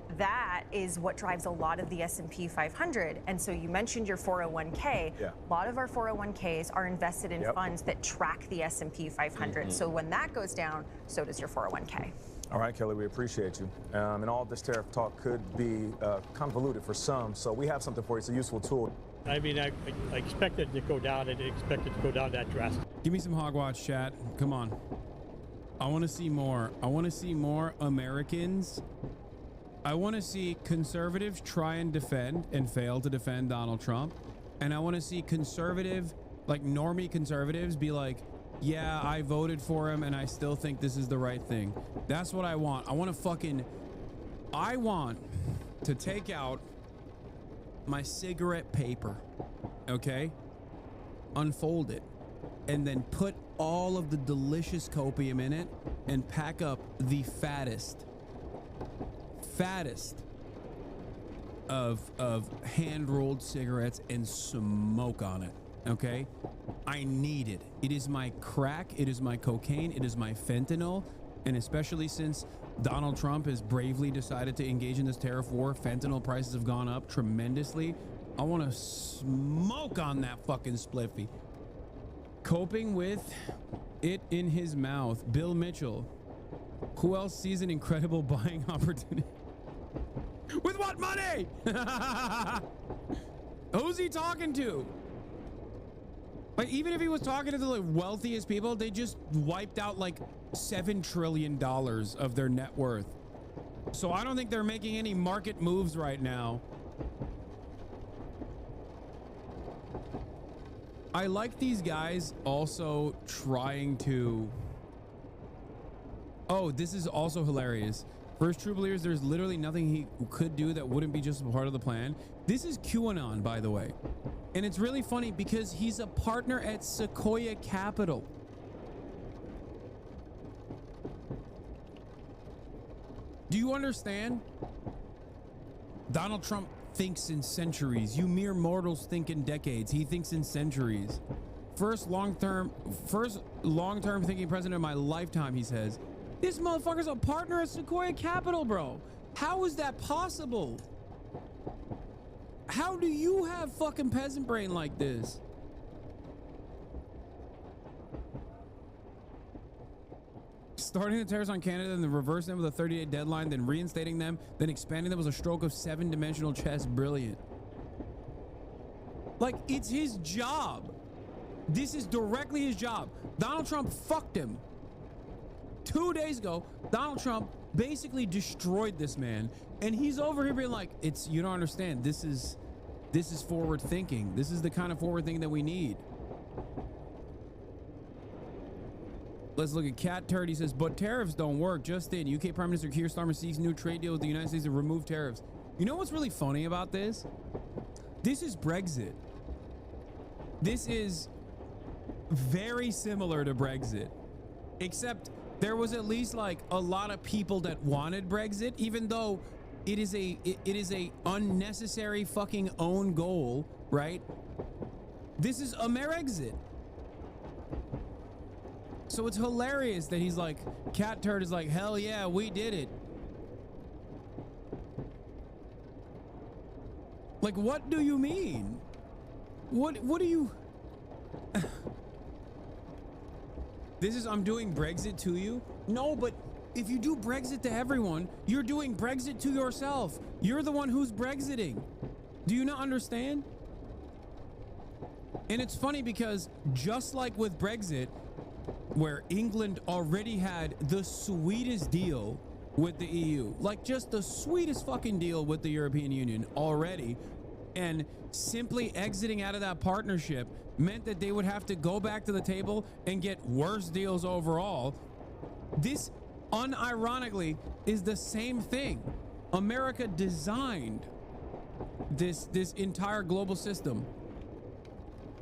is what drives a lot of the S&P 500. And so you mentioned your 401k. A lot of our 401ks are invested in funds that track the S&P 500. So when that goes down, so does your 401k. All right, Kelly, we appreciate you. And all this tariff talk could be convoluted for some, so we have something for you. It's a useful tool. I mean, I expect it to go down. I didn't expect it to go down that drastic. Give me some Hogwatch, chat. Come on. I want to see more. I want to see more Americans. I want to see conservatives try and defend and fail to defend Donald Trump. And I want to see conservative, like normie conservatives, be like, yeah, I voted for him and I still think this is the right thing. That's what I want. I want to take out my cigarette paper, okay? Unfold it, and then put all of the delicious copium in it and pack up the fattest of hand-rolled cigarettes and smoke on it, okay? I need it. It is my crack, it is my cocaine, it is my fentanyl, and especially since Donald Trump has bravely decided to engage in this tariff war, fentanyl prices have gone up tremendously. I want to smoke on that fucking spliffy. Coping with it in his mouth. Bill Mitchell. Who else sees an incredible buying opportunity? With what money? Who's he talking to? Like, even if he was talking to the like, wealthiest people, they just wiped out like $7 trillion of their net worth. So I don't think they're making any market moves right now. I like these guys also trying to... Oh, this is also hilarious. First true believers, there's literally nothing he could do that wouldn't be just a part of the plan. This is QAnon, by the way. And it's really funny because he's a partner at Sequoia Capital. Do you understand? Donald Trump thinks in centuries. You mere mortals think in decades. He thinks in centuries. First long-term thinking president of my lifetime, he says. This motherfucker's a partner at Sequoia Capital, bro. How is that possible? How do you have fucking peasant brain like this? Starting the tariffs on Canada, then reversing them with a 30-day deadline, then reinstating them, then expanding them was a stroke of 7-dimensional chess. Brilliant. Like, it's his job. This is directly his job. Donald Trump fucked him. 2 days ago, Donald Trump basically destroyed this man, and he's over here being like, "It's you don't understand. This is forward thinking. This is the kind of forward thinking that we need." Let's look at Cat Turd. He says, but tariffs don't work. Just in, UK Prime Minister Keir Starmer seeks new trade deal with the United States to remove tariffs. You know what's really funny about this? This is Brexit. This is very similar to Brexit, except there was at least like a lot of people that wanted Brexit, even though it is a unnecessary fucking own goal, right? This is Ameriexit. So it's hilarious that he's like, Cat Turd is like, hell yeah, we did it. Like, what do you mean? What do you... This is, I'm doing Brexit to you? No, but if you do Brexit to everyone, you're doing Brexit to yourself. You're the one who's Brexiting. Do you not understand? And it's funny because just like with Brexit, where England already had the sweetest deal with the EU, like just the sweetest fucking deal with the European Union already, and simply exiting out of that partnership meant that they would have to go back to the table and get worse deals overall. This unironically is the same thing. America designed this entire global system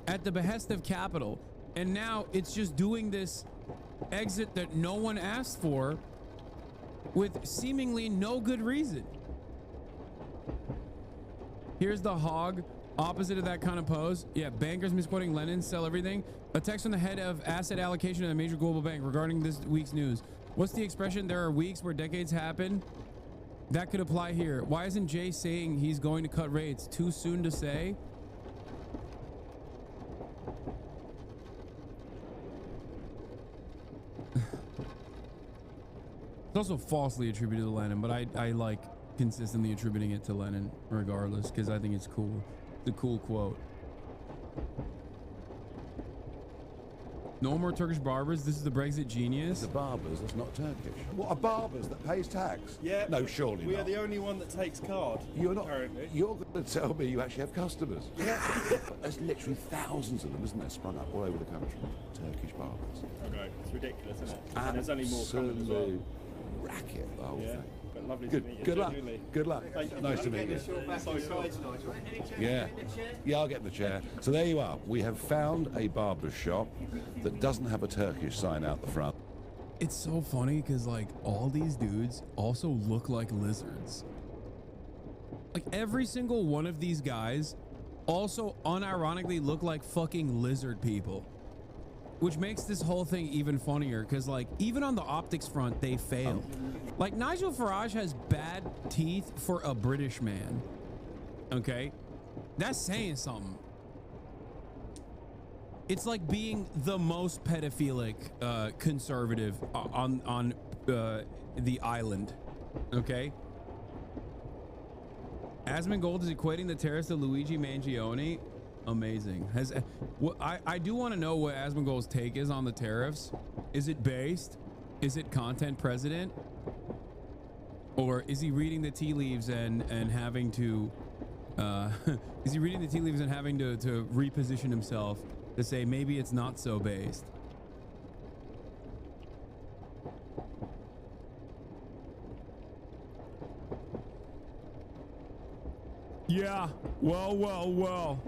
at the behest of capital, and now it's just doing this exit that no one asked for with seemingly no good reason. Here's the hog, opposite of that kind of pose. Yeah, bankers misquoting Lenin, sell everything. A text from the head of asset allocation at a major global bank regarding this week's news. What's the expression? There are weeks where decades happen. That could apply here. Why isn't Jay saying he's going to cut rates? Too soon to say? It's also falsely attributed to Lenin, but I like consistently attributing it to Lenin regardless, because I think it's cool. It's a cool quote. No more Turkish barbers. This is the Brexit genius. The barbers, that's not Turkish. What are barbers that pays tax? Yeah. No, surely We not. are the only one that takes card. You're not. Apparently. You're going to tell me you actually have customers. Yeah. There's literally thousands of them, isn't there, sprung up all over the country. Turkish barbers. I know. It's ridiculous, isn't it? And there's only more coming as well. Absolute racket, the whole thing. But lovely Good, to meet you. good luck. Genuinely. Good luck. Thank you. Nice to meet you. Yeah. Yeah, I'll get in the chair. So there you are. We have found a barber shop that doesn't have a Turkish sign out the front. It's so funny because like all these dudes also look like lizards. Like every single one of these guys also unironically look like fucking lizard people, which makes this whole thing even funnier because like even on the optics front they fail. Like Nigel Farage has bad teeth for a British man. Okay, that's saying something. It's like being the most pedophilic conservative on the island. Okay. Asmongold is equating the terrorist to Luigi Mangione. Amazing. I do want to know what Asmongold's take is on the tariffs. Is it based? Is it content president? Or is he reading the tea leaves and having to is he reading the tea leaves and having to reposition himself to say maybe it's not so based? Yeah, well.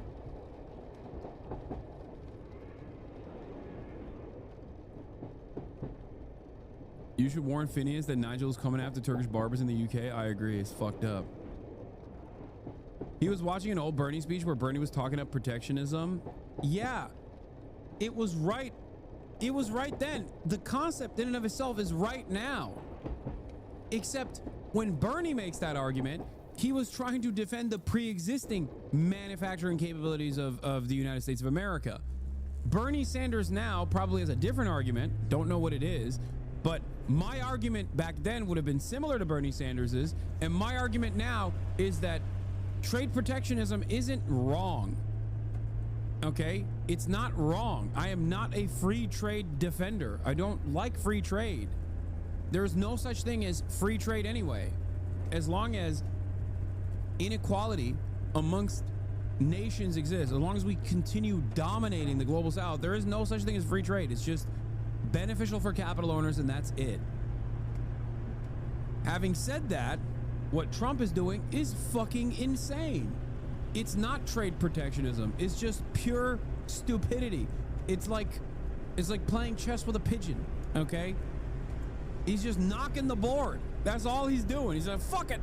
You should warn Phineas that Nigel's coming after Turkish barbers in the UK. I agree, it's fucked up. He was watching an old Bernie speech where Bernie was talking up protectionism. Yeah, it was right. It was right then. The concept in and of itself is right now. Except when Bernie makes that argument, he was trying to defend the pre-existing manufacturing capabilities of the United States of America. Bernie Sanders now probably has a different argument. Don't know what it is, but my argument back then would have been similar to Bernie Sanders's. And my argument now is that trade protectionism isn't wrong. Okay, it's not wrong. I am not a free trade defender. I don't like free trade. There's no such thing as free trade anyway. As long as inequality amongst nations exists, as long as we continue dominating the global south, there is no such thing as free trade. It's just beneficial for capital owners, and that's it. Having said that, what Trump is doing is fucking insane. It's not trade protectionism. It's just pure stupidity. It's like playing chess with a pigeon, okay? He's just knocking the board. That's all he's doing. He's like, fuck it.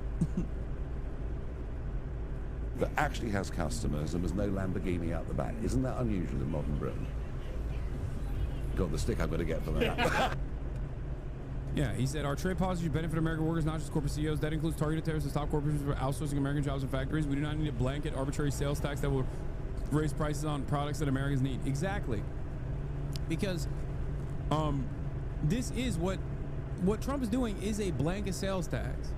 That actually has customers and there's no Lamborghini out the back. Isn't that unusual in modern Britain? God, the stick I've got to get for that. Yeah, he said our trade policy should benefit American workers, not just corporate CEOs. That includes targeted tariffs to stop corporations from outsourcing American jobs and factories. We do not need a blanket arbitrary sales tax that will raise prices on products that Americans need. Exactly. Because this is what Trump is doing is a blanket sales tax.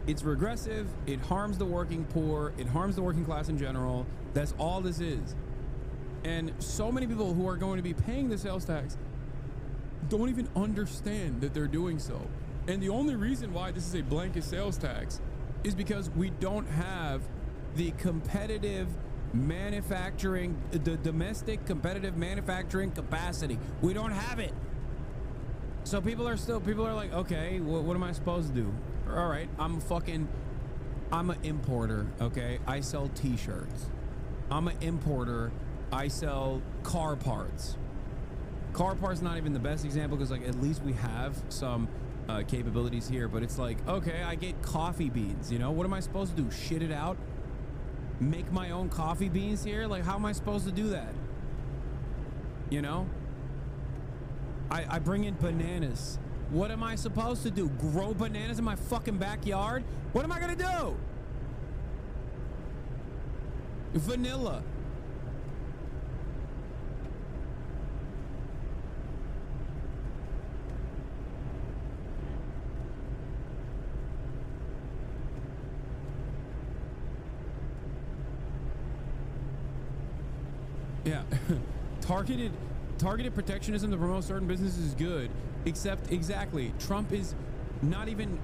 It's regressive. It harms the working poor. It harms the working class in general. That's all this is. And so many people who are going to be paying the sales tax don't even understand that they're doing so. And the only reason why this is a blanket sales tax is because we don't have the competitive manufacturing, the domestic competitive manufacturing capacity. We don't have it. So people are like, okay, what am I supposed to do? All right, I'm an importer, okay? I sell t-shirts. I'm an importer. I sell car parts. Car parts not even the best example because like at least we have some capabilities here, but it's like, okay, I get coffee beans, you know? What am I supposed to do? Shit it out? Make my own coffee beans here? Like, how am I supposed to do that? You know? I bring in bananas. What am I supposed to do? Grow bananas in my fucking backyard? What am I gonna do? Vanilla. Yeah. Targeted protectionism to promote certain businesses is good, except exactly, Trump is not even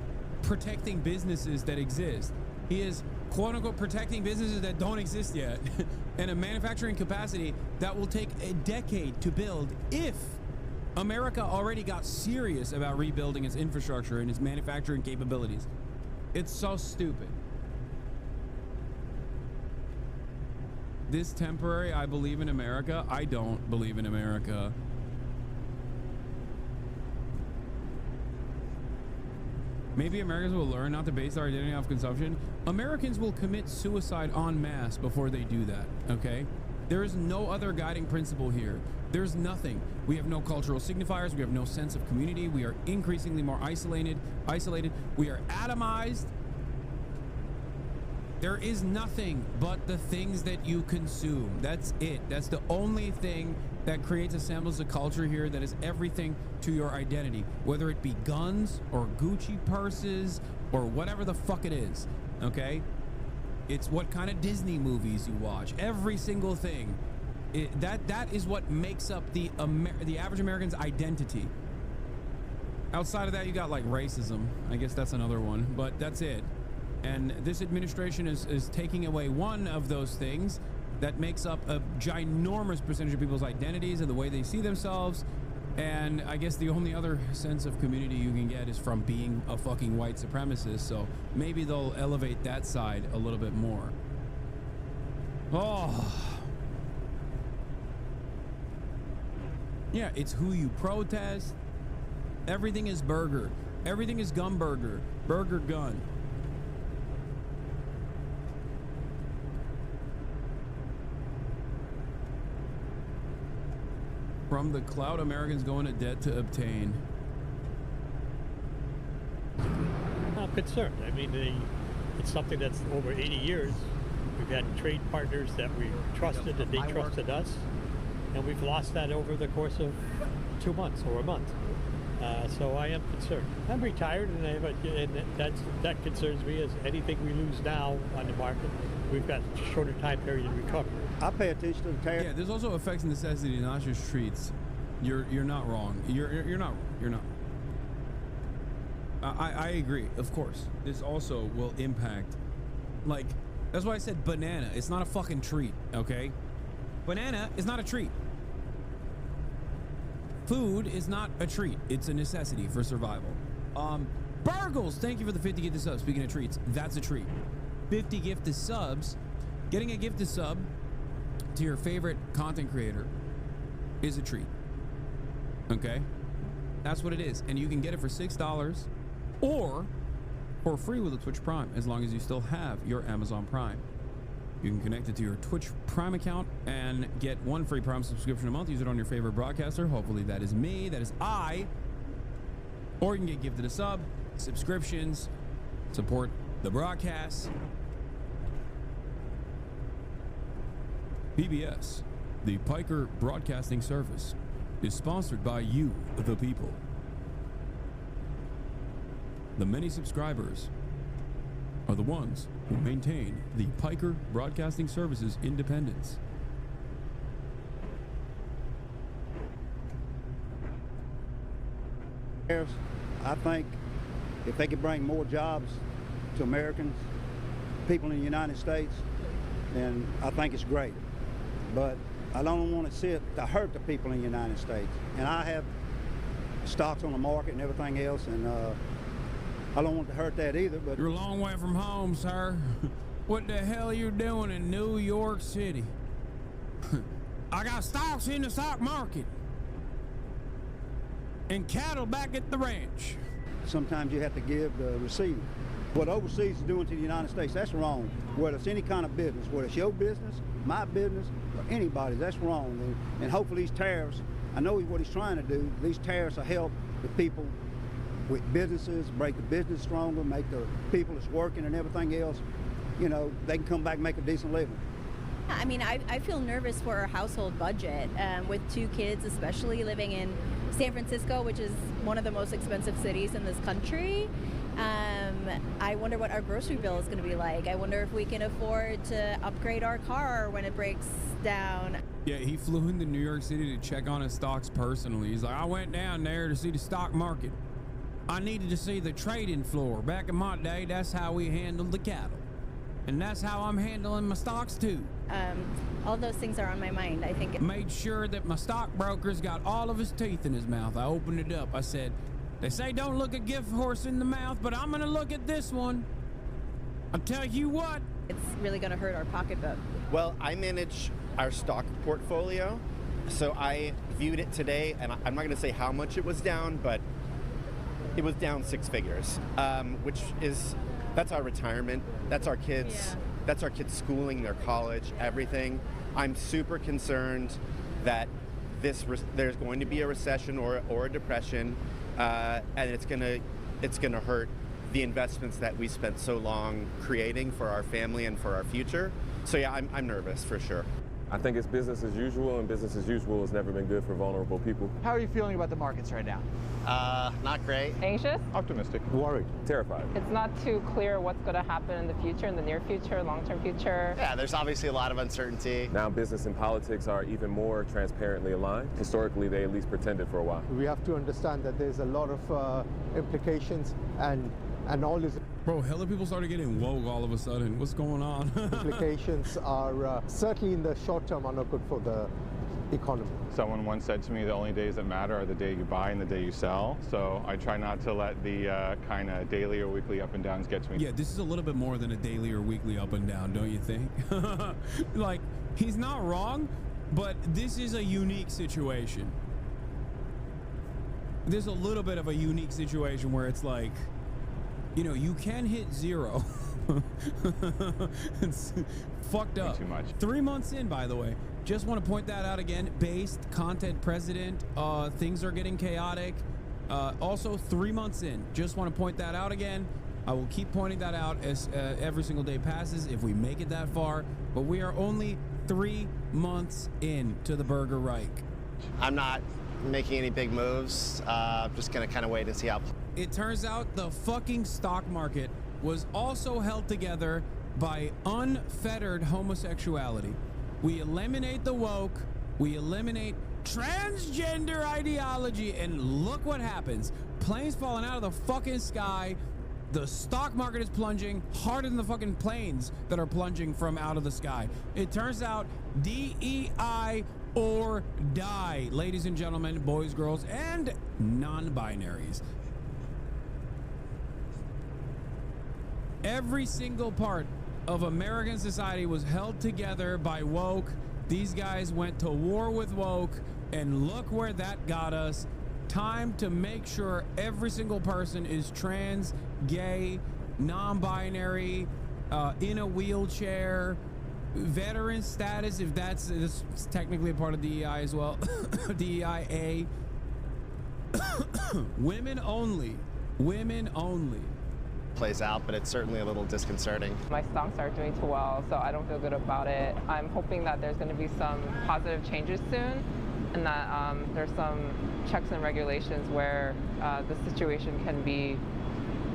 protecting businesses that exist. He is quote unquote protecting businesses that don't exist yet and a manufacturing capacity that will take a decade to build if America already got serious about rebuilding its infrastructure and its manufacturing capabilities. It's so stupid. This temporary, I believe in America. I don't believe in America. Maybe Americans will learn not to base their identity off consumption. Americans will commit suicide en masse before they do that, okay? There is no other guiding principle here. There's nothing. We have no cultural signifiers. We have no sense of community. We are increasingly more isolated. We are atomized. There is nothing but the things that you consume. That's it. That's the only thing that creates a semblance of culture here that is everything to your identity, whether it be guns or Gucci purses or whatever the fuck it is, okay? It's what kind of Disney movies you watch. Every single thing. That is what makes up the average American's identity. Outside of that, you got like racism. I guess that's another one, but that's it. And this administration is taking away one of those things that makes up a ginormous percentage of people's identities and the way they see themselves. And I guess the only other sense of community you can get is from being a fucking white supremacist. So maybe they'll elevate that side a little bit more. Oh. Yeah, it's who you protest. Everything is burger. Everything is gun burger. Burger gun. From the clout Americans go into debt to obtain. I'm concerned. I mean, it's something that's over 80 years. We've had trade partners that we trusted and they trusted us. And we've lost that over the course of 2 months or a month. So I am concerned. I'm retired, and that concerns me. As anything we lose now on the market, we've got a shorter time period to recover. I pay attention to the tariff. Yeah, there's also effects and necessities, not just treats. You're not wrong. You're not. I agree. Of course, this also will impact. Like, that's why I said banana. It's not a fucking treat. Okay, banana is not a treat. Food is not a treat. It's a necessity for survival. Burgles, thank you for the 50 gifted subs. Speaking of treats, that's a treat. 50 gifted subs. Getting a gifted sub to your favorite content creator is a treat. Okay? That's what it is. And you can get it for $6 or for free with a Twitch Prime, as long as you still have your Amazon Prime. You can connect it to your Twitch Prime account and get one free Prime subscription a month. Use it on your favorite broadcaster. Hopefully that is me. That is I. Or you can get gifted a sub, subscriptions, support the broadcast. PBS, the Piker Broadcasting Service, is sponsored by you, the people. The many subscribers are the ones who maintain the Piker Broadcasting Service's independence. I think if they could bring more jobs to Americans, people in the United States, then I think it's great. But I don't want to see it to hurt the people in the United States. And I have stocks on the market and everything else, and I don't want to hurt that either. But you're a long way from home, sir. What the hell are you doing in New York City? I got stocks in the stock market and cattle back at the ranch. Sometimes you have to give the receive. What overseas is doing to the United States, that's wrong. Whether it's any kind of business, whether it's your business, my business, or anybody's, that's wrong. And hopefully these tariffs, I know what he's trying to do, these tariffs will help the people with businesses, break the business stronger, make the people that's working and everything else, you know, they can come back and make a decent living. I mean, I feel nervous for our household budget with 2 kids, especially living in San Francisco, which is one of the most expensive cities in this country. I wonder what our grocery bill is going to be like. I wonder if we can afford to upgrade our car when it breaks down. Yeah, he flew into New York City to check on his stocks personally. He's like, I went down there to see the stock market. I needed to see the trading floor. Back in my day, that's how we handled the cattle. And that's how I'm handling my stocks too. All those things are on my mind. I think Made sure that my stockbroker's got all of his teeth in his mouth. I opened it up. I said, they say don't look a gift horse in the mouth, but I'm gonna look at this one. I'll tell you what. it's really going to hurt our pocketbook. Well, I manage our stock portfolio, so I viewed it today, and I'm not going to say how much it was down, but it was down 6 figures, which is, that's our retirement, that's our kids, that's our kids' schooling, their college, everything. I'm super concerned that there's going to be a recession or a depression, and it's gonna hurt the investments that we spent so long creating for our family and for our future. So yeah, I'm nervous for sure. I think it's business as usual, and business as usual has never been good for vulnerable people. How are you feeling about the markets right now? Not great. Anxious? Optimistic. Worried. Terrified. It's not too clear what's going to happen in the future, in the near future, long-term future. Yeah, there's obviously a lot of uncertainty. Now business and politics are even more transparently aligned. Historically, they at least pretended for a while. We have to understand that there's a lot of implications and all this. Bro, hella people started getting woke all of a sudden. What's going on? Implications are certainly in the short term are not good for the economy. Someone once said to me, the only days that matter are the day you buy and the day you sell. So I try not to let the kind of daily or weekly up and downs get to me. Yeah, this is a little bit more than a daily or weekly up and down, don't you think? Like, he's not wrong, but this is a unique situation. There's a little bit of a unique situation where it's like, you know, you can hit zero. It's fucked up. Too much. 3 months in, by the way. Just want to point that out again. Based, content, president, things are getting chaotic. Also, 3 months in. Just want to point that out again. I will keep pointing that out as every single day passes if we make it that far. But we are only 3 months in to the Burger Reich. I'm not making any big moves. Just gonna kind of wait and see how. It turns out the fucking stock market was also held together by unfettered homosexuality. We eliminate the woke, we eliminate transgender ideology, and look what happens. Planes falling out of the fucking sky. The stock market is plunging harder than the fucking planes that are plunging from out of the sky. It turns out DEI or die, ladies and gentlemen, boys, girls, and non-binaries. Every single part of American society was held together by woke. These guys went to war with woke, and look where that got us. Time to make sure every single person is trans, gay, non-binary, in a wheelchair, veteran status, if that's technically a part of DEI as well. DEIA. Women only. Women only. Plays out, but it's certainly a little disconcerting. My stocks aren't doing too well, so I don't feel good about it. I'm hoping that there's going to be some positive changes soon, and that there's some checks and regulations where the situation can be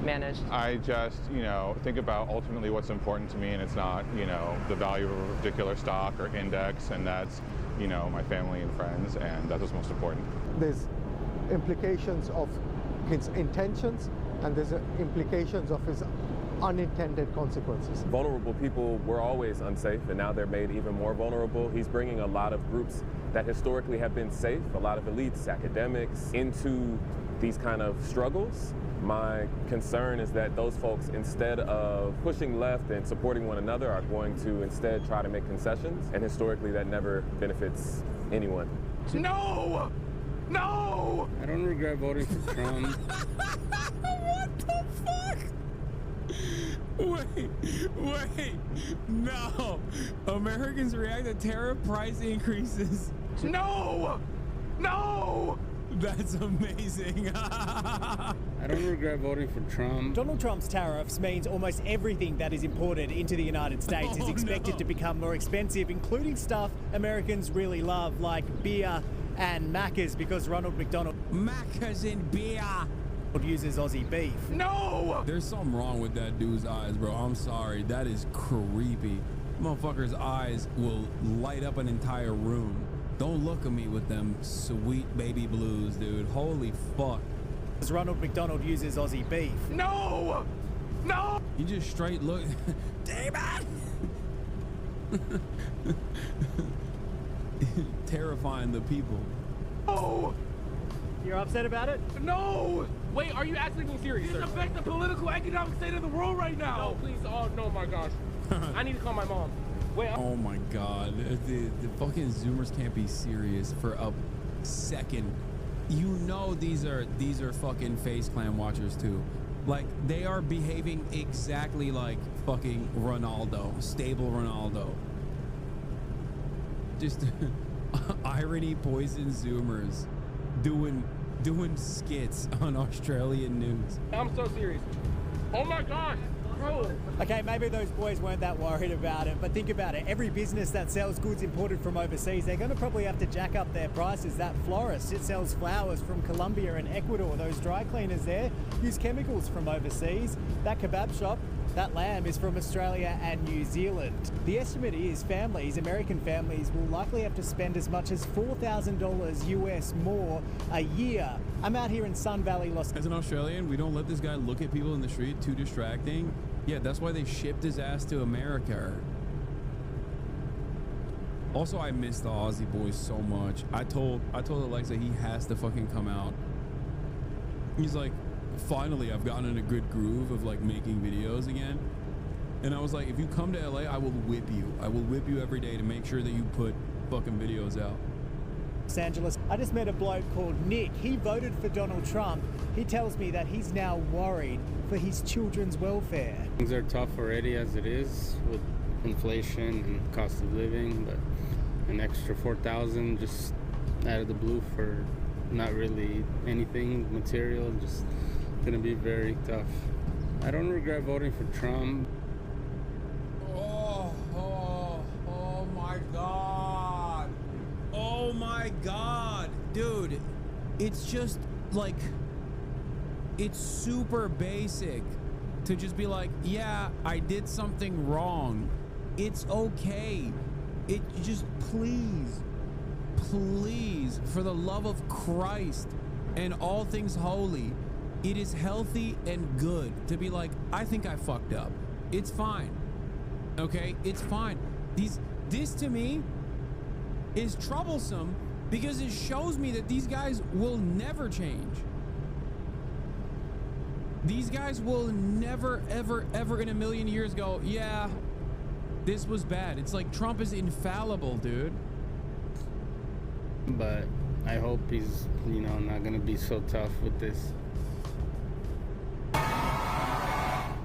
managed. I just, think about ultimately what's important to me, and it's not, the value of a particular stock or index, and that's, my family and friends, and that's what's most important. There's implications of his intentions, and there's implications of his unintended consequences. Vulnerable people were always unsafe, and now they're made even more vulnerable. He's bringing a lot of groups that historically have been safe, a lot of elites, academics, into these kind of struggles. My concern is that those folks, instead of pushing left and supporting one another, are going to instead try to make concessions, and historically that never benefits anyone. No! No! I don't regret voting for Trump. What the fuck? Wait, no. Americans react to tariff price increases. No! No! That's amazing. I don't regret voting for Trump. Donald Trump's tariffs means almost everything that is imported into the United States is expected to become more expensive, including stuff Americans really love, like beer and Macca's because Ronald McDonald Macca's in beer uses Aussie beef. No! There's something wrong with that dude's eyes, bro. I'm sorry. That is creepy. Motherfucker's eyes will light up an entire room. Don't look at me with them sweet baby blues, dude. Holy fuck. Because Ronald McDonald uses Aussie beef. No! No! You just straight look. David! Terrifying the people. Oh! You're upset about it? No! Wait, are you actually being serious? This affects the political, economic state of the world right now. No, please. Oh, no, my gosh. I need to call my mom. Wait. Oh my god. The fucking Zoomers can't be serious for a second. You know these are fucking Face Clan watchers too. Like, they are behaving exactly like fucking Ronaldo, stable Ronaldo. Just irony poison Zoomers doing skits on Australian news. I'm so serious. Oh my gosh, bro. Okay, maybe those boys weren't that worried about it, but think about it. Every business that sells goods imported from overseas, they're going to probably have to jack up their prices. That florist, it sells flowers from Colombia and Ecuador. Those dry cleaners there use chemicals from overseas. That kebab shop, that lamb is from Australia and New Zealand. The estimate is American families will likely have to spend as much as $4,000 US more a year. I'm out here in Sun Valley, As an Australian, we don't let this guy look at people in the street, too distracting. Yeah, that's why they shipped his ass to America. Also, I miss the Aussie boys so much. I told Alexa he has to fucking come out. He's like, finally, I've gotten in a good groove of like making videos again. And I was like, if you come to LA, I will whip you. I will whip you every day to make sure that you put fucking videos out. Los Angeles. I just met a bloke called Nick. He voted for Donald Trump. He tells me that he's now worried for his children's welfare. Things are tough already as it is with inflation and cost of living, but an extra $4,000 just out of the blue for not really anything material, just gonna be very tough. I don't regret voting for Trump. Oh my God. Oh my God, dude. It's just like, it's super basic to just be like, yeah, I did something wrong. It's okay. It just, please, for the love of Christ and all things holy, it is healthy and good to be like, I think I fucked up. It's fine. Okay? It's fine. This to me is troublesome because it shows me that these guys will never change. These guys will never, ever in a million years go, yeah, this was bad. It's like Trump is infallible, dude. But I hope he's, not gonna be so tough with this.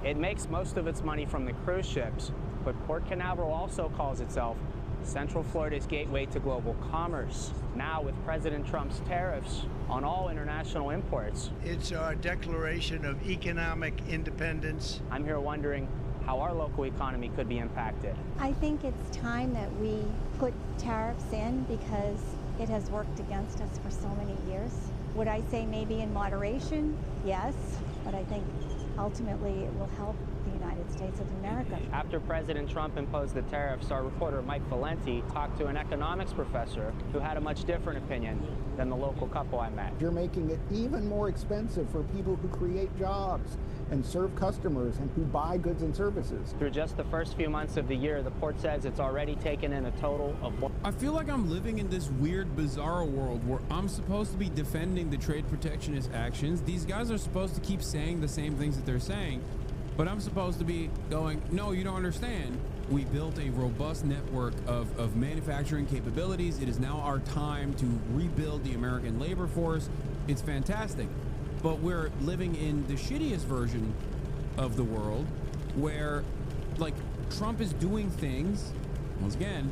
It makes most of its money from the cruise ships, but Port Canaveral also calls itself Central Florida's gateway to global commerce. Now with President Trump's tariffs on all international imports. It's our declaration of economic independence. I'm here wondering how our local economy could be impacted. I think it's time that we put tariffs in because it has worked against us for so many years. Would I say maybe in moderation? Yes, but I think ultimately it will help the United States of America. After President Trump imposed the tariffs, our reporter Mike Valenti talked to an economics professor who had a much different opinion than the local couple I met. You're making it even more expensive for people who create jobs and serve customers and who buy goods and services. Through just the first few months of the year, the port says it's already taken in a total of... I feel like I'm living in this weird, bizarre world where I'm supposed to be defending the trade protectionist actions. These guys are supposed to keep saying the same things that they're saying, but I'm supposed to be going, no, you don't understand. We built a robust network of manufacturing capabilities. It is now our time to rebuild the American labor force. It's fantastic. But we're living in the shittiest version of the world where, like, Trump is doing things, once again,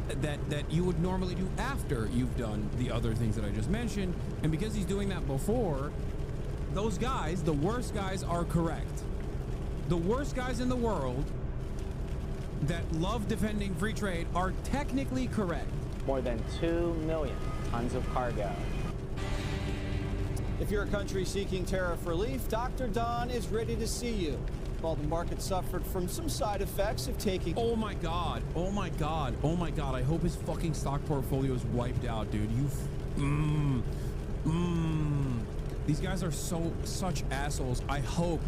that you would normally do after you've done the other things that I just mentioned. And because he's doing that before, those guys, the worst guys, are correct. The worst guys in the world that love defending free trade are technically correct. more than 2 million tons of cargo. If you're a country seeking tariff relief, Dr. Don is ready to see you. While the market suffered from some side effects of taking... Oh my God. Oh my God. Oh my God. I hope his fucking stock portfolio is wiped out, dude. These guys are such assholes. I hope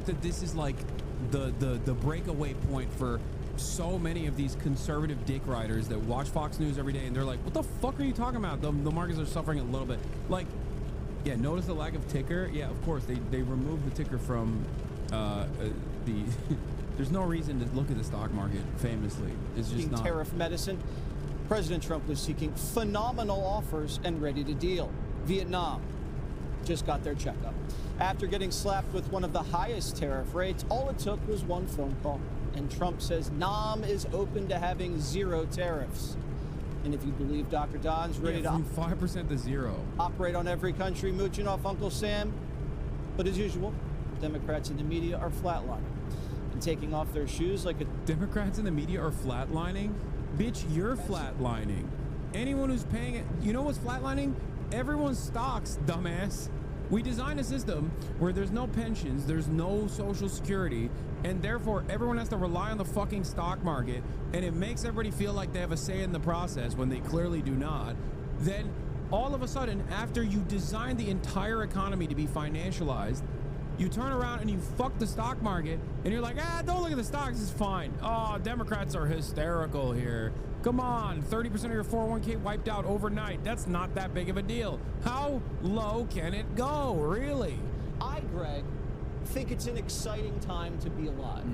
that this is like the breakaway point for so many of these conservative dick riders that watch Fox News every day and they're like, what the fuck are you talking about? The markets are suffering a little bit. Like, yeah, notice the lack of ticker. Yeah, of course, they removed the ticker from the... There's no reason to look at the stock market, famously. It's just not. Tariff medicine. President Trump was seeking phenomenal offers and ready to deal. Vietnam just got their checkup. After getting slapped with one of the highest tariff rates, all it took was one phone call. And Trump says Nam is open to having 0 tariffs. And if you believe Dr. Don's ready from 5% to 0. Operate on every country, mooching off Uncle Sam. But as usual, Democrats in the media are flatlining and taking off their shoes like a... Democrats in the media are flatlining? Bitch, you're flatlining. Anyone who's paying it... You know what's flatlining? Everyone's stocks, dumbass. We designed a system where there's no pensions, there's no social security, and therefore everyone has to rely on the fucking stock market, and it makes everybody feel like they have a say in the process when they clearly do not. Then all of a sudden, after you design the entire economy to be financialized, you turn around and you fuck the stock market, and you're like, don't look at the stocks, it's fine. Oh, Democrats are hysterical here. Come on, 30% of your 401k wiped out overnight. That's not that big of a deal. How low can it go, really? I, Greg, think it's an exciting time to be alive.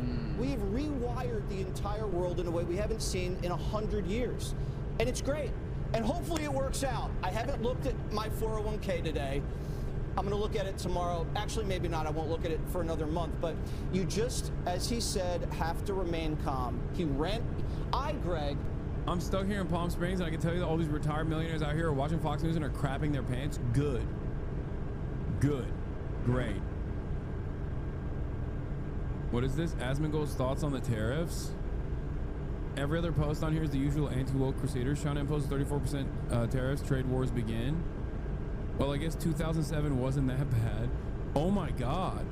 We've rewired the entire world in a way we haven't seen in 100 years. And it's great. And hopefully it works out. I haven't looked at my 401k today. I'm going to look at it tomorrow. Actually, maybe not. I won't look at it for another month. But you just, as he said, have to remain calm. Greg... I'm stuck here in Palm Springs, and I can tell you that all these retired millionaires out here are watching Fox News and are crapping their pants. Good. Good. Great. What is this? Asmongold's thoughts on the tariffs? Every other post on here is the usual anti-woke crusaders. China imposed 34% tariffs. Trade wars begin. Well, I guess 2007 wasn't that bad. Oh my God.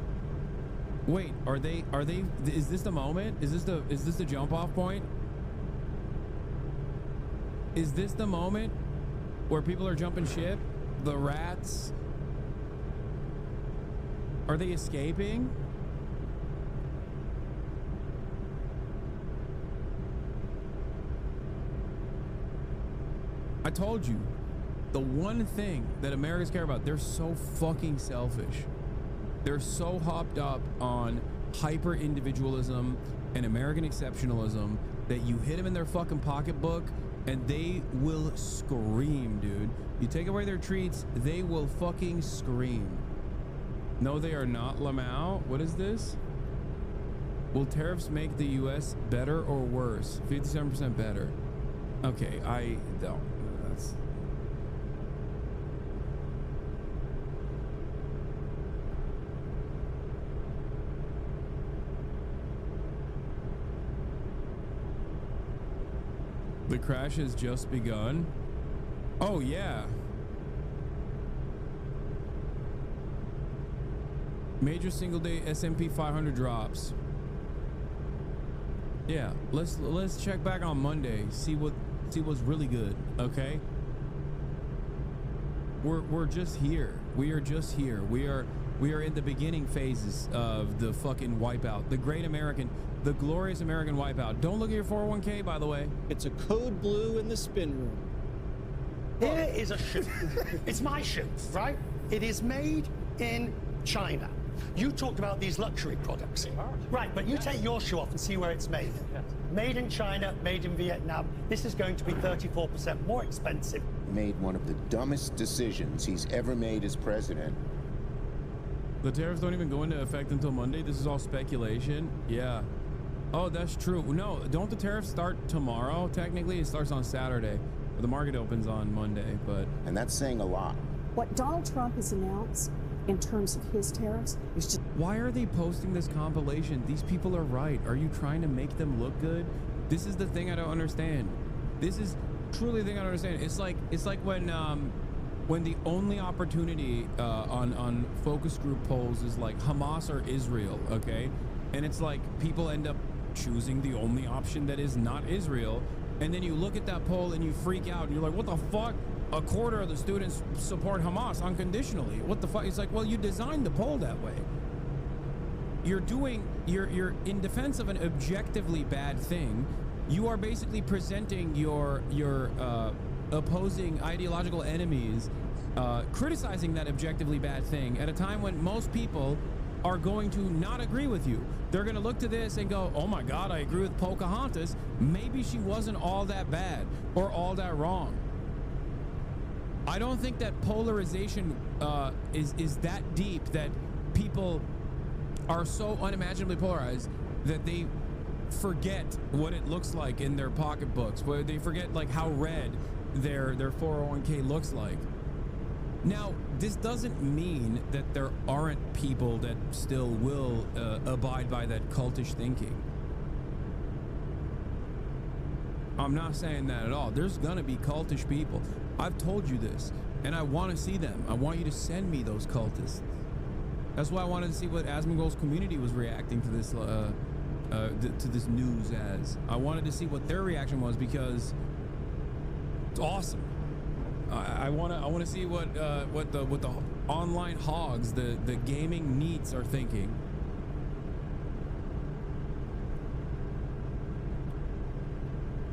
Wait, is this the moment? Is this the jump off point? Is this the moment where people are jumping ship? The rats? Are they escaping? I told you, the one thing that Americans care about, they're so fucking selfish. They're so hopped up on hyper individualism and American exceptionalism that you hit them in their fucking pocketbook and they will scream, dude. You take away their treats, they will fucking scream. No, they are not. Lamau, what is this? Will tariffs make the U.S. better or worse? 57% better. Okay, I don't. That's... The crash has just begun. Oh, yeah. Major single day S&P 500 drops. Yeah, let's check back on Monday. See what's really good, okay? We're just here. We are just here. We are in the beginning phases of the fucking wipeout. The great American, the glorious American wipeout. Don't look at your 401k, by the way. It's a code blue in the spin room. Here is a shoe. It's my shoe, right? It is made in China. You talked about these luxury products. Right, but you take your shoe off and see where it's made. Made in China, made in Vietnam. This is going to be 34% more expensive. Made one of the dumbest decisions he's ever made as president. The tariffs don't even go into effect until Monday. This is all speculation. Yeah. Oh, that's true. No, don't the tariffs start tomorrow? Technically, it starts on Saturday. But the market opens on Monday, but... And that's saying a lot. What Donald Trump has announced in terms of his tariffs is just... Why are they posting this compilation? These people are right. Are you trying to make them look good? This is the thing I don't understand. This is... truly think I don't understand. It's like when the only opportunity on focus group polls is like Hamas or Israel, okay? And it's like people end up choosing the only option that is not Israel. And then you look at that poll and you freak out and you're like, what the fuck? A quarter of the students support Hamas unconditionally. What the fuck? It's like, well, you designed the poll that way. You're in defense of an objectively bad thing. You are basically presenting your opposing ideological enemies, criticizing that objectively bad thing at a time when most people are going to not agree with you. They're going to look to this and go, oh my God, I agree with Pocahontas. Maybe she wasn't all that bad or all that wrong. I don't think that polarization is that deep that people are so unimaginably polarized that they forget what it looks like in their pocketbooks, where they forget like how red their 401k looks like. Now, this doesn't mean that there aren't people that still will abide by that cultish thinking. I'm not saying that at all. There's gonna be cultish people. I've told you this, and I want to see them. I want you to send me those cultists. That's why I wanted to see what Asmongold's community was reacting to this to this news as. I wanted to see what their reaction was because it's awesome. I want to see what the online hogs, the gaming neats are thinking.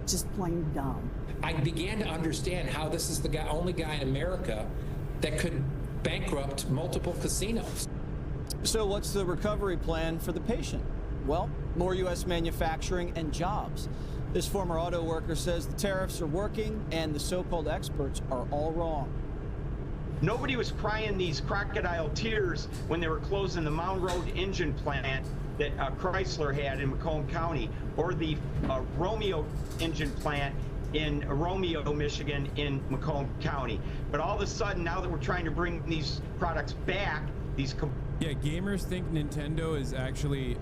Just plain dumb. I began to understand how this is the only guy in America that could bankrupt multiple casinos. So what's the recovery plan for the patient? Well, more U.S. manufacturing and jobs. This former auto worker says the tariffs are working and the so-called experts are all wrong. Nobody was crying these crocodile tears when they were closing the Mound Road engine plant that Chrysler had in Macomb County, or the Romeo engine plant in Romeo, Michigan in Macomb County. But all of a sudden, now that we're trying to bring these products back, these... Yeah, gamers think Nintendo is actually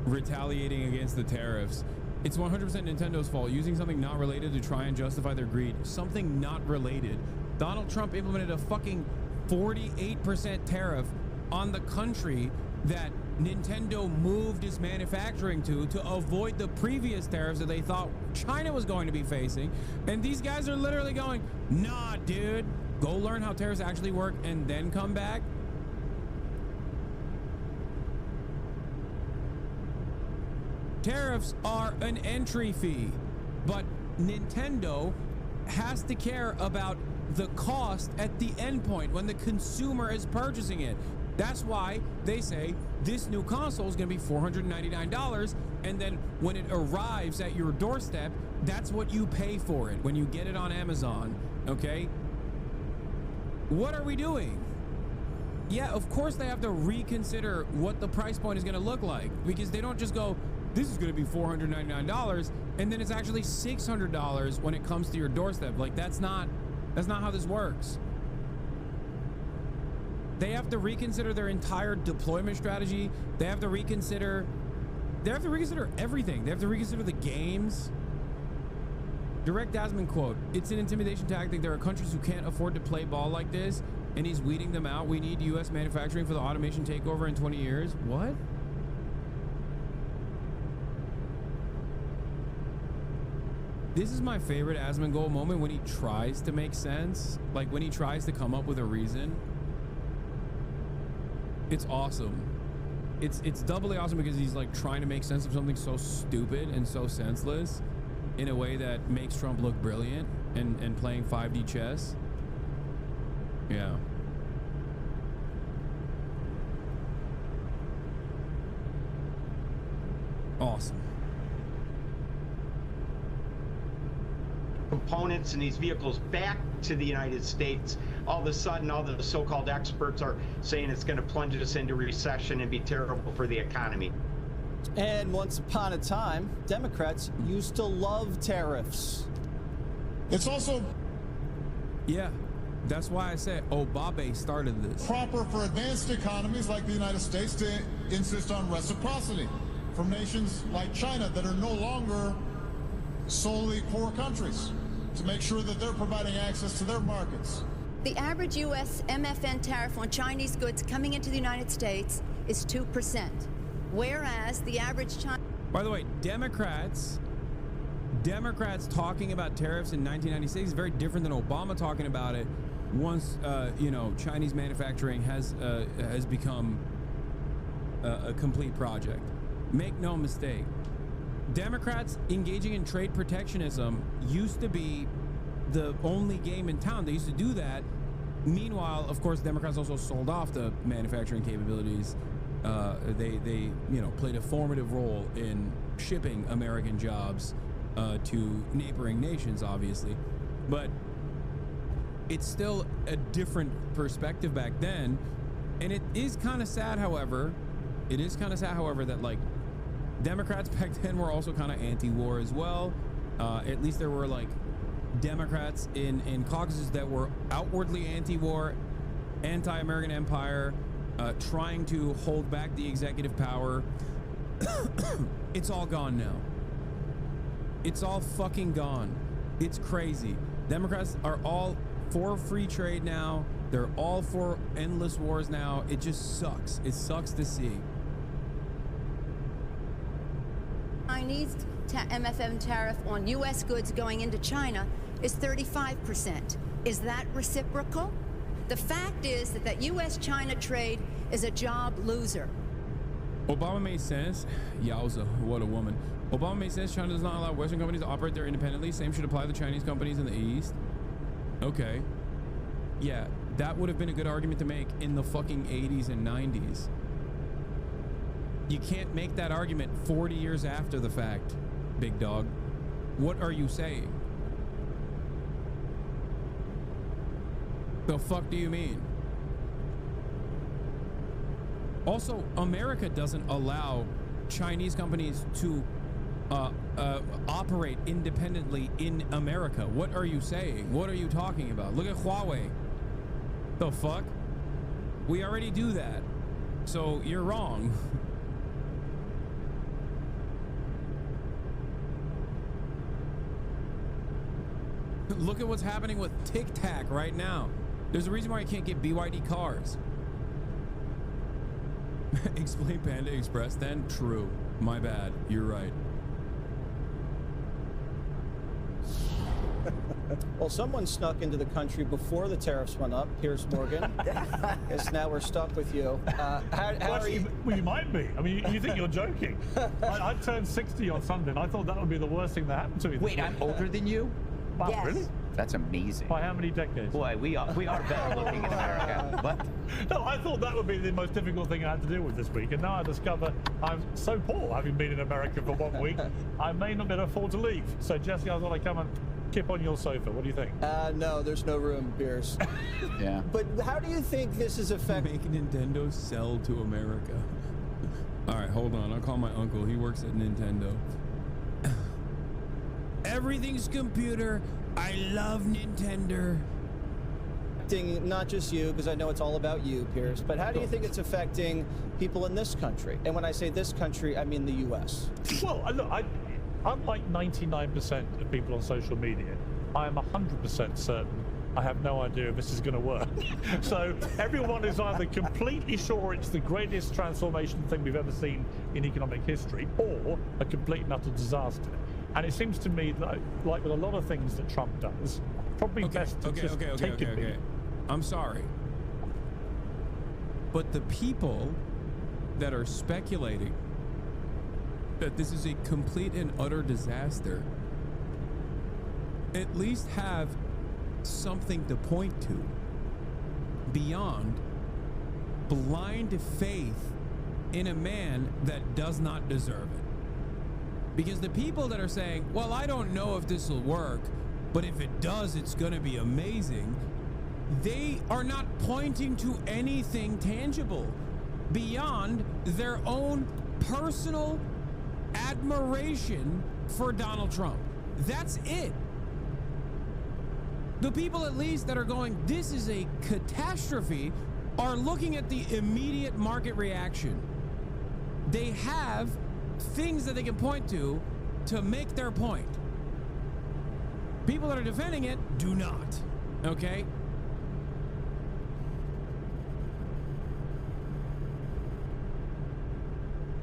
retaliating against the tariffs. It's 100% Nintendo's fault, using something not related to try and justify their greed. Something not related. Donald Trump implemented a fucking 48% tariff on the country that Nintendo moved its manufacturing to avoid the previous tariffs that they thought China was going to be facing. And these guys are literally going, nah, dude, go learn how tariffs actually work and then come back. Tariffs are an entry fee, but Nintendo has to care about the cost at the end point when the consumer is purchasing it. That's why they say this new console is going to be $499, and then when it arrives at your doorstep, that's what you pay for it when you get it on Amazon, okay? What are we doing? Yeah, of course they have to reconsider what the price point is going to look like, because they don't just go, this is going to be $499, and then it's actually $600 when it comes to your doorstep. Like, that's not how this works. They have to reconsider their entire deployment strategy. They have to reconsider everything. They have to reconsider the games. Direct Asmon quote, it's an intimidation tactic. There are countries who can't afford to play ball like this, and he's weeding them out. We need U.S. manufacturing for the automation takeover in 20 years. What? This is my favorite Asmongold moment, when he tries to make sense. Like, when he tries to come up with a reason. It's awesome. It's doubly awesome because he's like trying to make sense of something so stupid and so senseless in a way that makes Trump look brilliant and playing 5D chess. Yeah. Awesome. Components in these vehicles back to the United States. All of a sudden, all the so-called experts are saying it's going to plunge us into recession and be terrible for the economy. And once upon a time, Democrats used to love tariffs. It's also... Yeah, that's why I said Obama started this. Proper for advanced economies like the United States to insist on reciprocity from nations like China that are no longer solely poor countries. to make sure that they're providing access to their markets. The average U.S. MFN tariff on Chinese goods coming into the United States is 2%, whereas the average China... By the way, Democrats talking about tariffs in 1996 is very different than Obama talking about it once, you know, Chinese manufacturing has become a complete project. Make no mistake. Democrats engaging in trade protectionism used to be the only game in town. They used to do that. Meanwhile, of course, Democrats also sold off the manufacturing capabilities. They you know, played a formative role in shipping American jobs to neighboring nations, obviously. But it's still a different perspective back then. And it is kind of sad, however, that like Democrats back then were also kind of anti-war as well. At least there were like Democrats in caucuses that were outwardly anti-war, anti-American empire, trying to hold back the executive power. It's all gone now. It's all fucking gone. It's crazy. Democrats are all for free trade now. They're all for endless wars now. It just sucks. It sucks to see. Chinese MFN tariff on U.S. goods going into China is 35%. Is that reciprocal? The fact is that U.S.-China trade is a job loser. Obama made sense. Yowza, what a woman. Obama made sense. China does not allow Western companies to operate there independently. Same should apply to Chinese companies in the East. Okay. Yeah, that would have been a good argument to make in the fucking 80s and 90s. You can't make that argument 40 years after the fact, big dog. What are you saying? The fuck do you mean? Also, America doesn't allow Chinese companies to operate independently in America. What are you saying? What are you talking about? Look at Huawei. The fuck? We already do that. So you're wrong. Look at what's happening with Tic Tac right now. There's a reason why you can't get BYD cars. Explain Panda Express then? True. My bad. You're right. Well, someone snuck into the country before the tariffs went up. Piers Morgan. Guess now we're stuck with you. How are you? Well, you might be. I mean, you think you're joking. I turned 60 on Sunday, and I thought that would be the worst thing that happened to me. Wait, I'm older than you? Wow, yes. Really? That's amazing. By how many decades? Boy, we are better looking in America. What? No, I thought that would be the most difficult thing I had to deal with this week, and now I discover I'm so poor, having been in America for 1 week, I may not be able to afford to leave. So, Jesse, I thought I'd come and kip on your sofa. What do you think? No, there's no room, Piers. Yeah. But how do you think this is affecting? Make Nintendo sell to America. All right, hold on. I'll call my uncle. He works at Nintendo. Everything's computer. I love Nintendo. Not just you, because I know it's all about you, Piers, but how do you think it's affecting people in this country? And when I say this country, I mean the U.S. Well, look, unlike 99% of people on social media, I am 100% certain I have no idea if this is going to work. So everyone is either completely sure it's the greatest transformation thing we've ever seen in economic history, or a complete and utter disaster. And it seems to me that, like with a lot of things that Trump does, probably best to just take it. I'm sorry. But the people that are speculating that this is a complete and utter disaster at least have something to point to beyond blind faith in a man that does not deserve it. Because the people that are saying, well, I don't know if this will work, but if it does, it's going to be amazing, they are not pointing to anything tangible beyond their own personal admiration for Donald Trump. That's it. The people, at least, that are going, this is a catastrophe, are looking at the immediate market reaction. They have things that they can point to make their point. People that are defending it do not. Okay?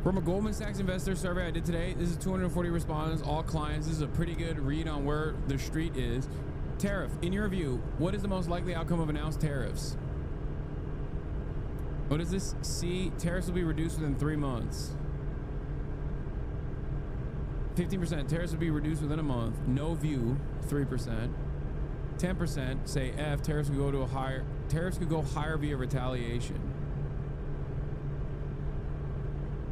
From a Goldman Sachs investor survey I did today, this is 240 respondents, all clients. This is a pretty good read on where the street is. Tariff, in your view, what is the most likely outcome of announced tariffs? What does this see? Tariffs will be reduced within 3 months. 15%, tariffs will be reduced within a month. No view, 3%. 10% say F, tariffs could go higher via retaliation.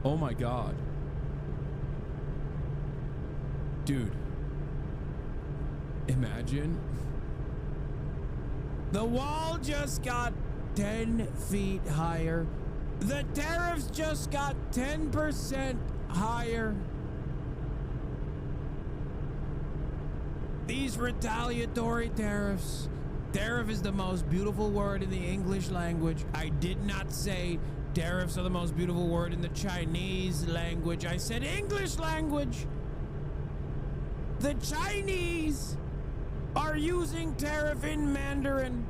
Oh my God. Dude. Imagine. The wall just got 10 feet higher. The tariffs just got 10% higher. These retaliatory tariffs. Tariff is the most beautiful word in the English language. I did not say tariffs are the most beautiful word in the Chinese language. I said English language. The Chinese are using tariff in Mandarin.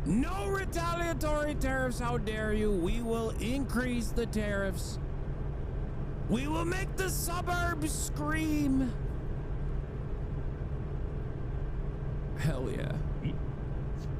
No retaliatory tariffs, how dare you? We will increase the tariffs. We will make the suburbs scream. Hell yeah.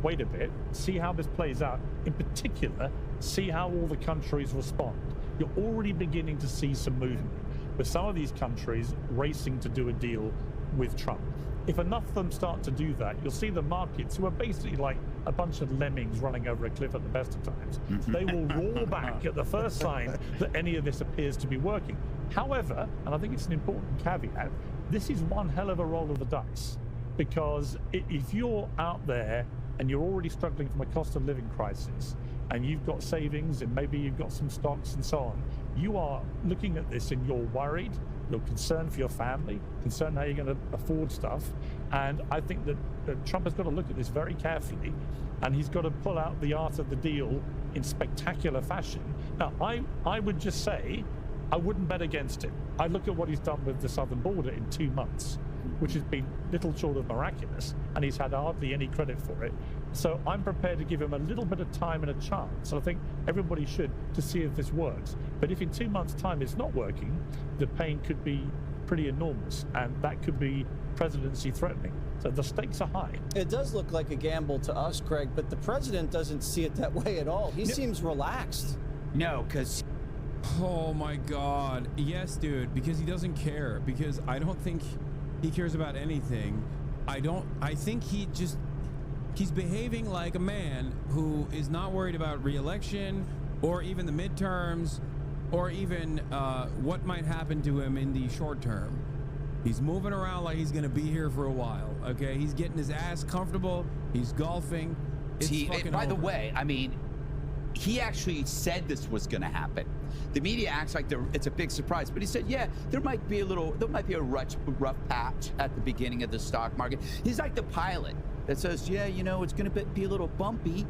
Wait a bit, see how this plays out. In particular, see how all the countries respond. You're already beginning to see some movement, with some of these countries racing to do a deal with Trump. If enough of them start to do that, you'll see the markets, who are basically like a bunch of lemmings running over a cliff at the best of times, they will roar back at the first sign that any of this appears to be working. However, and I think it's an important caveat, this is one hell of a roll of the dice, because if you're out there and you're already struggling from a cost of living crisis, and you've got savings and maybe you've got some stocks and so on, you are looking at this and you're worried, you're concerned for your family, concerned how you're going to afford stuff. And I think that Trump has got to look at this very carefully, and he's got to pull out the art of the deal in spectacular fashion. Now, I would just say, I wouldn't bet against it. I look at what he's done with the southern border in 2 months, which has been little short of miraculous, and he's had hardly any credit for it. So I'm prepared to give him a little bit of time and a chance. I think everybody should, to see if this works. But if in 2 months' time it's not working, the pain could be pretty enormous, and that could be presidency threatening. So the stakes are high. It does look like a gamble to us, Craig, but the president doesn't see it that way at all. He seems relaxed. No, because... Oh my God. Yes, dude, because he doesn't care. Because I don't think he cares about anything. I think he's behaving like a man who is not worried about re-election or even the midterms or even what might happen to him in the short term. He's moving around like he's going to be here for a while, okay? He's getting his ass comfortable. He's golfing. By the way, I mean, he actually said this was going to happen. The media acts like it's a big surprise, but he said, yeah, there might be a rough patch at the beginning of the stock market. He's like the pilot that says, yeah, you know, it's going to be a little bumpy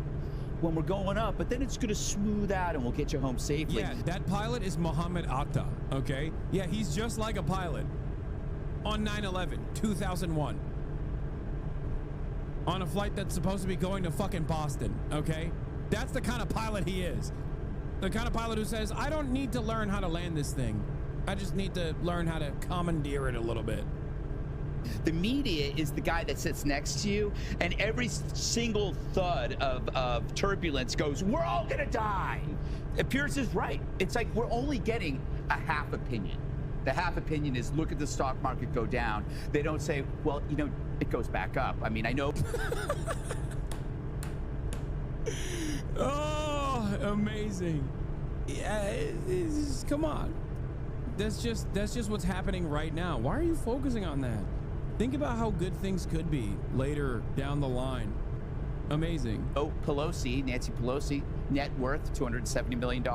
when we're going up, but then it's going to smooth out and we'll get you home safely. Yeah, that pilot is Mohammed Atta, okay? Yeah, he's just like a pilot on 9/11, 2001. On a flight that's supposed to be going to fucking Boston, okay? That's the kind of pilot he is. The kind of pilot who says, I don't need to learn how to land this thing. I just need to learn how to commandeer it a little bit. The media is the guy that sits next to you, and every single thud of turbulence goes, we're all gonna die. Pierce is right. It's like we're only getting a half opinion. The half opinion is look at the stock market go down. They don't say, well, you know, it goes back up. I mean, I know. Oh, amazing. Yeah, come on. That's just what's happening right now. Why are you focusing on that? Think about how good things could be later down the line. Amazing. Oh, Nancy Pelosi, net worth $270 million.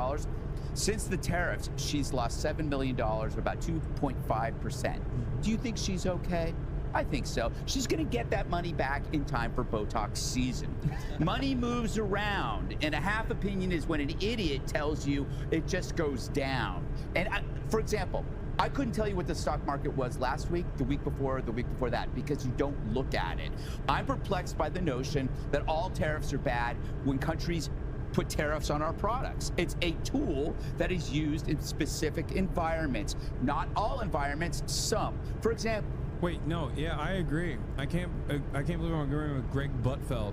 Since the tariffs, she's lost $7 million, about 2.5%. Do you think she's okay? I think so. She's going to get that money back in time for Botox season. Money moves around, and a half opinion is when an idiot tells you it just goes down. And for example, I couldn't tell you what the stock market was last week, the week before that, because you don't look at it. I'm perplexed by the notion that all tariffs are bad when countries put tariffs on our products. It's a tool that is used in specific environments. Not all environments, some. For example... Wait, no, yeah, I agree. I can't believe I'm agreeing with Greg Buttfeld.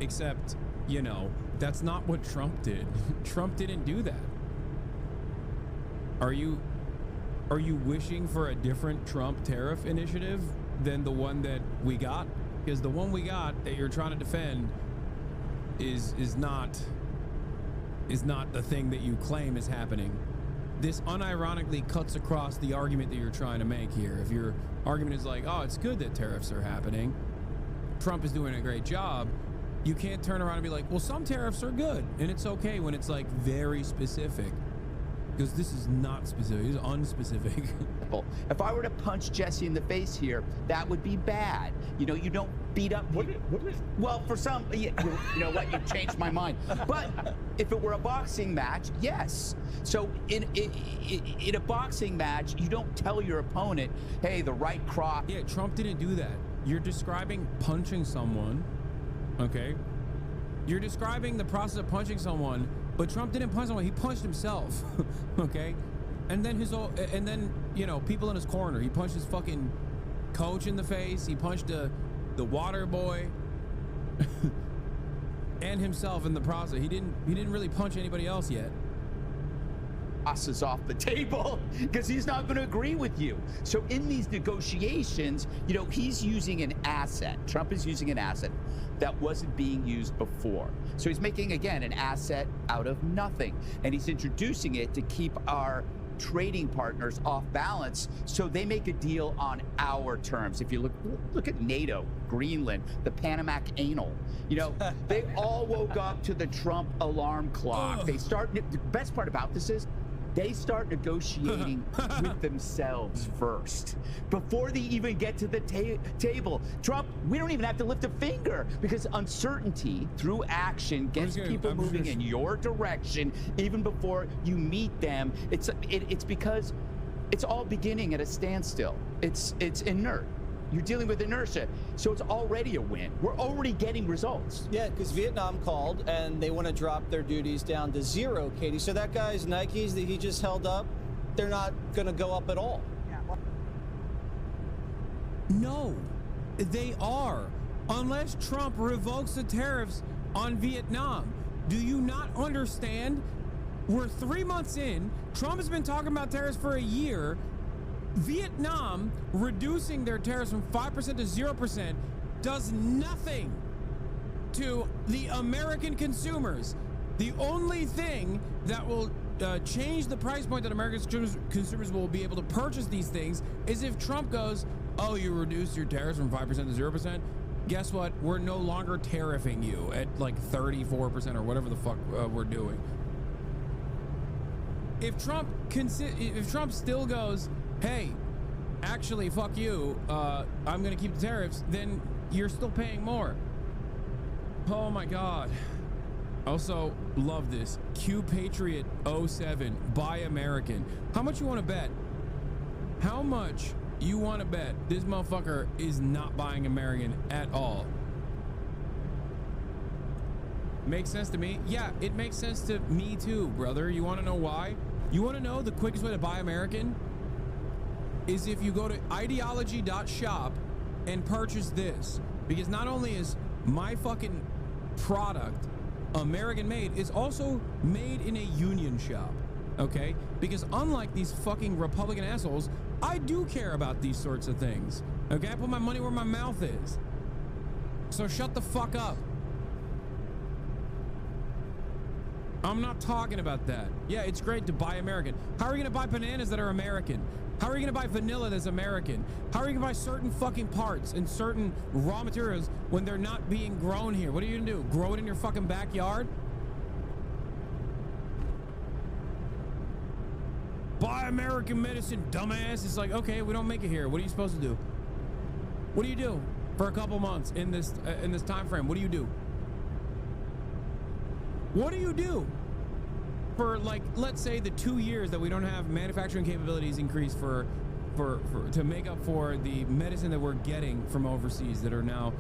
Except, you know, that's not what Trump did. Trump didn't do that. Are you wishing for a different Trump tariff initiative than the one that we got? Because the one we got that you're trying to defend is not the thing that you claim is happening. This unironically cuts across the argument that you're trying to make here. If your argument is like, oh, it's good that tariffs are happening, Trump is doing a great job, you can't turn around and be like, well, some tariffs are good and it's okay when it's like very specific. Because this is not specific, it's unspecific. If I were to punch Jesse in the face here, that would be bad. You know, you don't beat up people. Well, for some, you know what, you changed my mind. But if it were a boxing match, yes. So in a boxing match, you don't tell your opponent, hey, the right cross. Yeah, Trump didn't do that. You're describing punching someone, okay? You're describing the process of punching someone, but Trump didn't punch someone, he punched himself, okay? And then you know, people in his corner. He punched his fucking coach in the face. He punched the water boy and himself in the process. He didn't really punch anybody else yet. Is off the table because he's not going to agree with you. So in these negotiations, you know, he's using an asset. Trump is using an asset that wasn't being used before. So he's making, again, an asset out of nothing. And he's introducing it to keep our trading partners off balance so they make a deal on our terms. If you look at NATO, Greenland, the Panamac Anal, you know, they all woke up to the Trump alarm clock. They start, the best part about this is they start negotiating with themselves first before they even get to the table. Trump, we don't even have to lift a finger because uncertainty through action gets people moving in your direction even before you meet them. It's because it's all beginning at a standstill. It's inert. You're dealing with inertia, so it's already a win. We're already getting results. Yeah, because Vietnam called and they want to drop their duties down to zero, Katie. So that guy's Nikes that he just held up, they're not going to go up at all. No, they are. Unless Trump revokes the tariffs on Vietnam. Do you not understand? We're 3 months in. Trump has been talking about tariffs for a year. Vietnam reducing their tariffs from 5% to 0% does nothing to the American consumers. The only thing that will change the price point that American consumers will be able to purchase these things is if Trump goes, oh, you reduced your tariffs from 5% to 0%. Guess what? We're no longer tariffing you at like 34% or whatever the fuck we're doing. If Trump still goes, hey, actually, fuck you, I'm gonna keep the tariffs, then you're still paying more. Oh my God. Also, love this. Q Patriot 07, buy American. How much you want to bet? How much you want to bet this motherfucker is not buying American at all? Makes sense to me? Yeah, it makes sense to me too, brother. You want to know why? You want to know the quickest way to buy American? Is if you go to ideology.shop and purchase this, because not only is my fucking product American made, it's also made in a union shop, okay? Because unlike these fucking Republican assholes, I do care about these sorts of things, okay? I put my money where my mouth is. So shut the fuck up. I'm not talking about that. Yeah, it's great to buy American. How are you gonna buy bananas that are American? How are you gonna buy vanilla that's American? How are you gonna buy certain fucking parts and certain raw materials when they're not being grown here? What are you gonna do? Grow it in your fucking backyard? Buy American medicine, dumbass. It's like, okay, we don't make it here. What are you supposed to do? What do you do for a couple months in this time frame? What do you do? What do you do? for like, let's say the 2 years that we don't have manufacturing capabilities increased to make up for the medicine that we're getting from overseas that are now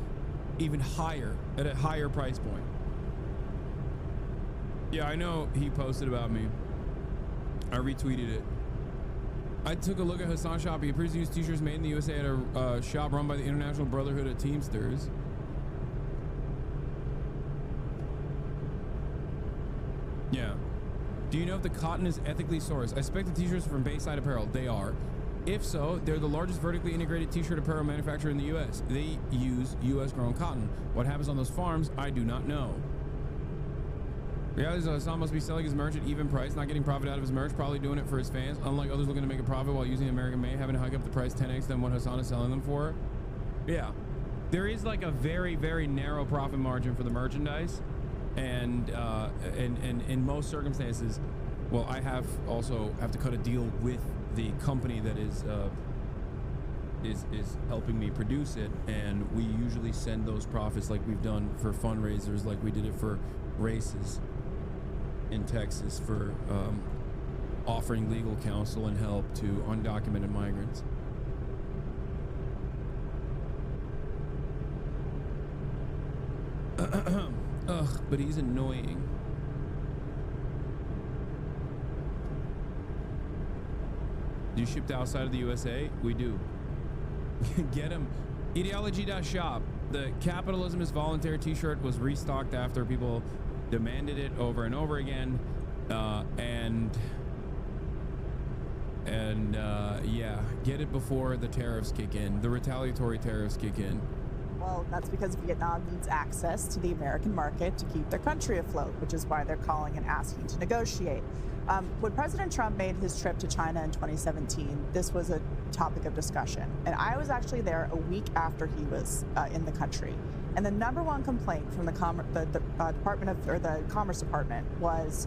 even higher, at a higher price point. Yeah, I know he posted about me. I retweeted it. I took a look at Hasan shop. He appears to use t-shirts made in the USA at a shop run by the International Brotherhood of Teamsters. Yeah. Do you know if the cotton is ethically sourced? I expect the t-shirts from Bayside Apparel. They are. If so, they're the largest vertically integrated t-shirt apparel manufacturer in the U.S. They use U.S. grown cotton. What happens on those farms, I do not know. Reality is Hasan must be selling his merch at even price, not getting profit out of his merch, probably doing it for his fans, unlike others looking to make a profit while using American made, having to hike up the price 10x than what Hasan is selling them for. Yeah. There is like a very, very narrow profit margin for the merchandise. And in most circumstances, well, I also have to cut a deal with the company that is helping me produce it, and we usually send those profits like we've done for fundraisers, like we did it for races in Texas for offering legal counsel and help to undocumented migrants. Ugh, but he's annoying. Do you ship to outside of the USA? We do. Get him. Ideology.shop. The Capitalism is Voluntary t-shirt was restocked after people demanded it over and over again. Yeah, get it before the tariffs kick in. The retaliatory tariffs kick in. Well, that's because Vietnam needs access to the American market to keep their country afloat, which is why they're calling and asking to negotiate. When President Trump made his trip to China in 2017, this was a topic of discussion. And I was actually there a week after he was in the country. And the number one complaint from the Commerce Department was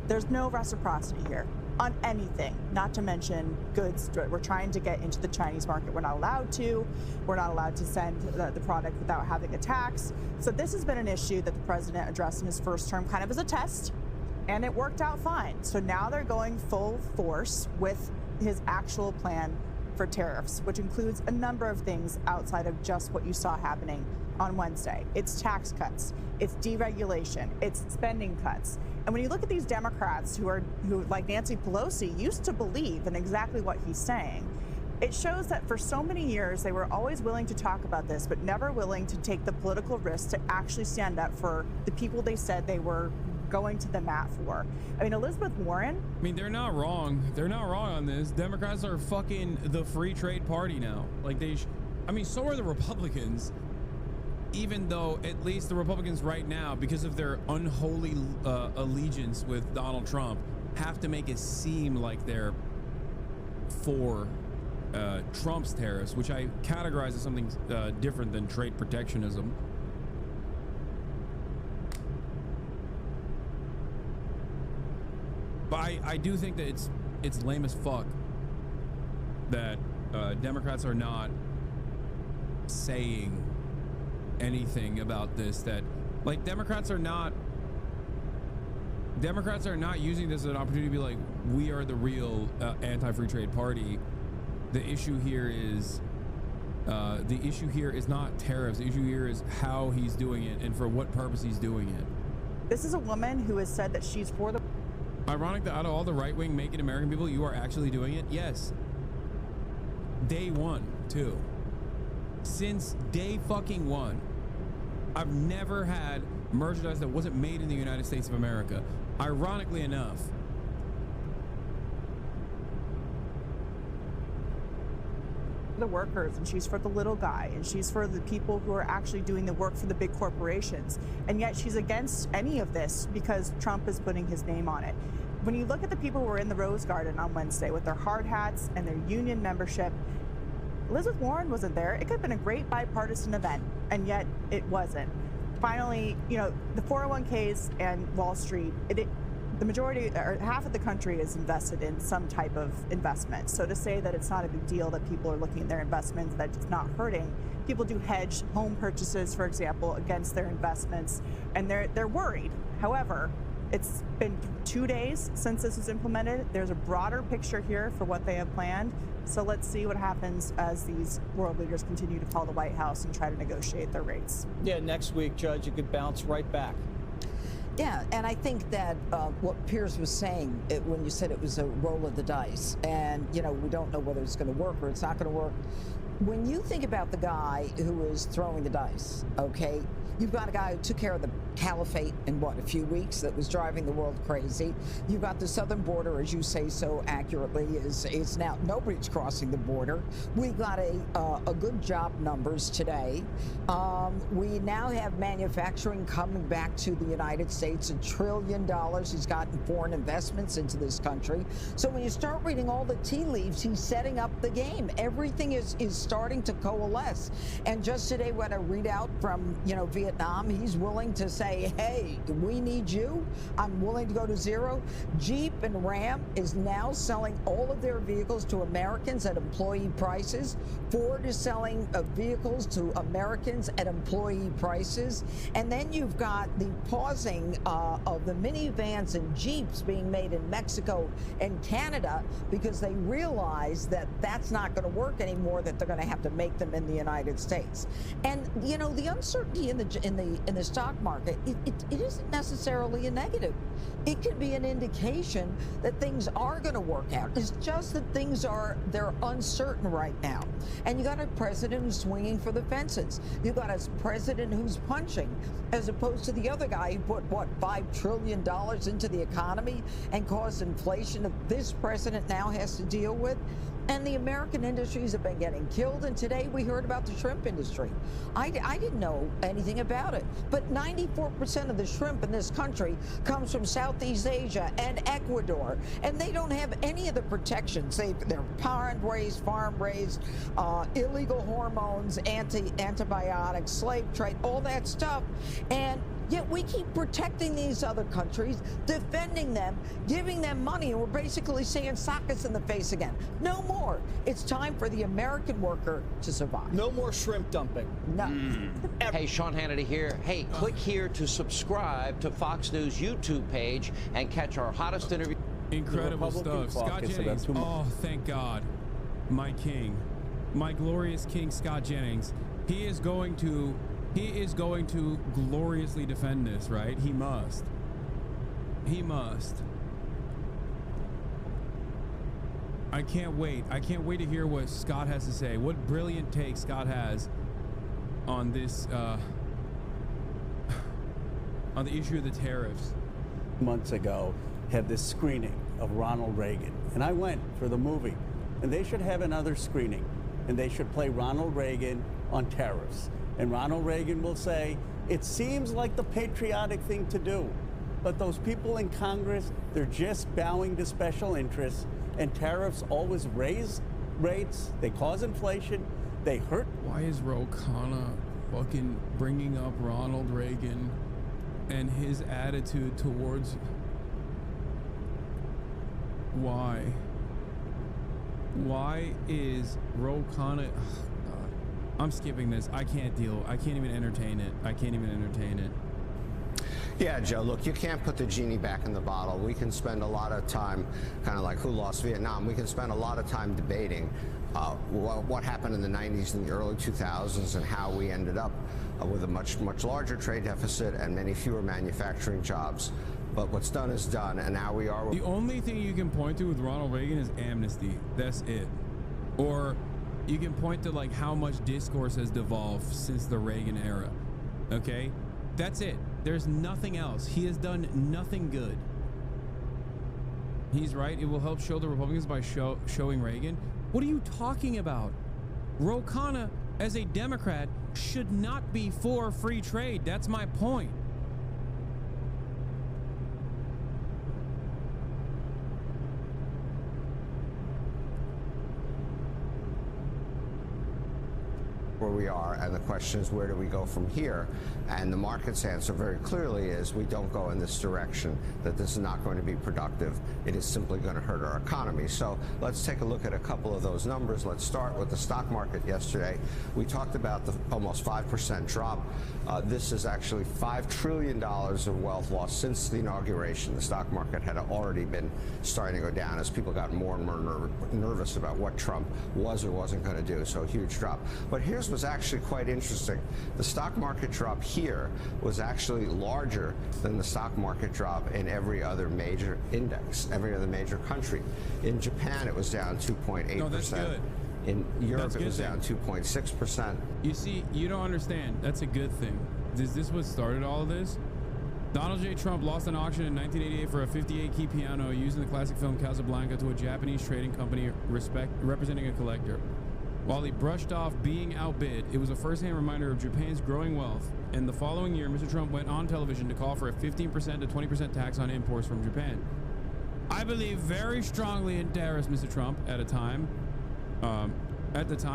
there's no reciprocity here on anything, not to mention goods we're trying to get into the Chinese market. We're not allowed to. We're not allowed to send the product without having a tax. So this has been an issue that the president addressed in his first term kind of as a test, and it worked out fine. So now they're going full force with his actual plan for tariffs, which includes a number of things outside of just what you saw happening on Wednesday. It's tax cuts, it's deregulation, it's spending cuts. And when you look at these Democrats who like Nancy Pelosi used to believe in exactly what he's saying, it shows that for so many years they were always willing to talk about this, but never willing to take the political risk to actually stand up for the people they said they were going to the mat for. I mean, Elizabeth Warren. I mean, they're not wrong. They're not wrong on this. Democrats are fucking the free trade party now. Like I mean, so are the Republicans. Even though at least the Republicans right now, because of their unholy allegiance with Donald Trump, have to make it seem like they're for Trump's tariffs, which I categorize as something different than trade protectionism. But I do think that it's lame as fuck that Democrats are not saying anything about this, that like Democrats are not using this as an opportunity to be like, we are the real anti-free trade party. The issue here is not tariffs. The issue here is how he's doing it and for what purpose he's doing it. This is a woman who has said that she's for the... Ironic that out of all the right-wing Make It American people, you are actually doing it. Yes. Day one, too. Since day fucking one, I've never had merchandise that wasn't made in the United States of America. Ironically enough. The workers, and she's for the little guy, and she's for the people who are actually doing the work for the big corporations. And yet she's against any of this because Trump is putting his name on it. When you look at the people who were in the Rose Garden on Wednesday with their hard hats and their union membership, Elizabeth Warren wasn't there. It could have been a great bipartisan event, and yet it wasn't. Finally, you know, the 401ks and Wall Street, the majority or half of the country is invested in some type of investment. So to say that it's not a big deal that people are looking at their investments, that it's not hurting. People do hedge home purchases, for example, against their investments, and they're worried. However, It's been 2 days since this was implemented. There's a broader picture here for what they have planned. So let's see what happens as these world leaders continue to call the White House and try to negotiate their rates. Yeah, next week, Judge, it could bounce right back. Yeah, and I think that what Piers was saying when you said it was a roll of the dice, and, you know, we don't know whether it's going to work or it's not going to work. When you think about the guy who is throwing the dice, okay, you've got a guy who took care of the caliphate in, what, a few weeks, that was driving the world crazy. You've got the southern border, as you say so accurately, is now, nobody's crossing the border. We've got a good job numbers today. We now have manufacturing coming back to the United States, $1 trillion he's gotten foreign investments into this country. So when you start reading all the tea leaves, he's setting up the game. Everything is starting to coalesce. And just today, when I read out from, you know, Vietnam, he's willing to say, hey, we need you. I'm willing to go to zero. Jeep and Ram is now selling all of their vehicles to Americans at employee prices. Ford is selling vehicles to Americans at employee prices. And then you've got the pausing of the minivans and Jeeps being made in Mexico and Canada because they realize that that's not going to work anymore, that they're going to have to make them in the United States. And, you know, the uncertainty in the stock market, it isn't necessarily a negative. It could be an indication that things are going to work out. It's just that they're uncertain right now. And you got a president who's swinging for the fences. You got a president who's punching, as opposed to the other guy who put, what, $5 trillion into the economy and caused inflation that this president now has to deal with. And the American industries have been getting killed. And today we heard about the shrimp industry. I didn't know anything about it. But 94% of the shrimp in this country comes from Southeast Asia and Ecuador. And they don't have any of the protections. They're pond-raised, farm-raised, illegal hormones, antibiotics, slave trade, all that stuff. And yet we keep protecting these other countries, defending them, giving them money, and we're basically saying, sock us in the face again. No more. It's time for the American worker to survive. No more shrimp dumping. No. Hey, Sean Hannity here. Hey, click here to subscribe to Fox News YouTube page and catch our hottest interview. Incredible stuff. Scott Jennings. Oh, thank God. My king. My glorious king, Scott Jennings. He is going to gloriously defend this, right? He must. He must. I can't wait. I can't wait to hear what Scott has to say. What brilliant take Scott has on this, on the issue of the tariffs. Months ago, had this screening of Ronald Reagan, and I went for the movie, and they should have another screening, and they should play Ronald Reagan on tariffs. And Ronald Reagan will say, it seems like the patriotic thing to do, but those people in Congress, they're just bowing to special interests, and tariffs always raise rates, they cause inflation, they hurt. Why is Ro Khanna fucking bringing up Ronald Reagan and his attitude towards... Why? Why is Ro Khanna... I'm skipping this. I can't deal. I can't even entertain it. I can't even entertain it. Yeah, Joe, look, you can't put the genie back in the bottle. We can spend a lot of time, kind of like who lost Vietnam, we can spend a lot of time debating what happened in the 90s and the early 2000s and how we ended up with a much larger trade deficit and many fewer manufacturing jobs. But what's done is done, and now we are... The only thing you can point to with Ronald Reagan is amnesty. That's it. Or... you can point to like how much discourse has devolved since the Reagan era. Okay? That's it. There's nothing else. He has done nothing good. He's right. It will help show the Republicans by showing Reagan. What are you talking about? Ro Khanna, as a Democrat, should not be for free trade. That's my point. we are, and the question is, where do we go from here? And the market's answer very clearly is we don't go in this direction, that this is not going to be productive. It is simply going to hurt our economy. So let's take a look at a couple of those numbers. Let's start with the stock market yesterday. We talked about the almost 5% drop. This is actually $5 trillion of wealth lost since the inauguration. The stock market had already been starting to go down as people got more and more nervous about what Trump was or wasn't going to do. So a huge drop. But here's what's actually quite interesting. The stock market drop here was actually larger than the stock market drop in every other major index, every other major country. In Japan, it was down 2.8%. No, that's good. In Europe, it was down 2.6%. You see, you don't understand. That's a good thing. Is this what started all of this? Donald J. Trump lost an auction in 1988 for a 58-key piano using the classic film Casablanca to a Japanese trading company representing a collector. While he brushed off being outbid, it was a first-hand reminder of Japan's growing wealth. And the following year, Mr. Trump went on television to call for a 15% to 20% tax on imports from Japan. I believe very strongly in tariffs, Mr. Trump, at the time, a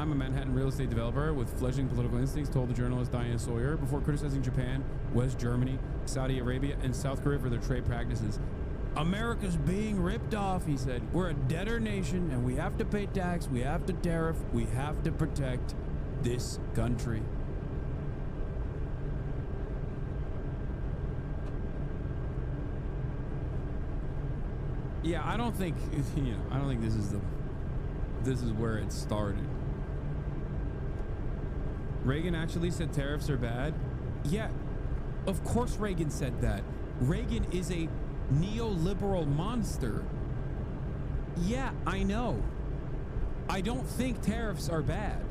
Manhattan real estate developer with fledgling political instincts told the journalist Diane Sawyer before criticizing Japan, West Germany, Saudi Arabia, and South Korea for their trade practices. America's being ripped off, he said. We're a debtor nation, and we have to pay tax, we have to tariff, we have to protect this country. Yeah, I don't think this is where it started. Reagan actually said tariffs are bad. Yeah, of course Reagan said that. Reagan is a neoliberal monster. Yeah, I know. I don't think tariffs are bad.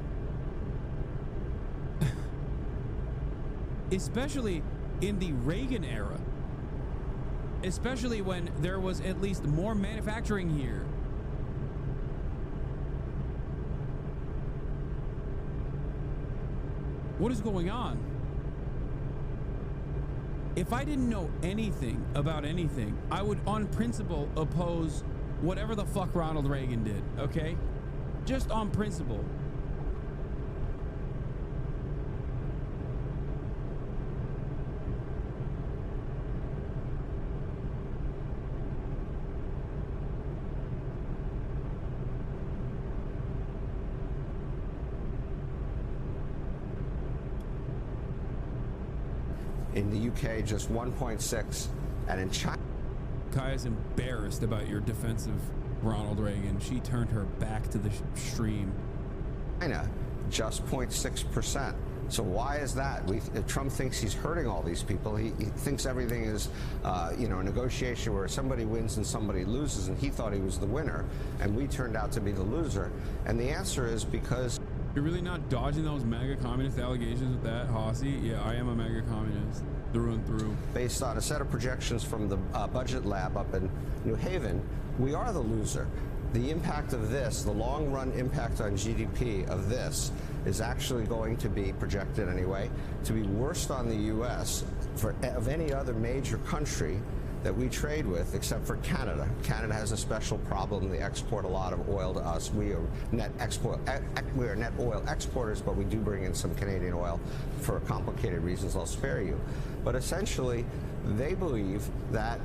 Especially in the Reagan era. Especially when there was at least more manufacturing here. What is going on? If I didn't know anything about anything, I would on principle oppose whatever the fuck Ronald Reagan did, okay? Just on principle. In the UK, just 1.6, and in China. Kaya's embarrassed about your defensive Ronald Reagan. She turned her back to the stream. China, just 0.6%. So why is that? Trump thinks he's hurting all these people. He thinks everything is, a negotiation where somebody wins and somebody loses, and he thought he was the winner, and we turned out to be the loser. And the answer is because... You're really not dodging those MAGA communist allegations with that, Hossie? Yeah, I am a MAGA communist, through and through. Based on a set of projections from the budget lab up in New Haven, we are the loser. The impact of this, the long-run impact on GDP of this, is actually going to be, projected anyway, to be worst on the U.S. of any other major country that we trade with, except for Canada. Canada has a special problem. They export a lot of oil to us. We are net oil exporters, but we do bring in some Canadian oil for complicated reasons I'll spare you. But essentially, they believe that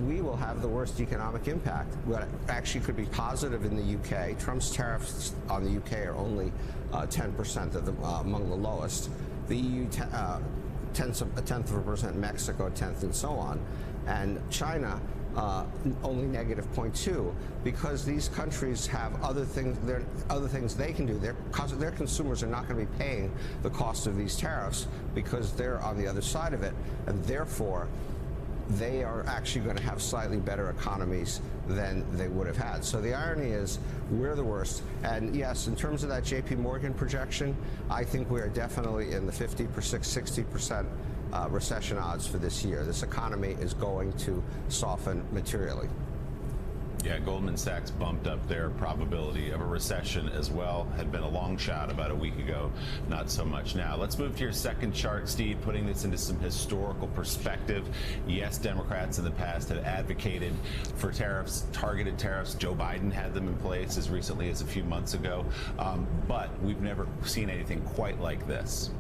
we will have the worst economic impact. What actually could be positive in the UK. Trump's tariffs on the UK are only 10% of among the lowest. The EU, a tenth of a percent, Mexico, 10th, and so on. And China, only negative 0.2, because these countries have other things they can do. Their consumers are not going to be paying the cost of these tariffs because they're on the other side of it, and therefore they are actually going to have slightly better economies than they would have had. So the irony is we're the worst. And yes, in terms of that JP Morgan projection, I think we are definitely in the 50%, 60% recession odds for this year. This economy is going to soften materially. Yeah, Goldman Sachs bumped up their probability of a recession as well. Had been a long shot about a week ago, not so much now. Let's move to your second chart, Steve, putting this into some historical perspective. Yes, Democrats in the past have advocated for tariffs, targeted tariffs. Joe Biden had them in place as recently as a few months ago, but we've never seen anything quite like this.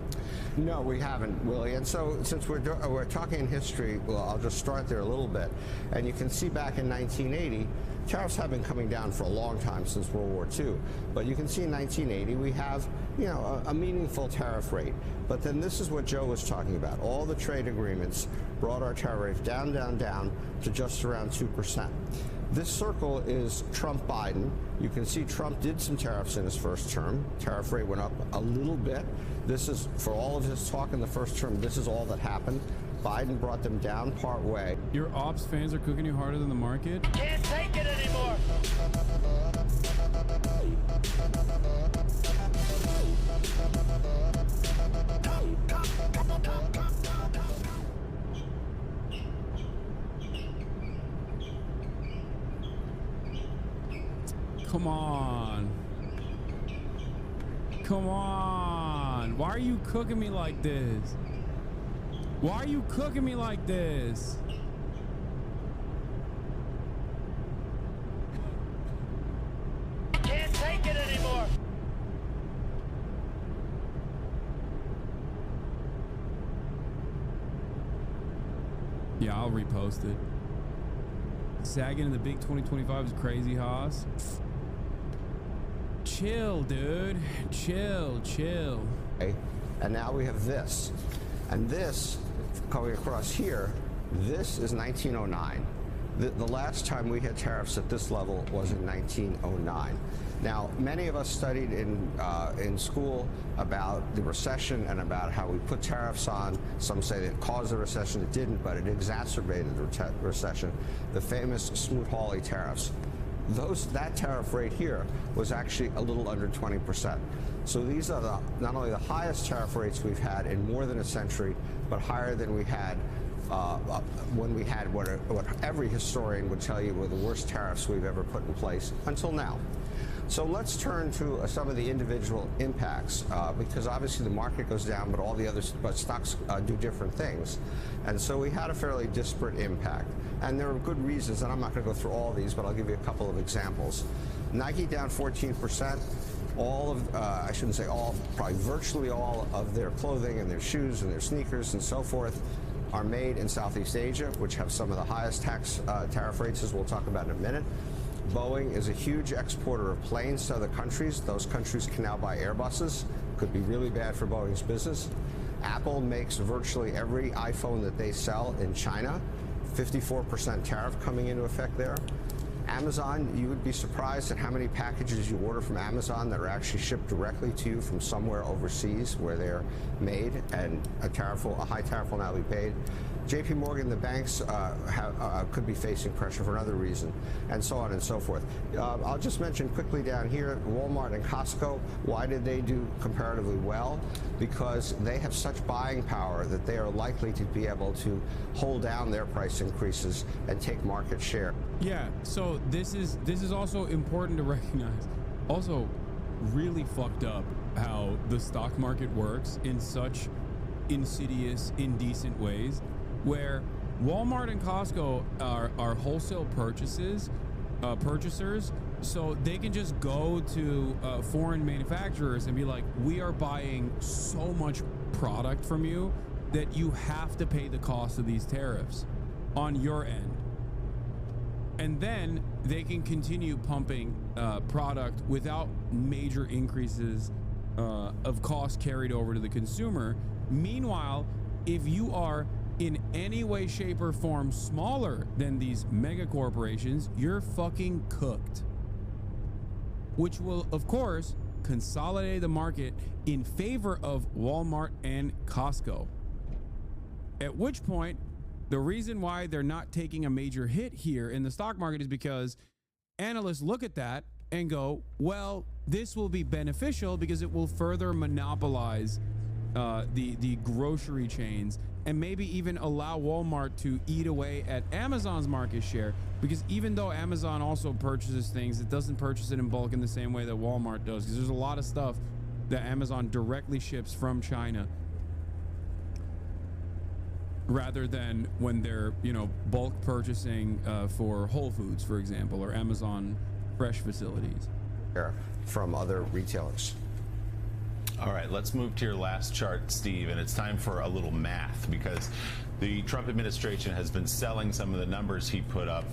No, we haven't, Willie. And so since we're talking in history, well, I'll just start there a little bit. And you can see back in 1980, tariffs have been coming down for a long time, since World War II. But you can see in 1980, we have, you know, a meaningful tariff rate. But then this is what Joe was talking about. All the trade agreements brought our tariff rate down, down, down to just around 2%. This circle is Trump-Biden. You can see Trump did some tariffs in his first term. Tariff rate went up a little bit. This is, for all of his talk in the first term, this is all that happened. Biden brought them down part way. Your ops fans are cooking you harder than the market? Can't take it anymore. Come on. Come on. Why are you cooking me like this? Why are you cooking me like this? Can't take it anymore. Yeah, I'll repost it. Sagging in the big 2025 is crazy, Haas. Chill, dude. Chill, chill. Okay. And now we have this. And this, coming across here, this is 1909. The last time we had tariffs at this level was in 1909. Now, many of us studied in school about the recession and about how we put tariffs on. Some say that it caused the recession. It didn't, but it exacerbated the recession. The famous Smoot-Hawley tariffs. That tariff rate here was actually a little under 20%. So these are not only the highest tariff rates we've had in more than a century, but higher than we had when we had what every historian would tell you were the worst tariffs we've ever put in place until now. So let's turn to some of the individual impacts, because obviously the market goes down, but all the other stocks do different things. And so we had a fairly disparate impact. And there are good reasons, and I'm not going to go through all these, but I'll give you a couple of examples. Nike down 14%. All of, I shouldn't say all, probably virtually all of their clothing and their shoes and their sneakers and so forth are made in Southeast Asia, which have some of the highest tariff rates, as we'll talk about in a minute. Boeing is a huge exporter of planes to other countries. Those countries can now buy Airbuses. Could be really bad for Boeing's business. Apple makes virtually every iPhone that they sell in China. 54% tariff coming into effect there. Amazon, you would be surprised at how many packages you order from Amazon that are actually shipped directly to you from somewhere overseas where they're made, and a high tariff will now be paid. JP Morgan, the banks could be facing pressure for another reason, and so on and so forth. I'll just mention quickly down here, Walmart and Costco. Why did they do comparatively well? Because they have such buying power that they are likely to be able to hold down their price increases and take market share. Yeah, so this is also important to recognize. Also, really fucked up how the stock market works in such insidious, indecent ways, where Walmart and Costco are wholesale purchasers, so they can just go to foreign manufacturers and be like, we are buying so much product from you that you have to pay the cost of these tariffs on your end. And then they can continue pumping product without major increases of cost carried over to the consumer. Meanwhile, if you are in any way, shape, or form smaller than these mega corporations, you're fucking cooked. Which will, of course, consolidate the market in favor of Walmart and Costco. At which point, the reason why they're not taking a major hit here in the stock market is because analysts look at that and go, well, this will be beneficial because it will further monopolize the grocery chains, and maybe even allow Walmart to eat away at Amazon's market share, because even though Amazon also purchases things, it doesn't purchase it in bulk in the same way that Walmart does, because there's a lot of stuff that Amazon directly ships from China rather than when they're, you know, bulk purchasing for Whole Foods, for example, or Amazon Fresh facilities. From other retailers. All right, let's move to your last chart, Steve, and it's time for a little math, because the Trump administration has been selling some of the numbers he put up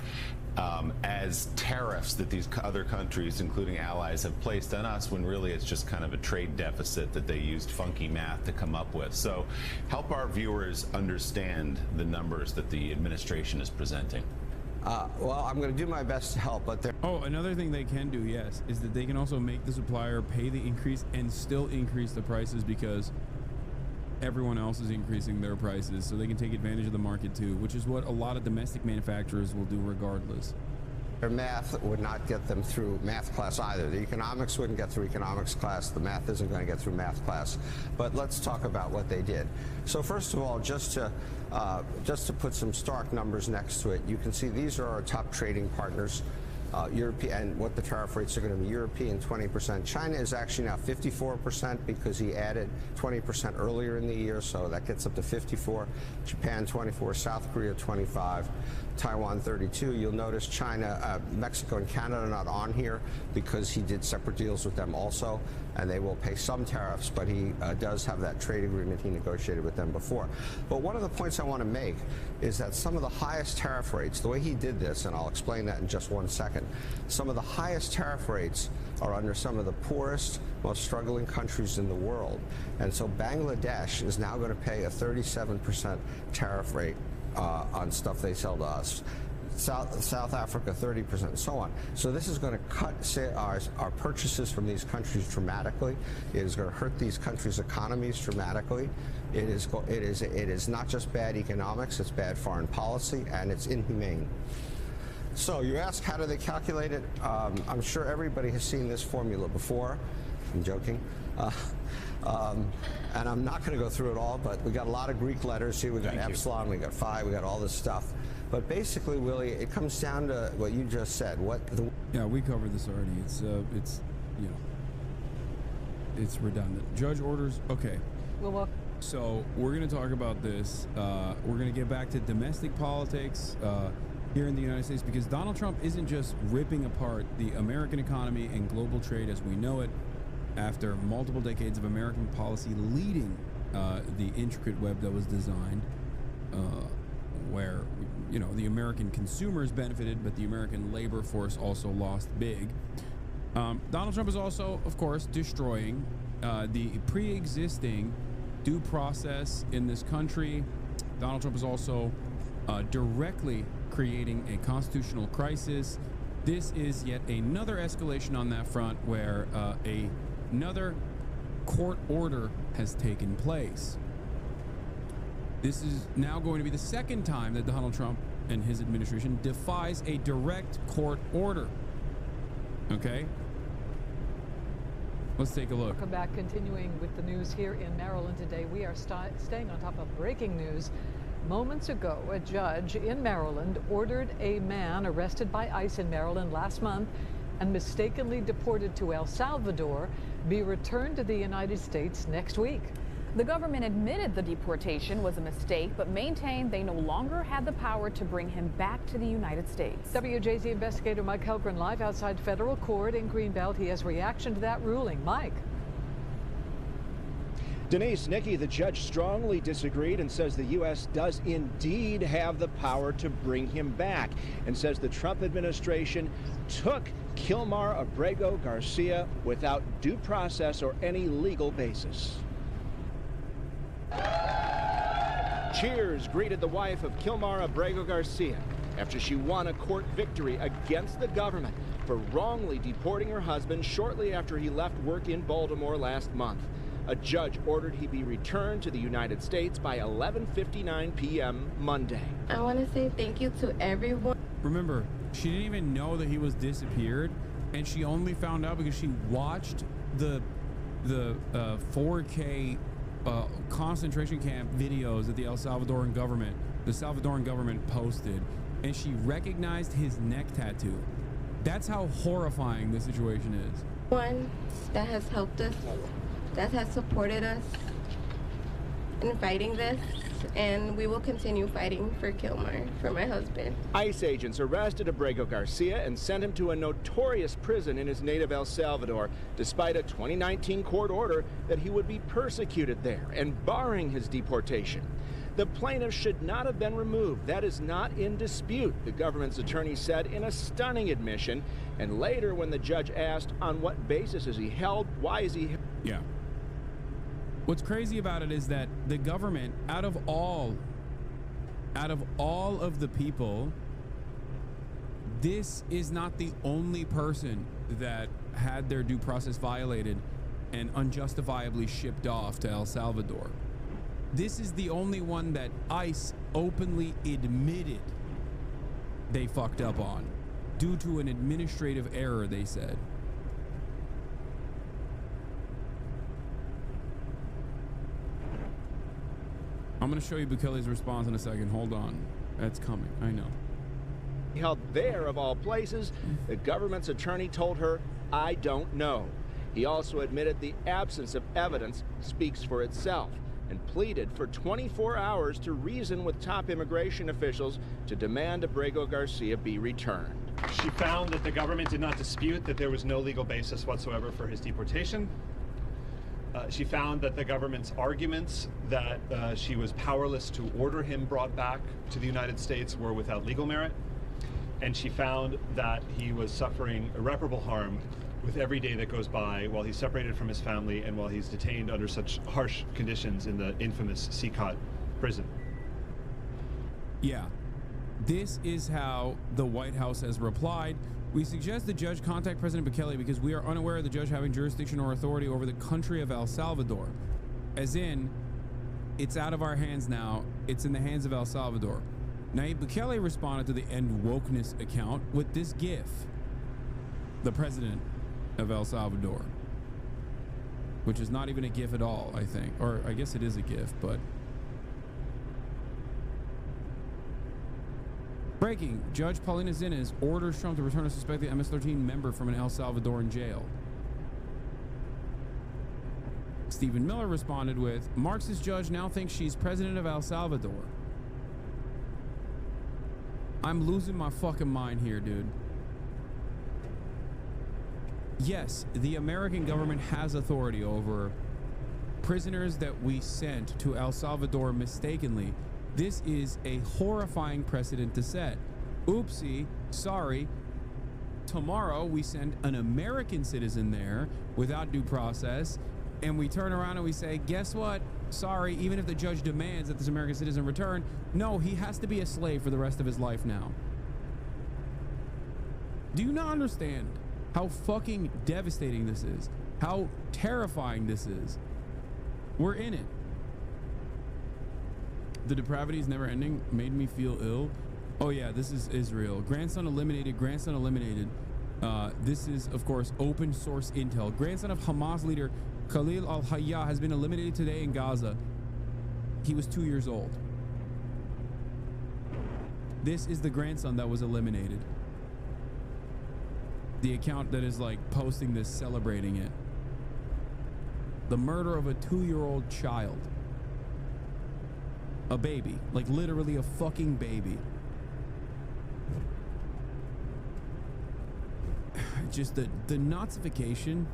as tariffs that these other countries, including allies, have placed on us, when really it's just kind of a trade deficit that they used funky math to come up with. So help our viewers understand the numbers that the administration is presenting. Well, I'm going to do my best to help, but there. Oh, another thing they can do, yes, is that they can also make the supplier pay the increase and still increase the prices, because everyone else is increasing their prices, so they can take advantage of the market too, which is what a lot of domestic manufacturers will do regardless. Their math would not get them through math class either. The economics wouldn't get through economics class. The math isn't going to get through math class. But let's talk about what they did. So first of all, just to put some stark numbers next to it, you can see these are our top trading partners. European, and what the tariff rates are going to be: European 20%. China is actually now 54% because he added 20% earlier in the year, so that gets up to 54. Japan 24, South Korea 25, Taiwan 32. You'll notice China, Mexico, and Canada are not on here because he did separate deals with them also, and they will pay some tariffs, but he does have that trade agreement he negotiated with them before. But one of the points I want to make is that some of the highest tariff rates, the way he did this, and I'll explain that in just 1 second, some of the highest tariff rates are under some of the poorest, most struggling countries in the world. And so Bangladesh is now going to pay a 37% tariff rate on stuff they sell to us. South Africa 30%, and so on. So this is going to cut our purchases from these countries dramatically. It is going to hurt these countries' economies dramatically. It is not just bad economics, it's bad foreign policy, and it's inhumane. So you ask, how do they calculate it? I'm sure everybody has seen this formula before. I'm joking. And I'm not going to go through it all, but we got a lot of Greek letters here. We got epsilon, we got phi, we got all this stuff. But basically, Willie, it comes down to what you just said. Yeah, we covered this already. It's you know, it's redundant. Judge orders. Okay. Well, so we're going to talk about this. We're going to get back to domestic politics here in the United States, because Donald Trump isn't just ripping apart the American economy and global trade as we know it after multiple decades of American policy leading the intricate web that was designed, where, you know, the American consumers benefited, but the American labor force also lost big. Donald Trump is also, of course, destroying the pre-existing due process in this country. Donald Trump is also directly creating a constitutional crisis. This is yet another escalation on that front, where another court order has taken place. This is now going to be the second time that Donald Trump and his administration defies a direct court order. Okay? Let's take a look. Welcome back. Continuing with the news here in Maryland today, we are staying on top of breaking news. Moments ago, a judge in Maryland ordered a man arrested by ICE in Maryland last month and mistakenly deported to El Salvador be returned to the United States next week. The government admitted the deportation was a mistake, but maintained they no longer had the power to bring him back to the United States. WJZ investigator Mike Helgren live outside federal court in Greenbelt. He has reaction to that ruling. Mike. Denise, Nikki, the judge strongly disagreed and says the U.S. does indeed have the power to bring him back, and says the Trump administration took Kilmar Abrego Garcia without due process or any legal basis. Cheers greeted the wife of Kilmar Abrego Garcia after she won a court victory against the government for wrongly deporting her husband shortly after he left work in Baltimore last month. A judge ordered he be returned to the United States by 11:59 p.m. Monday. I want to say thank you to everyone. Remember, she didn't even know that he was disappeared, and she only found out because she watched the 4K concentration camp videos that the Salvadoran government posted, and she recognized his neck tattoo. That's how horrifying the situation is. One that has helped us, that has supported us in fighting this, and we will continue fighting for Kilmar, for my husband. ICE agents arrested Abrego Garcia and sent him to a notorious prison in his native El Salvador, despite a 2019 court order that he would be persecuted there and barring his deportation. The plaintiff should not have been removed. That is not in dispute, the government's attorney said in a stunning admission. And later, when the judge asked on what basis is he held, why is he... Yeah. What's crazy about it is that the government, out of all of the people, this is not the only person that had their due process violated and unjustifiably shipped off to El Salvador. This is the only one that ICE openly admitted they fucked up on due to an administrative error, they said. I'm going to show you Bukele's response in a second. Hold on. That's coming. I know. Held there, of all places, the government's attorney told her, "I don't know." He also admitted the absence of evidence speaks for itself and pleaded for 24 hours to reason with top immigration officials to demand Abrego Garcia be returned. She found that the government did not dispute that there was no legal basis whatsoever for his deportation. She found that the government's arguments that she was powerless to order him brought back to the United States were without legal merit. And she found that he was suffering irreparable harm with every day that goes by while he's separated from his family and while he's detained under such harsh conditions in the infamous CCOT prison. Yeah. This is how the White House has replied. We suggest the judge contact President Bukele because we are unaware of the judge having jurisdiction or authority over the country of El Salvador. As in, it's out of our hands now. It's in the hands of El Salvador. Nayib Bukele responded to the End Wokeness account with this gif. The president of El Salvador. Which is not even a gif at all, I think. Or I guess it is a gif, but... Breaking. Judge Paulina Zinnes orders Trump to return a suspected MS-13 member from an El Salvadoran jail. Stephen Miller responded with, Marxist judge now thinks she's president of El Salvador. I'm losing my fucking mind here, dude. Yes, the American government has authority over prisoners that we sent to El Salvador mistakenly. This is a horrifying precedent to set. Oopsie, sorry. Tomorrow we send an American citizen there without due process, and we turn around and we say, guess what? Sorry, even if the judge demands that this American citizen return, no, he has to be a slave for the rest of his life now. Do you not understand how fucking devastating this is? How terrifying this is? We're in it. The depravity is never ending. Made me feel ill. Oh yeah, this is Israel. Grandson eliminated. Grandson eliminated. This is, of course, open source intel. Grandson of Hamas leader Khalil al-Hayya has been eliminated today in Gaza. He was 2 years old. This is the grandson that was eliminated. The account that is like posting this, celebrating it. The murder of a 2-year-old child. A baby, like literally a fucking baby. Just the Nazification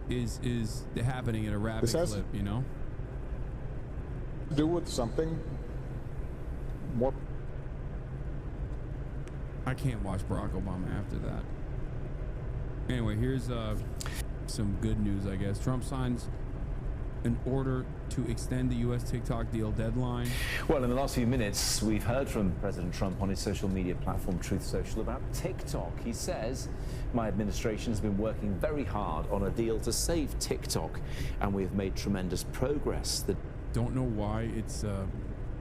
is happening at a rapid clip, you know? Do with something more. I can't watch Barack Obama after that. Anyway, here's some good news, I guess. Trump signs an order to extend the U.S. TikTok deal deadline. Well, in the last few minutes, we've heard from President Trump on his social media platform, Truth Social, about TikTok. He says, my administration has been working very hard on a deal to save TikTok, and we have made tremendous progress. Don't know why it's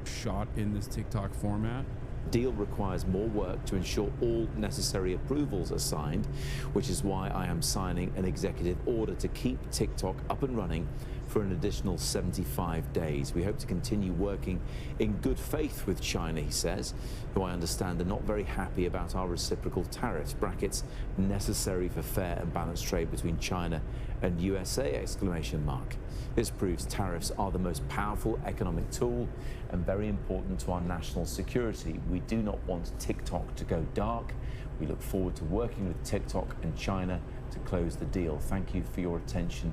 shot in this TikTok format. Deal requires more work to ensure all necessary approvals are signed, which is why I am signing an executive order to keep TikTok up and running for an additional 75 days. We hope to continue working in good faith with China, he says, who I understand are not very happy about our reciprocal tariffs, brackets, necessary for fair and balanced trade between China and USA, exclamation mark. This proves tariffs are the most powerful economic tool and very important to our national security. We do not want TikTok to go dark. We look forward to working with TikTok and China to close the deal. Thank you for your attention.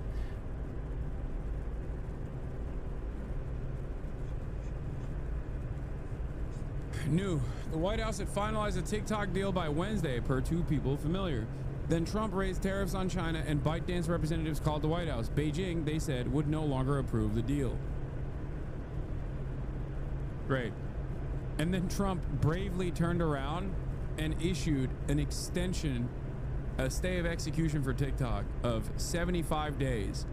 New. The White House had finalized a TikTok deal by Wednesday, per two people familiar. Then Trump raised tariffs on China, and ByteDance representatives called the White House. Beijing, they said, would no longer approve the deal. Great. And then Trump bravely turned around and issued an extension, a stay of execution for TikTok of 75 days.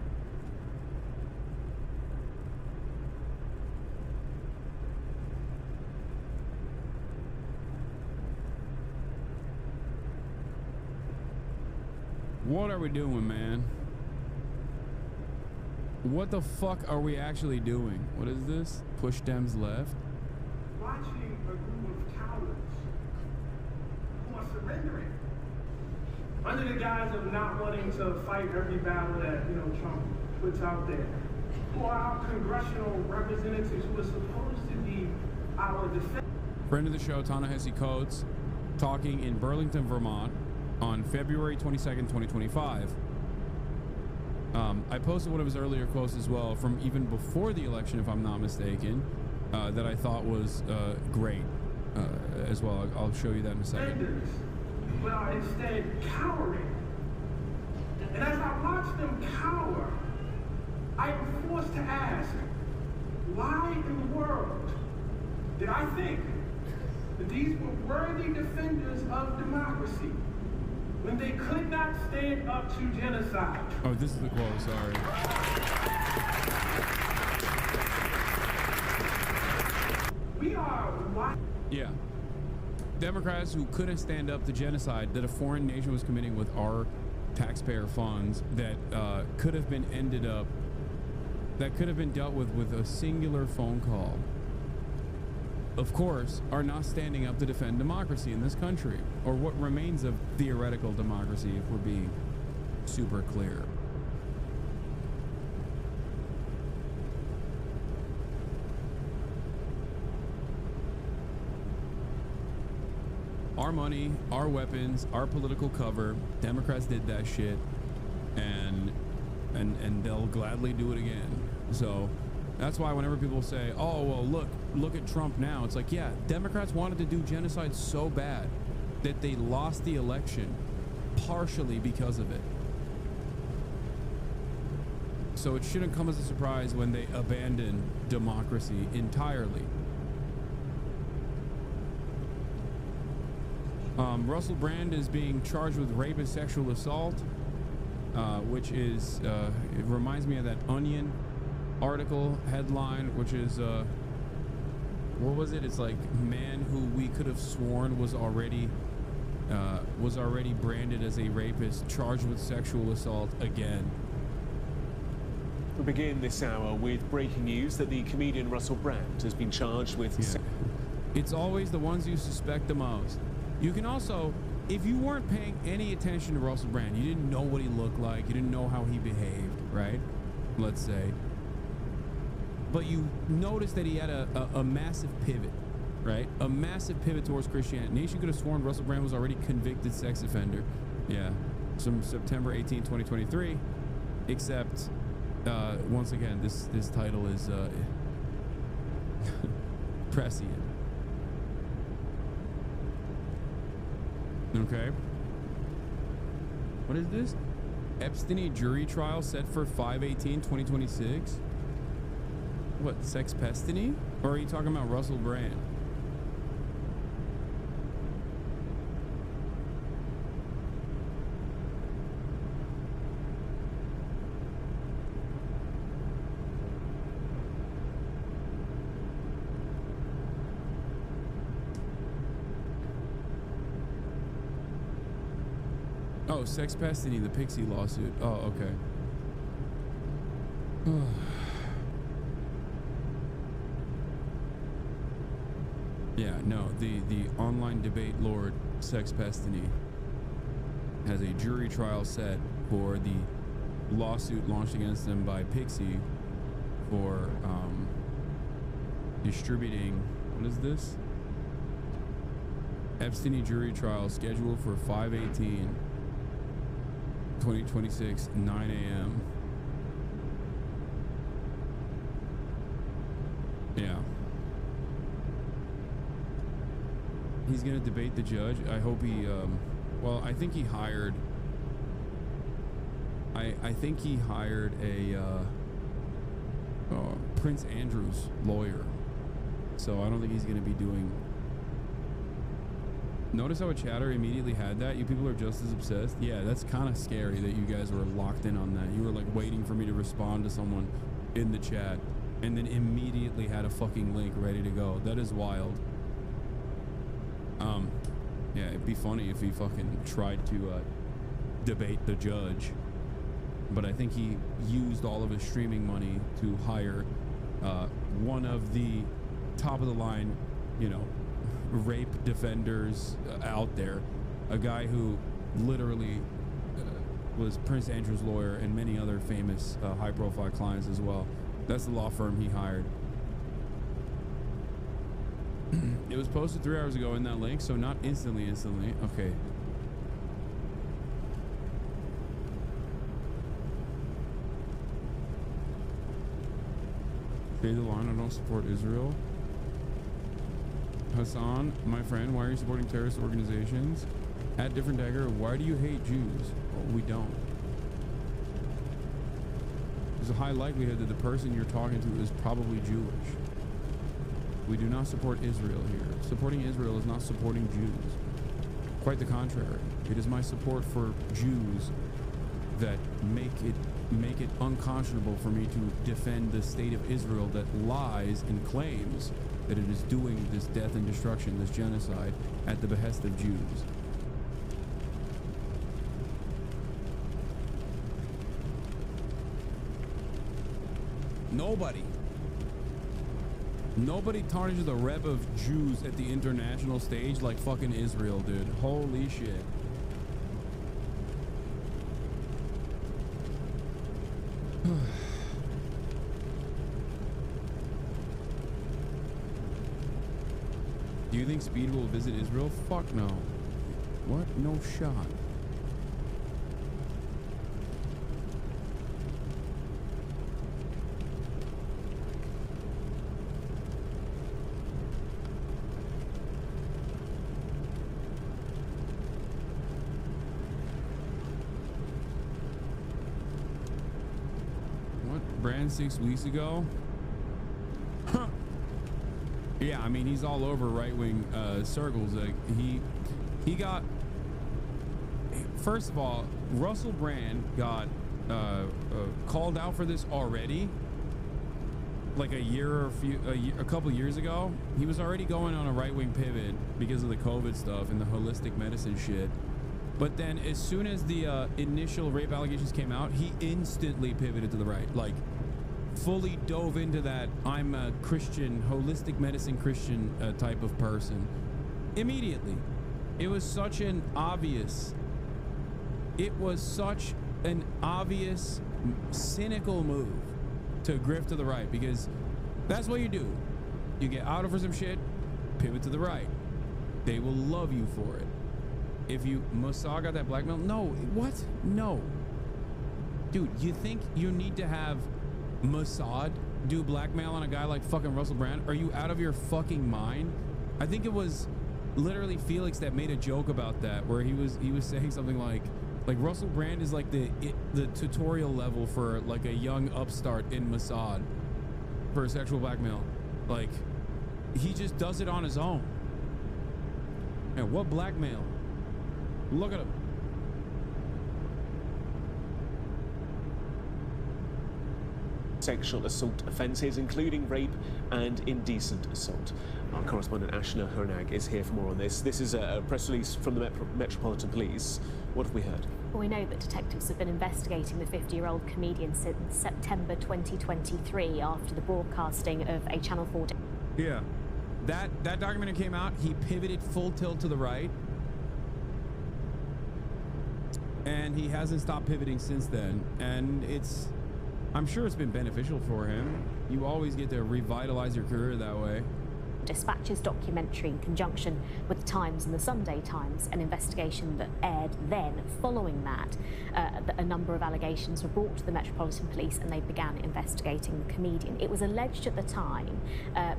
What are we doing, man? What the fuck are we actually doing? What is this? Push Dems left. Watching a group of cowards who are surrendering under the guise of not wanting to fight every battle that Trump puts out there, who are our congressional representatives who are supposed to be our defense. Friend of the show, Ta-Nehisi Coates, talking in Burlington, Vermont, on February 22nd, 2025. I posted one of his earlier quotes as well from even before the election, if I'm not mistaken, that I thought was great as well. I'll show you that in a second. But are instead cowering. And as I watch them cower, I am forced to ask, why in the world did I think that these were worthy defenders of democracy when they could not stand up to genocide? Oh, this is the quote, sorry. We are what? Yeah. Democrats who couldn't stand up to genocide that a foreign nation was committing with our taxpayer funds that could have been dealt with a singular phone call, of course, are not standing up to defend democracy in this country, or what remains of theoretical democracy, if we're being super clear. Our money, our weapons, our political cover, Democrats did that shit, and they'll gladly do it again. So that's why whenever people say, oh, well, look at Trump now, it's like, yeah, Democrats wanted to do genocide so bad that they lost the election partially because of it. So it shouldn't come as a surprise when they abandon democracy entirely. Russell Brand is being charged with rape and sexual assault, which is, it reminds me of that Onion article headline, which is, what was it? It's like, man who we could have sworn was already branded as a rapist, charged with sexual assault again. We begin this hour with breaking news that the comedian Russell Brand has been charged with... Yeah. It's always the ones you suspect the most. You can also, if you weren't paying any attention to Russell Brand, you didn't know what he looked like, you didn't know how he behaved, right? Let's say. But you noticed that he had a massive pivot, right? A massive pivot towards Christianity. Nation could have sworn Russell Brand was already convicted sex offender. Yeah. From September 18, 2023. Except, once again, this title is prescient. Okay. What is this? Epstein jury trial set for 5/18/2026. What, sex pestiny? Or are you talking about Russell Brand? Oh, sex pestiny, the Pixie lawsuit. Oh, okay. Yeah, no, the online debate lord Sex Pestiny has a jury trial set for the lawsuit launched against them by Pixie for distributing, what is this? Epstein jury trial scheduled for 5/18/2026, 9 a.m. Yeah. He's gonna debate the judge. I hope he, well, I think he hired, I think he hired a Prince Andrew's lawyer. So I don't think he's gonna be doing. Notice how a chatter immediately had that? You people are just as obsessed. Yeah, that's kind of scary that you guys were locked in on that. You were like waiting for me to respond to someone in the chat and then immediately had a fucking link ready to go. That is wild. Yeah, it'd be funny if he fucking tried to debate the judge. But I think he used all of his streaming money to hire one of the top of the line, you know, rape defenders out there, a guy who literally was Prince Andrew's lawyer and many other famous high profile clients as well. That's the law firm he hired. It was posted 3 hours ago in that link, so not instantly. Okay. Say the line, I don't support Israel. Hasan, my friend, why are you supporting terrorist organizations? At Different Dagger, why do you hate Jews? Oh, we don't. There's a high likelihood that the person you're talking to is probably Jewish. We do not support Israel here. Supporting Israel is not supporting Jews. Quite the contrary. It is my support for Jews that make it unconscionable for me to defend the state of Israel that lies and claims that it is doing this death and destruction, this genocide, at the behest of Jews. Nobody tarnishes the rep of Jews at the international stage like fucking Israel, dude. Holy shit. Do you think Speed will visit Israel? Fuck no. What? No shot. Brand 6 weeks ago? Huh. Yeah, I mean, he's all over right-wing circles. Like, he got, first of all, Russell Brand got called out for this already, like a couple years ago. He was already going on a right-wing pivot because of the COVID stuff and the holistic medicine shit. But then as soon as the initial rape allegations came out, he instantly pivoted to the right. Like, fully dove into that I'm a Christian, holistic medicine Christian type of person. Immediately. It was such an obvious, cynical move to grift to the right, because that's what you do. You get out for some shit, pivot to the right. They will love you for it. If you, Mossad got that blackmail? No, what? No. Dude, you think you need to have Mossad do blackmail on a guy like fucking Russell Brand? Are you out of your fucking mind? I think it was literally Felix that made a joke about that, where he was saying something like Russell Brand is like the tutorial level for like a young upstart in Mossad for sexual blackmail. Like, he just does it on his own. And what blackmail? Look at him. sexual assault offences, including rape and indecent assault. Our correspondent Ashna Hernag is here for more on this. This is a press release from the Metropolitan Police. What have we heard? Well, we know that detectives have been investigating the 50-year-old comedian since September 2023 after the broadcasting of a Channel 4... Yeah. That documentary came out. He pivoted full tilt to the right. And he hasn't stopped pivoting since then. And I'm sure it's been beneficial for him. You always get to revitalize your career that way. Dispatch's documentary in conjunction with the Times and the Sunday Times, an investigation that aired then. Following that, a number of allegations were brought to the Metropolitan Police and they began investigating the comedian. It was alleged at the time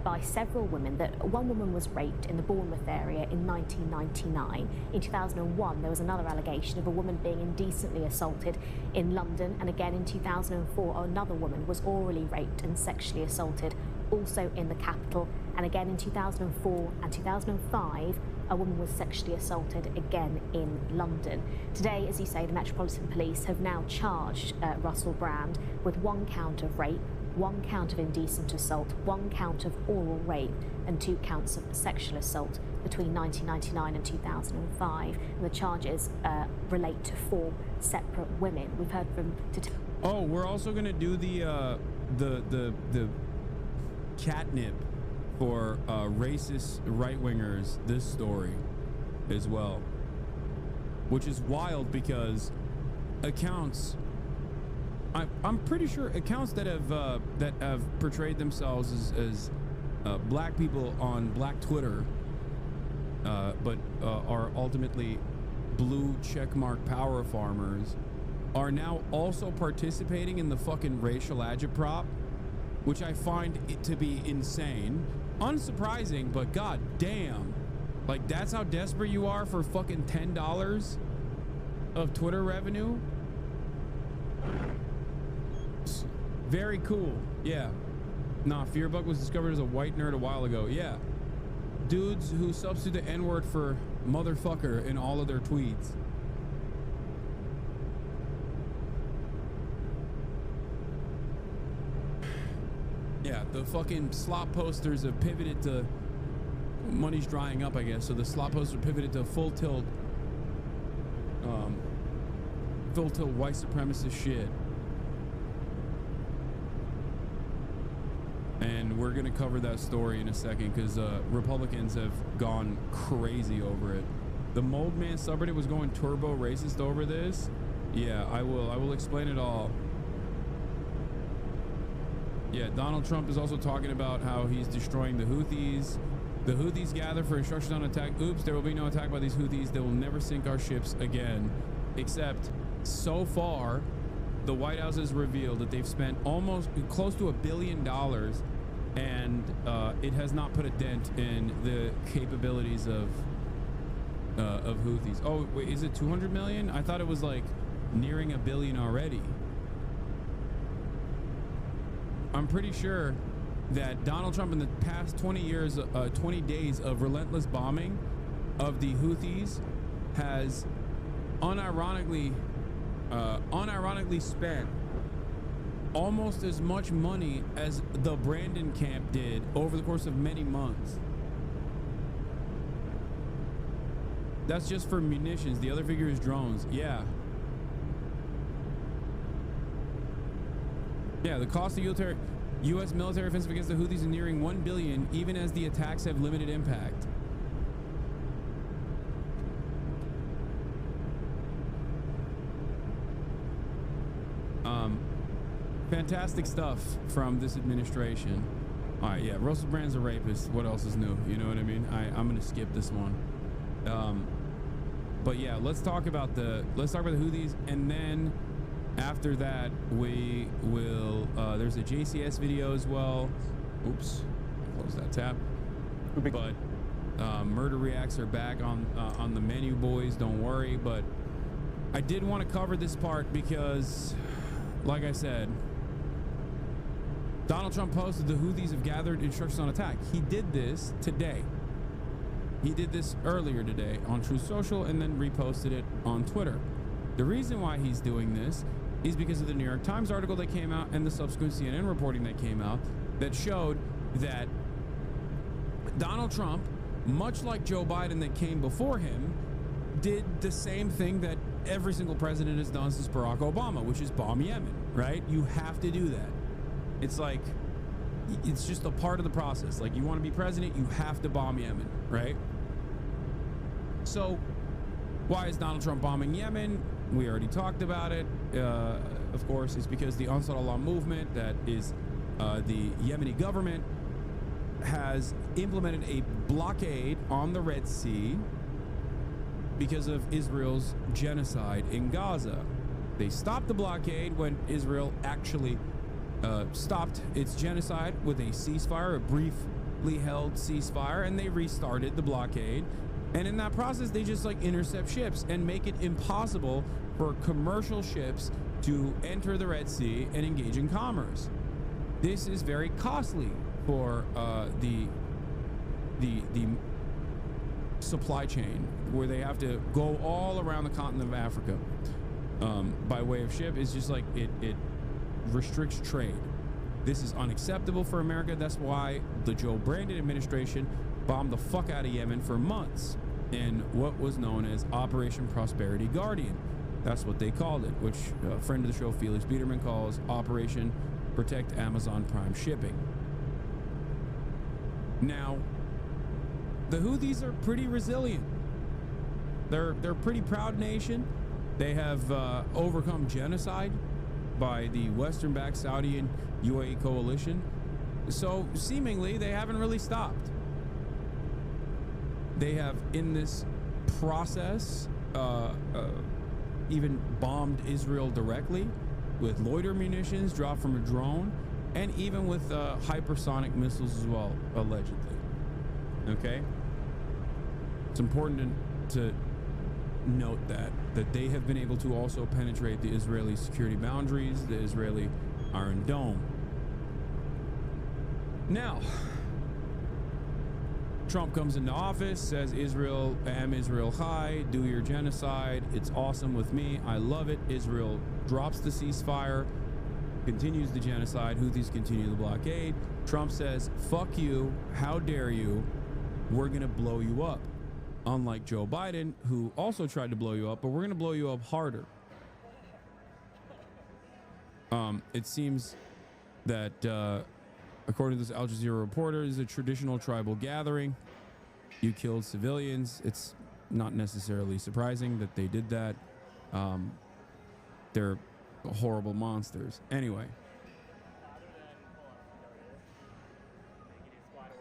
by several women that one woman was raped in the Bournemouth area in 1999. In 2001, there was another allegation of a woman being indecently assaulted in London, and again in 2004, another woman was orally raped and sexually assaulted also in the capital, and again in 2004 and 2005 a woman was sexually assaulted again in London. Today, as you say, the Metropolitan Police have now charged Russell Brand with 1 count of rape, 1 count of indecent assault, 1 count of oral rape and 2 counts of sexual assault between 1999 and 2005, and the charges relate to 4 separate women. We've heard from... Oh, we're also going to do the catnip for racist right-wingers this story as well, which is wild because accounts, I'm pretty sure accounts that have portrayed themselves as black people on black Twitter, but are ultimately blue checkmark power farmers, are now also participating in the fucking racial agitprop, which I find it to be insane. Unsurprising, but god damn. Like, that's how desperate you are for fucking $10 of Twitter revenue? Very cool. Yeah. Nah, Fearbug was discovered as a white nerd a while ago. Yeah. Dudes who substitute the N-word for motherfucker in all of their tweets. Yeah, the fucking slop posters have pivoted to... Money's drying up, I guess, so the slop posters pivoted to full tilt white supremacist shit. And we're gonna cover that story in a second because Republicans have gone crazy over it. The Mold Man subreddit was going turbo racist over this. Yeah, I will explain it all. Yeah, Donald Trump is also talking about how he's destroying the Houthis. The Houthis gather for instructions on attack. Oops, there will be no attack by these Houthis. They will never sink our ships again. Except, so far, the White House has revealed that they've spent almost close to $1 billion, and it has not put a dent in the capabilities of Houthis. Oh, wait, is it 200 million? I thought it was like nearing $1 billion already. I'm pretty sure that Donald Trump in the past 20 years, 20 days of relentless bombing of the Houthis has unironically spent almost as much money as the Brandon camp did over the course of many months. That's just for munitions. The other figure is drones. Yeah. Yeah, the cost of U.S. military offensive against the Houthis is nearing $1 billion, even as the attacks have limited impact. Fantastic stuff from this administration. All right, yeah, Russell Brand's a rapist. What else is new? You know what I mean? I'm gonna skip this one. But yeah, let's talk about the Houthis, and then after that, we will, there's a JCS video as well. Oops, close that tab. But Murder Reacts are back on the menu, boys. Don't worry. But I did want to cover this part because, like I said, Donald Trump posted the Houthis have gathered instructions on attack. He did this today. He did this earlier today on Truth Social and then reposted it on Twitter. The reason why he's doing this is because of the New York Times article that came out and the subsequent CNN reporting that came out that showed that Donald Trump, much like Joe Biden that came before him, did the same thing that every single president has done since Barack Obama, which is bomb Yemen, right? You have to do that. It's like, it's just a part of the process. Like, you want to be president, you have to bomb Yemen, right? So why is Donald Trump bombing Yemen? We already talked about it. Of course, it's because the Ansar Allah movement, that is the Yemeni government, has implemented a blockade on the Red Sea because of Israel's genocide in Gaza. They stopped the blockade when Israel actually stopped its genocide with a ceasefire, a briefly held ceasefire, and they restarted the blockade. And in that process, they just like intercept ships and make it impossible for commercial ships to enter the Red Sea and engage in commerce. This is very costly for the supply chain, where they have to go all around the continent of Africa by way of ship. It's just like it restricts trade. This is unacceptable for America. That's why the Joe Biden administration bombed the fuck out of Yemen for months in what was known as Operation Prosperity Guardian. That's what they called it, which a friend of the show, Felix Biederman, calls Operation Protect Amazon Prime Shipping. Now, the Houthis are pretty resilient. They're a pretty proud nation. They have overcome genocide by the Western-backed Saudi and UAE coalition. So seemingly they haven't really stopped. They have, in this process, even bombed Israel directly with loiter munitions dropped from a drone, and even with hypersonic missiles as well, allegedly. Okay? It's important to note that they have been able to also penetrate the Israeli security boundaries, the Israeli Iron Dome. Now, Trump comes into office, says Israel, am Israel high, do your genocide, it's awesome with me, I love it. Israel drops the ceasefire, continues the genocide, Houthis continue the blockade. Trump says, fuck you, how dare you, we're gonna blow you up. Unlike Joe Biden, who also tried to blow you up, but we're gonna blow you up harder. It seems that according to this Al Jazeera reporter, is a traditional tribal gathering. You killed civilians. It's not necessarily surprising that they did that. They're horrible monsters. Anyway.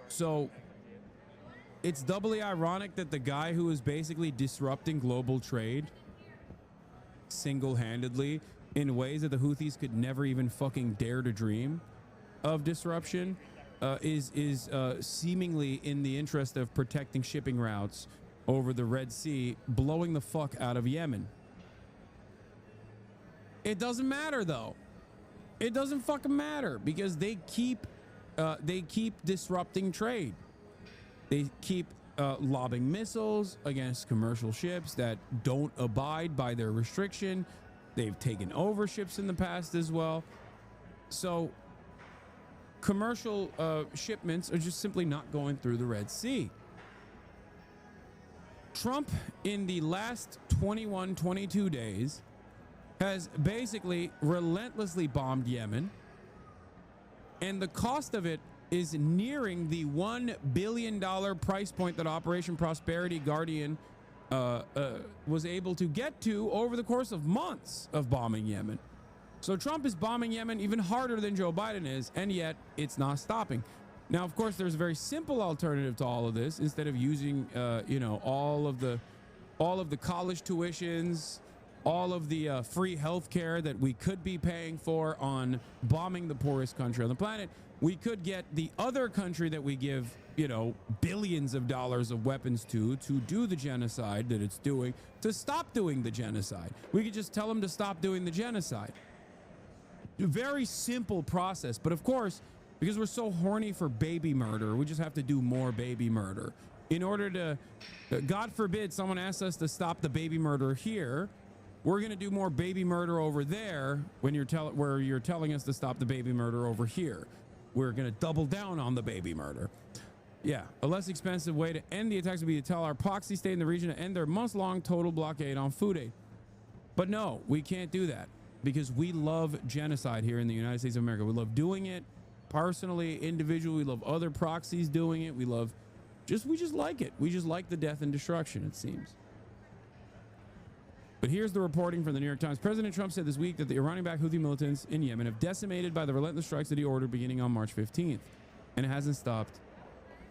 So it's doubly ironic that the guy who is basically disrupting global trade single-handedly in ways that the Houthis could never even fucking dare to dream of disruption is seemingly in the interest of protecting shipping routes over the Red Sea, blowing the fuck out of Yemen. It doesn't matter though. It doesn't fucking matter because they keep disrupting trade. They keep lobbing missiles against commercial ships that don't abide by their restriction. They've taken over ships in the past as well. So commercial shipments are just simply not going through the Red Sea. Trump, in the last 22 days, has basically relentlessly bombed Yemen, and the cost of it is nearing the $1 billion price point that Operation Prosperity Guardian was able to get to over the course of months of bombing Yemen. So Trump is bombing Yemen even harder than Joe Biden is, and yet it's not stopping. Now, of course, there's a very simple alternative to all of this. Instead of using, all of the college tuitions, all of the free health care that we could be paying for on bombing the poorest country on the planet, we could get the other country that we give, billions of dollars of weapons to do the genocide that it's doing, to stop doing the genocide. We could just tell them to stop doing the genocide. A very simple process, but of course, because we're so horny for baby murder, we just have to do more baby murder. In order to, God forbid, someone asks us to stop the baby murder here, we're going to do more baby murder over there when where you're telling us to stop the baby murder over here. We're going to double down on the baby murder. Yeah, a less expensive way to end the attacks would be to tell our proxy state in the region to end their months-long total blockade on food aid. But no, we can't do that because we love genocide here in the United States of America. We love doing it personally, individually. We love other proxies doing it. We just like it. We just like the death and destruction, it seems. But here's the reporting from the New York Times. President Trump said this week that the Iranian-backed Houthi militants in Yemen have decimated by the relentless strikes that he ordered beginning on March 15th. And it hasn't stopped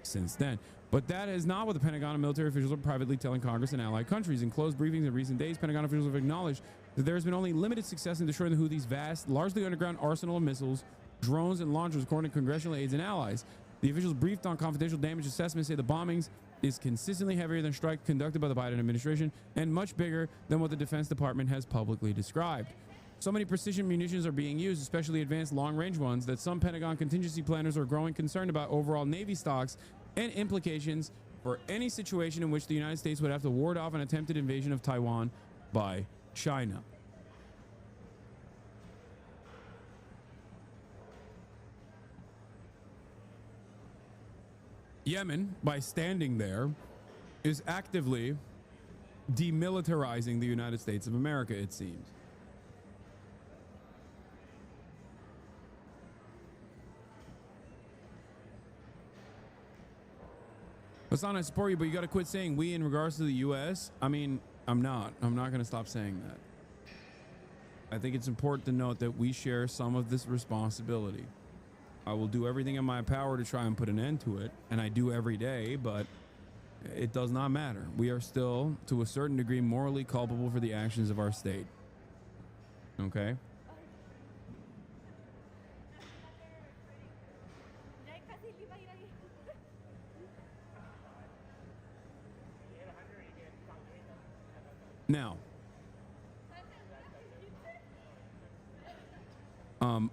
since then. But that is not what the Pentagon and military officials are privately telling Congress and allied countries. In closed briefings in recent days, Pentagon officials have acknowledged that there has been only limited success in destroying the Houthis' vast, largely underground arsenal of missiles, drones, and launchers, according to congressional aides and allies. The officials briefed on confidential damage assessments say the bombings is consistently heavier than strikes conducted by the Biden administration and much bigger than what the Defense Department has publicly described. So many precision munitions are being used, especially advanced long-range ones, that some Pentagon contingency planners are growing concerned about overall Navy stocks and implications for any situation in which the United States would have to ward off an attempted invasion of Taiwan by China. Yemen, by standing there, is actively demilitarizing the United States of America, it seems. Hassan, I support you, but you got to quit saying we in regards to the U.S. I mean, I'm not going to stop saying that. I think it's important to note that we share some of this responsibility. I will do everything in my power to try and put an end to it, and I do every day, but it does not matter. We are still, to a certain degree, morally culpable for the actions of our state. Okay? Now,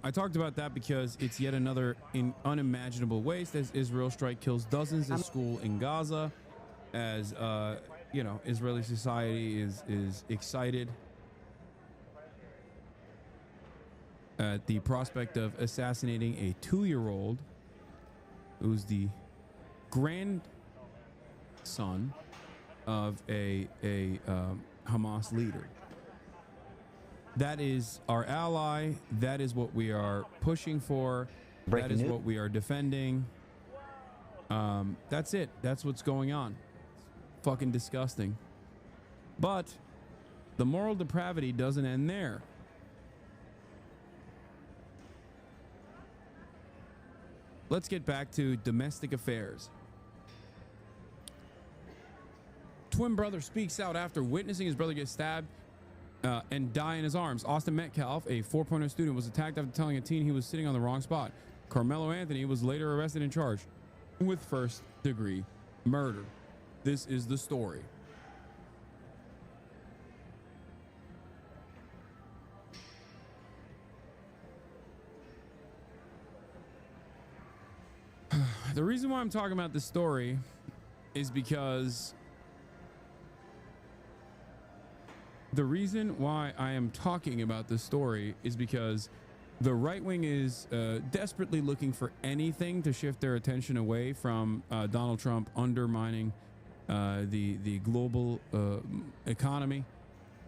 I talked about that because it's yet another unimaginable waste as Israel strike kills dozens of schools in Gaza, as you know, Israeli society is excited at the prospect of assassinating a 2-year-old who's the grandson of a Hamas leader. That is our ally. That is what we are pushing for. That is what we are defending. That's it. That's what's going on. It's fucking disgusting. But the moral depravity doesn't end there. Let's get back to domestic affairs. Twin brother speaks out after witnessing his brother get stabbed and die in his arms. Austin Metcalf, a 4.0 student, was attacked after telling a teen he was sitting on the wrong spot. Carmelo Anthony was later arrested and charged with first-degree murder. This is the story. The reason why I'm talking about this story is because the right wing is desperately looking for anything to shift their attention away from Donald Trump undermining the global economy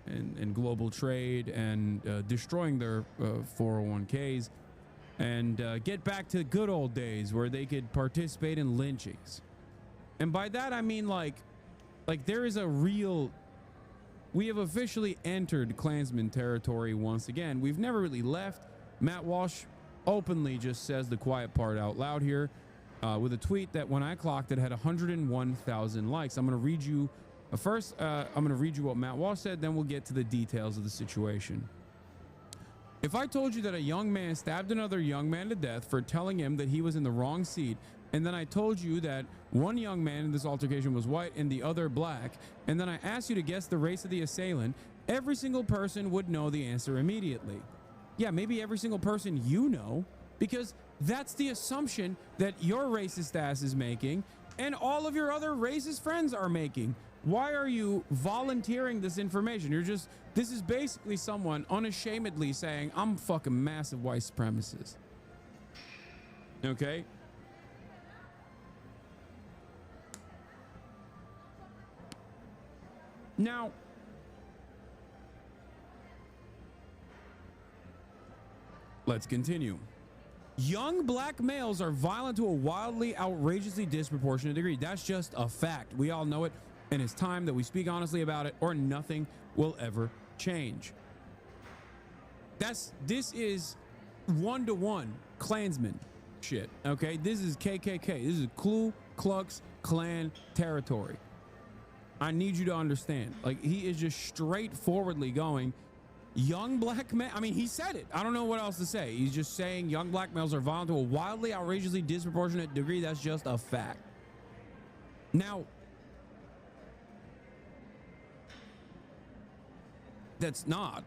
and global trade and destroying their 401ks and get back to good old days where they could participate in lynchings. And by that, I mean like there is a real... We have officially entered Klansman territory once again. We've never really left. Matt Walsh openly just says the quiet part out loud here with a tweet that when I clocked it had 101,000 likes. I'm going to read you first. I'm going to read you what Matt Walsh said. Then we'll get to the details of the situation. If I told you that a young man stabbed another young man to death for telling him that he was in the wrong seat, and then I told you that one young man in this altercation was white and the other black, and then I asked you to guess the race of the assailant, every single person would know the answer immediately. Yeah, maybe every single person you know, because that's the assumption that your racist ass is making and all of your other racist friends are making. Why are you volunteering this information? This is basically someone unashamedly saying, I'm fucking massive white supremacist. Okay? Now, let's continue. Young black males are violent to a wildly, outrageously disproportionate degree. That's just a fact. We all know it, and it's time that we speak honestly about it, or nothing will ever change. This is one-to-one Klansman shit, okay? This is KKK. This is Ku Klux Klan territory. I need you to understand. Like, he is just straightforwardly going, young black men. I mean, he said it. I don't know what else to say. He's just saying young black males are violent to a wildly, outrageously disproportionate degree. That's just a fact. Now, that's not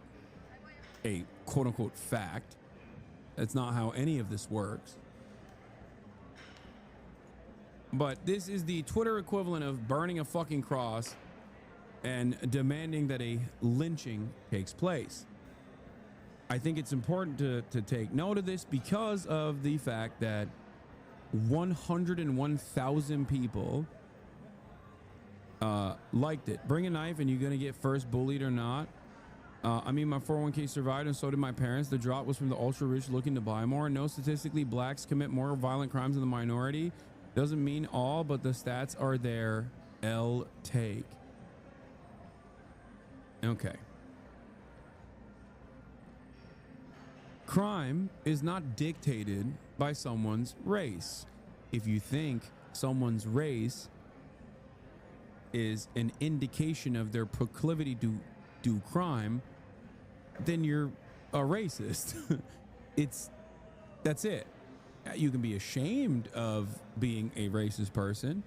a quote unquote fact. That's not how any of this works. But this is the Twitter equivalent of burning a fucking cross and demanding that a lynching takes place. I think it's important to take note of this because of the fact that 101,000 people liked it. Bring a knife and you're gonna get first bullied or not. I mean, my 401k survived and so did my parents. The drop was from the ultra rich looking to buy more. No, statistically, blacks commit more violent crimes than the minority. Doesn't mean all, but the stats are there. L take. Okay. Crime is not dictated by someone's race. If you think someone's race is an indication of their proclivity to do crime, then you're a racist. That's it. You can be ashamed of being a racist person,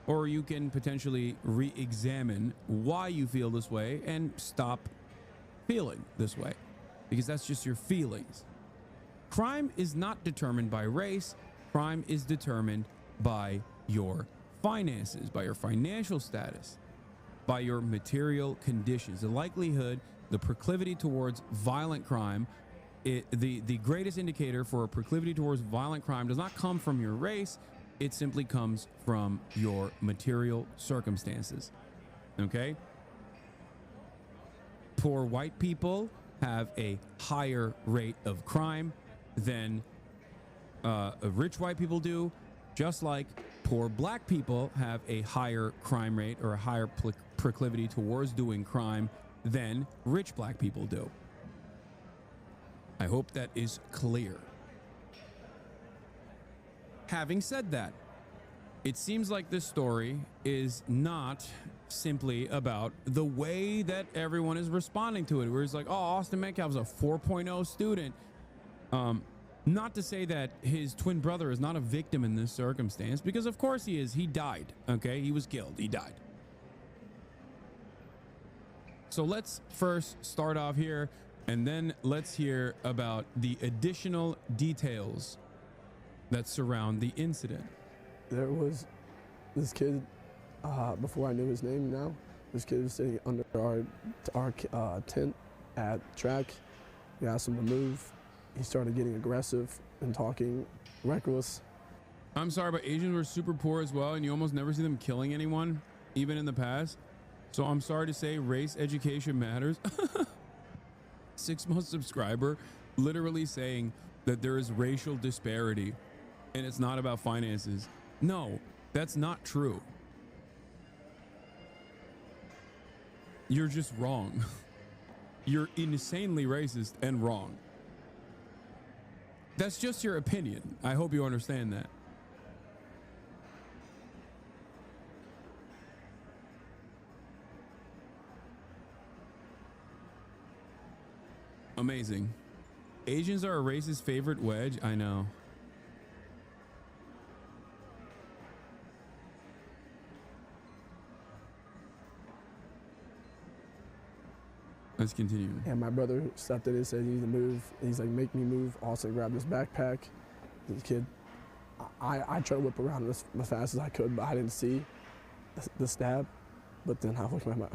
or you can potentially re-examine why you feel this way and stop feeling this way, because that's just your feelings. Crime is not determined by race. Crime is determined by your finances, by your financial status, by your material conditions. The likelihood, the proclivity towards violent crime, the greatest indicator for a proclivity towards violent crime does not come from your race. It simply comes from your material circumstances. Okay? Poor white people have a higher rate of crime than rich white people do, just like poor black people have a higher crime rate or a higher proclivity towards doing crime than rich black people do. I hope that is clear. Having said that, it seems like this story is not simply about the way that everyone is responding to it, where it's like, oh, Austin Metcalf is a 4.0 student. Not to say that his twin brother is not a victim in this circumstance, because of course he is. He died, okay? He was killed. He died. So let's first start off here, and then let's hear about the additional details that surround the incident. There was this kid, before I knew his name now, this kid was sitting under our tent at track. We asked him to move. He started getting aggressive and talking reckless. I'm sorry, but Asians were super poor as well, and you almost never see them killing anyone, even in the past. So I'm sorry to say, race education matters. 6-month subscriber literally saying that there is racial disparity and it's not about finances. No, that's not true. You're just wrong. You're insanely racist and wrong. That's just your opinion. I hope you understand that. Amazing. Asians are a racist favorite wedge. I know. Let's continue. And my brother stepped in and said, you need to move. And he's like, make me move. Also grabbed his backpack. This kid, I tried to whip around as fast as I could, but I didn't see the stab. But then I look at my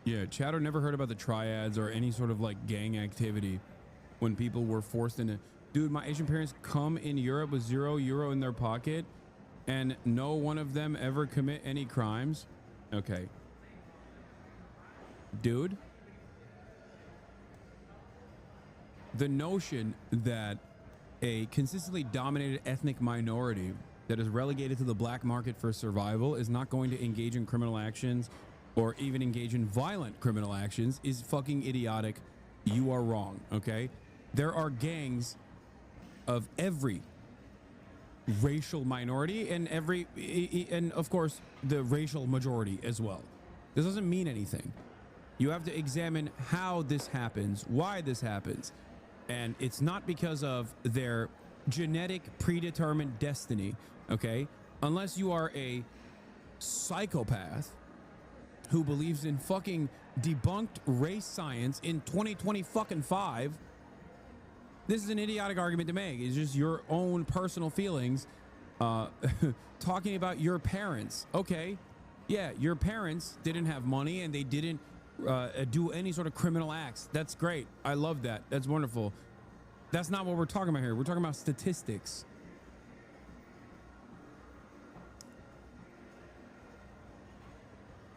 Yeah, Chatter never heard about the triads or any sort of like gang activity when people were forced into. Dude, my Asian parents come in Europe with €0 in their pocket and no one of them ever commit any crimes. Okay. Dude. The notion that a consistently dominated ethnic minority that is relegated to the black market for survival is not going to engage in criminal actions or even engage in violent criminal actions is fucking idiotic. You are wrong, okay? There are gangs of every racial minority and and of course the racial majority as well. This doesn't mean anything. You have to examine how this happens, why this happens. And it's not because of their genetic predetermined destiny, okay? Unless you are a psychopath who believes in fucking debunked race science in 2025. This is an idiotic argument to make. It's just your own personal feelings talking about your parents. Okay, yeah, your parents didn't have money and they didn't do any sort of criminal acts. That's great. I love that. That's wonderful. That's not what we're talking about here. We're talking about statistics.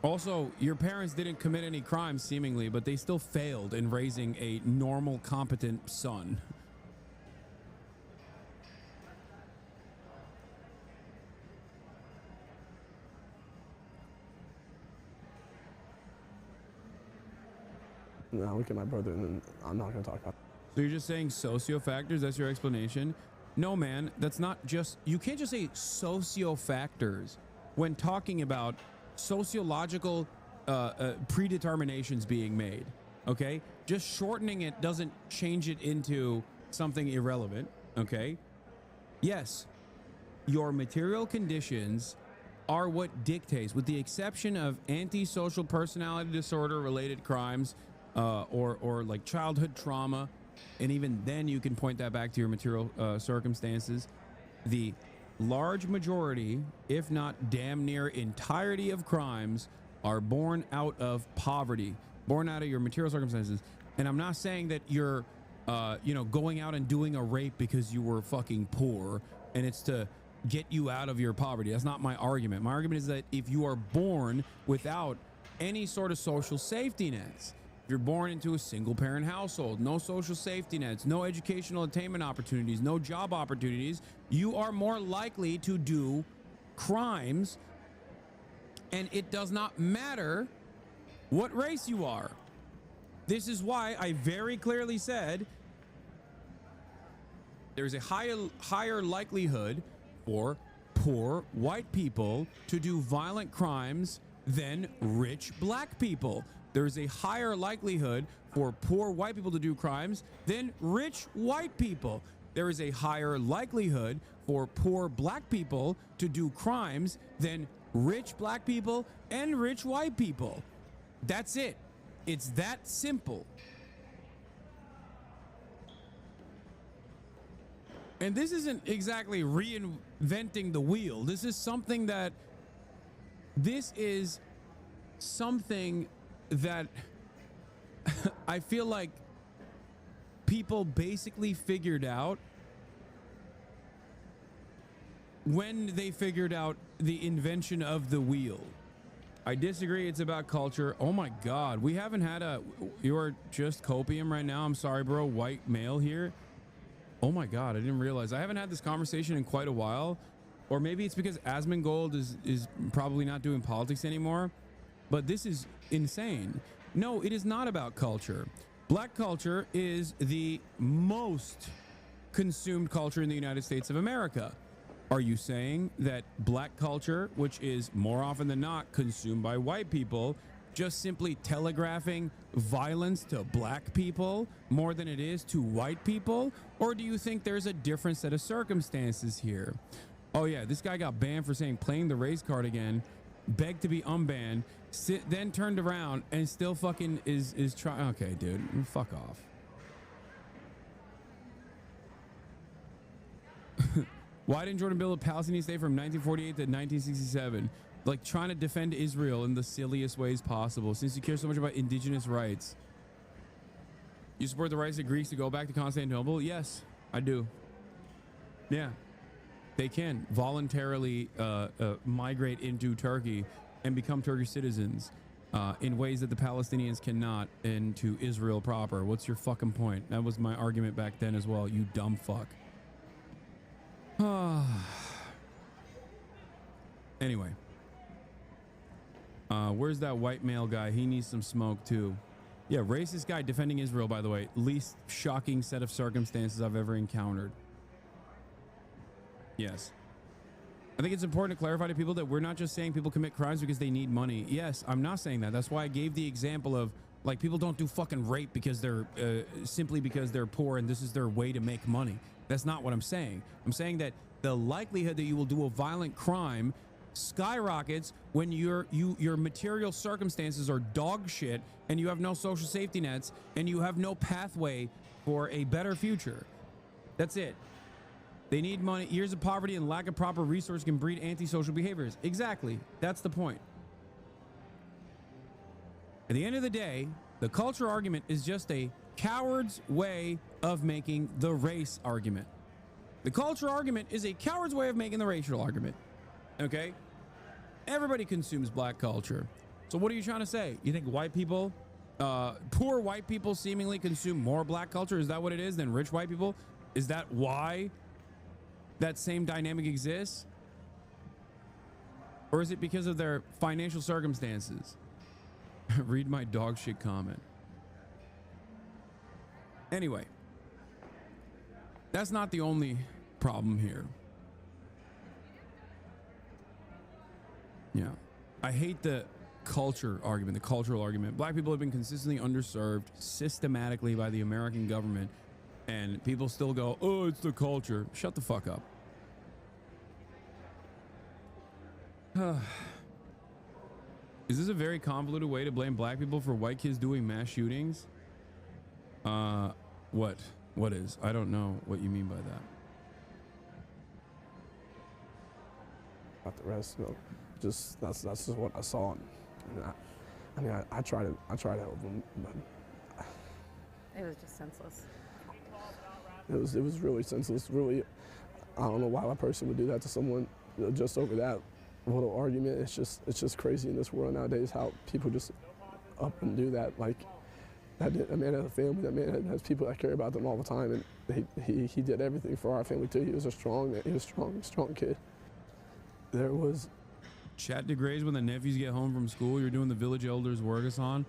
Also, your parents didn't commit any crimes seemingly, but they still failed in raising a normal, competent son. No, look at my brother, and then I'm not going to talk about it. So you're just saying socio-factors? That's your explanation? No, man, that's not just... You can't just say socio-factors when talking about sociological predeterminations being made, okay? Just shortening it doesn't change it into something irrelevant, okay? Yes, your material conditions are what dictates, with the exception of antisocial personality disorder related crimes, or like childhood trauma, and even then you can point that back to your material circumstances. The large majority, if not damn near entirety of crimes are born out of poverty, born out of your material circumstances. And I'm not saying that you're going out and doing a rape because you were fucking poor and it's to get you out of your poverty. That's not my argument. My argument is that if you are born without any sort of social safety nets, you're born into a single parent household, no social safety nets, no educational attainment opportunities, no job opportunities, you are more likely to do crimes. And it does not matter what race you are. This is why I very clearly said there's a higher likelihood for poor white people to do violent crimes than rich black people. There's a higher likelihood for poor white people to do crimes than rich white people. There is a higher likelihood for poor black people to do crimes than rich black people and rich white people. That's it. It's that simple. And this isn't exactly reinventing the wheel. This is something that I feel like people basically figured out when they figured out the invention of the wheel. I disagree. It's about culture. Oh my God. We haven't had you're just copium right now. I'm sorry, bro. White male here. Oh my God. I didn't realize. I haven't had this conversation in quite a while. Or maybe it's because Asmongold is probably not doing politics anymore. But this is insane. No, it is not about culture. Black culture is the most consumed culture in the United States of America. Are you saying that black culture, which is more often than not consumed by white people, just simply telegraphing violence to black people more than it is to white people? Or do you think there's a different set of circumstances here? Oh yeah, this guy got banned for saying playing the race card again, begged to be unbanned, then turned around and still fucking is trying. Okay, dude, fuck off. Why didn't Jordan build a Palestinian state from 1948 to 1967? like trying to defend Israel in the silliest ways possible, since you care so much about indigenous rights. You support the rights of Greeks to go back to Constantinople? Yes, I do. Yeah, they can voluntarily migrate into Turkey and become Turkish citizens in ways that the Palestinians cannot into Israel proper. What's your fucking point? That was my argument back then as well, you dumb fuck. Anyway. Where's that white male guy? He needs some smoke too. Yeah, racist guy defending Israel, by the way. Least shocking set of circumstances I've ever encountered. Yes. I think it's important to clarify to people that we're not just saying people commit crimes because they need money. Yes, I'm not saying that. That's why I gave the example of, like, people don't do fucking rape because they're simply because they're poor and this is their way to make money. That's not what I'm saying. I'm saying that the likelihood that you will do a violent crime skyrockets when your material circumstances are dog shit and you have no social safety nets and you have no pathway for a better future. That's it. They need money. Years of poverty and lack of proper resources can breed antisocial behaviors. Exactly. That's the point. At the end of the day, the culture argument is just a coward's way of making the race argument. The culture argument is a coward's way of making the racial argument. Okay? Everybody consumes black culture. So what are you trying to say? You think white people, poor white people seemingly consume more black culture? Is that what it is than rich white people? Is that why that same dynamic exists? Or is it because of their financial circumstances? Read my dog shit comment. Anyway, that's not the only problem here. Yeah, I hate the culture argument, the cultural argument. Black people have been consistently underserved systematically by the American government, and people still go, oh, it's the culture. Shut the fuck up. Is this a very convoluted way to blame black people for white kids doing mass shootings? What is? I don't know what you mean by that. About the rest, you know, just that's just what I saw. And I try to help them, but it was just senseless. It was really senseless. Really, I don't know why a person would do that to someone, you know, just over that little argument. It's just crazy in this world nowadays how people just up and do that. Like that man has a family. That man has people that care about them all the time, and he did everything for our family too. He was a strong man. He was a strong kid. There was chat degrades when the nephews get home from school. You're doing the village elders work, Hasan.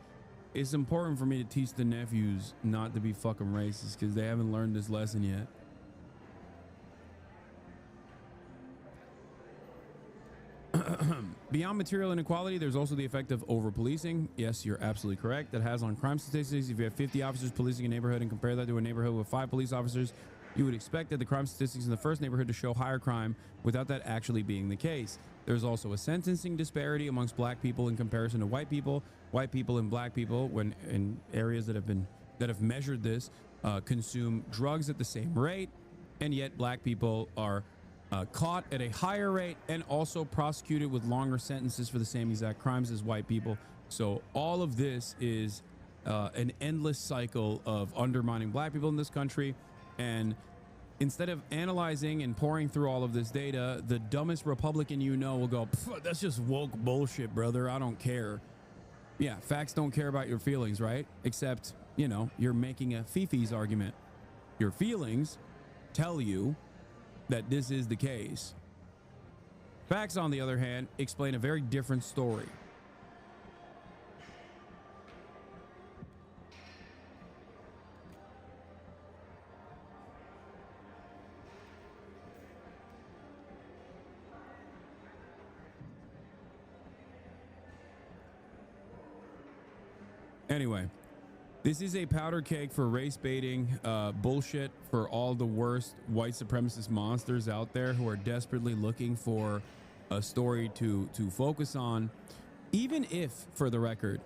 It's important for me to teach the nephews not to be fucking racist because they haven't learned this lesson yet. Beyond material inequality, there's also the effect of over-policing. Yes, you're absolutely correct. That has on crime statistics. If you have 50 officers policing a neighborhood and compare that to a neighborhood with 5 police officers, you would expect that the crime statistics in the first neighborhood to show higher crime without that actually being the case. There's also a sentencing disparity amongst black people in comparison to white people. White people and black people, when in areas that have measured this, consume drugs at the same rate, and yet black people are caught at a higher rate and also prosecuted with longer sentences for the same exact crimes as white people. So all of this is an endless cycle of undermining black people in this country. And instead of analyzing and pouring through all of this data, the dumbest Republican you know will go, that's just woke bullshit, brother. I don't care. Yeah, facts don't care about your feelings, right? Except, you know, you're making a Fifi's argument. Your feelings tell you that this is the case. Facts, on the other hand, explain a very different story. Anyway, this is a powder keg for race baiting bullshit for all the worst white supremacist monsters out there who are desperately looking for a story to focus on. Even if, for the record,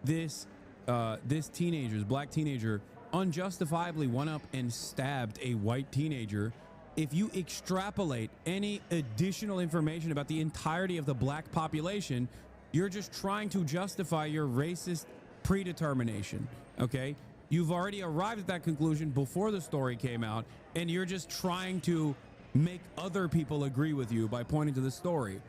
this black teenager unjustifiably went up and stabbed a white teenager if you extrapolate any additional information about the entirety of the black population, you're just trying to justify your racist predetermination, okay? You've already arrived at that conclusion before the story came out, and you're just trying to make other people agree with you by pointing to the story.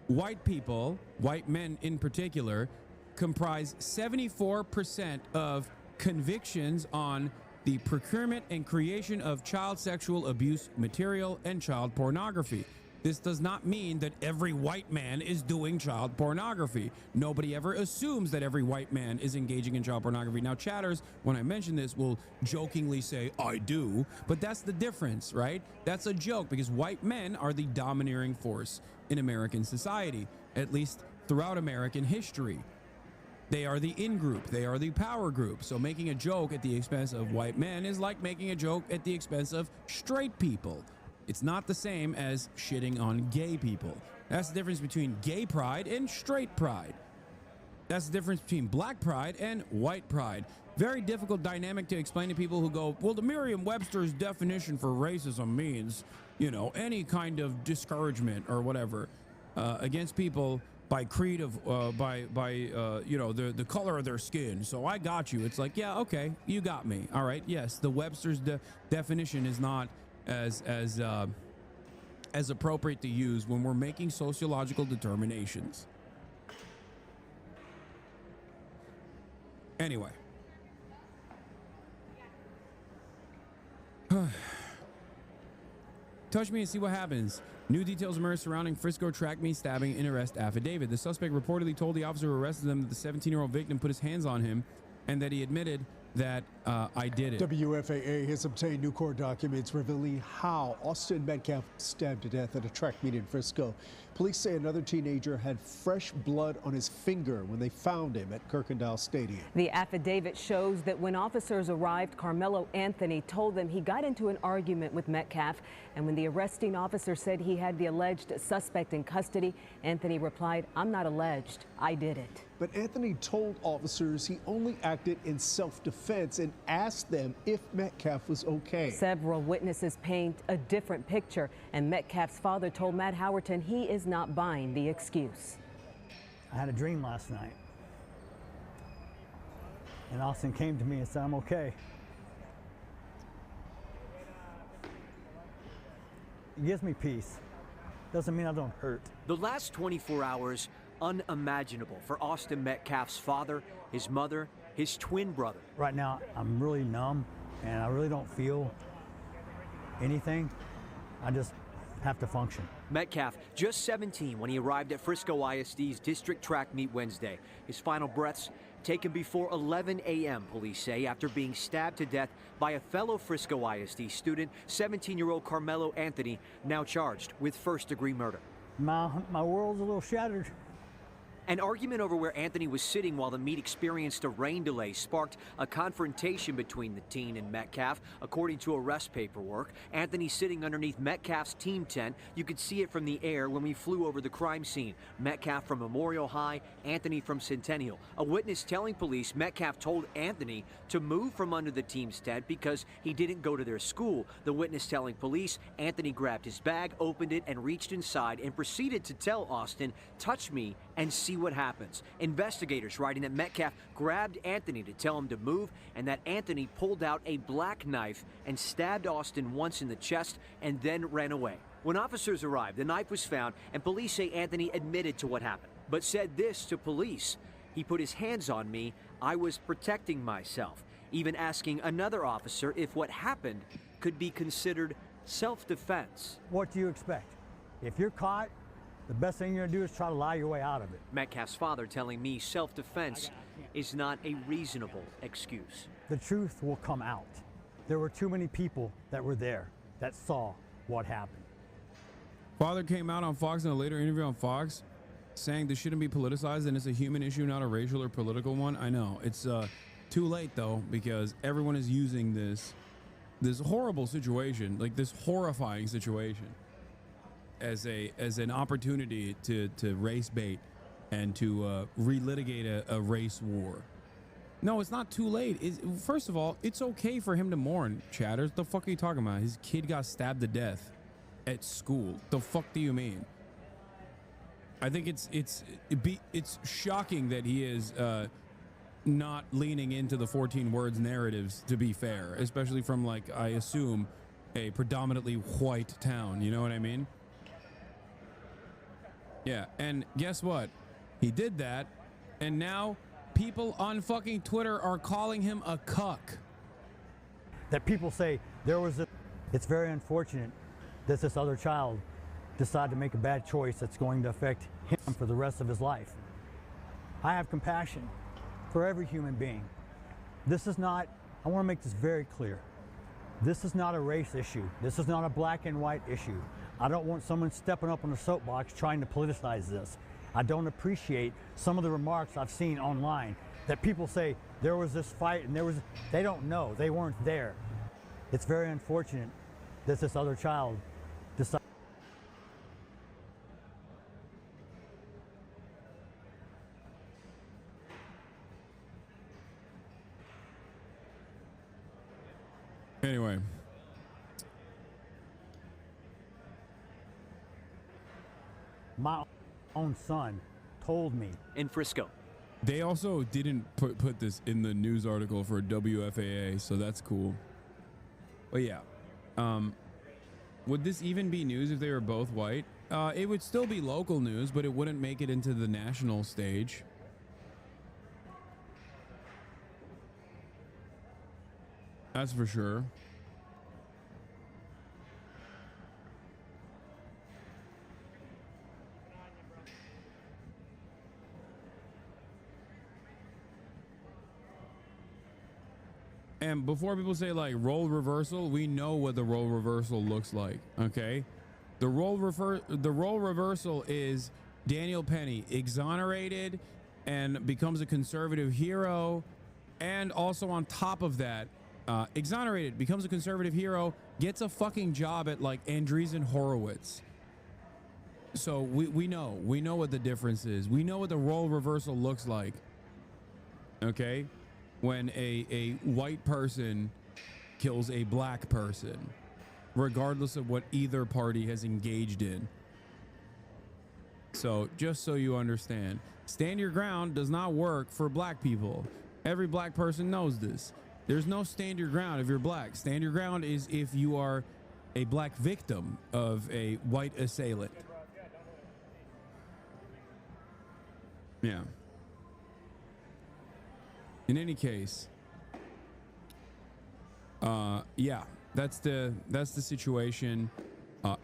White people, white men in particular, comprise 74% of convictions on the procurement and creation of child sexual abuse material and child pornography. This does not mean that every white man is doing child pornography. Nobody ever assumes that every white man is engaging in child pornography. Now, chatters, when I mention this, will jokingly say, I do, but that's the difference, right? That's a joke because white men are the domineering force in American society, at least throughout American history. They are the in-group. They are the power group. So making a joke at the expense of white men is like making a joke at the expense of straight people. It's not the same as shitting on gay people. That's the difference between gay pride and straight pride. That's the difference between black pride and white pride. Very difficult dynamic to explain to people who go, well, the Merriam-Webster's definition for racism means, you know, any kind of discouragement or whatever against people by creed of you know, the color of their skin. So I got you. It's like, yeah, okay, you got me. All right, yes, the Webster's definition is not as appropriate to use when we're making sociological determinations. Anyway. Touch me and see what happens. New details emerged surrounding Frisco track meet stabbing and arrest affidavit. The suspect reportedly told the officer who arrested him that the 17-year-old victim put his hands on him and that he admitted that I did it. WFAA has obtained new court documents revealing how Austin Metcalf was stabbed to death at a track meet in Frisco. Police say another teenager had fresh blood on his finger when they found him at Kirkendall Stadium. The affidavit shows that when officers arrived, Carmelo Anthony told them he got into an argument with Metcalf, and when the arresting officer said he had the alleged suspect in custody, Anthony replied, "I'm not alleged, I did it." But Anthony told officers he only acted in self-defense and asked them if Metcalf was okay. Several witnesses paint a different picture, and Metcalf's father told Matt Howerton he is not buying the excuse. I had a dream last night, and Austin came to me and said, "I'm okay." It gives me peace. Doesn't mean I don't hurt. The last 24 hours, unimaginable for Austin Metcalf's father, his mother, his twin brother. Right now, I'm really numb, and I really don't feel anything. I just have to function. Metcalf, just 17 when he arrived at Frisco ISD's district track meet Wednesday. His final breaths taken before 11 a.m., police say, after being stabbed to death by a fellow Frisco ISD student, 17-year-old Carmelo Anthony, now charged with first-degree murder. My world's a little shattered. An argument over where Anthony was sitting while the meet experienced a rain delay sparked a confrontation between the teen and Metcalf. According to arrest paperwork, Anthony sitting underneath Metcalf's team tent. You could see it from the air when we flew over the crime scene. Metcalf from Memorial High, Anthony from Centennial. A witness telling police Metcalf told Anthony to move from under the team's tent because he didn't go to their school. The witness telling police Anthony grabbed his bag, opened it, and reached inside and proceeded to tell Austin, "Touch me and see what happens." Investigators writing that Metcalf grabbed Anthony to tell him to move and that Anthony pulled out a black knife and stabbed Austin once in the chest and then ran away. When officers arrived, the knife was found and police say Anthony admitted to what happened, but said this to police: "He put his hands on me. I was protecting myself," even asking another officer if what happened could be considered self-defense. What do you expect? If you're caught, the best thing you're gonna do is try to lie your way out of it. Metcalf's father telling me self-defense is not a reasonable excuse. The truth will come out. There were too many people that were there that saw what happened. Father came out on Fox in a later interview on Fox saying this shouldn't be politicized and it's a human issue, not a racial or political one. I know it's too late though, because everyone is using this horrible situation, like this horrifying situation, as an opportunity to race bait and to relitigate a race war. No, it's not too late. First of all, it's okay for him to mourn, chatters. The fuck are you talking about? His kid got stabbed to death at school. The fuck do you mean? I think it's shocking that he is not leaning into the 14 words narratives, to be fair, especially from, like, I assume a predominantly white town. You know what I mean? Yeah, and guess what? He did that, and now people on fucking Twitter are calling him a cuck. That people say there was a, it's very unfortunate that this other child decided to make a bad choice that's going to affect him for the rest of his life. I have compassion for every human being. This is not, I want to make this very clear. This is not a race issue. This is not a black and white issue. I don't want someone stepping up on a soapbox trying to politicize this. I don't appreciate some of the remarks I've seen online that people say there was this fight and they don't know, they weren't there. It's very unfortunate that this other child decided. Anyway. My own son told me. In Frisco. They also didn't put this in the news article for WFAA, so that's cool. But yeah. Would this even be news if they were both white? It would still be local news, but it wouldn't make it into the national stage. That's for sure. And before people say like role reversal, we know what the role reversal looks like. Okay, the role reversal is Daniel Penny exonerated and becomes a conservative hero, and also on top of that, exonerated, becomes a conservative hero, gets a fucking job at like Andreessen Horowitz. So we know what the difference is. We know what the role reversal looks like. Okay. When a white person kills a black person, regardless of what either party has engaged in. So just so you understand, stand your ground does not work for black people. Every black person knows this. There's no stand your ground if you're black. Stand your ground is if you are a black victim of a white assailant. Yeah. In any case, yeah, that's the situation.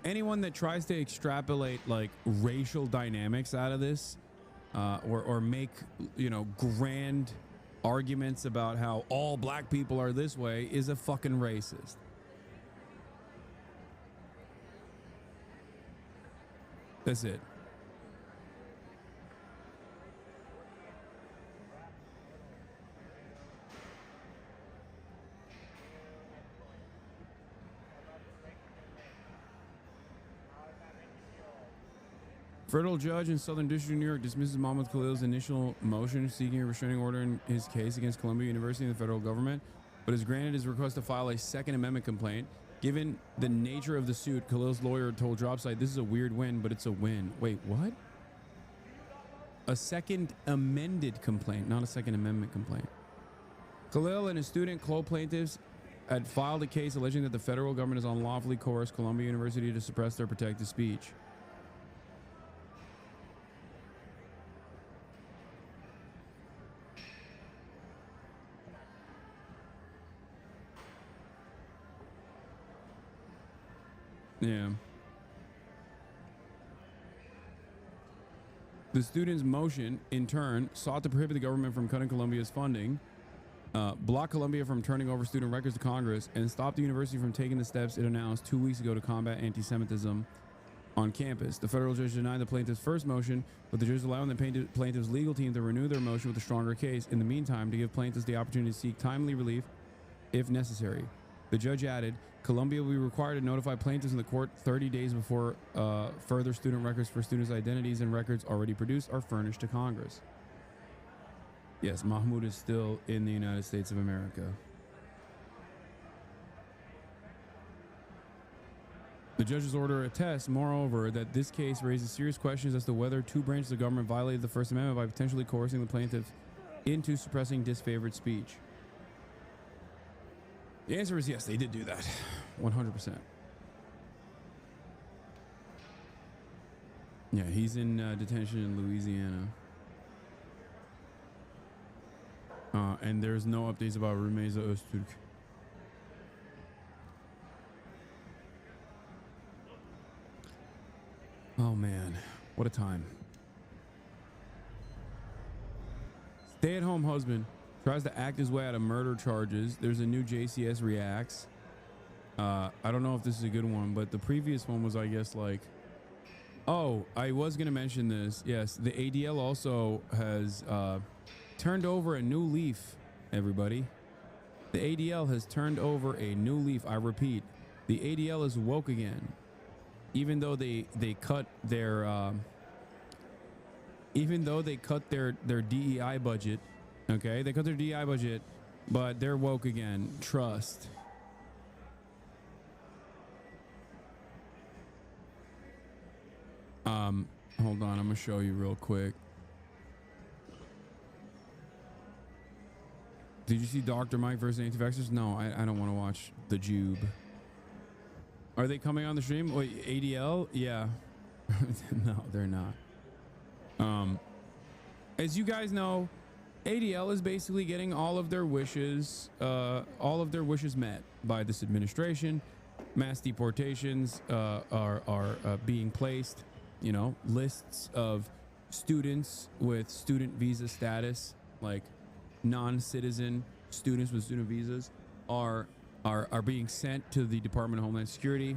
Anyone that tries to extrapolate like racial dynamics out of this, or make, you know, grand arguments about how all black people are this way is a fucking racist. That's it. Federal judge in Southern District of New York dismisses Mohammed Khalil's initial motion seeking a restraining order in his case against Columbia University and the federal government, but has granted his request to file a Second Amendment complaint. Given the nature of the suit, Khalil's lawyer told Dropsite, "This is a weird win, but it's a win." Wait, what? A Second Amended complaint, not a Second Amendment complaint. Khalil and his student co-plaintiffs had filed a case alleging that the federal government has unlawfully coerced Columbia University to suppress their protected speech. Yeah. The students' motion, in turn, sought to prohibit the government from cutting Columbia's funding, block Columbia from turning over student records to Congress, and stop the university from taking the steps it announced 2 weeks ago to combat anti-Semitism on campus. The federal judge denied the plaintiff's first motion, but the judge allowing the plaintiff's legal team to renew their motion with a stronger case. In the meantime, to give plaintiffs the opportunity to seek timely relief if necessary. The judge added, Columbia will be required to notify plaintiffs in the court 30 days before further student records for students' identities and records already produced are furnished to Congress. Yes, Mahmoud is still in the United States of America. The judge's order attests, moreover, that this case raises serious questions as to whether two branches of government violated the First Amendment by potentially coercing the plaintiff into suppressing disfavored speech. The answer is yes, they did do that. 100%. Yeah, he's in detention in Louisiana. And there's no updates about Rumeysa Öztürk. Oh man, what a time. Stay-at-home husband tries to act his way out of murder charges. There's a new JCS reacts. I don't know if this is a good one, but the previous one was, I guess, like, oh, I was going to mention this. Yes, the ADL also has turned over a new leaf, everybody. The ADL has turned over a new leaf. I repeat, the ADL is woke again. Even though they cut their their DEI budget, okay, they cut their DEI budget, but they're woke again. Trust. Hold on, I'm gonna show you real quick. Did you see Dr. Mike versus anti-vaxxers? No, I don't want to watch the Jube. Are they coming on the stream? Wait, ADL? Yeah. No, they're not. As you guys know, ADL is basically getting all of their wishes met by this administration. Mass deportations are being placed. You know, lists of students with student visa status, like non-citizen students with student visas, are being sent to the Department of Homeland Security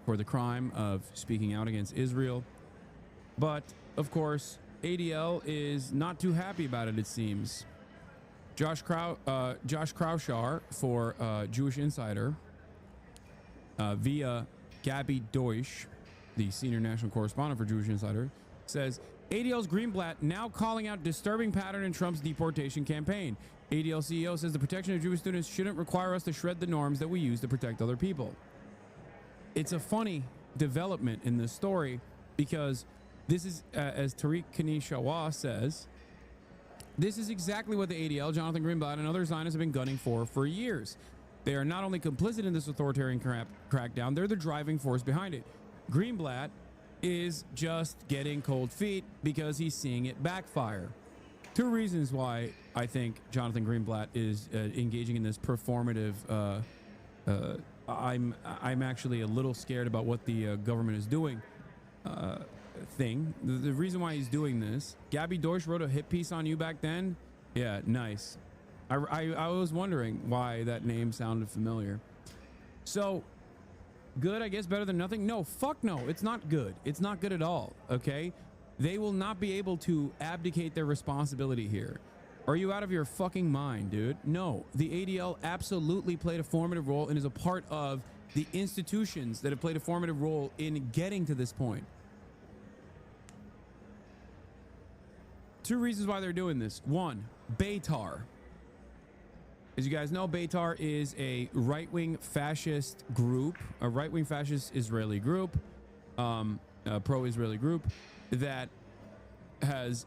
for the crime of speaking out against Israel. But of course, ADL is not too happy about it, it seems. Josh Kraushaar for Jewish Insider via Gabby Deutsch, the senior national correspondent for Jewish Insider, says ADL's Greenblatt now calling out disturbing pattern in Trump's deportation campaign. ADL CEO says the protection of Jewish students shouldn't require us to shred the norms that we use to protect other people. It's a funny development in this story because this is, as Tariq Kani-Shawah says, this is exactly what the ADL, Jonathan Greenblatt, and other Zionists have been gunning for years. They are not only complicit in this authoritarian crackdown, they're the driving force behind it. Greenblatt is just getting cold feet because he's seeing it backfire. Two reasons why I think Jonathan Greenblatt is engaging in this performative. I'm actually a little scared about what the government is doing thing. The reason why he's doing this, Gabby Deutsch wrote a hit piece on you back then. Yeah, nice. I was wondering why that name sounded familiar. So good, I guess, better than nothing. No, fuck no, it's not good. It's not good at all. Okay, they will not be able to abdicate their responsibility here. Are you out of your fucking mind, dude? No, the ADL absolutely played a formative role and is a part of the institutions that have played a formative role in getting to this point. Two reasons why they're doing this. One, Beitar. As you guys know, Beitar is a right-wing fascist group, a right-wing fascist Israeli group, pro-Israeli group that has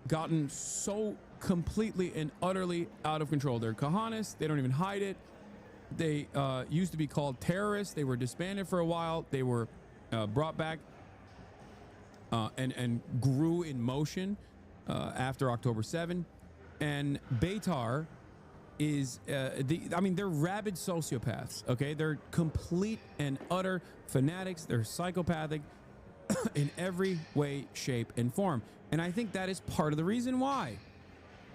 gotten so completely and utterly out of control. They're Kahanists. They don't even hide it. They used to be called terrorists. They were disbanded for a while. They were brought back and grew in motion after October 7. And Beitar is they're rabid sociopaths. Okay, they're complete and utter fanatics. They're psychopathic in every way, shape, and form. And I think that is part of the reason why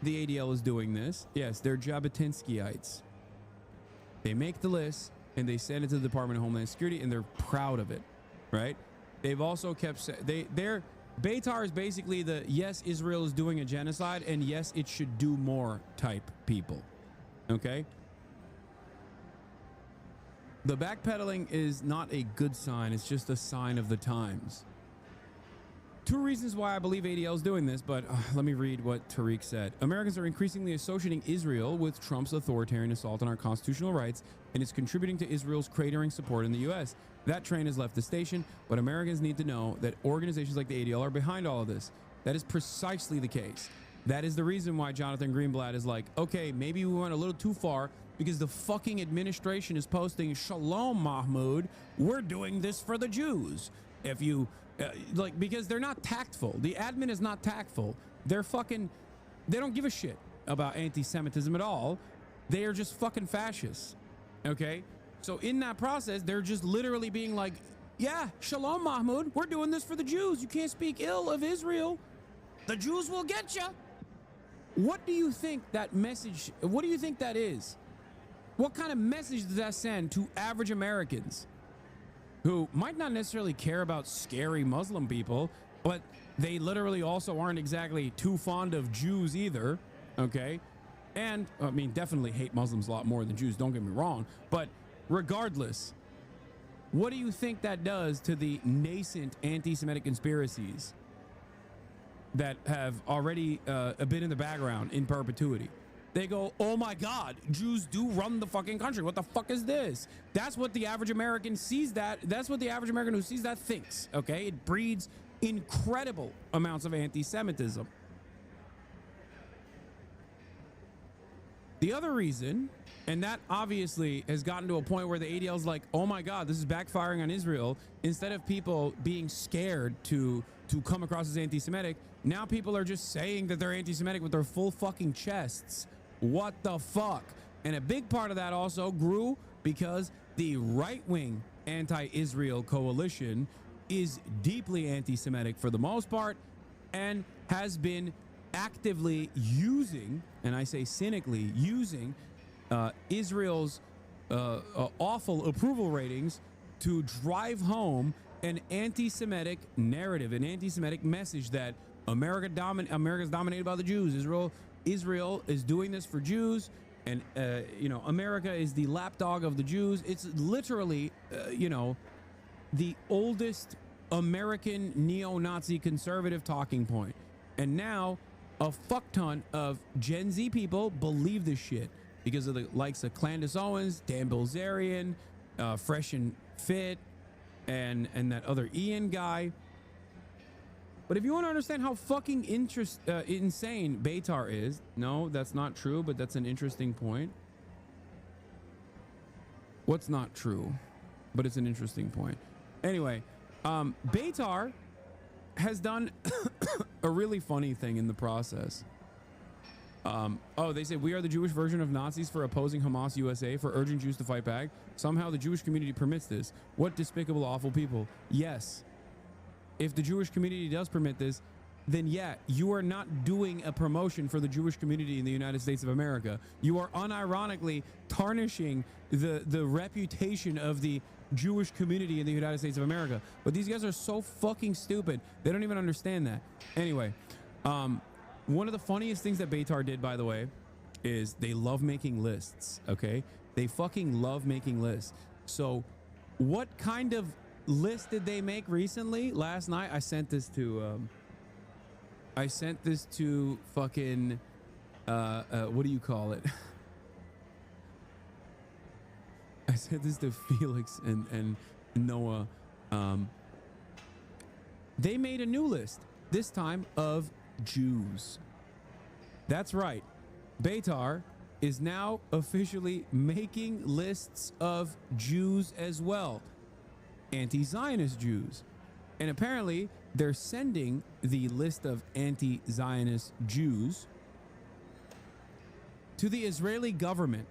the ADL is doing this. Yes, they're Jabotinskyites. They make the list and they send it to the Department of Homeland Security, and they're proud of it, right? They've also kept Beitar is basically the yes, Israel is doing a genocide, and yes, it should do more type people. Okay, the backpedaling is not a good sign. It's just a sign of the times. Two reasons why I believe ADL is doing this, but let me read what Tariq said. Americans are increasingly associating Israel with Trump's authoritarian assault on our constitutional rights, and it's contributing to Israel's cratering support in the U.S. That train has left the station, but Americans need to know that organizations like the ADL are behind all of this. That is precisely the case. That is the reason why Jonathan Greenblatt is like, okay, maybe we went a little too far because the fucking administration is posting, Shalom, Mahmoud, we're doing this for the Jews. If you... like, because they're not tactful. The admin is not tactful. They're fucking, they don't give a shit about anti-Semitism at all. They are just fucking fascists. Okay? So in that process, they're just literally being like, yeah, Shalom, Mahmoud, we're doing this for the Jews. You can't speak ill of Israel. The Jews will get you. What do you think that message, what do you think that is? What kind of message does that send to average Americans who might not necessarily care about scary Muslim people, but they literally also aren't exactly too fond of Jews either, okay? And, I mean, definitely hate Muslims a lot more than Jews, don't get me wrong, but regardless, what do you think that does to the nascent anti-Semitic conspiracies that have already been in the background in perpetuity? They go, oh my God, Jews do run the fucking country. What the fuck is this? That's what the average American sees that. That's what the average American who sees that thinks, okay? It breeds incredible amounts of anti-Semitism. The other reason, and that obviously has gotten to a point where the ADL is like, oh my God, this is backfiring on Israel. Instead of people being scared to come across as anti-Semitic, now people are just saying that they're anti-Semitic with their full fucking chests. What the fuck? And a big part of that also grew because the right-wing anti-Israel coalition is deeply anti-Semitic for the most part and has been actively using, and I say cynically, using Israel's awful approval ratings to drive home an anti-Semitic narrative, an anti-Semitic message that America's dominated by the Jews. Israel is doing this for Jews, and you know, America is the lapdog of the Jews. It's literally, you know, the oldest American neo-Nazi conservative talking point. And now a fuck ton of Gen Z people believe this shit because of the likes of Candace Owens, Dan Bilzerian, Fresh and Fit, and that other Ian guy. But if you want to understand how fucking insane Beitar is, no, that's not true, but that's an interesting point. What's not true, but it's an interesting point. Anyway, Beitar has done a really funny thing in the process. Oh, they say we are the Jewish version of Nazis for opposing Hamas USA, for urging Jews to fight back. Somehow the Jewish community permits this. What despicable, awful people. Yes. If the Jewish community does permit this, then yeah, you are not doing a promotion for the Jewish community in the United States of America. You are unironically tarnishing the reputation of the Jewish community in the United States of America. But these guys are so fucking stupid. They don't even understand that. Anyway, one of the funniest things that Beitar did, by the way, is they love making lists, okay? They fucking love making lists. So what kind of list did they make recently? Last night, I sent this to fucking, what do you call it? I sent this to Felix and Noah. They made a new list, this time of Jews. That's right. Beitar is now officially making lists of Jews as well. Anti-Zionist Jews. And apparently they're sending the list of anti-Zionist Jews to the Israeli government.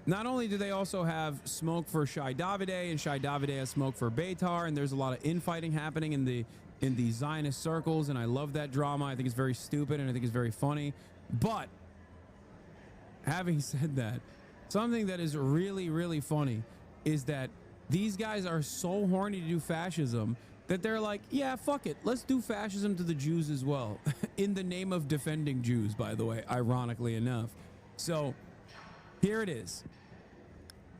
Not only do they also have smoke for Shai Davide, and Shai Davide has smoke for Beitar, and there's a lot of infighting happening in the Zionist circles, and I love that drama. I think it's very stupid, and I think it's very funny. But having said that, something that is really, really funny is that these guys are so horny to do fascism that they're like, yeah, fuck it. Let's do fascism to the Jews as well. In the name of defending Jews, by the way, ironically enough. So here it is.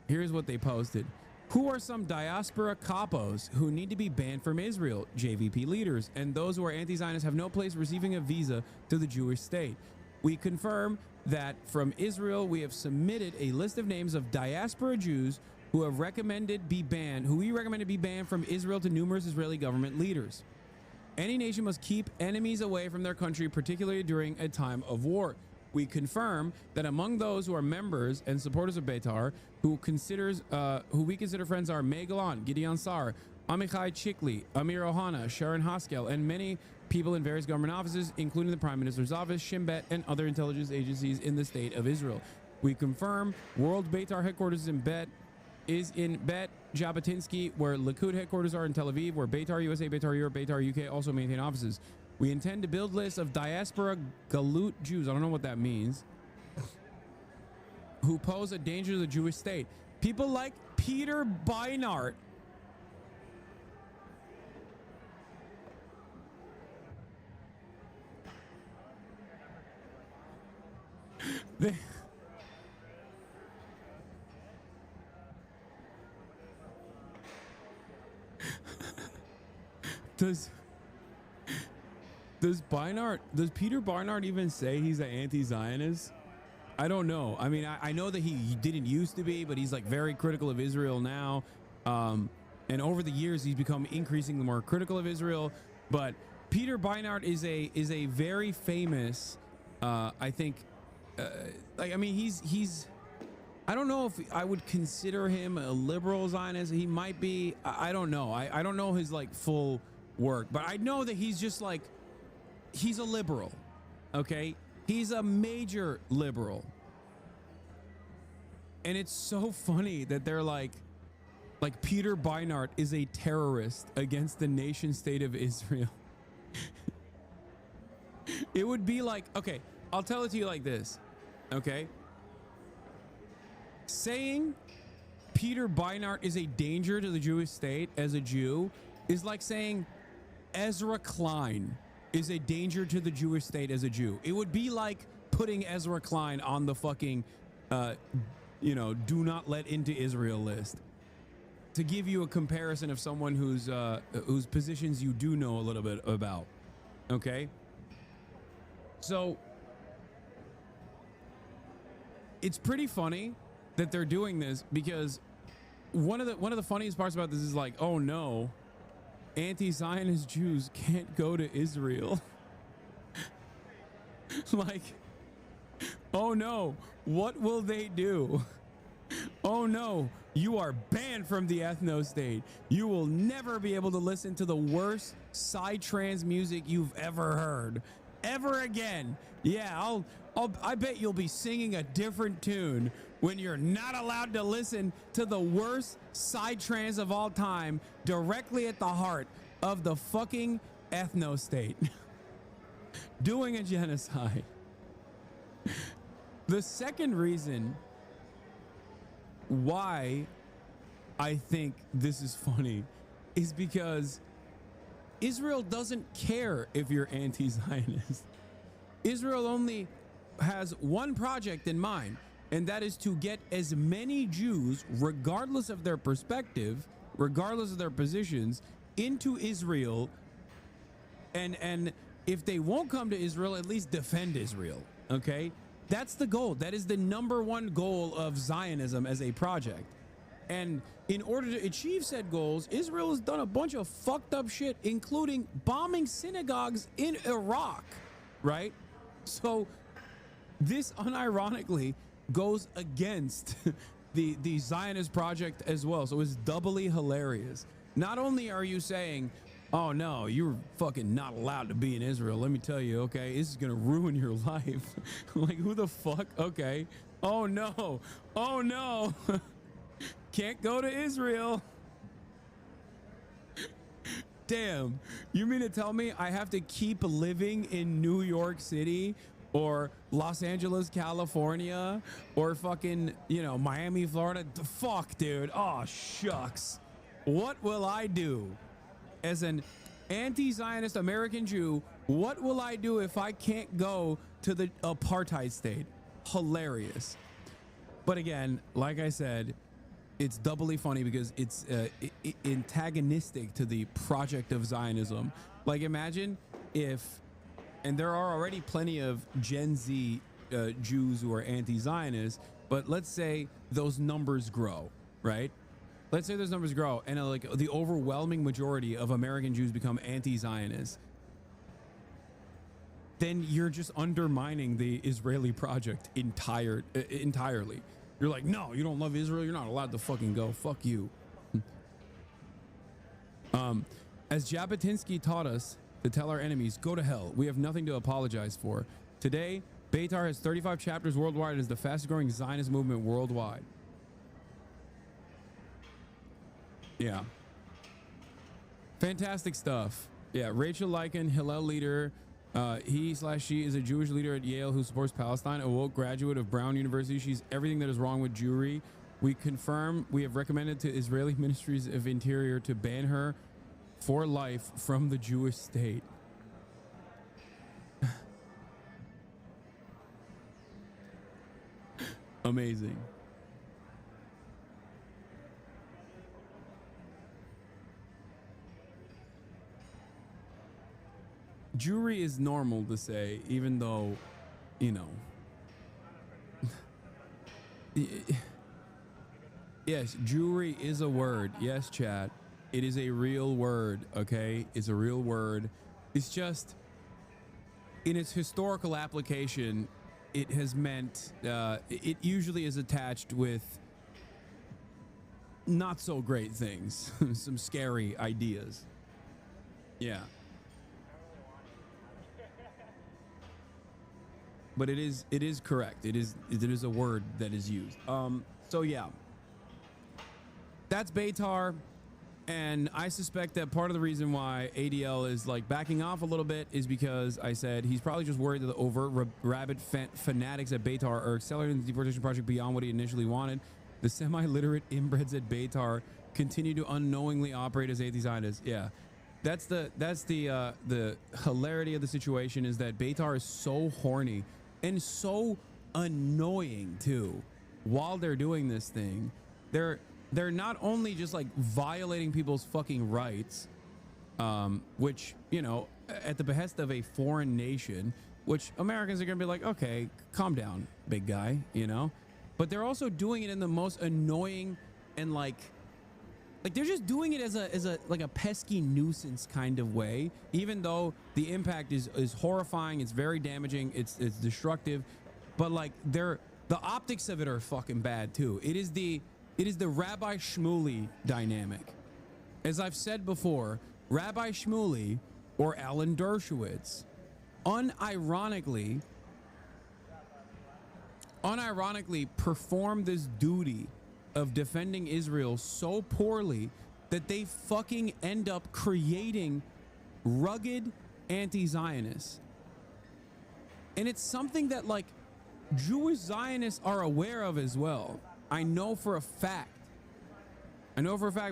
Here's what they posted. Who are some diaspora capos who need to be banned from Israel? JVP leaders and those who are anti-Zionist have no place receiving a visa to the Jewish state. We confirm that from Israel, we have submitted a list of names of diaspora Jews who we recommend be banned from Israel to numerous Israeli government leaders. Any nation must keep enemies away from their country, particularly during a time of war. We confirm that among those who are members and supporters of Beitar, who we consider friends are May Golan, Gideon Sar, Amichai Chikli, Amir Ohana, Sharon Haskel, and many people in various government offices, including the Prime Minister's office, Shin Bet, and other intelligence agencies in the state of Israel. We confirm World Beitar headquarters is in Bet Jabotinsky, where Likud headquarters are in Tel Aviv, where Beitar USA, Beitar Europe, Beitar UK also maintain offices. We intend to build lists of diaspora Galut Jews, I don't know what that means, who pose a danger to the Jewish state. People like Peter Beinart. Does Peter Barnard even say he's an anti-Zionist? I don't know. I mean, I know that he didn't used to be, but he's like very critical of Israel now. And over the years, he's become increasingly more critical of Israel. But Peter Beinart is a very famous, I think, I mean, he's I don't know if I would consider him a liberal Zionist. He might be. I don't know. I don't know his like full work, but I know that he's just like, he's a liberal. Okay, he's a major liberal. And it's so funny that they're like Peter Beinart is a terrorist against the nation state of Israel. It would be like, okay, I'll tell it to you like this. Okay, saying Peter Beinart is a danger to the Jewish state as a Jew is like saying Ezra Klein is a danger to the Jewish state as a Jew. It would be like putting Ezra Klein on the fucking, do not let into Israel list. To give you a comparison of someone whose positions you do know a little bit about. Okay, so it's pretty funny that they're doing this, because one of the funniest parts about this is like, oh no, anti-Zionist Jews can't go to Israel. Like, oh no, what will they do? Oh no, you are banned from the ethno state. You will never be able to listen to the worst psytrance music you've ever heard ever again. Yeah, I bet you'll be singing a different tune when you're not allowed to listen to the worst psytrance of all time directly at the heart of the fucking ethno state. Doing a genocide. The second reason why I think this is funny is because Israel doesn't care if you're anti-Zionist. Israel only has one project in mind, and that is to get as many Jews, regardless of their perspective, regardless of their positions, into Israel, and if they won't come to Israel, at least defend Israel. Okay, that's the goal. That is the number one goal of Zionism as a project. And in order to achieve said goals, Israel has done a bunch of fucked up shit, including bombing synagogues in Iraq, right? So this unironically goes against the Zionist project as well. So it's doubly hilarious. Not only are you saying, oh no, you're fucking not allowed to be in Israel. Let me tell you, okay, this is gonna ruin your life. Like, who the fuck? Okay. Oh no. Oh no. Can't go to Israel. Damn. You mean to tell me I have to keep living in New York City or Los Angeles, California, or fucking, Miami, Florida? Fuck, dude. Oh, shucks. What will I do as an anti-Zionist American Jew? What will I do if I can't go to the apartheid state? Hilarious. But again, like I said, it's doubly funny because it's antagonistic to the project of Zionism. Like, imagine if, and there are already plenty of Gen Z Jews who are anti-Zionist, but let's say those numbers grow, right? Let's say those numbers grow and like the overwhelming majority of American Jews become anti-Zionist. Then you're just undermining the Israeli project entirely. You're like, no, you don't love Israel. You're not allowed to fucking go. Fuck you. As Jabotinsky taught us to tell our enemies, go to hell. We have nothing to apologize for. Today, Beitar has 35 chapters worldwide and is the fastest growing Zionist movement worldwide. Yeah. Fantastic stuff. Yeah, Rachel Lycan, Hillel leader. He/she is a Jewish leader at Yale who supports Palestine, a woke graduate of Brown University. She's everything that is wrong with Jewry. We have recommended to Israeli Ministries of Interior to ban her for life from the Jewish state. Amazing. Jewry is normal to say, even though, you know. Yes, Jewry is a word. Yes, chat. It is a real word, okay? It's a real word. It's just, in its historical application, it has meant, it usually is attached with not so great things, some scary ideas. Yeah. But it is correct. It is a word that is used. So yeah, that's Beitar, and I suspect that part of the reason why ADL is like backing off a little bit is because I said he's probably just worried that the overt rabid fanatics at Beitar are accelerating the deportation project beyond what he initially wanted. The semi-literate inbreds at Beitar continue to unknowingly operate as anti-Zionists. Yeah. That's the hilarity of the situation is that Beitar is so horny and so annoying too. While they're doing this thing, they're not only just like violating people's fucking rights, which, you know, at the behest of a foreign nation, which Americans are gonna be like, okay, calm down, big guy, you know, but they're also doing it in the most annoying and like they're just doing it as a like a pesky nuisance kind of way, even though the impact is horrifying, it's very damaging, it's destructive, but like the optics of it are fucking bad too. It is the Rabbi Shmuley dynamic. As I've said before, Rabbi Shmuley or Alan Dershowitz unironically performed this duty of defending Israel so poorly that they fucking end up creating rugged anti-Zionists. And it's something that like Jewish Zionists are aware of as well. I know for a fact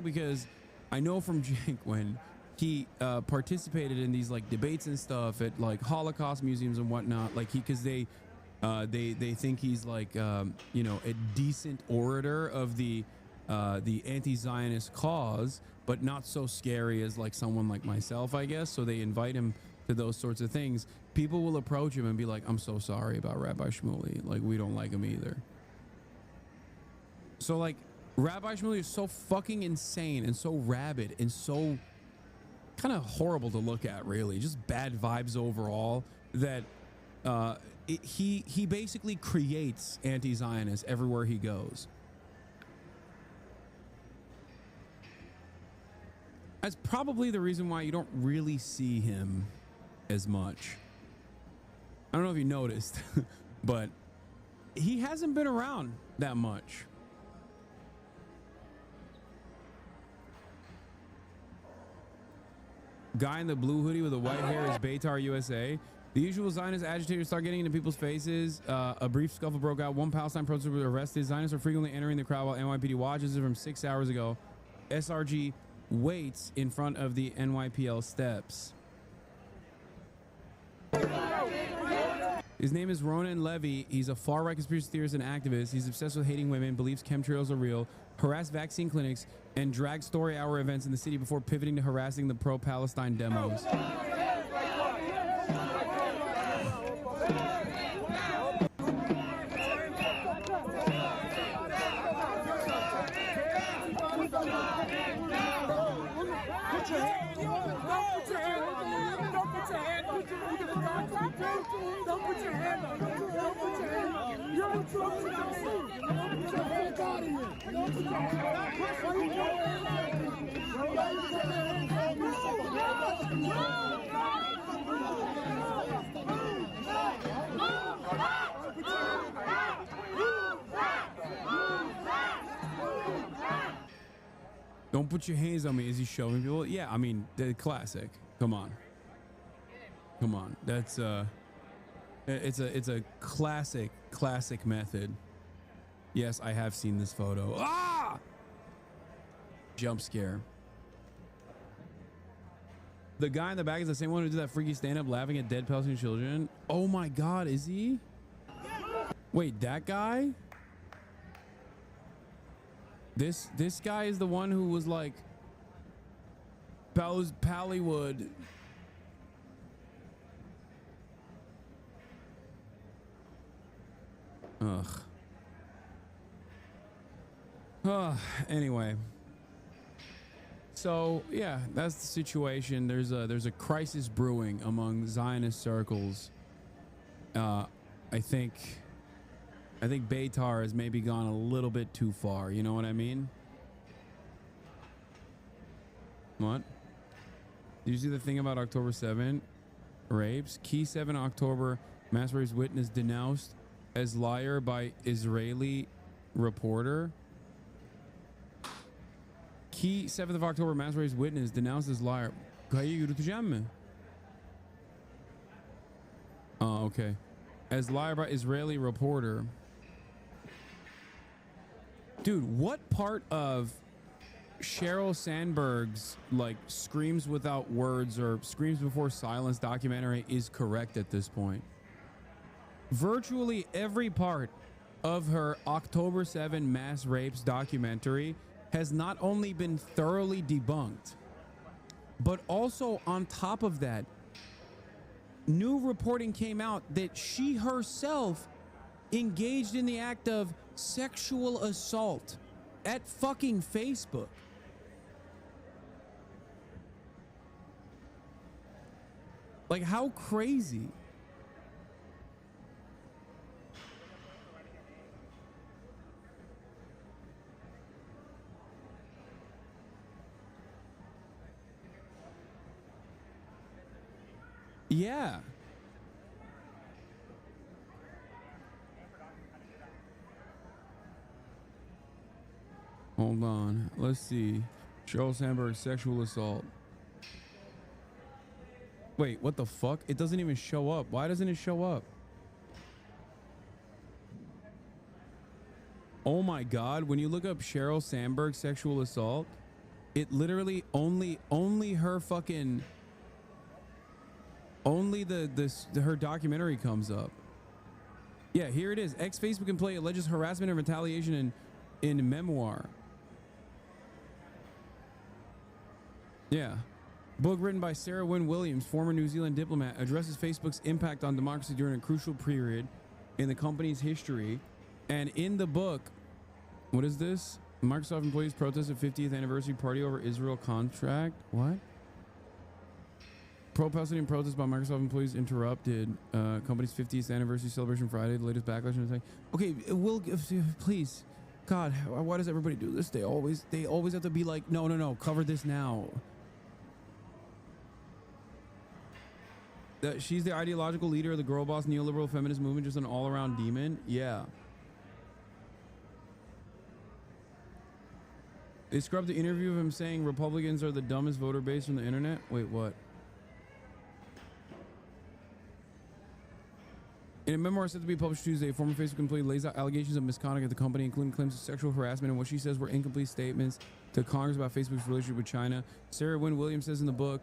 because I know from Jake when he participated in these like debates and stuff at like Holocaust museums and whatnot, like because they think he's like you know, a decent orator of the anti-Zionist cause, but not so scary as like someone like myself, I guess. So they invite him to those sorts of things. People will approach him and be like, I'm so sorry about Rabbi Shmuley, like we don't like him either. So like Rabbi Shmuley is so fucking insane and so rabid and so kind of horrible to look at, really, just bad vibes overall, that he basically creates anti-Zionists everywhere he goes. That's probably the reason why you don't really see him as much. I don't know if you noticed, but he hasn't been around that much. Guy in the blue hoodie with the white hair is Beitar USA. The usual Zionist agitators start getting into people's faces. A brief scuffle broke out. One Palestine protester was arrested. Zionists are frequently entering the crowd while NYPD watches it from 6 hours ago. SRG waits in front of the NYPL steps. His name is Ronan Levy. He's a far-right conspiracy theorist and activist. He's obsessed with hating women, believes chemtrails are real, harassed vaccine clinics, and dragged story hour events in the city before pivoting to harassing the pro-Palestine demos. Don't put your hand on. Don't put your hand on. You're in trouble. Don't put your hand out of here. Don't put your Don't put your hands on me. Is he showing people? Yeah, I mean, the classic. Come on. Come on. That's it's a classic method. Yes, I have seen this photo. Ah! Jump scare. The guy in the back is the same one who did that freaky stand-up laughing at dead Palestinian children. Oh my God, is he? Wait, that guy? This guy is the one who was like Pallywood. Ugh. Anyway. So yeah, that's the situation. There's a crisis brewing among Zionist circles. I think Beitar has maybe gone a little bit too far. You know what I mean? What? Did you see the thing about October 7 rapes? Key 7 October mass rapes witness denounced as liar by Israeli reporter. Key 7th of October mass rapes witness denounced as liar. Oh, okay. As liar by Israeli reporter. Dude, what part of Sheryl Sandberg's like Screams Without Words or Screams Before Silence documentary is correct at this point? Virtually every part of her October 7 mass rapes documentary has not only been thoroughly debunked, but also on top of that, new reporting came out that she herself engaged in the act of sexual assault at fucking Facebook. Like, how crazy? Yeah. Hold on. Let's see. Sheryl Sandberg sexual assault. Wait, what the fuck? It doesn't even show up. Why doesn't it show up? Oh my God. When you look up Sheryl Sandberg sexual assault, it literally only her fucking... Only her documentary comes up. Yeah, here it is. Ex-Facebook employee alleges harassment and retaliation in memoir. Yeah. Book written by Sarah Wynne Williams, former New Zealand diplomat, addresses Facebook's impact on democracy during a crucial period in the company's history. And in the book, what is this? Microsoft employees protested 50th anniversary party over Israel contract. What? Pro-Palestinian protests by Microsoft employees interrupted company's 50th anniversary celebration Friday. The latest backlash and attack. Okay, we'll please, God, why does everybody do this? They always have to be like, no, cover this now. She's the ideological leader of the girl boss neoliberal feminist movement, just an all-around demon. Yeah. They scrubbed the interview of him saying Republicans are the dumbest voter base on the internet. Wait, what? In a memoir said to be published Tuesday, a former Facebook employee lays out allegations of misconduct at the company, including claims of sexual harassment and what she says were incomplete statements to Congress about Facebook's relationship with China. Sarah Wynne Williams says in the book,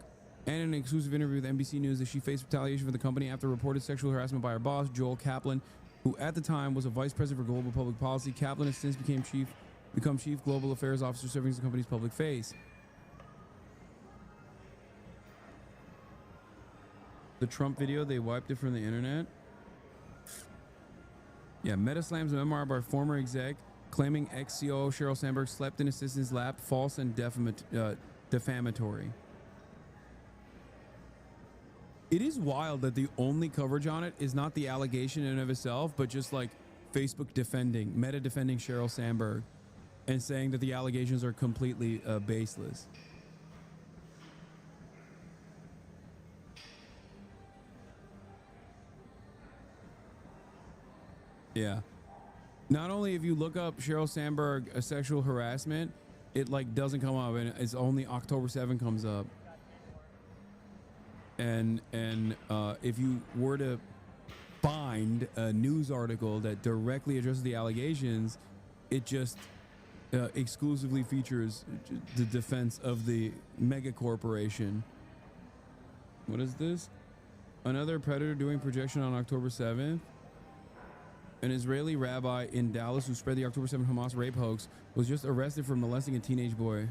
and in an exclusive interview with NBC News that she faced retaliation from the company after reported sexual harassment by her boss, Joel Kaplan, who at the time was a vice president for global public policy. Kaplan has since become chief global affairs officer, serving as the company's public face. The Trump video, they wiped it from the internet. Yeah, Meta slams a memoir by former exec claiming ex-COO Sheryl Sandberg slept in assistant's lap, false and defamatory. It is wild that the only coverage on it is not the allegation in and of itself, but just like Facebook defending, Meta defending Sheryl Sandberg and saying that the allegations are completely baseless. Yeah. Not only if you look up Sheryl Sandberg sexual harassment, it like doesn't come up, and it's only October 7 comes up. And if you were to find a news article that directly addresses the allegations, it just exclusively features the defense of the mega corporation. What is this? Another predator doing projection on October 7th. An Israeli rabbi in Dallas who spread the October 7th Hamas rape hoax was just arrested for molesting a teenage boy.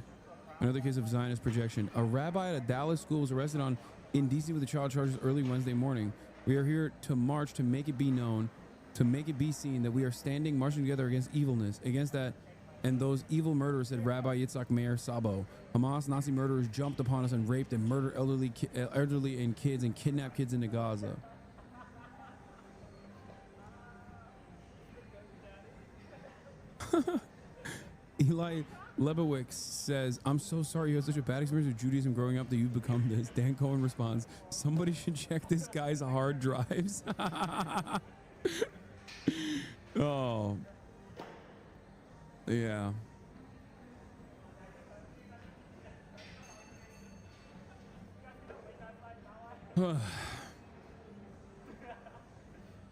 Another case of Zionist projection. A rabbi at a Dallas school was arrested on indecent with the child charges early Wednesday morning. We are here to march to make it be known, to make it be seen that we are standing, marching together against evilness, against that and those evil murderers, said Rabbi Yitzhak Meir Sabo. Hamas Nazi murderers jumped upon us and raped and murdered elderly and kids and kidnapped kids into Gaza. Eli Lebowitz says, I'm so sorry you had such a bad experience with Judaism growing up that you become this. Dan Cohen responds, somebody should check this guy's hard drives. Oh. Yeah.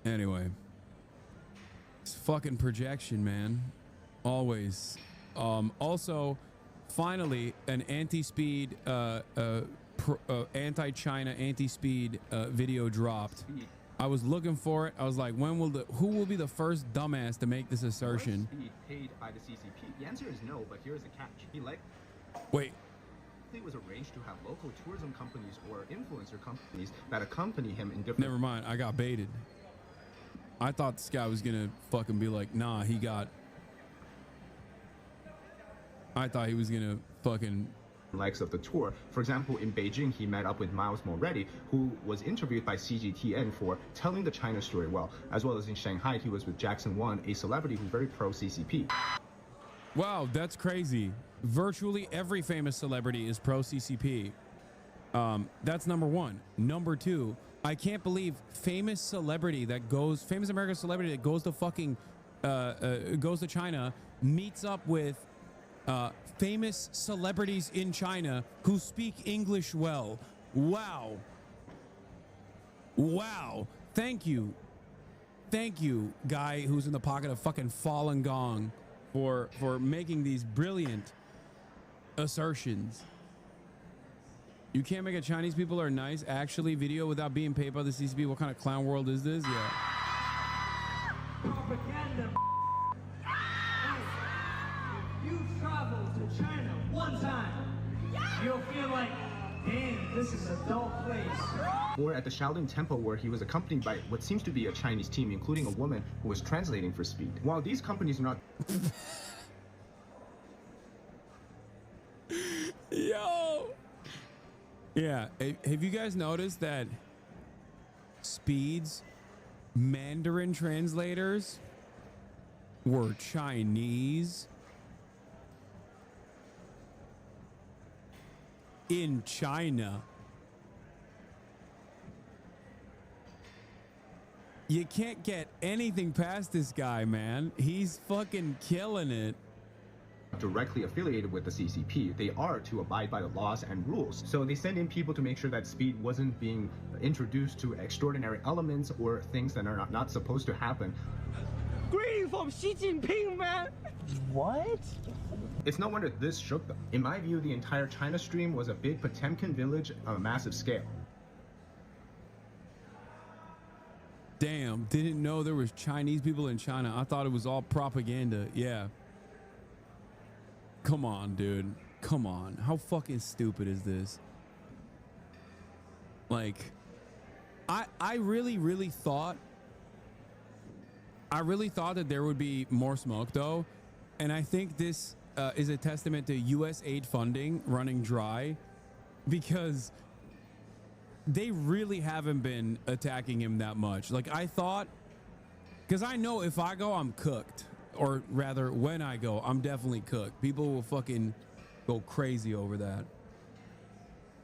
Anyway. It's fucking projection, man. Always. Also, finally, an anti-speed, anti-China, anti-speed video dropped. I was looking for it. I was like, who will be the first dumbass to make this assertion? Was he paid by the CCP? The answer is no, but here's the catch. Wait. It was arranged to have local tourism companies or influencer companies that accompany him in different... Never mind. I got baited. I thought this guy was gonna fucking be like, nah, he got... I thought he was gonna fucking... legs of the tour. For example, in Beijing, he met up with Miles Moretti, who was interviewed by CGTN for telling the China story well. As well as in Shanghai, he was with Jackson Wang, a celebrity who's very pro-CCP. Wow, that's crazy. Virtually every famous celebrity is pro-CCP. That's number one. Number two, I can't believe famous American celebrity that goes to fucking, goes to China, meets up with famous celebrities in China who speak English well. Wow. Wow. Thank you. Thank you, guy who's in the pocket of fucking Falun Gong for making these brilliant assertions. You can't make a Chinese people are nice actually video without being paid by the CCP. What kind of clown world is this? Yeah. Propaganda. If you travel to China one time, you'll feel like, damn, this is a dull place. Or at the Shaolin Temple, where he was accompanied by what seems to be a Chinese team, including a woman who was translating for Speed. While these companies are not... Yo! Yeah, have you guys noticed that Speed's Mandarin translators were Chinese? In China. You can't get anything past this guy, man. He's fucking killing it. Directly affiliated with the CCP, they are to abide by the laws and rules. So they send in people to make sure that Speed wasn't being introduced to extraordinary elements or things that are not supposed to happen. greeting from Xi Jinping, man. What? It's no wonder this shook them. In my view, the entire China stream was a big Potemkin village on a massive scale. Damn, didn't know there was Chinese people in China. I thought it was all propaganda. Yeah. Come on, dude. Come on. How fucking stupid is this? Like, I really thought that there would be more smoke though. And I think this is a testament to US aid funding running dry, because they really haven't been attacking him that much. Like I thought, because I know if I go, I'm cooked. Or rather, when I go, I'm definitely cooked. People will fucking go crazy over that.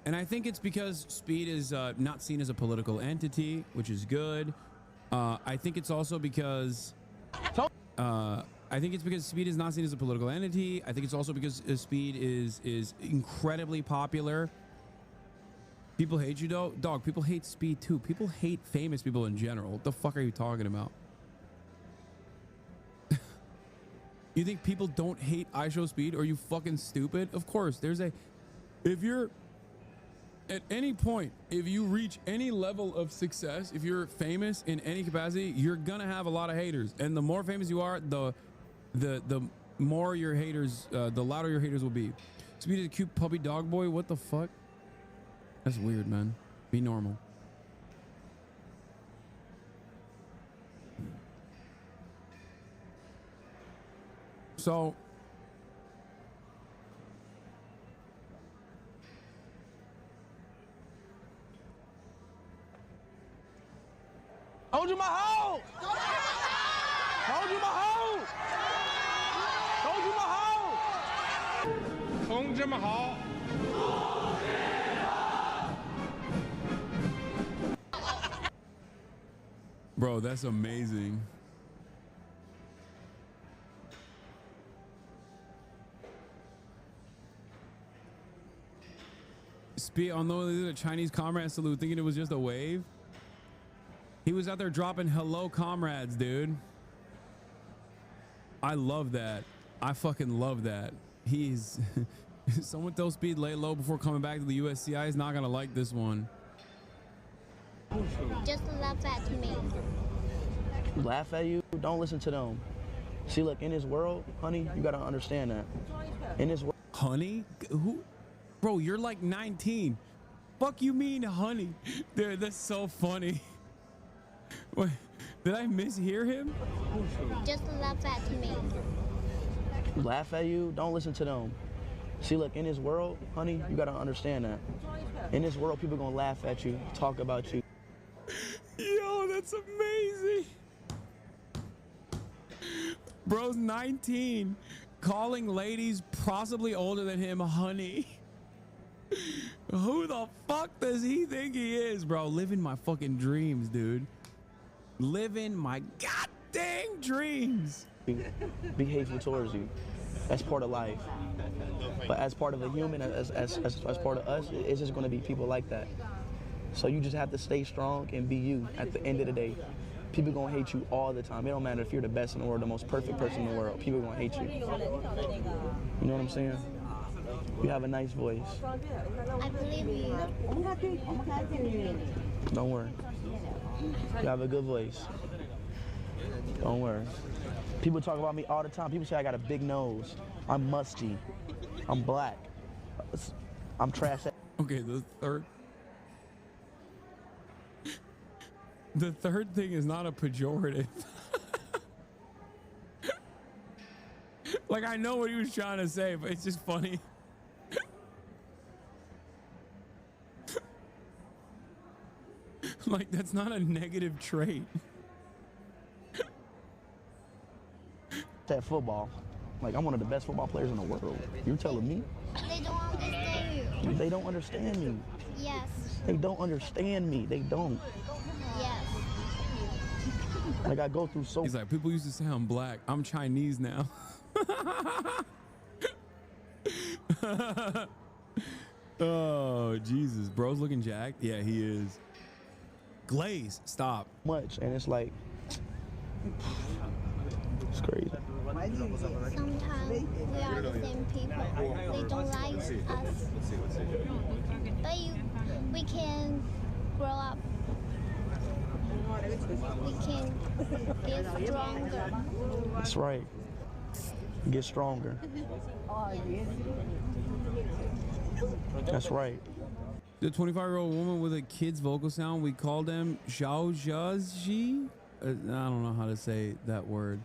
And I think it's because Speed is not seen as a political entity, which is good. I think it's also because Speed is not seen as a political entity. I think it's also because Speed is incredibly popular. People hate you though. Dog, people hate Speed too. People hate famous people in general. What the fuck are you talking about? You think people don't hate I Show Speed? Are you fucking stupid? Of course, if you're at any point, if you reach any level of success, if you're famous in any capacity, you're gonna have a lot of haters. And the more famous you are, the more your haters, the louder your haters will be. Speed is a cute puppy dog boy. What the fuck? That's weird, man. Be normal. So hold you my hoe! Hold you my hoe! Hold you my hoe! Hold you my hoe! Bro, that's amazing. Speed, although they did a Chinese comrade salute thinking it was just a wave. He was out there dropping hello comrades, dude. I love that. I fucking love that. He's someone tell Speed lay low before coming back to the USCI. He's not gonna like this one. Just laugh at me. Laugh at you? Don't listen to them. See, look, in this world, honey, you gotta understand that. In this world, honey? Who? Bro, you're like 19. Fuck you mean, honey? Dude, that's so funny. Wait, did I mishear him? Just laugh at me. laugh at you? Don't listen to them. See, look, in this world, honey, you gotta understand that. In this world, people gonna laugh at you, talk about you. Yo, that's amazing. Bro's 19, calling ladies possibly older than him honey. Who the fuck does he think he is, bro? Living my fucking dreams, dude. Living my goddamn dreams. Be hateful towards you. That's part of life. But as part of a human, as part of us, it's just gonna be people like that. So you just have to stay strong and be you at the end of the day. People gonna hate you all the time. It don't matter if you're the best in the world, the most perfect person in the world. People gonna hate you. You know what I'm saying? You have a nice voice. I believe you. Don't worry. You have a good voice. Don't worry. People talk about me all the time. People say I got a big nose. I'm musty. I'm black. I'm trash. Okay, the third thing is not a pejorative. Like, I know what he was trying to say, but it's just funny. Like, that's not a negative trait. That football. Like, I'm one of the best football players in the world. You're telling me? They don't understand you. They don't understand me. Yes. They don't understand me. They don't. Yes. Like, I go through so... He's like, people used to say I'm black. I'm Chinese now. Oh, Jesus. Bro's looking jacked. Yeah, he is. Glaze, stop. Much. And it's like... It's crazy. Sometimes we are the same people. They don't like us. But we can grow up. We can get stronger. That's right. Get stronger. That's right. The 25-year-old woman with a kid's vocal sound, we call them Xiao Zhaji. I don't know how to say that word.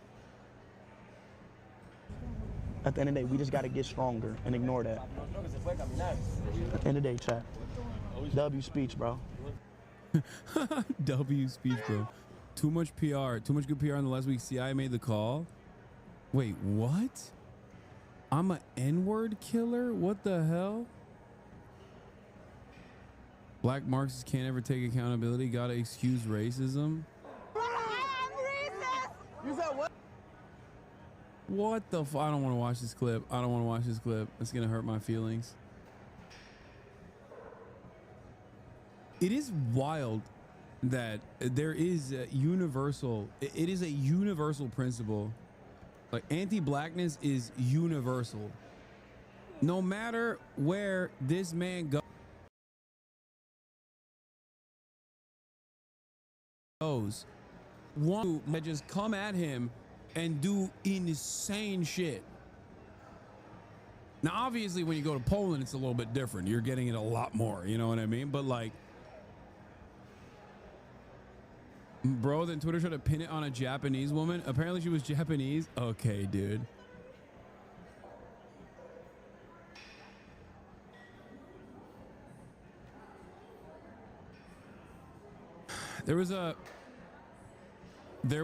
At the end of the day, we just got to get stronger and ignore that. At the end of the day, chat. W speech, bro. W speech, bro. Too much PR. Too much good PR in the last week. CIA made the call. Wait, what? I'm an N-word killer? What the hell? Black Marxists can't ever take accountability. Gotta excuse racism. You said what? What the f— I don't want to watch this clip. I don't want to watch this clip. It's gonna hurt my feelings. It is wild that there is a universal— it is a universal principle. Like, anti-blackness is universal. No matter where this man goes, one might just come at him and do insane shit. Now, obviously, when you go to Poland, it's a little bit different. You're getting it a lot more, you know what I mean? But like, bro, then Twitter tried to pin it on a Japanese woman. Apparently she was Japanese. Okay, dude. There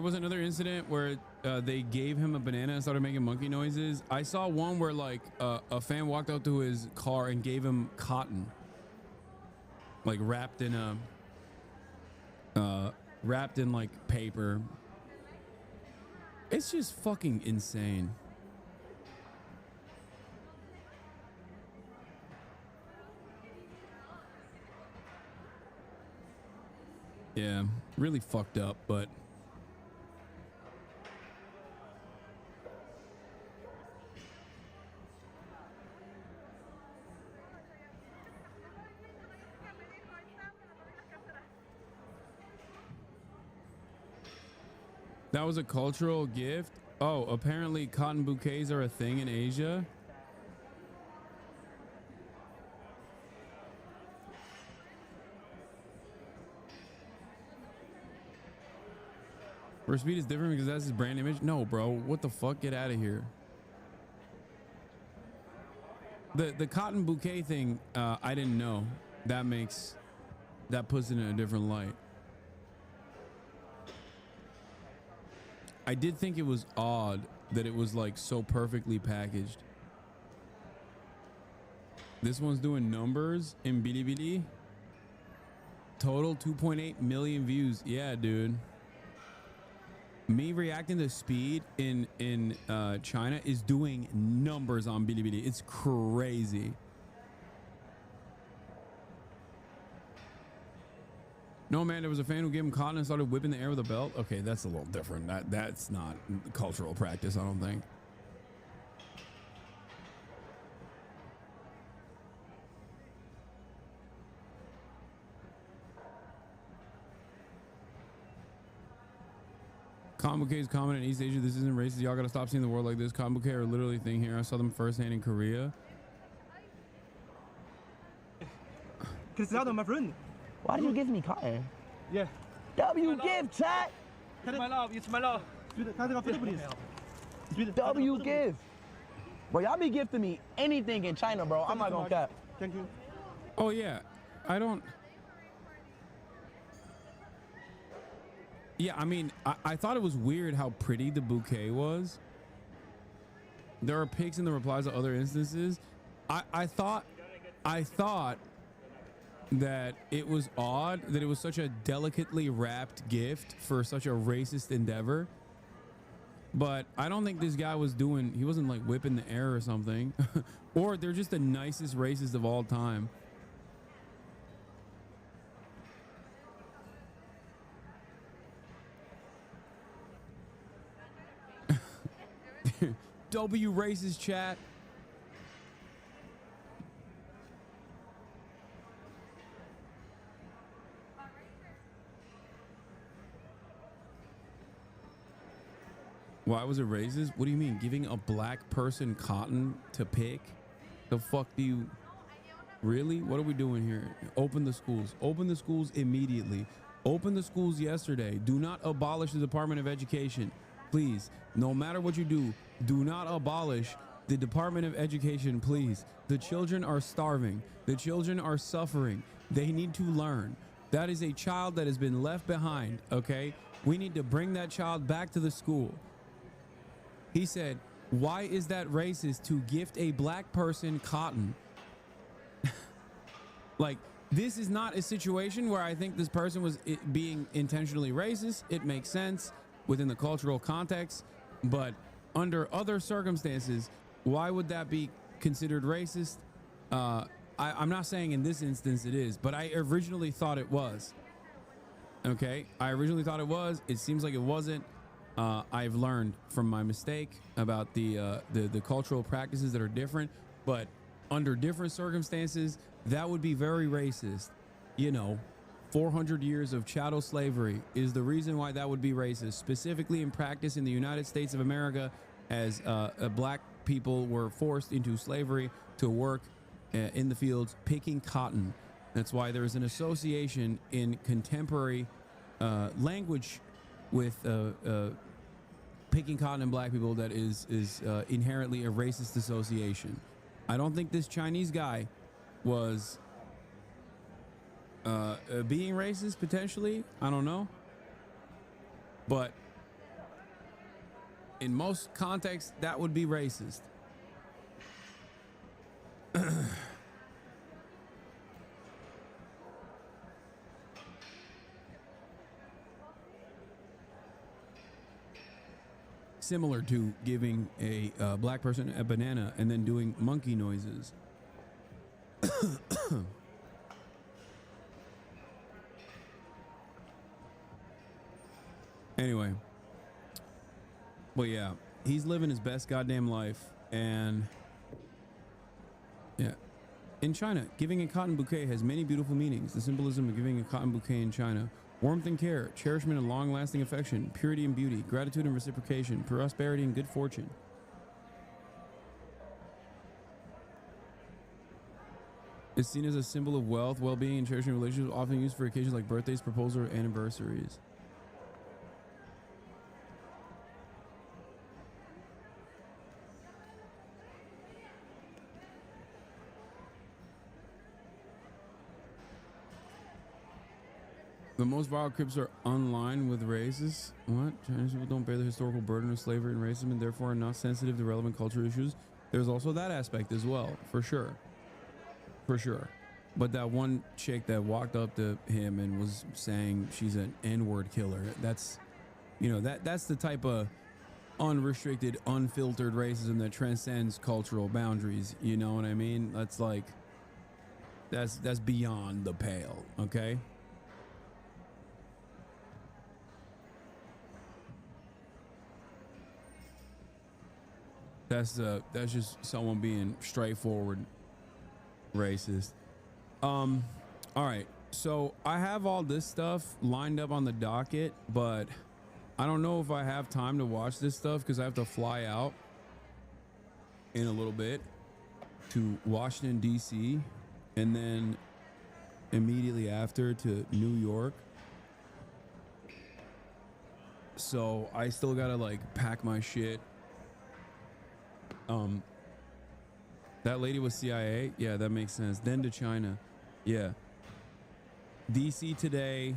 was another incident where they gave him a banana and started making monkey noises. I saw one where like a fan walked out to his car and gave him cotton, like wrapped in like paper. It's just fucking insane. Yeah, really fucked up, but that was a cultural gift. Oh, apparently cotton bouquets are a thing in Asia. For Speed is different because that's his brand image. No, bro, what the fuck? Get out of here. The cotton bouquet thing, I didn't know. That puts it in a different light. I did think it was odd that it was like so perfectly packaged. This one's doing numbers in Bilibili. Total 2.8 million views. Yeah, dude. Me reacting to Speed in China is doing numbers on Bilibili. It's crazy. No, man, there was a fan who gave him cotton and started whipping the air with a belt. Okay, that's a little different. That's not cultural practice, I don't think. Cotton bouquet is common in East Asia. This isn't racist. Y'all gotta stop seeing the world like this. Cotton bouquet are literally a thing here. I saw them firsthand in Korea. Cristiano, my friend. Why do you give me cotton? Yeah. W give, chat. It's my love. It's my love. W give. Bro, y'all be gifting me anything in China, bro. I'm not gonna cap. Thank you. Oh yeah, I don't. Yeah, I mean, I thought it was weird how pretty the bouquet was. There are pics in the replies of other instances. I thought that it was odd that it was such a delicately wrapped gift for such a racist endeavor. But I don't think this guy was he wasn't like whipping the air or something. Or they're just the nicest racists of all time. W racist chat. Why was it racist? What do you mean? Giving a black person cotton to pick? The fuck do you... Really? What are we doing here? Open the schools. Open the schools immediately. Open the schools yesterday. Do not abolish the Department of Education. Please, no matter what you do, do not abolish the Department of Education, please. The children are starving. The children are suffering. They need to learn. That is a child that has been left behind, okay? We need to bring that child back to the school. He said, why is that racist to gift a black person cotton? Like, this is not a situation where I think this person was being intentionally racist. It makes sense within the cultural context, but under other circumstances, why would that be considered racist? I'm not saying in this instance it is, but I originally thought it was. Okay, I originally thought it was. It seems like it wasn't. I've learned from my mistake about the cultural practices that are different, but under different circumstances, that would be very racist. You know, 400 years of chattel slavery is the reason why that would be racist, specifically in practice in the United States of America, as black people were forced into slavery to work in the fields picking cotton. That's why there's an association in contemporary language with picking cotton and black people that is inherently a racist association. I don't think this Chinese guy was being racist, potentially. I don't know. But in most contexts, that would be racist. Similar to giving a black person a banana and then doing monkey noises. Anyway, but yeah, he's living his best goddamn life. And yeah, in China, giving a cotton bouquet has many beautiful meanings. The symbolism of giving a cotton bouquet in China: warmth and care, cherishment and long-lasting affection, purity and beauty, gratitude and reciprocation, prosperity and good fortune. It's seen as a symbol of wealth, well-being, and cherishing relationships, often used for occasions like birthdays, proposals, or anniversaries. The most violent crips are online with racists. What? Chinese people don't bear the historical burden of slavery and racism and therefore are not sensitive to relevant cultural issues. There's also that aspect as well, for sure. For sure. But that one chick that walked up to him and was saying she's an N-word killer, that's, you know, that's the type of unrestricted, unfiltered racism that transcends cultural boundaries. You know what I mean? That's like, that's beyond the pale, okay? That's just someone being straightforward racist. All right, so I have all this stuff lined up on the docket, but I don't know if I have time to watch this stuff because I have to fly out in a little bit to Washington, D.C., and then immediately after to New York. So I still gotta like pack my shit. That lady was CIA. Yeah, that makes sense. Then to China. Yeah. DC today.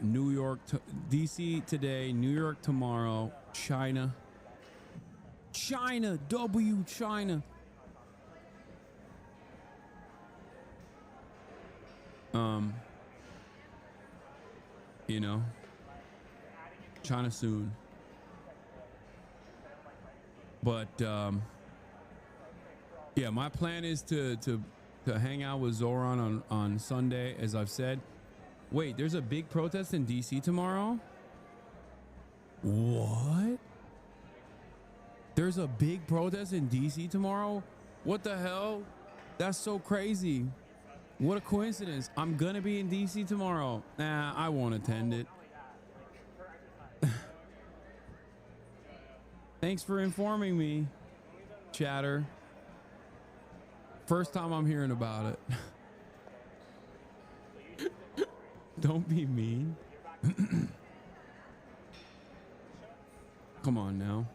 New York. DC today. New York tomorrow. China. China. China. You know. China soon. But yeah, my plan is to hang out with Zoran on Sunday, as I've said. Wait, there's a big protest in DC tomorrow? What? There's a big protest in DC tomorrow? What the hell? That's so crazy. What a coincidence. I'm gonna be in DC tomorrow. Nah, I won't attend it. Thanks for informing me, chatter. First time I'm hearing about it. Don't be mean. Come on now.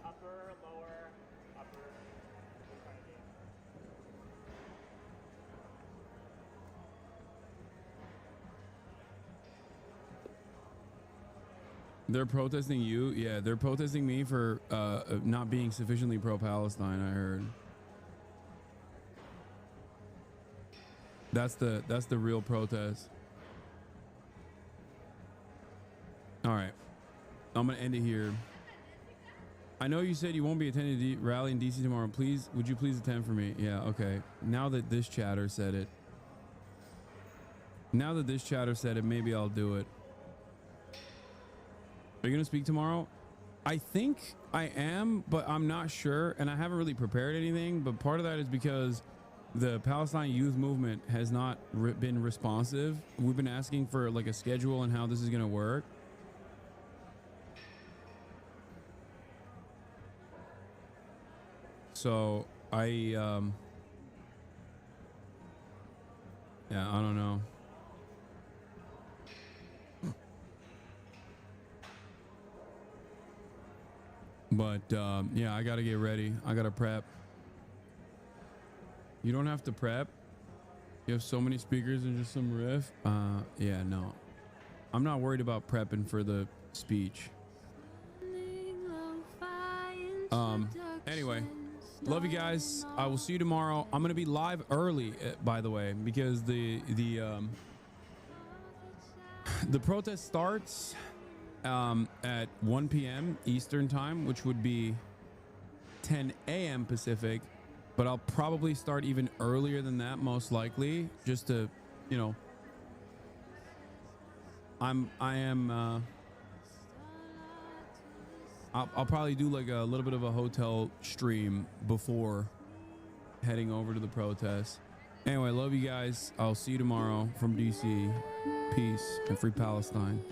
They're protesting you? Yeah, they're protesting me for not being sufficiently pro-Palestine, I heard. That's the real protest. All right. I'm going to end it here. I know you said you won't be attending the rally in DC tomorrow. Please, would you please attend for me? Yeah, okay. Now that this chatter said it. Now that this chatter said it, maybe I'll do it. Are you going to speak tomorrow? I think I am, but I'm not sure. And I haven't really prepared anything. But part of that is because the Palestine youth movement has not been responsive. We've been asking for like a schedule and how this is going to work. So yeah, I don't know. But yeah, I gotta get ready. I gotta prep. You don't have to prep. You have so many speakers and just some riff. Yeah, no. I'm not worried about prepping for the speech. Anyway, love you guys. I will see you tomorrow. I'm gonna be live early, by the way, because the protest starts at 1 p.m. Eastern time, which would be 10 a.m. Pacific, but I'll probably start even earlier than that, most likely, just to, you know, I'll probably do like a little bit of a hotel stream before heading over to the protest. Anyway, love you guys. I'll see you tomorrow from DC. Peace and free Palestine.